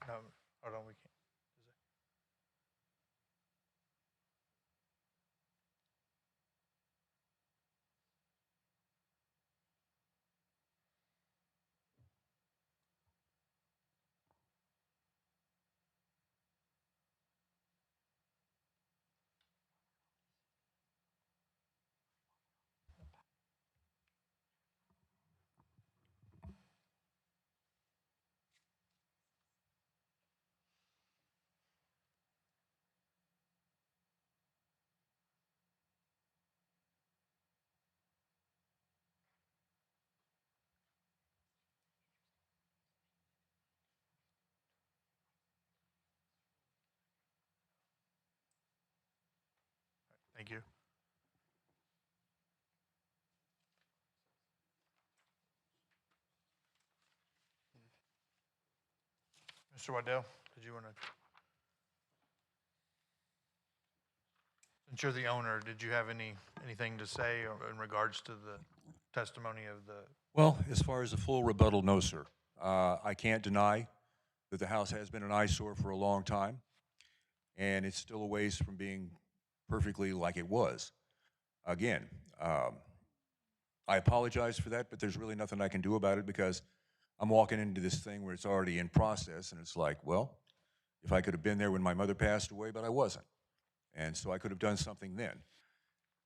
No, hold on, we can't. Thank you. Mr. Waddell, did you want to? Since you're the owner, did you have anything to say in regards to the testimony of the? Well, as far as a full rebuttal, no, sir. I can't deny that the house has been an eyesore for a long time, and it's still a ways from being perfectly like it was. Again, I apologize for that, but there's really nothing I can do about it because I'm walking into this thing where it's already in process, and it's like, well, if I could have been there when my mother passed away, but I wasn't. And so I could have done something then.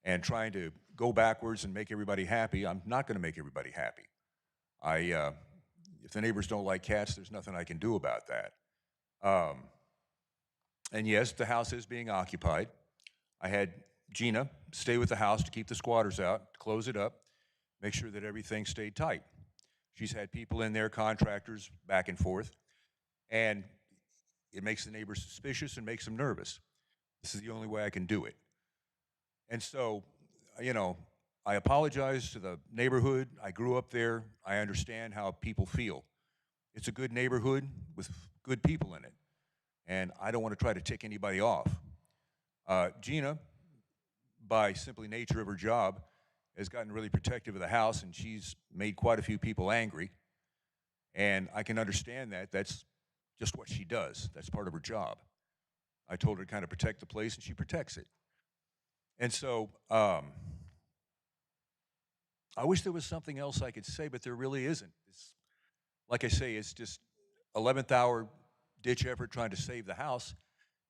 And trying to go backwards and make everybody happy, I'm not going to make everybody happy. If the neighbors don't like cats, there's nothing I can do about that. And yes, the house is being occupied. I had Gina stay with the house to keep the squatters out, close it up, make sure that everything stayed tight. She's had people in there, contractors, back and forth, and it makes the neighbors suspicious and makes them nervous. This is the only way I can do it. And so, you know, I apologize to the neighborhood. I grew up there. I understand how people feel. It's a good neighborhood with good people in it, and I don't want to try to tick anybody off. Gina, by simply nature of her job, has gotten really protective of the house, and she's made quite a few people angry. And I can understand that. That's just what she does. That's part of her job. I told her to kind of protect the place, and she protects it. And so I wish there was something else I could say, but there really isn't. Like I say, it's just 11th hour ditch effort trying to save the house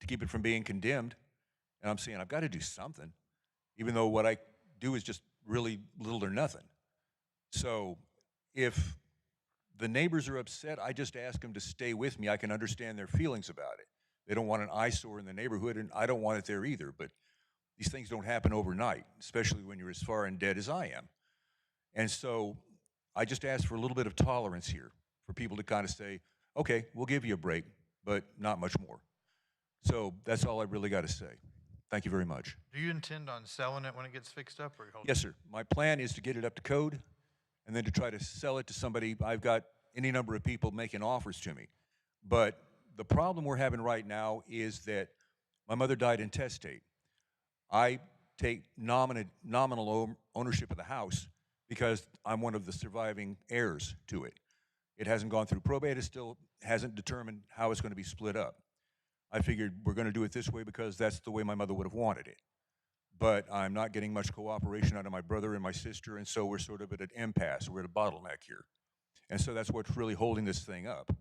to keep it from being condemned. And I'm saying I've got to do something, even though what I do is just really little or nothing. So if the neighbors are upset, I just ask them to stay with me. I can understand their feelings about it. They don't want an eyesore in the neighborhood, and I don't want it there either. But these things don't happen overnight, especially when you're as far in debt as I am. And so I just ask for a little bit of tolerance here for people to kind of say, okay, we'll give you a break, but not much more. So that's all I really got to say. Thank you very much. Do you intend on selling it when it gets fixed up, or you hold Yes, sir. My plan is to get it up to code and then to try to sell it to somebody. I've got any number of people making offers to me. But the problem we're having right now is that my mother died intestate. I take nominal ownership of the house because I'm one of the surviving heirs to it. It hasn't gone through probate. It still hasn't determined how it's going to be split up. I figured we're going to do it this way because that's the way my mother would have wanted it. But I'm not getting much cooperation out of my brother and my sister, and so we're sort of at an impasse. We're at a bottleneck here. And so that's what's really holding this thing up,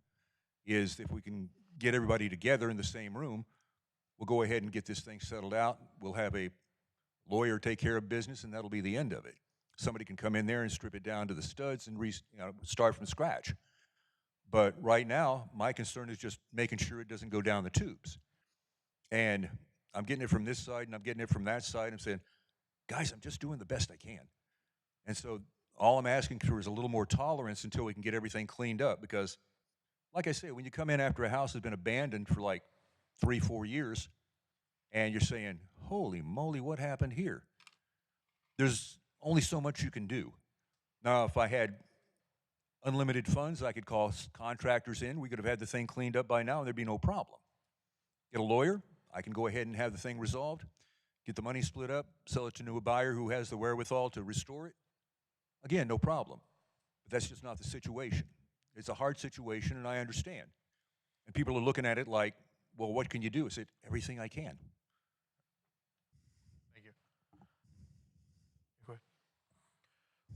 is if we can get everybody together in the same room, we'll go ahead and get this thing settled out. We'll have a lawyer take care of business, and that'll be the end of it. Somebody can come in there and strip it down to the studs and start from scratch. But right now, my concern is just making sure it doesn't go down the tubes. And I'm getting it from this side, and I'm getting it from that side. I'm saying, guys, I'm just doing the best I can. And so all I'm asking for is a little more tolerance until we can get everything cleaned up. Because, like I say, when you come in after a house has been abandoned for like 3-4 years, and you're saying, holy moly, what happened here? There's only so much you can do. Now, if I had unlimited funds, I could call contractors in. We could have had the thing cleaned up by now, and there'd be no problem. Get a lawyer. I can go ahead and have the thing resolved, get the money split up, sell it to a buyer who has the wherewithal to restore it. Again, no problem. But that's just not the situation. It's a hard situation, and I understand. And people are looking at it like, well, what can you do? I said, everything I can. Thank you.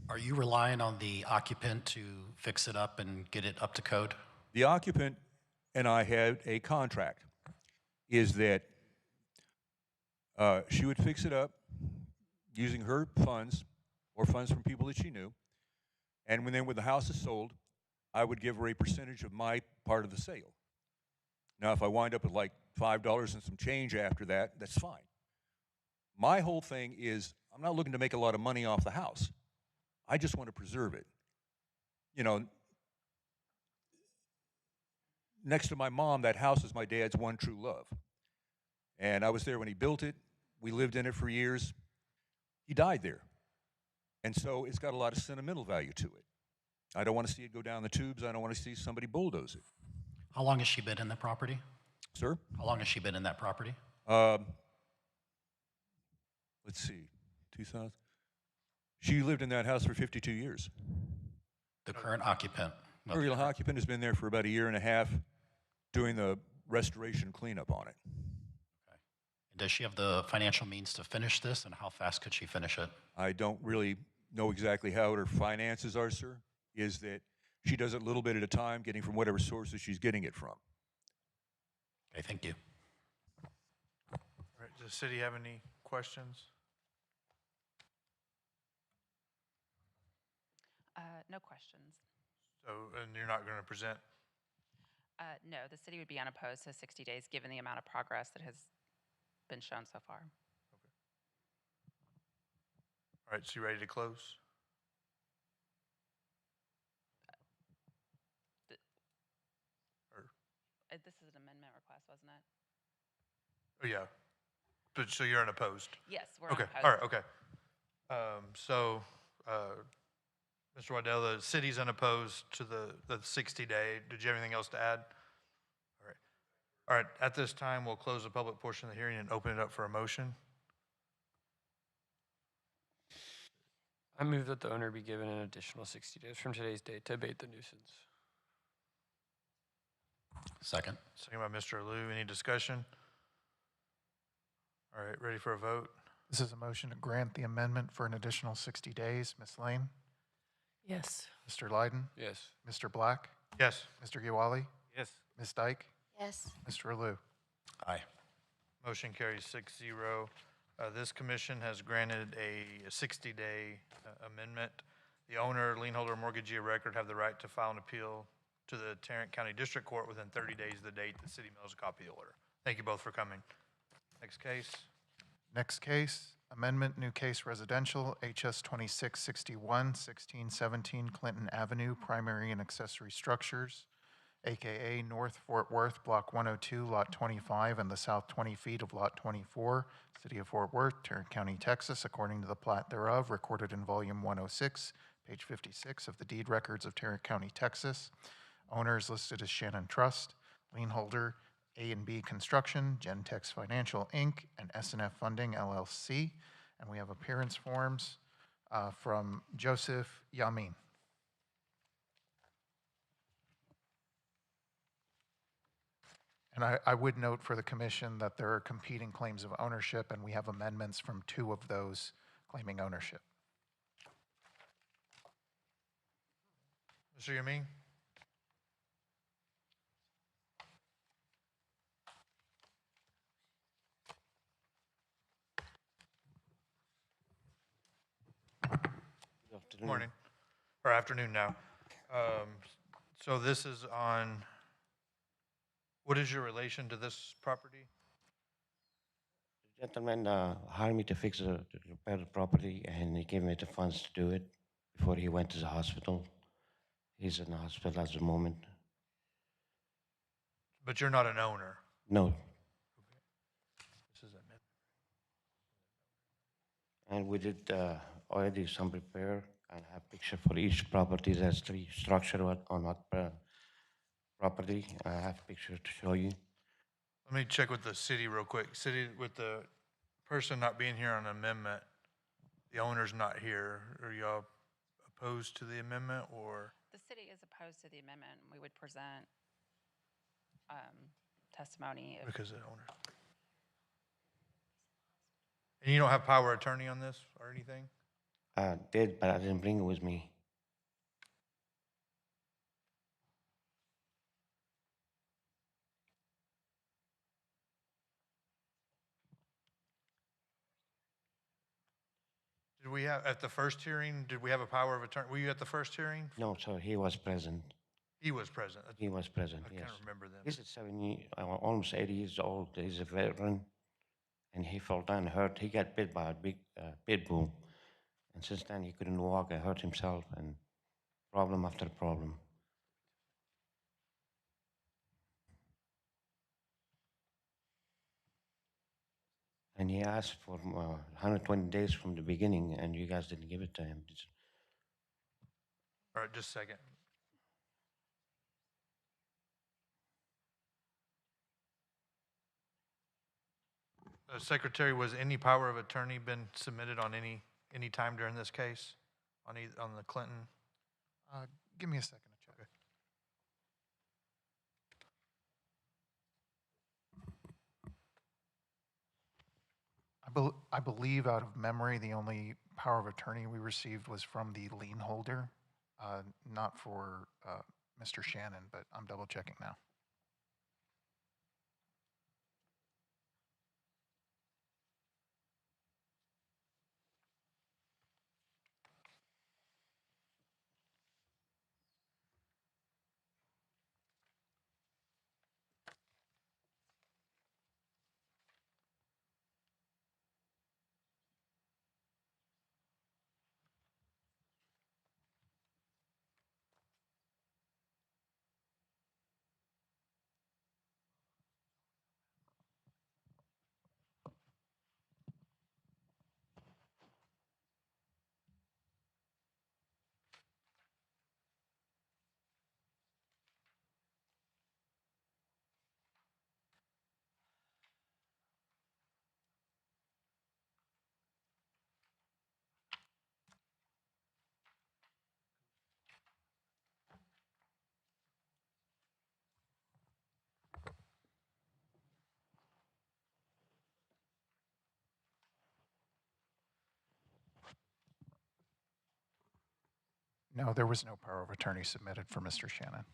Are you relying on the occupant to fix it up and get it up to code? The occupant and I had a contract, is that she would fix it up using her funds or funds from people that she knew. And when the house is sold, I would give her a percentage of my part of the sale. Now, if I wind up with like $5 and some change after that, that's fine. My whole thing is I'm not looking to make a lot of money off the house. I just want to preserve it. You know, next to my mom, that house is my dad's one true love. And I was there when he built it. We lived in it for years. He died there. And so it's got a lot of sentimental value to it. I don't want to see it go down the tubes. I don't want to see somebody bulldoze it. How long has she been in the property? Sir? How long has she been in that property? Let's see, 2000. She lived in that house for 52 years. The current occupant? The real occupant has been there for about a year and a half doing the restoration cleanup on it. Does she have the financial means to finish this, and how fast could she finish it? I don't really know exactly how her finances are, sir. Is that she does it a little bit at a time, getting from whatever sources she's getting it from. Okay, thank you. All right, does the city have any questions? No questions. So, and you're not going to present? No, the city would be unopposed to 60 days, given the amount of progress that has been shown so far. All right, so you ready to close? This is an amendment request, wasn't it? Oh, yeah. But, so you're unopposed? Yes, we're okay. unopposed. All right, okay. Mr. Waddell, the city's unopposed to the 60-day. Did you have anything else to add? All right. All right, at this time, we'll close the public portion of the hearing and open it up for a motion. I move that the owner be given an additional 60 days from today's date to abate the nuisance. Second. Second by Mr. Liu. Any discussion? All right, ready for a vote? This is a motion to grant the amendment for an additional 60 days. Ms. Lane? Yes. Mr. Lyden? Yes. Mr. Black? Yes. Mr. Giwali? Yes. Ms. Dyke? Yes. Mr. Liu? Aye. Motion carries 6-0. This commission has granted a 60-day amendment. The owner, lien holder, or mortgagee of record have the right to file an appeal to the Tarrant County District Court within 30 days of the date the city mails a copy of the order. Thank you both for coming. Next case. Next case, amendment, new case residential, HS 2661, 1617 Clinton Avenue, primary and accessory structures, AKA North Fort Worth, Block 102, Lot 25, and the south 20 feet of Lot 24, City of Fort Worth, Tarrant County, Texas, according to the plat thereof, recorded in Volume 106, page 56 of the deed records of Tarrant County, Texas. Owner is listed as Shannon Trust, lien holder A&B Construction, Gentex Financial, Inc., and S&F Funding, LLC. And we have appearance forms from Joseph Yamin. And I would note for the commission that there are competing claims of ownership, and we have amendments from 2 of those claiming ownership. Mr. Yamin? Good morning, or afternoon now. So this is on, what is your relation to this property? The gentleman hired me to repair the property, and he gave me the funds to do it before he went to the hospital. He's in the hospital at the moment. But you're not an owner? No. This is a, And we did already some repair, and have picture for each property. There's 3 structure on that property. I have picture to show you. let me check with the city real quick. City, with the person not being here on amendment, the owner's not here. Are y'all opposed to the amendment, or? The city is opposed to the amendment. We would present testimony. Because of the owner. And you don't have power of attorney on this or anything? I did, but I didn't bring it with me. Did we have, at the first hearing, did we have a power of attorney? Were you at the first hearing? No, sir, he was present. He was present. He was present, I yes. can't remember then. He's 70, almost 80 years old. He's a veteran, and he fell down hurt. He got bit by a big pit bull, and since then he couldn't walk and hurt himself, and problem after problem. And he asked for 120 days from the beginning, and you guys didn't give it to him. All right, just a second. Secretary, was any power of attorney been submitted on any time during this case? On the Clinton? Give me a second to check. I believe out of memory, the only power of attorney we received was from the lien holder, not for Mr. Shannon, but I'm double checking now. No, there was no power of attorney submitted for Mr. Shannon.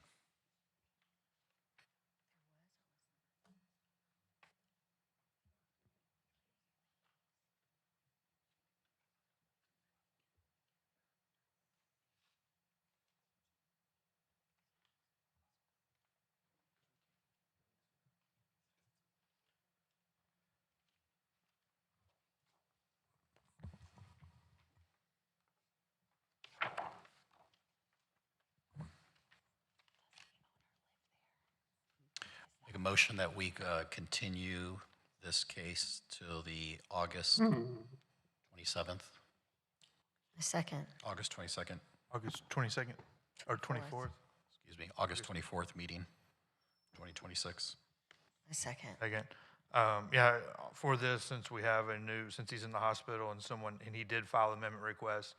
Make a motion that we continue this case till the August 27th, A second. August 22nd, August 22nd or 24th? excuse me, August 24th meeting, 2026. A second. Second. Yeah, for this, since we have since he's in the hospital and he did file an amendment request,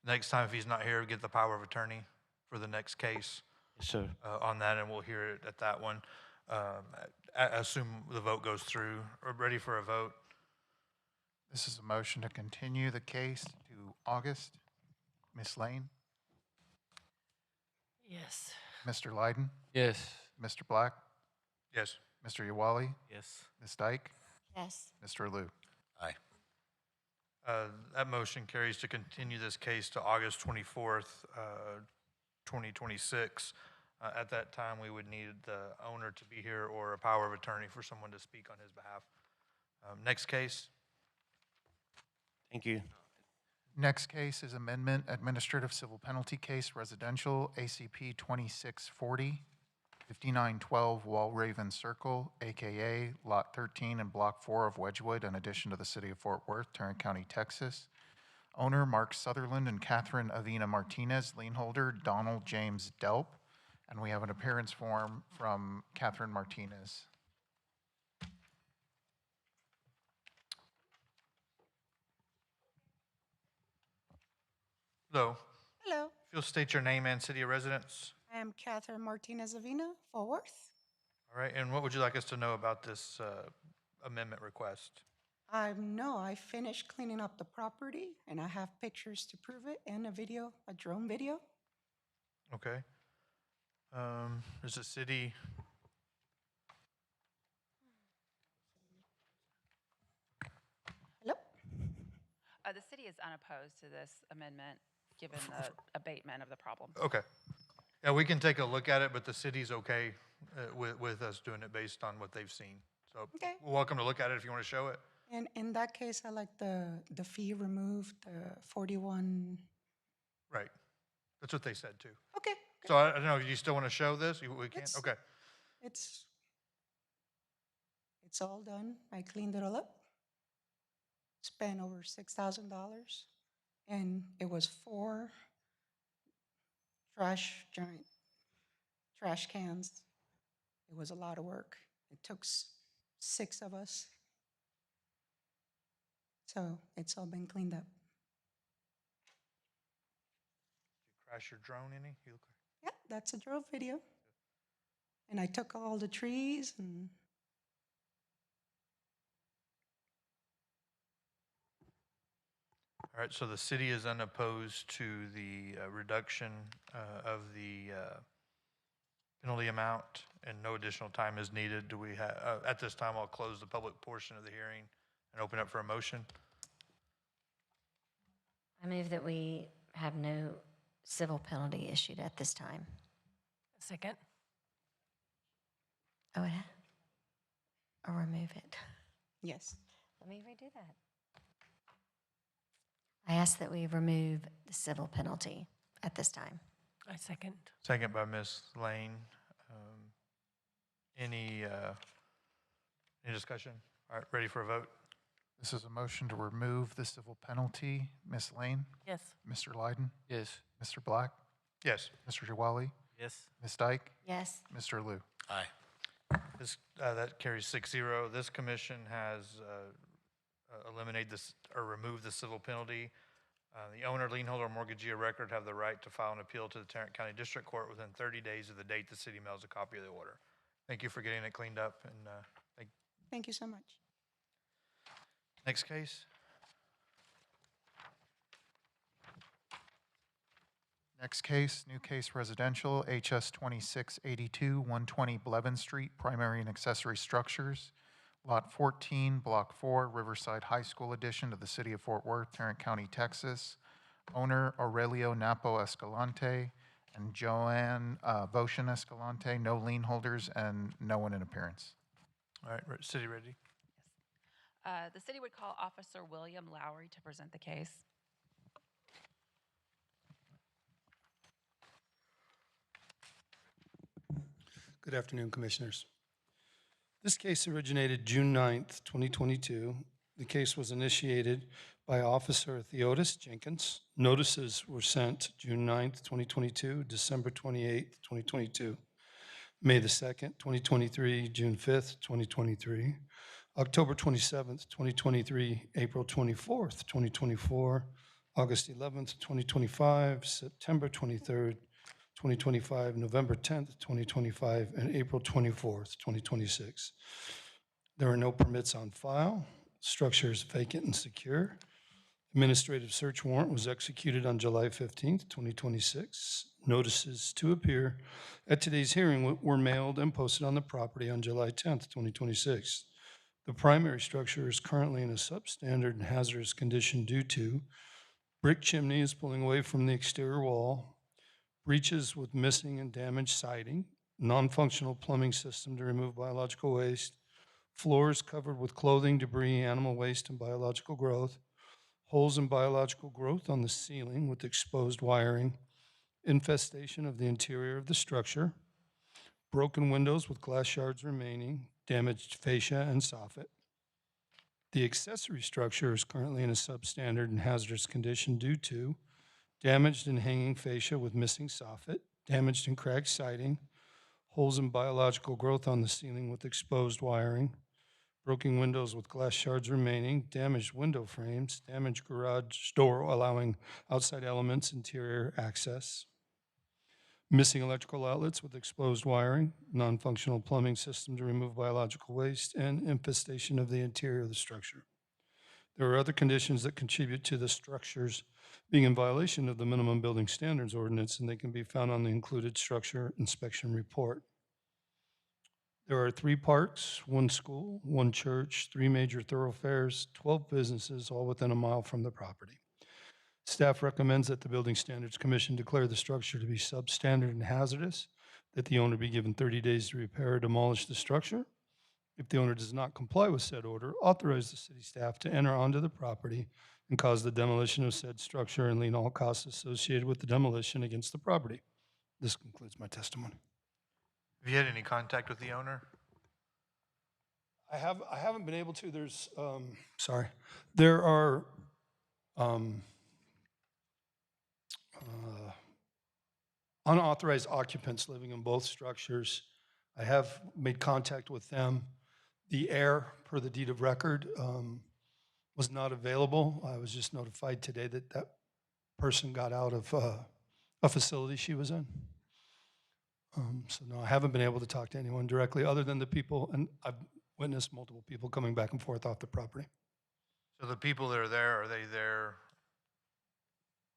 next time if he's not here, get the power of attorney for the next case. Yes, sir. On that, and we'll hear it at that one. I assume the vote goes through. We're ready for a vote. This is a motion to continue the case to August. Ms. Lane? Yes. Mr. Lyden? Yes. Mr. Black? Yes. Mr. Yawali? Yes. Ms. Dyke? Yes. Mr. Liu? Aye. That motion carries to continue this case to August 24th, 2026. At that time, we would need the owner to be here or a power of attorney for someone to speak on his behalf. Next case. Thank you. Next case is amendment administrative civil penalty case residential ACP 2640, 5912 Walraven Circle, AKA Lot 13 and Block 4 of Wedgewood, in addition to the city of Fort Worth, Tarrant County, Texas. Owner Mark Sutherland and Catherine Avina Martinez, lien holder Donald James Delp. And we have an appearance form from Catherine Martinez. Hello. Hello, If you'll state your name and city of residence. I am Catherine Martinez Avina, Fort Worth. All right, and what would you like us to know about this amendment request? No, I finished cleaning up the property and I have pictures to prove it and a video, a drone video. Okay. Is the city, The city is unopposed to this amendment, given the abatement of the problem. okay. Yeah, we can take a look at it, but the city's okay with us doing it based on what they've seen. So Okay. we're welcome to look at it if you want to show it. And in that case, I like the fee removed, the 41. Right. That's what they said too. Okay. So I don't know, do you still want to show this? We can't, It's- okay. It's all done. I cleaned it all up. Spent over $6,000, and it was 4 giant trash cans. It was a lot of work. It took 6 of us. So it's all been cleaned up. Crash your drone any? You look Yeah, that's a drone video. And I took all the trees and All right, so the city is unopposed to the reduction of the penalty amount, and no additional time is needed. Do we have, at this time, I'll close the public portion of the hearing and open up for a motion. I move that we have no civil penalty issued at this time. Second. Oh, yeah? Or remove it. yes. Let me redo that. I ask that we remove the civil penalty at this time. I second. Second by Ms. Lane. Any discussion? All right, ready for a vote? This is a motion to remove the civil penalty. Ms. Lane? Yes. Mr. Lyden? Yes. Mr. Black? Yes. Mr. Jawali? Yes. Ms. Dyke? Yes. Mr. Liu? Aye. This, that carries 6-0. This commission has eliminated this or removed the civil penalty. The owner, lien holder, or mortgagee of record have the right to file an appeal to the Tarrant County District Court within 30 days of the date the city mails a copy of the order. Thank you for getting it cleaned up, and Thank you so much. next case. Next case, new case residential, HS 2682, 120 Blevin Street, primary and accessory structures, Lot 14, Block 4, Riverside High School addition to the city of Fort Worth, Tarrant County, Texas. Owner Aurelio Napo Escalante and Joanne Voshan Escalante, no lien holders and no one in appearance. All right, city ready? The city would call Officer William Lowry to present the case. Good afternoon, Commissioners. This case originated June 9th, 2022. The case was initiated by Officer Theodis Jenkins. Notices were sent June 9th, 2022, December 28th, 2022, May the 2nd, 2023, June 5th, 2023, October 27th, 2023, April 24th, 2024, August 11th, 2025, September 23rd, 2025, November 10th, 2025, and April 24th, 2026. There are no permits on file. Structure is vacant and secure. Administrative search warrant was executed on July 15th, 2026. Notices to appear at today's hearing were mailed and posted on the property on July 10th, 2026. The primary structure is currently in a substandard and hazardous condition due to brick chimney is pulling away from the exterior wall, breaches with missing and damaged siding, non-functional plumbing system to remove biological waste, floors covered with clothing, debris, animal waste, and biological growth, holes in biological growth on the ceiling with exposed wiring, infestation of the interior of the structure, broken windows with glass shards remaining, damaged fascia and soffit. The accessory structure is currently in a substandard and hazardous condition due to damaged and hanging fascia with missing soffit, damaged and cracked siding, holes in biological growth on the ceiling with exposed wiring, broken windows with glass shards remaining, damaged window frames, damaged garage door allowing outside elements, interior access, missing electrical outlets with exposed wiring, non-functional plumbing system to remove biological waste, and infestation of the interior of the structure. There are other conditions that contribute to the structures being in violation of the minimum building standards ordinance, and they can be found on the included structure inspection report. There are 3 parks, 1 school, 1 church, 3 major thoroughfares, 12 businesses, all within a mile from the property. Staff recommends that the Building Standards Commission declare the structure to be substandard and hazardous, that the owner be given 30 days to repair or demolish the structure. If the owner does not comply with said order, authorize the city staff to enter onto the property and cause the demolition of said structure and lien all costs associated with the demolition against the property. This concludes my testimony. Have you had any contact with the owner? I haven't been able to. There are unauthorized occupants living in both structures. I have made contact with them. The heir, per the deed of record, was not available. I was just notified today that that person got out of a facility she was in. So no, I haven't been able to talk to anyone directly other than the people, and I've witnessed multiple people coming back and forth off the property. So the people that are there, are they there?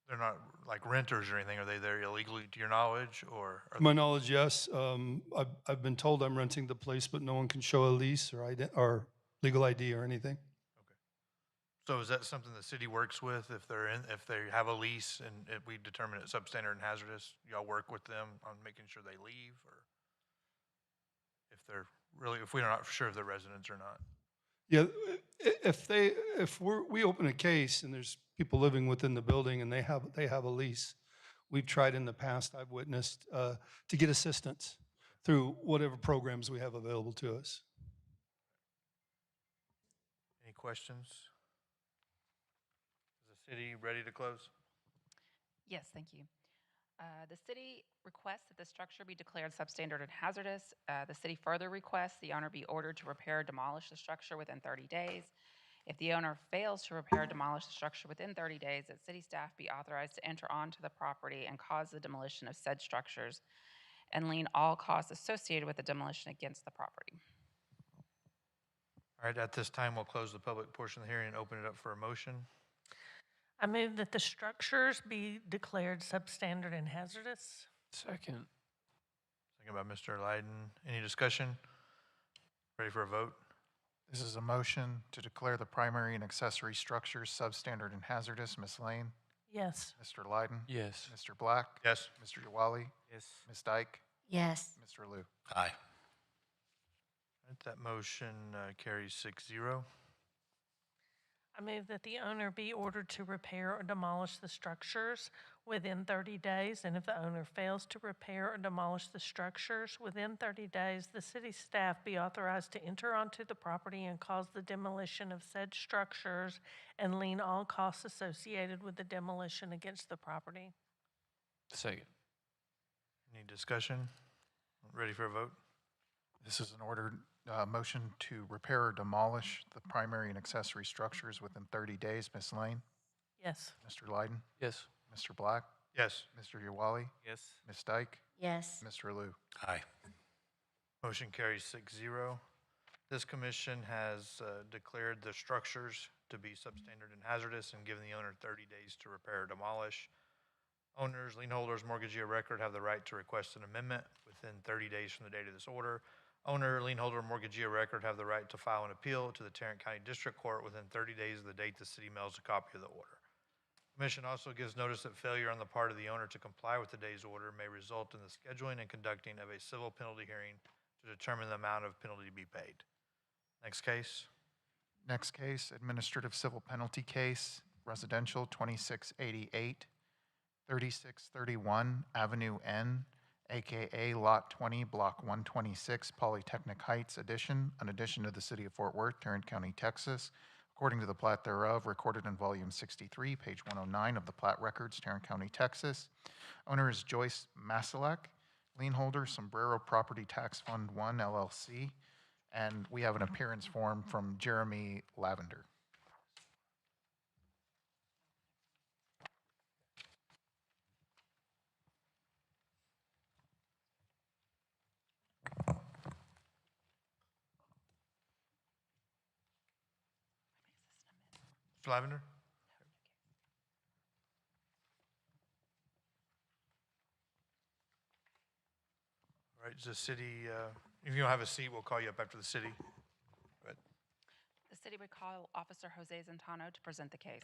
They're not like renters or anything. Are they there illegally, to your knowledge, or? To my knowledge, yes. I've been told I'm renting the place, but no one can show a lease or legal ID or anything. So is that something the city works with if they have a lease and if we determine it's substandard and hazardous? Y'all work with them on making sure they leave, or if we're not sure if they're residents or not? Yeah, if we open a case and there's people living within the building and they have a lease, we've tried in the past, I've witnessed, to get assistance through whatever programs we have available to us. Any questions? Is the city ready to close? Yes, thank you. The city requests that the structure be declared substandard and hazardous. The city further requests the owner be ordered to repair or demolish the structure within 30 days. If the owner fails to repair or demolish the structure within 30 days, that city staff be authorized to enter onto the property and cause the demolition of said structures and lien all costs associated with the demolition against the property. All right, at this time, we'll close the public portion of the hearing and open it up for a motion. I move that the structures be declared substandard and hazardous. Second. Second by Mr. Lyden. Any discussion? Ready for a vote? This is a motion to declare the primary and accessory structures substandard and hazardous. Ms. Lane? Yes. Mr. Lyden? Yes. Mr. Black? Yes. Mr. Yawali? Yes. Ms. Dyke? Yes. Mr. Liu? Aye. All right, that motion carries 6-0. I move that the owner be ordered to repair or demolish the structures within 30 days, and if the owner fails to repair or demolish the structures within 30 days, the city staff be authorized to enter onto the property and cause the demolition of said structures and lien all costs associated with the demolition against the property. Second. Any discussion? Ready for a vote? This is an ordered motion to repair or demolish the primary and accessory structures within 30 days. Ms. Lane? Yes. Mr. Lyden? Yes. Mr. Black? Yes. Mr. Yawali? Yes. Ms. Dyke? Yes. Mr. Liu? Aye. Motion carries 6-0. This commission has declared the structures to be substandard and hazardous and given the owner 30 days to repair or demolish. Owners, lien holders, mortgagee of record have the right to request an amendment within 30 days from the date of this order. Owner, lien holder, mortgagee of record have the right to file an appeal to the Tarrant County District Court within 30 days of the date the city mails a copy of the order. Commission also gives notice that failure on the part of the owner to comply with today's order may result in the scheduling and conducting of a civil penalty hearing to determine the amount of penalty to be paid. Next case. Next case, administrative civil penalty case, residential 2688, 3631 Avenue N, AKA Lot 20, Block 126, Polytechnic Heights Addition, an addition to the city of Fort Worth, Tarrant County, Texas, according to the plat thereof, recorded in volume 63, page 109 of the plat records, Tarrant County, Texas. Owner is Joyce Masalek, lien holder, Sombrero Property Tax Fund 1, LLC, and we have an appearance form from Jeremy Lavender. Mr. Lavender? All right, is the city, if you don't have a seat, we'll call you up after the city. Go ahead. The city would call Officer Jose Zentano to present the case.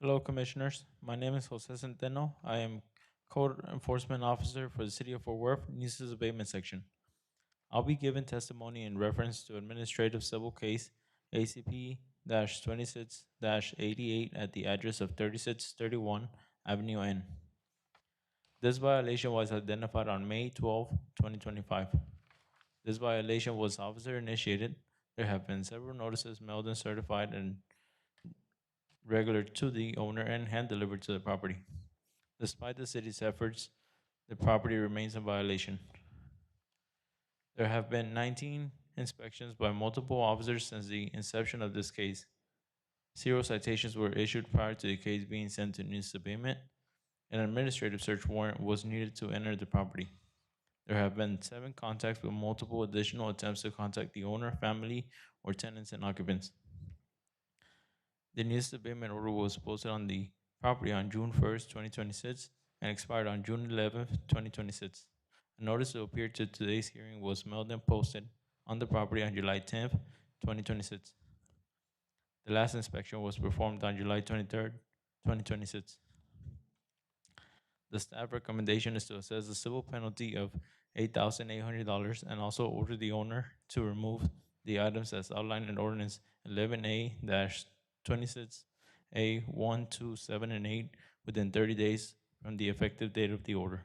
Hello, Commissioners. My name is Jose Centeno. I am Code Enforcement Officer for the City of Fort Worth, Nuisance Abatement Section. I'll be giving testimony in reference to administrative civil case ACP-26-88 at the address of 3631 Avenue N. This violation was identified on May 12, 2025. This violation was officer initiated. There have been several notices mailed and certified and regular to the owner and hand delivered to the property. Despite the city's efforts, the property remains in violation. There have been 19 inspections by multiple officers since the inception of this case. 0 citations were issued prior to the case being sent to nuisance abatement. An administrative search warrant was needed to enter the property. There have been 7 contacts with multiple additional attempts to contact the owner, family, or tenants and occupants. The nuisance abatement order was posted on the property on June 1st, 2026, and expired on June 11th, 2026. A notice to appear to today's hearing was mailed and posted on the property on July 10th, 2026. The last inspection was performed on July 23rd, 2026. The staff recommendation is to assess a civil penalty of $8,800 and also order the owner to remove the items as outlined in Ordinance 11A-26A1, 2, 7, and 8 within 30 days from the effective date of the order.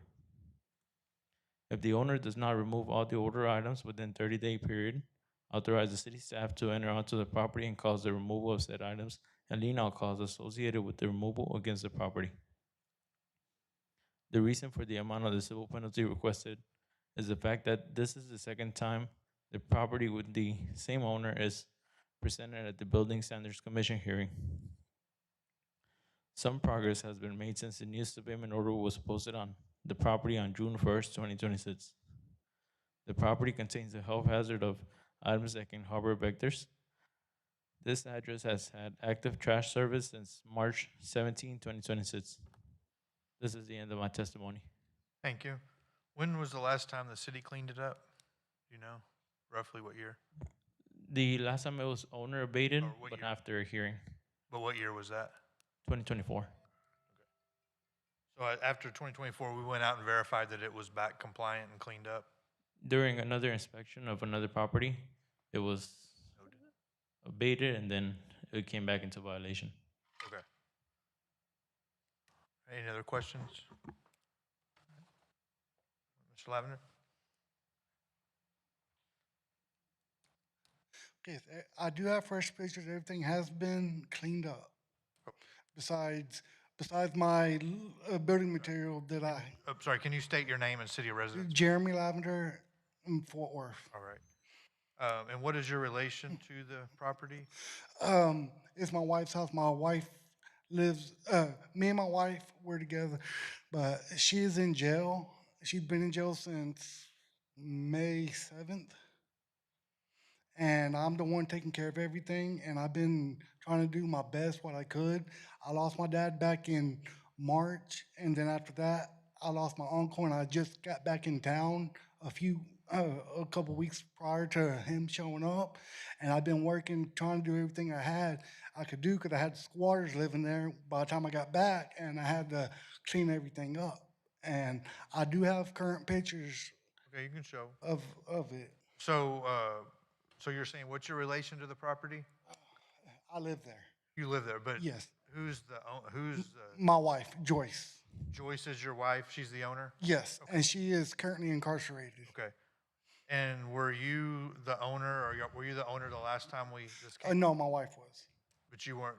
If the owner does not remove all the order items within 30-day period, authorize the city staff to enter onto the property and cause the removal of said items and lien all costs associated with the removal against the property. The reason for the amount of the civil penalty requested is the fact that this is the second time the property with the same owner is presented at the Building Standards Commission hearing. Some progress has been made since the nuisance abatement order was posted on the property on June 1st, 2026. The property contains a health hazard of items that can harbor vectors. This address has had active trash service since March 17, 2026. This is the end of my testimony. Thank you. When was the last time the city cleaned it up? Do you know roughly what year? The last time it was owner abated, what but year? after a hearing, But what year was that? 2024. So after 2024, we went out and verified that it was back compliant and cleaned up? During another inspection of another property, it was abated and then it came back into violation. Okay. Any other questions? Mr. Lavender? Okay, I do have fresh pictures. Everything has been cleaned up. Besides my building material that I, Sorry, can you state your name and city of residence? Jeremy Lavender in Fort Worth. All right. And what is your relation to the property? It's my wife's house. My wife lives, me and my wife were together, but she is in jail. She's been in jail since May 7th. And I'm the one taking care of everything, and I've been trying to do my best what I could. I lost my dad back in March, and then after that, I lost my uncle, and I just got back in town a couple weeks prior to him showing up, and I've been working, trying to do everything I could do, because I had squatters living there by the time I got back, and I had to clean everything up. And I do have current pictures Okay, you can show. of it. So you're saying, what's your relation to the property? I live there. You live there, but Yes. who's My wife, Joyce. Joyce is your wife? She's the owner? Yes, and she is currently incarcerated. Okay. And were you the owner, or were you the owner the last time this came? No, my wife was. But you weren't,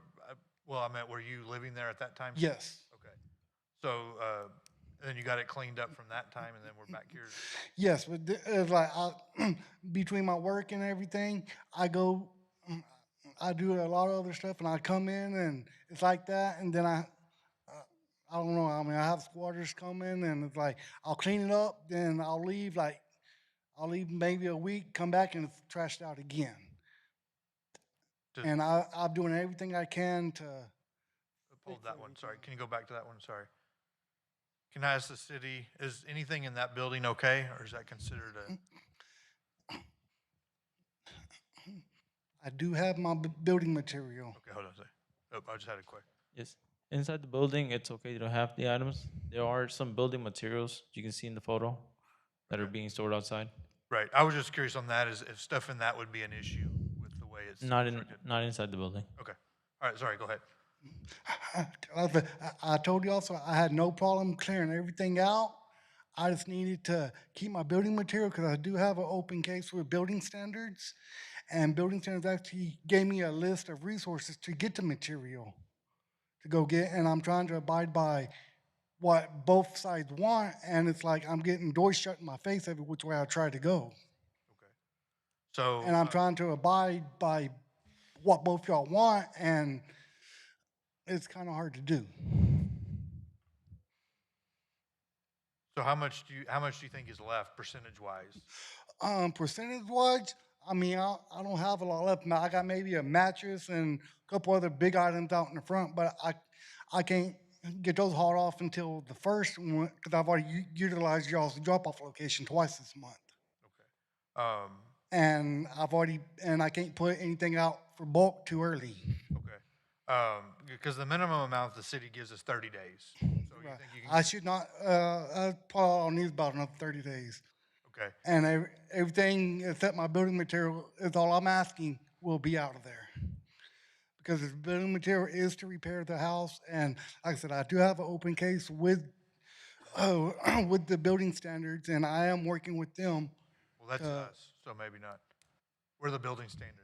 well, I meant, were you living there at that time? Yes. Okay. So, then you got it cleaned up from that time, and then we're back here. Yes, but it's like between my work and everything, I do a lot of other stuff, and I come in and it's like that, and then I don't know. I mean, I have squatters come in, and it's like I'll clean it up, then I'll leave like I'll leave maybe a week, come back and it's trashed out again. Just And I'm doing everything I can to, hold that one, sorry. Can you go back to that one? Sorry. Can I ask the city, is anything in that building okay, or is that considered a, I do have my building material. okay, hold on a second. Oh, I just had a question. Yes. Inside the building, it's okay to have the items. There are some building materials you can see in the photo that are being stored outside. Right, I was just curious on that, is if stuff in that would be an issue with the way it's constructed. Not inside the building. Okay, all right, sorry, go ahead. I told you also, I had no problem clearing everything out. I just needed to keep my building material because I do have an open case with building standards. And building standards actually gave me a list of resources to get the material to go get. And I'm trying to abide by what both sides want. And it's like I'm getting doors shut in my face every which way I try to go. So, And I'm trying to abide by what both y'all want. And it's kind of hard to do. so how much do you think is left percentage-wise? Percentage-wise, I mean, I don't have a lot left. I got maybe a mattress and a couple other big items out in the front, but I can't get those hauled off until the first one because I've already utilized y'all's drop-off location twice this month. And I can't put anything out for bulk too early. Because the minimum amount the city gives is 30 days. So you think you can? I should not, probably I'll need about another 30 days. Okay. And everything except my building material is all I'm asking will be out of there. Because the building material is to repair the house. And like I said, I do have an open case with the building standards, and I am working with them. Well, that's us, so maybe not. We're the building standard.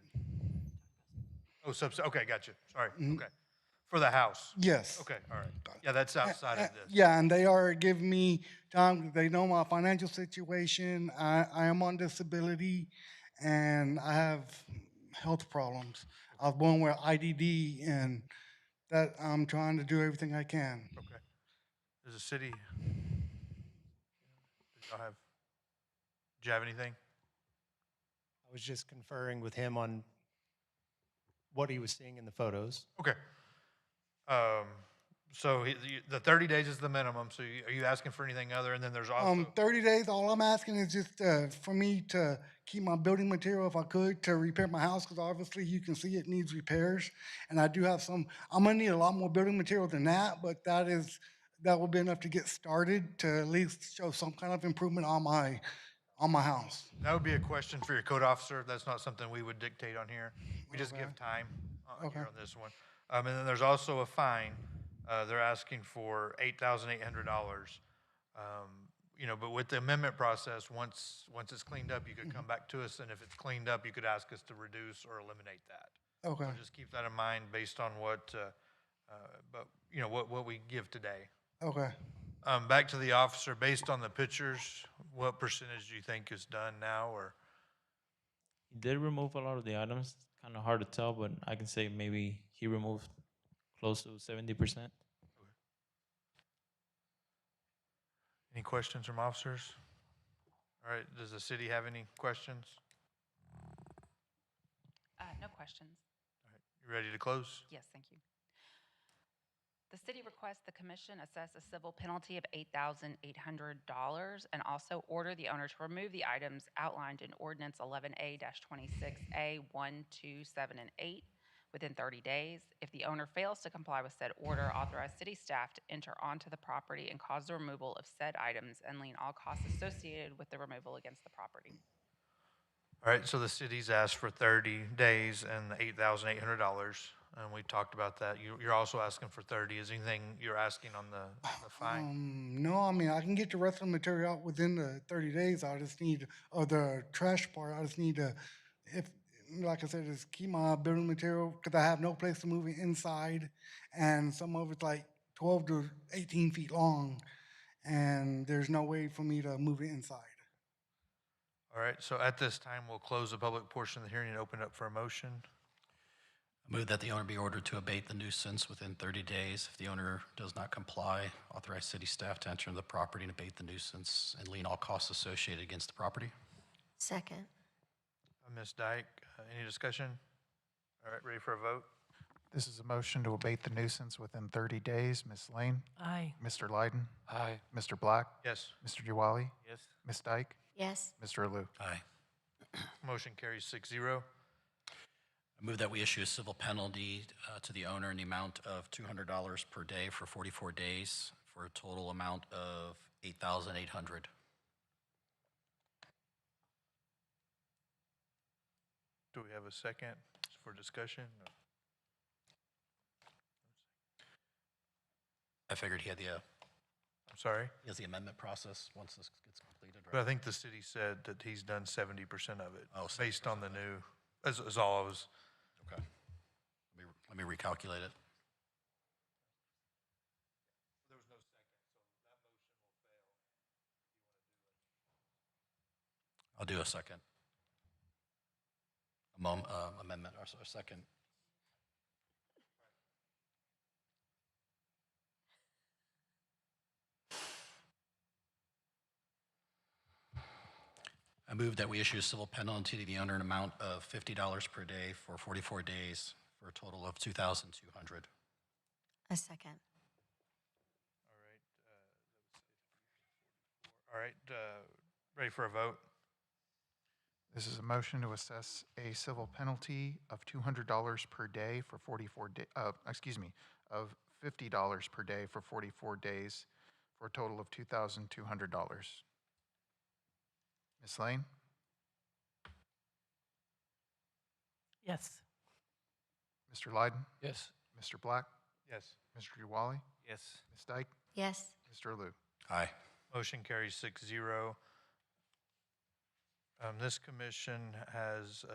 Oh, okay, gotcha. Sorry, okay. For the house? Yes. Okay, all right. Yeah, that's outside of this. Yeah, and they are giving me time. They know my financial situation. I am on disability, and I have health problems. I was born with IDD, and that I'm trying to do everything I can. Okay. Does the city, did you have anything? I was just conferring with him on what he was seeing in the photos. Okay. So the 30 days is the minimum, so are you asking for anything other? And then there's also 30 days, all I'm asking is just for me to keep my building material if I could to repair my house, because obviously you can see it needs repairs. And I do have some, I'm gonna need a lot more building material than that, but that will be enough to get started to at least show some kind of improvement on my house. That would be a question for your code officer. That's not something we would dictate on here. We just give time here on this one. And then there's also a fine. They're asking for $8,800. But with the amendment process, once it's cleaned up, you could come back to us, and if it's cleaned up, you could ask us to reduce or eliminate that. Okay. So just keep that in mind based on what we give today. Okay. Back to the officer, based on the pictures, what percentage do you think is done now, or? He did remove a lot of the items. Kind of hard to tell, but I can say maybe he removed close to 70%. Any questions from officers? All right, does the city have any questions? No questions. All right, you ready to close? Yes, thank you. The city requests the commission assess a civil penalty of $8,800 and also order the owner to remove the items outlined in Ordinance 11A-26A 1, 2, 7, and 8 within 30 days. If the owner fails to comply with said order, authorize city staff to enter onto the property and cause the removal of said items and lien all costs associated with the removal against the property. All right, so the city's asked for 30 days and $8,800, and we talked about that. You're also asking for 30. Is anything you're asking on the fine? No, I mean, I can get the rest of the material out within the 30 days. I just need, the trash part, I just need to, like I said, just keep my building material because I have no place to move it inside, and some of it's like 12 to 18 feet long, and there's no way for me to move it inside. All right, so at this time, we'll close the public portion of the hearing and open up for a motion. I move that the owner be ordered to abate the nuisance within 30 days. If the owner does not comply, authorize city staff to enter into the property and abate the nuisance and lien all costs associated against the property. Second. Ms. Dyke, any discussion? All right, ready for a vote? This is a motion to abate the nuisance within 30 days. Ms. Lane? Aye. Mr. Lyden? Aye. Mr. Black? Yes. Mr. Diwali? Yes. Ms. Dyke? Yes. Mr. Alou? Aye. Motion carries 6-0. I move that we issue a civil penalty to the owner in the amount of $200 per day for 44 days for a total amount of $8,800. Do we have a second for discussion? I figured he had I'm sorry? he has the amendment process once this gets completed, But I right? think the city said that he's done 70% of it. Oh, Based on the new, is all I was, Okay. Let me recalculate it. I'll do a second. Amendment, or a second. I move that we issue a civil penalty to the owner in an amount of $50 per day for 44 days for a total of $2,200. A second. all right, ready for a vote? This is a motion to assess a civil penalty of $200 per day for 44 days, of $50 per day for 44 days for a total of $2,200. Ms. Lane? Yes. Mr. Lyden? Yes. Mr. Black? Yes. Mr. Diwali? Yes. Ms. Dyke? Yes. Mr. Alou? Aye. Motion carries 6-0. This commission has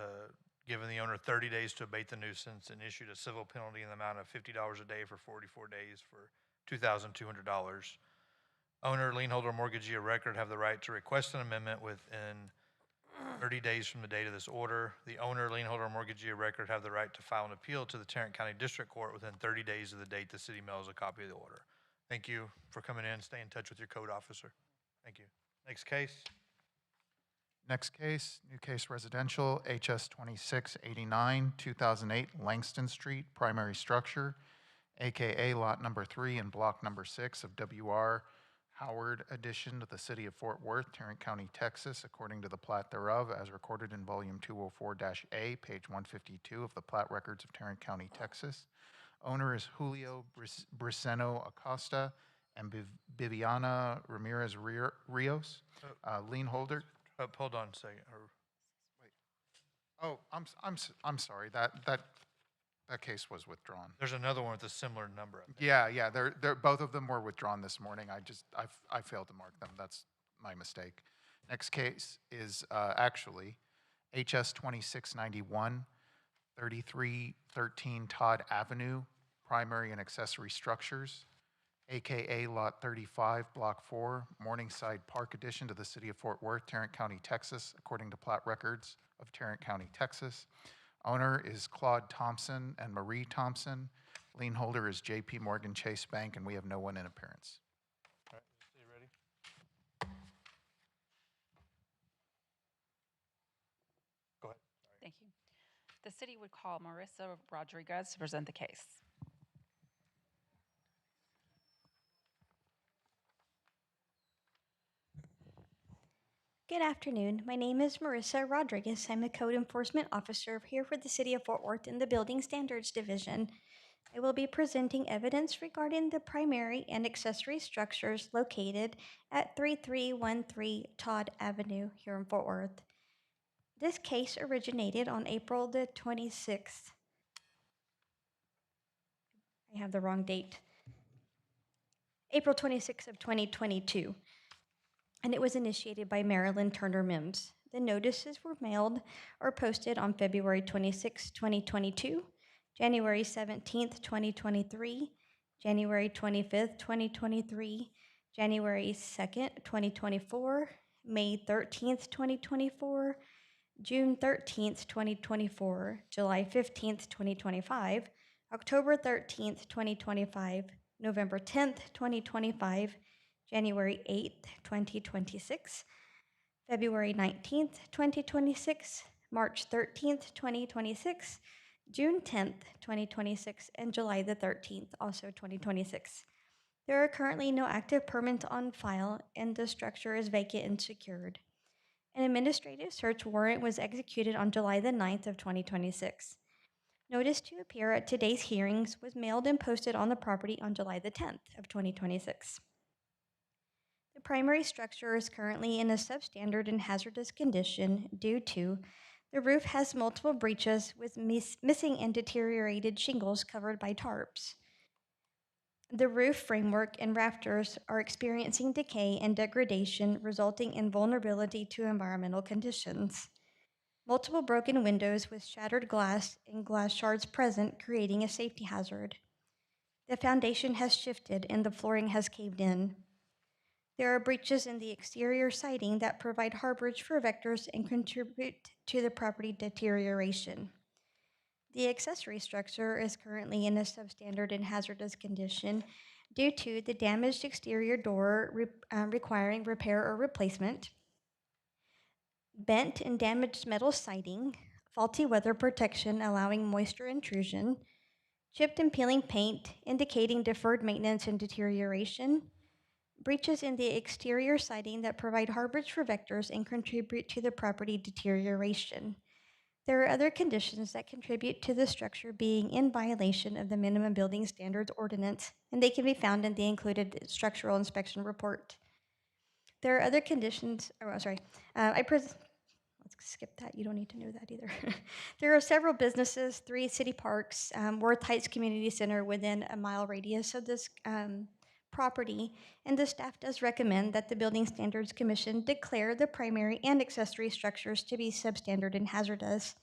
given the owner 30 days to abate the nuisance and issued a civil penalty in the amount of $50 a day for 44 days for $2,200. Owner, lien holder, mortgagee of record have the right to request an amendment within 30 days from the date of this order. The owner, lien holder, or mortgagee of record have the right to file an appeal to the Tarrant County District Court within 30 days of the date the city mails a copy of the order. Thank you for coming in. Stay in touch with your code officer. Thank you. Next case. Next case, new case residential, HS 2689, 2008 Langston Street, primary structure, AKA lot number 3 and block number 6 of WR Howard addition to the city of Fort Worth, Tarrant County, Texas, according to the plat thereof, as recorded in volume 204-A, page 152 of the plat records of Tarrant County, Texas. Owner is Julio Briceno Acosta and Viviana Ramirez Rios. Lien holder. Hold on a second. Oh, I'm sorry. That case was withdrawn. There's another one with a similar number. I think. Yeah. They're both of them were withdrawn this morning. I failed to mark them. That's my mistake. Next case is actually HS 2691, 3313 Todd Avenue, primary and accessory structures, AKA Lot 35, Block 4, Morningside Park addition to the city of Fort Worth, Tarrant County, Texas, according to plat records of Tarrant County, Texas. Owner is Claude Thompson and Marie Thompson. Lien holder is JP Morgan Chase Bank, and we have no one in appearance. All right, so you ready? Go ahead. Thank you. The city would call Marissa Rodriguez to present the case. Good afternoon. My name is Marissa Rodriguez. I'm a code enforcement officer here for the City of Fort Worth in the Building Standards Division. I will be presenting evidence regarding the primary and accessory structures located at 3313 Todd Avenue here in Fort Worth. This case originated on April the 26th. I have the wrong date. April 26th of 2022. And it was initiated by Marilyn Turner Mims. The notices were mailed or posted on February 26, 2022, January 17, 2023, January 25, 2023, January 2nd, 2024, May 13, 2024, June 13, 2024, July 15, 2025, October 13, 2025, November 10, 2025, January 8th, 2026, February 19th, 2026, March 13th, 2026, June 10th, 2026, and July the 13th, also 2026. There are currently no active permits on file, and the structure is vacant and secured. An administrative search warrant was executed on July the 9th of 2026. Notice to appear at today's hearings was mailed and posted on the property on July the 10th of 2026. The primary structure is currently in a substandard and hazardous condition due to the roof has multiple breaches with missing and deteriorated shingles covered by tarps. The roof framework and rafters are experiencing decay and degradation, resulting in vulnerability to environmental conditions. Multiple broken windows with shattered glass and glass shards present, creating a safety hazard. The foundation has shifted and the flooring has caved in. There are breaches in the exterior siding that provide harborage for vectors and contribute to the property deterioration. The accessory structure is currently in a substandard and hazardous condition due to the damaged exterior door requiring repair or replacement, bent and damaged metal siding, faulty weather protection allowing moisture intrusion, chipped and peeling paint indicating deferred maintenance and deterioration, breaches in the exterior siding that provide harborage for vectors and contribute to the property deterioration. There are other conditions that contribute to the structure being in violation of the Minimum Building Standards Ordinance, and they can be found in the included structural inspection report. There are other conditions, let's skip that, you don't need to know that either. There are several businesses, 3 city parks, Worth Heights Community Center within a mile radius of this property, and the staff does recommend that the Building Standards Commission declare the primary and accessory structures to be substandard and hazardous,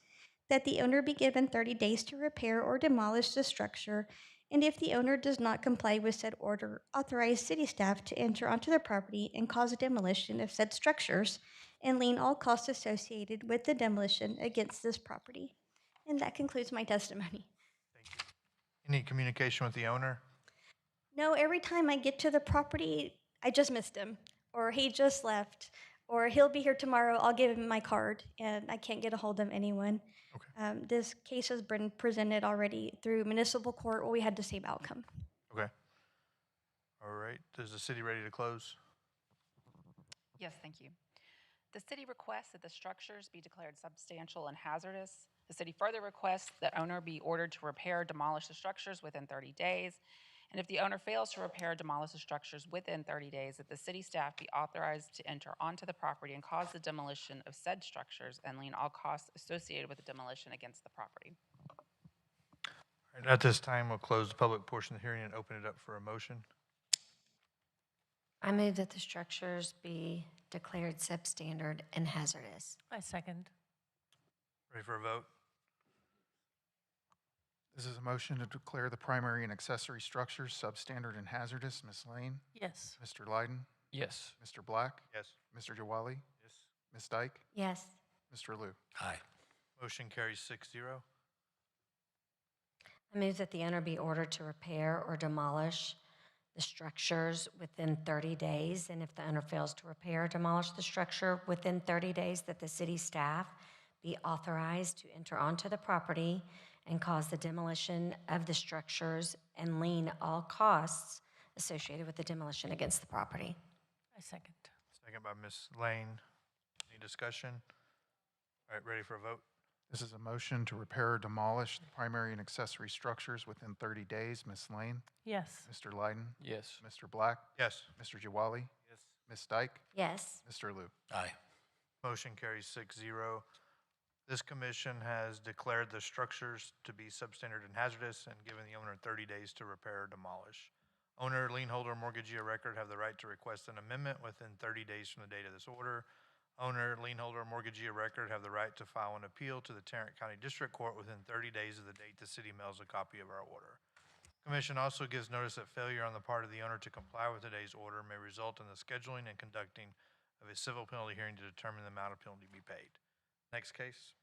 that the owner be given 30 days to repair or demolish the structure, and if the owner does not comply with said order, authorize city staff to enter onto the property and cause demolition of said structures and lien all costs associated with the demolition against this property. And that concludes my testimony. Any communication with the owner? No, every time I get to the property, I just missed him, or he just left, or he'll be here tomorrow, I'll give him my card, and I can't get a hold of anyone. This case has been presented already through municipal court, where we had the same outcome. Okay. All right. Is the city ready to close? Yes, thank you. The city requests that the structures be declared substantial and hazardous. The city further requests that owner be ordered to repair or demolish the structures within 30 days. And if the owner fails to repair or demolish the structures within 30 days, that the city staff be authorized to enter onto the property and cause the demolition of said structures and lien all costs associated with the demolition against the property. All right, at this time, we'll close the public portion of the hearing and open it up for a motion. I move that the structures be declared substandard and hazardous. I second. Ready for a vote? This is a motion to declare the primary and accessory structures substandard and hazardous. Ms. Lane? Yes. Mr. Lyden? Yes. Mr. Black? Yes. Mr. Jawali? Yes. Ms. Dyke? Yes. Mr. Liu? Aye. Motion carries 6-0. I move that the owner be ordered to repair or demolish the structures within 30 days, and if the owner fails to repair or demolish the structure within 30 days, that the city staff be authorized to enter onto the property and cause the demolition of the structures and lien all costs associated with the demolition against the property. I second. Second by Ms. Lane. Any discussion? All right, ready for a vote? This is a motion to repair or demolish the primary and accessory structures within 30 days. Ms. Lane? Yes. Mr. Lyden? Yes. Mr. Black? Yes. Mr. Jawali? Yes. Ms. Dyke? Yes. Mr. Liu? Aye. Motion carries 6-0. This commission has declared the structures to be substandard and hazardous and given the owner 30 days to repair or demolish. Owner, lien holder, mortgagee, or record have the right to request an amendment within 30 days from the date of this order. Owner, lien holder, mortgagee, or record have the right to file an appeal to the Tarrant County District Court within 30 days of the date the city mails a copy of our order. Commission also gives notice that failure on the part of the owner to comply with today's order may result in the scheduling and conducting of a civil penalty hearing to determine the amount of penalty to be paid. Next case.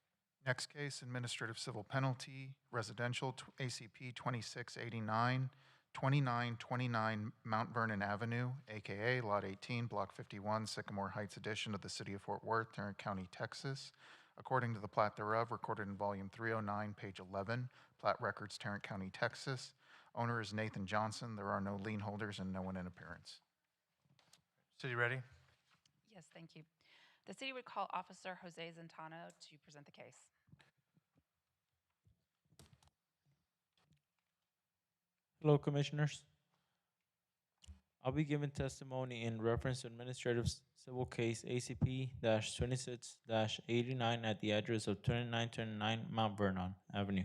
Next case, administrative civil penalty, residential, ACP 2689, 2929 Mount Vernon Avenue, AKA Lot 18, Block 51, Sycamore Heights Edition of the City of Fort Worth, Tarrant County, Texas. According to the plat thereof, recorded in Volume 309, page 11, Plat Records, Tarrant County, Texas. Owner is Nathan Johnson. There are no lien holders and no one in appearance. City ready? Yes, thank you. The city would call Officer Jose Zentano to present the case. Hello, Commissioners. I'll be giving testimony in reference to administrative civil case ACP-26-89 at the address of 2929 Mount Vernon Avenue.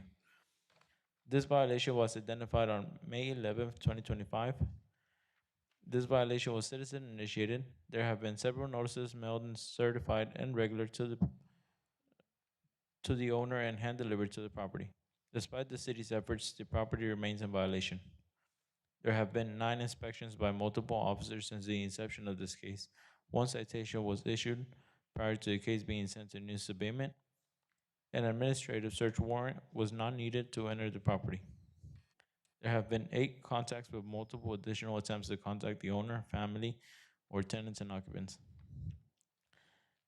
This violation was identified on May 11th, 2025. This violation was citizen initiated. There have been several notices mailed and certified and regular to the owner and hand delivered to the property. Despite the city's efforts, the property remains in violation. There have been 9 inspections by multiple officers since the inception of this case. 1 citation was issued prior to the case being sent to news abatement. An administrative search warrant was not needed to enter the property. There have been 8 contacts with multiple additional attempts to contact the owner, family, or tenants and occupants.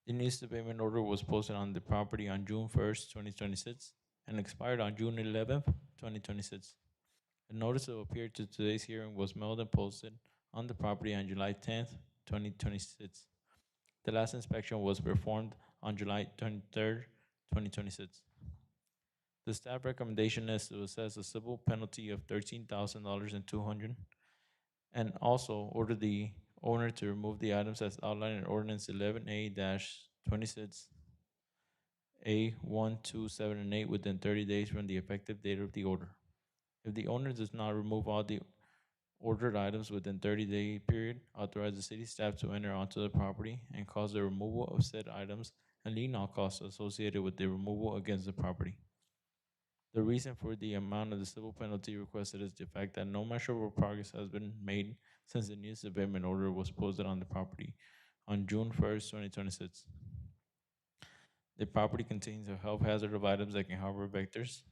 The news abatement order was posted on the property on June 1st, 2026, and expired on June 11th, 2026. A notice of appeal to today's hearing was mailed and posted on the property on July 10th, 2026. The last inspection was performed on July 23rd, 2026. The staff recommendation is to assess a civil penalty of $13,200 and also order the owner to remove the items as outlined in Ordinance 11A-26A1, 2, 7, and 8 within 30 days from the effective date of the order. If the owner does not remove all the ordered items within 30-day period, authorize the city staff to enter onto the property and cause the removal of said items and lien all costs associated with the removal against the property. The reason for the amount of the civil penalty requested is the fact that no measurable progress has been made since the news abatement order was posted on the property on June 1st, 2026. The property contains a health hazard of items that can harbor vectors.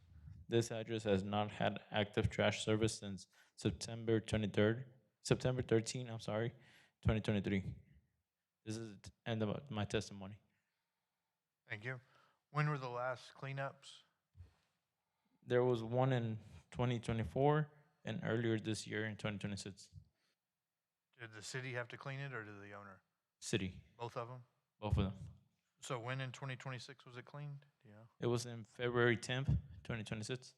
This address has not had active trash service since September 13, 2023. This is the end of my testimony. Thank you. When were the last cleanups? There was one in 2024 and earlier this year in 2026. Did the city have to clean it or did the owner? City, Both of them? both of them. So when in 2026 was it cleaned? Do you know? It was in February 10th, 2026.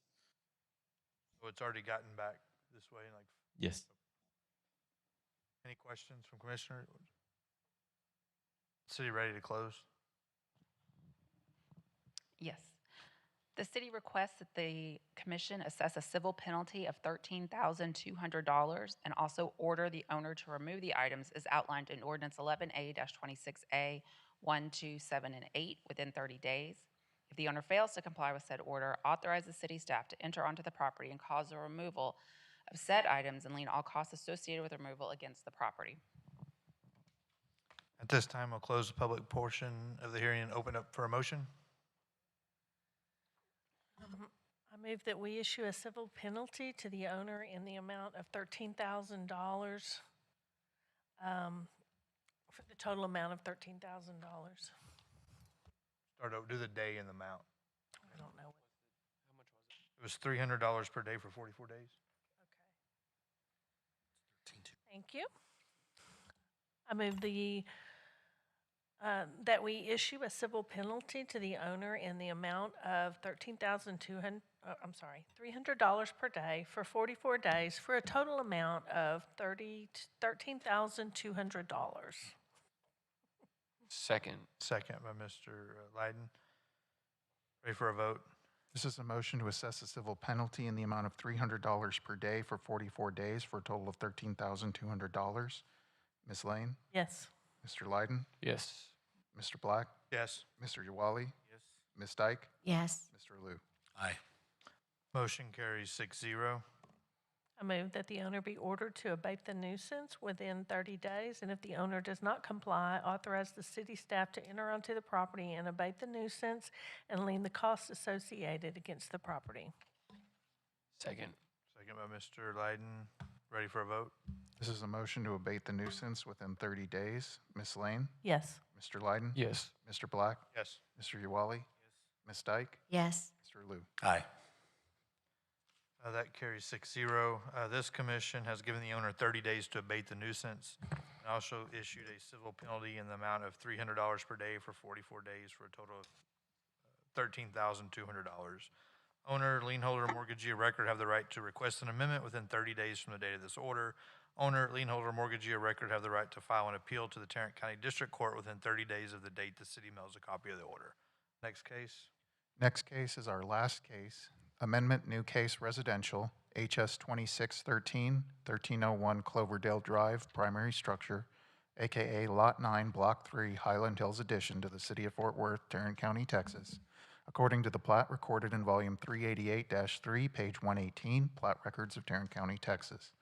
So it's already gotten back this way? Like, Yes. any questions from Commissioner? City ready to close? Yes. The city requests that the commission assess a civil penalty of $13,200 and also order the owner to remove the items as outlined in Ordinance 11A-26A, 1, 2, 7, and 8 within 30 days. If the owner fails to comply with said order, authorize the city staff to enter onto the property and cause the removal of said items and lien all costs associated with removal against the property. At this time, I'll close the public portion of the hearing and open up for a motion. I move that we issue a civil penalty to the owner in the amount of $13,000, for the total amount of $13,000. Start over, do the day and the amount. I don't know. It was $300 per day for 44 days. Thank you. I move that we issue a civil penalty to the owner in the amount of $300 per day for 44 days for a total amount of $13,200. Second. Second by Mr. Lyden. Ready for a vote? This is a motion to assess a civil penalty in the amount of $300 per day for 44 days for a total of $13,200. Ms. Lane? Yes. Mr. Lyden? Yes. Mr. Black? Yes. Mr. Jawali? Yes. Ms. Dyke? Yes. Mr. Liu? Aye. Motion carries 6-0. I move that the owner be ordered to abate the nuisance within 30 days, and if the owner does not comply, authorize the city staff to enter onto the property and abate the nuisance and lien the costs associated against the property. Second. Second by Mr. Lyden. Ready for a vote? This is a motion to abate the nuisance within 30 days. Ms. Lane? Yes. Mr. Lyden? Yes. Mr. Black? Yes. Mr. Uwali? Ms. Dyke? Yes. Mr. Liu? Aye. That carries 6-0. This commission has given the owner 30 days to abate the nuisance and also issued a civil penalty in the amount of $300 per day for 44 days for a total of $13,200. Owner, lien holder, mortgagee of record have the right to request an amendment within 30 days from the date of this order. Owner, lien holder, mortgagee of record have the right to file an appeal to the Tarrant County District Court within 30 days of the date the city mails a copy of the order. Next case. Next case is our last case. Amendment New Case Residential, HS 2613, 1301 Cloverdale Drive, primary structure, AKA Lot 9, Block 3, Highland Hills addition to the city of Fort Worth, Tarrant County, Texas. According to the plat recorded in volume 388-3, page 118, plat records of Tarrant County, Texas.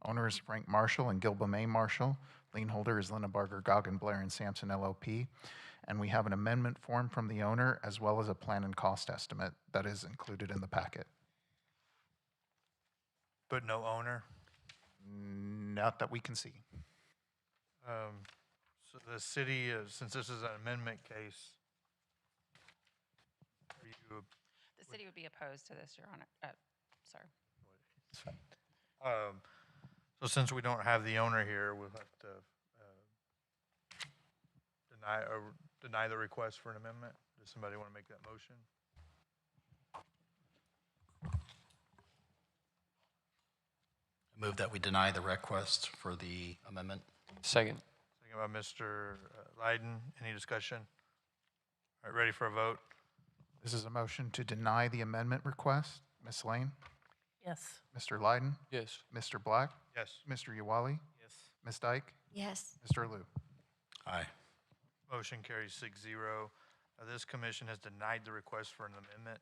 Owner is Frank Marshall and Gilba May Marshall. Lien holder is Linda Barger, Goggin, Blair, and Sampson LLP. And we have an amendment form from the owner as well as a plan and cost estimate that is included in the packet. But no owner? Not that we can see. So the city, since this is an amendment case, are you, The city would be opposed to this, Your Honor. Sorry. so since we don't have the owner here, we'll have to deny the request for an amendment. Does somebody want to make that motion? I move that we deny the request for the amendment. Second. Second by Mr. Lyden. Any discussion? All right, ready for a vote? This is a motion to deny the amendment request. Ms. Lane? Yes. Mr. Lyden? Yes. Mr. Black? Yes. Mr. Uwali? Yes. Ms. Dyke? Yes. Mr. Liu? Aye. Motion carries 6-0. This commission has denied the request for an amendment.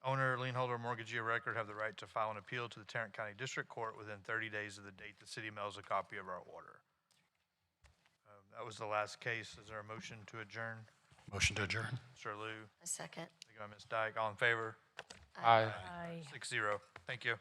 Owner, lien holder, mortgagee of record have the right to file an appeal to the Tarrant County District Court within 30 days of the date the city mails a copy of our order. That was the last case. Is there a motion to adjourn? Motion to adjourn. Mr. Liu, A second. second by Ms. Dyke. All in favor? Aye. Aye. 6-0. Thank you.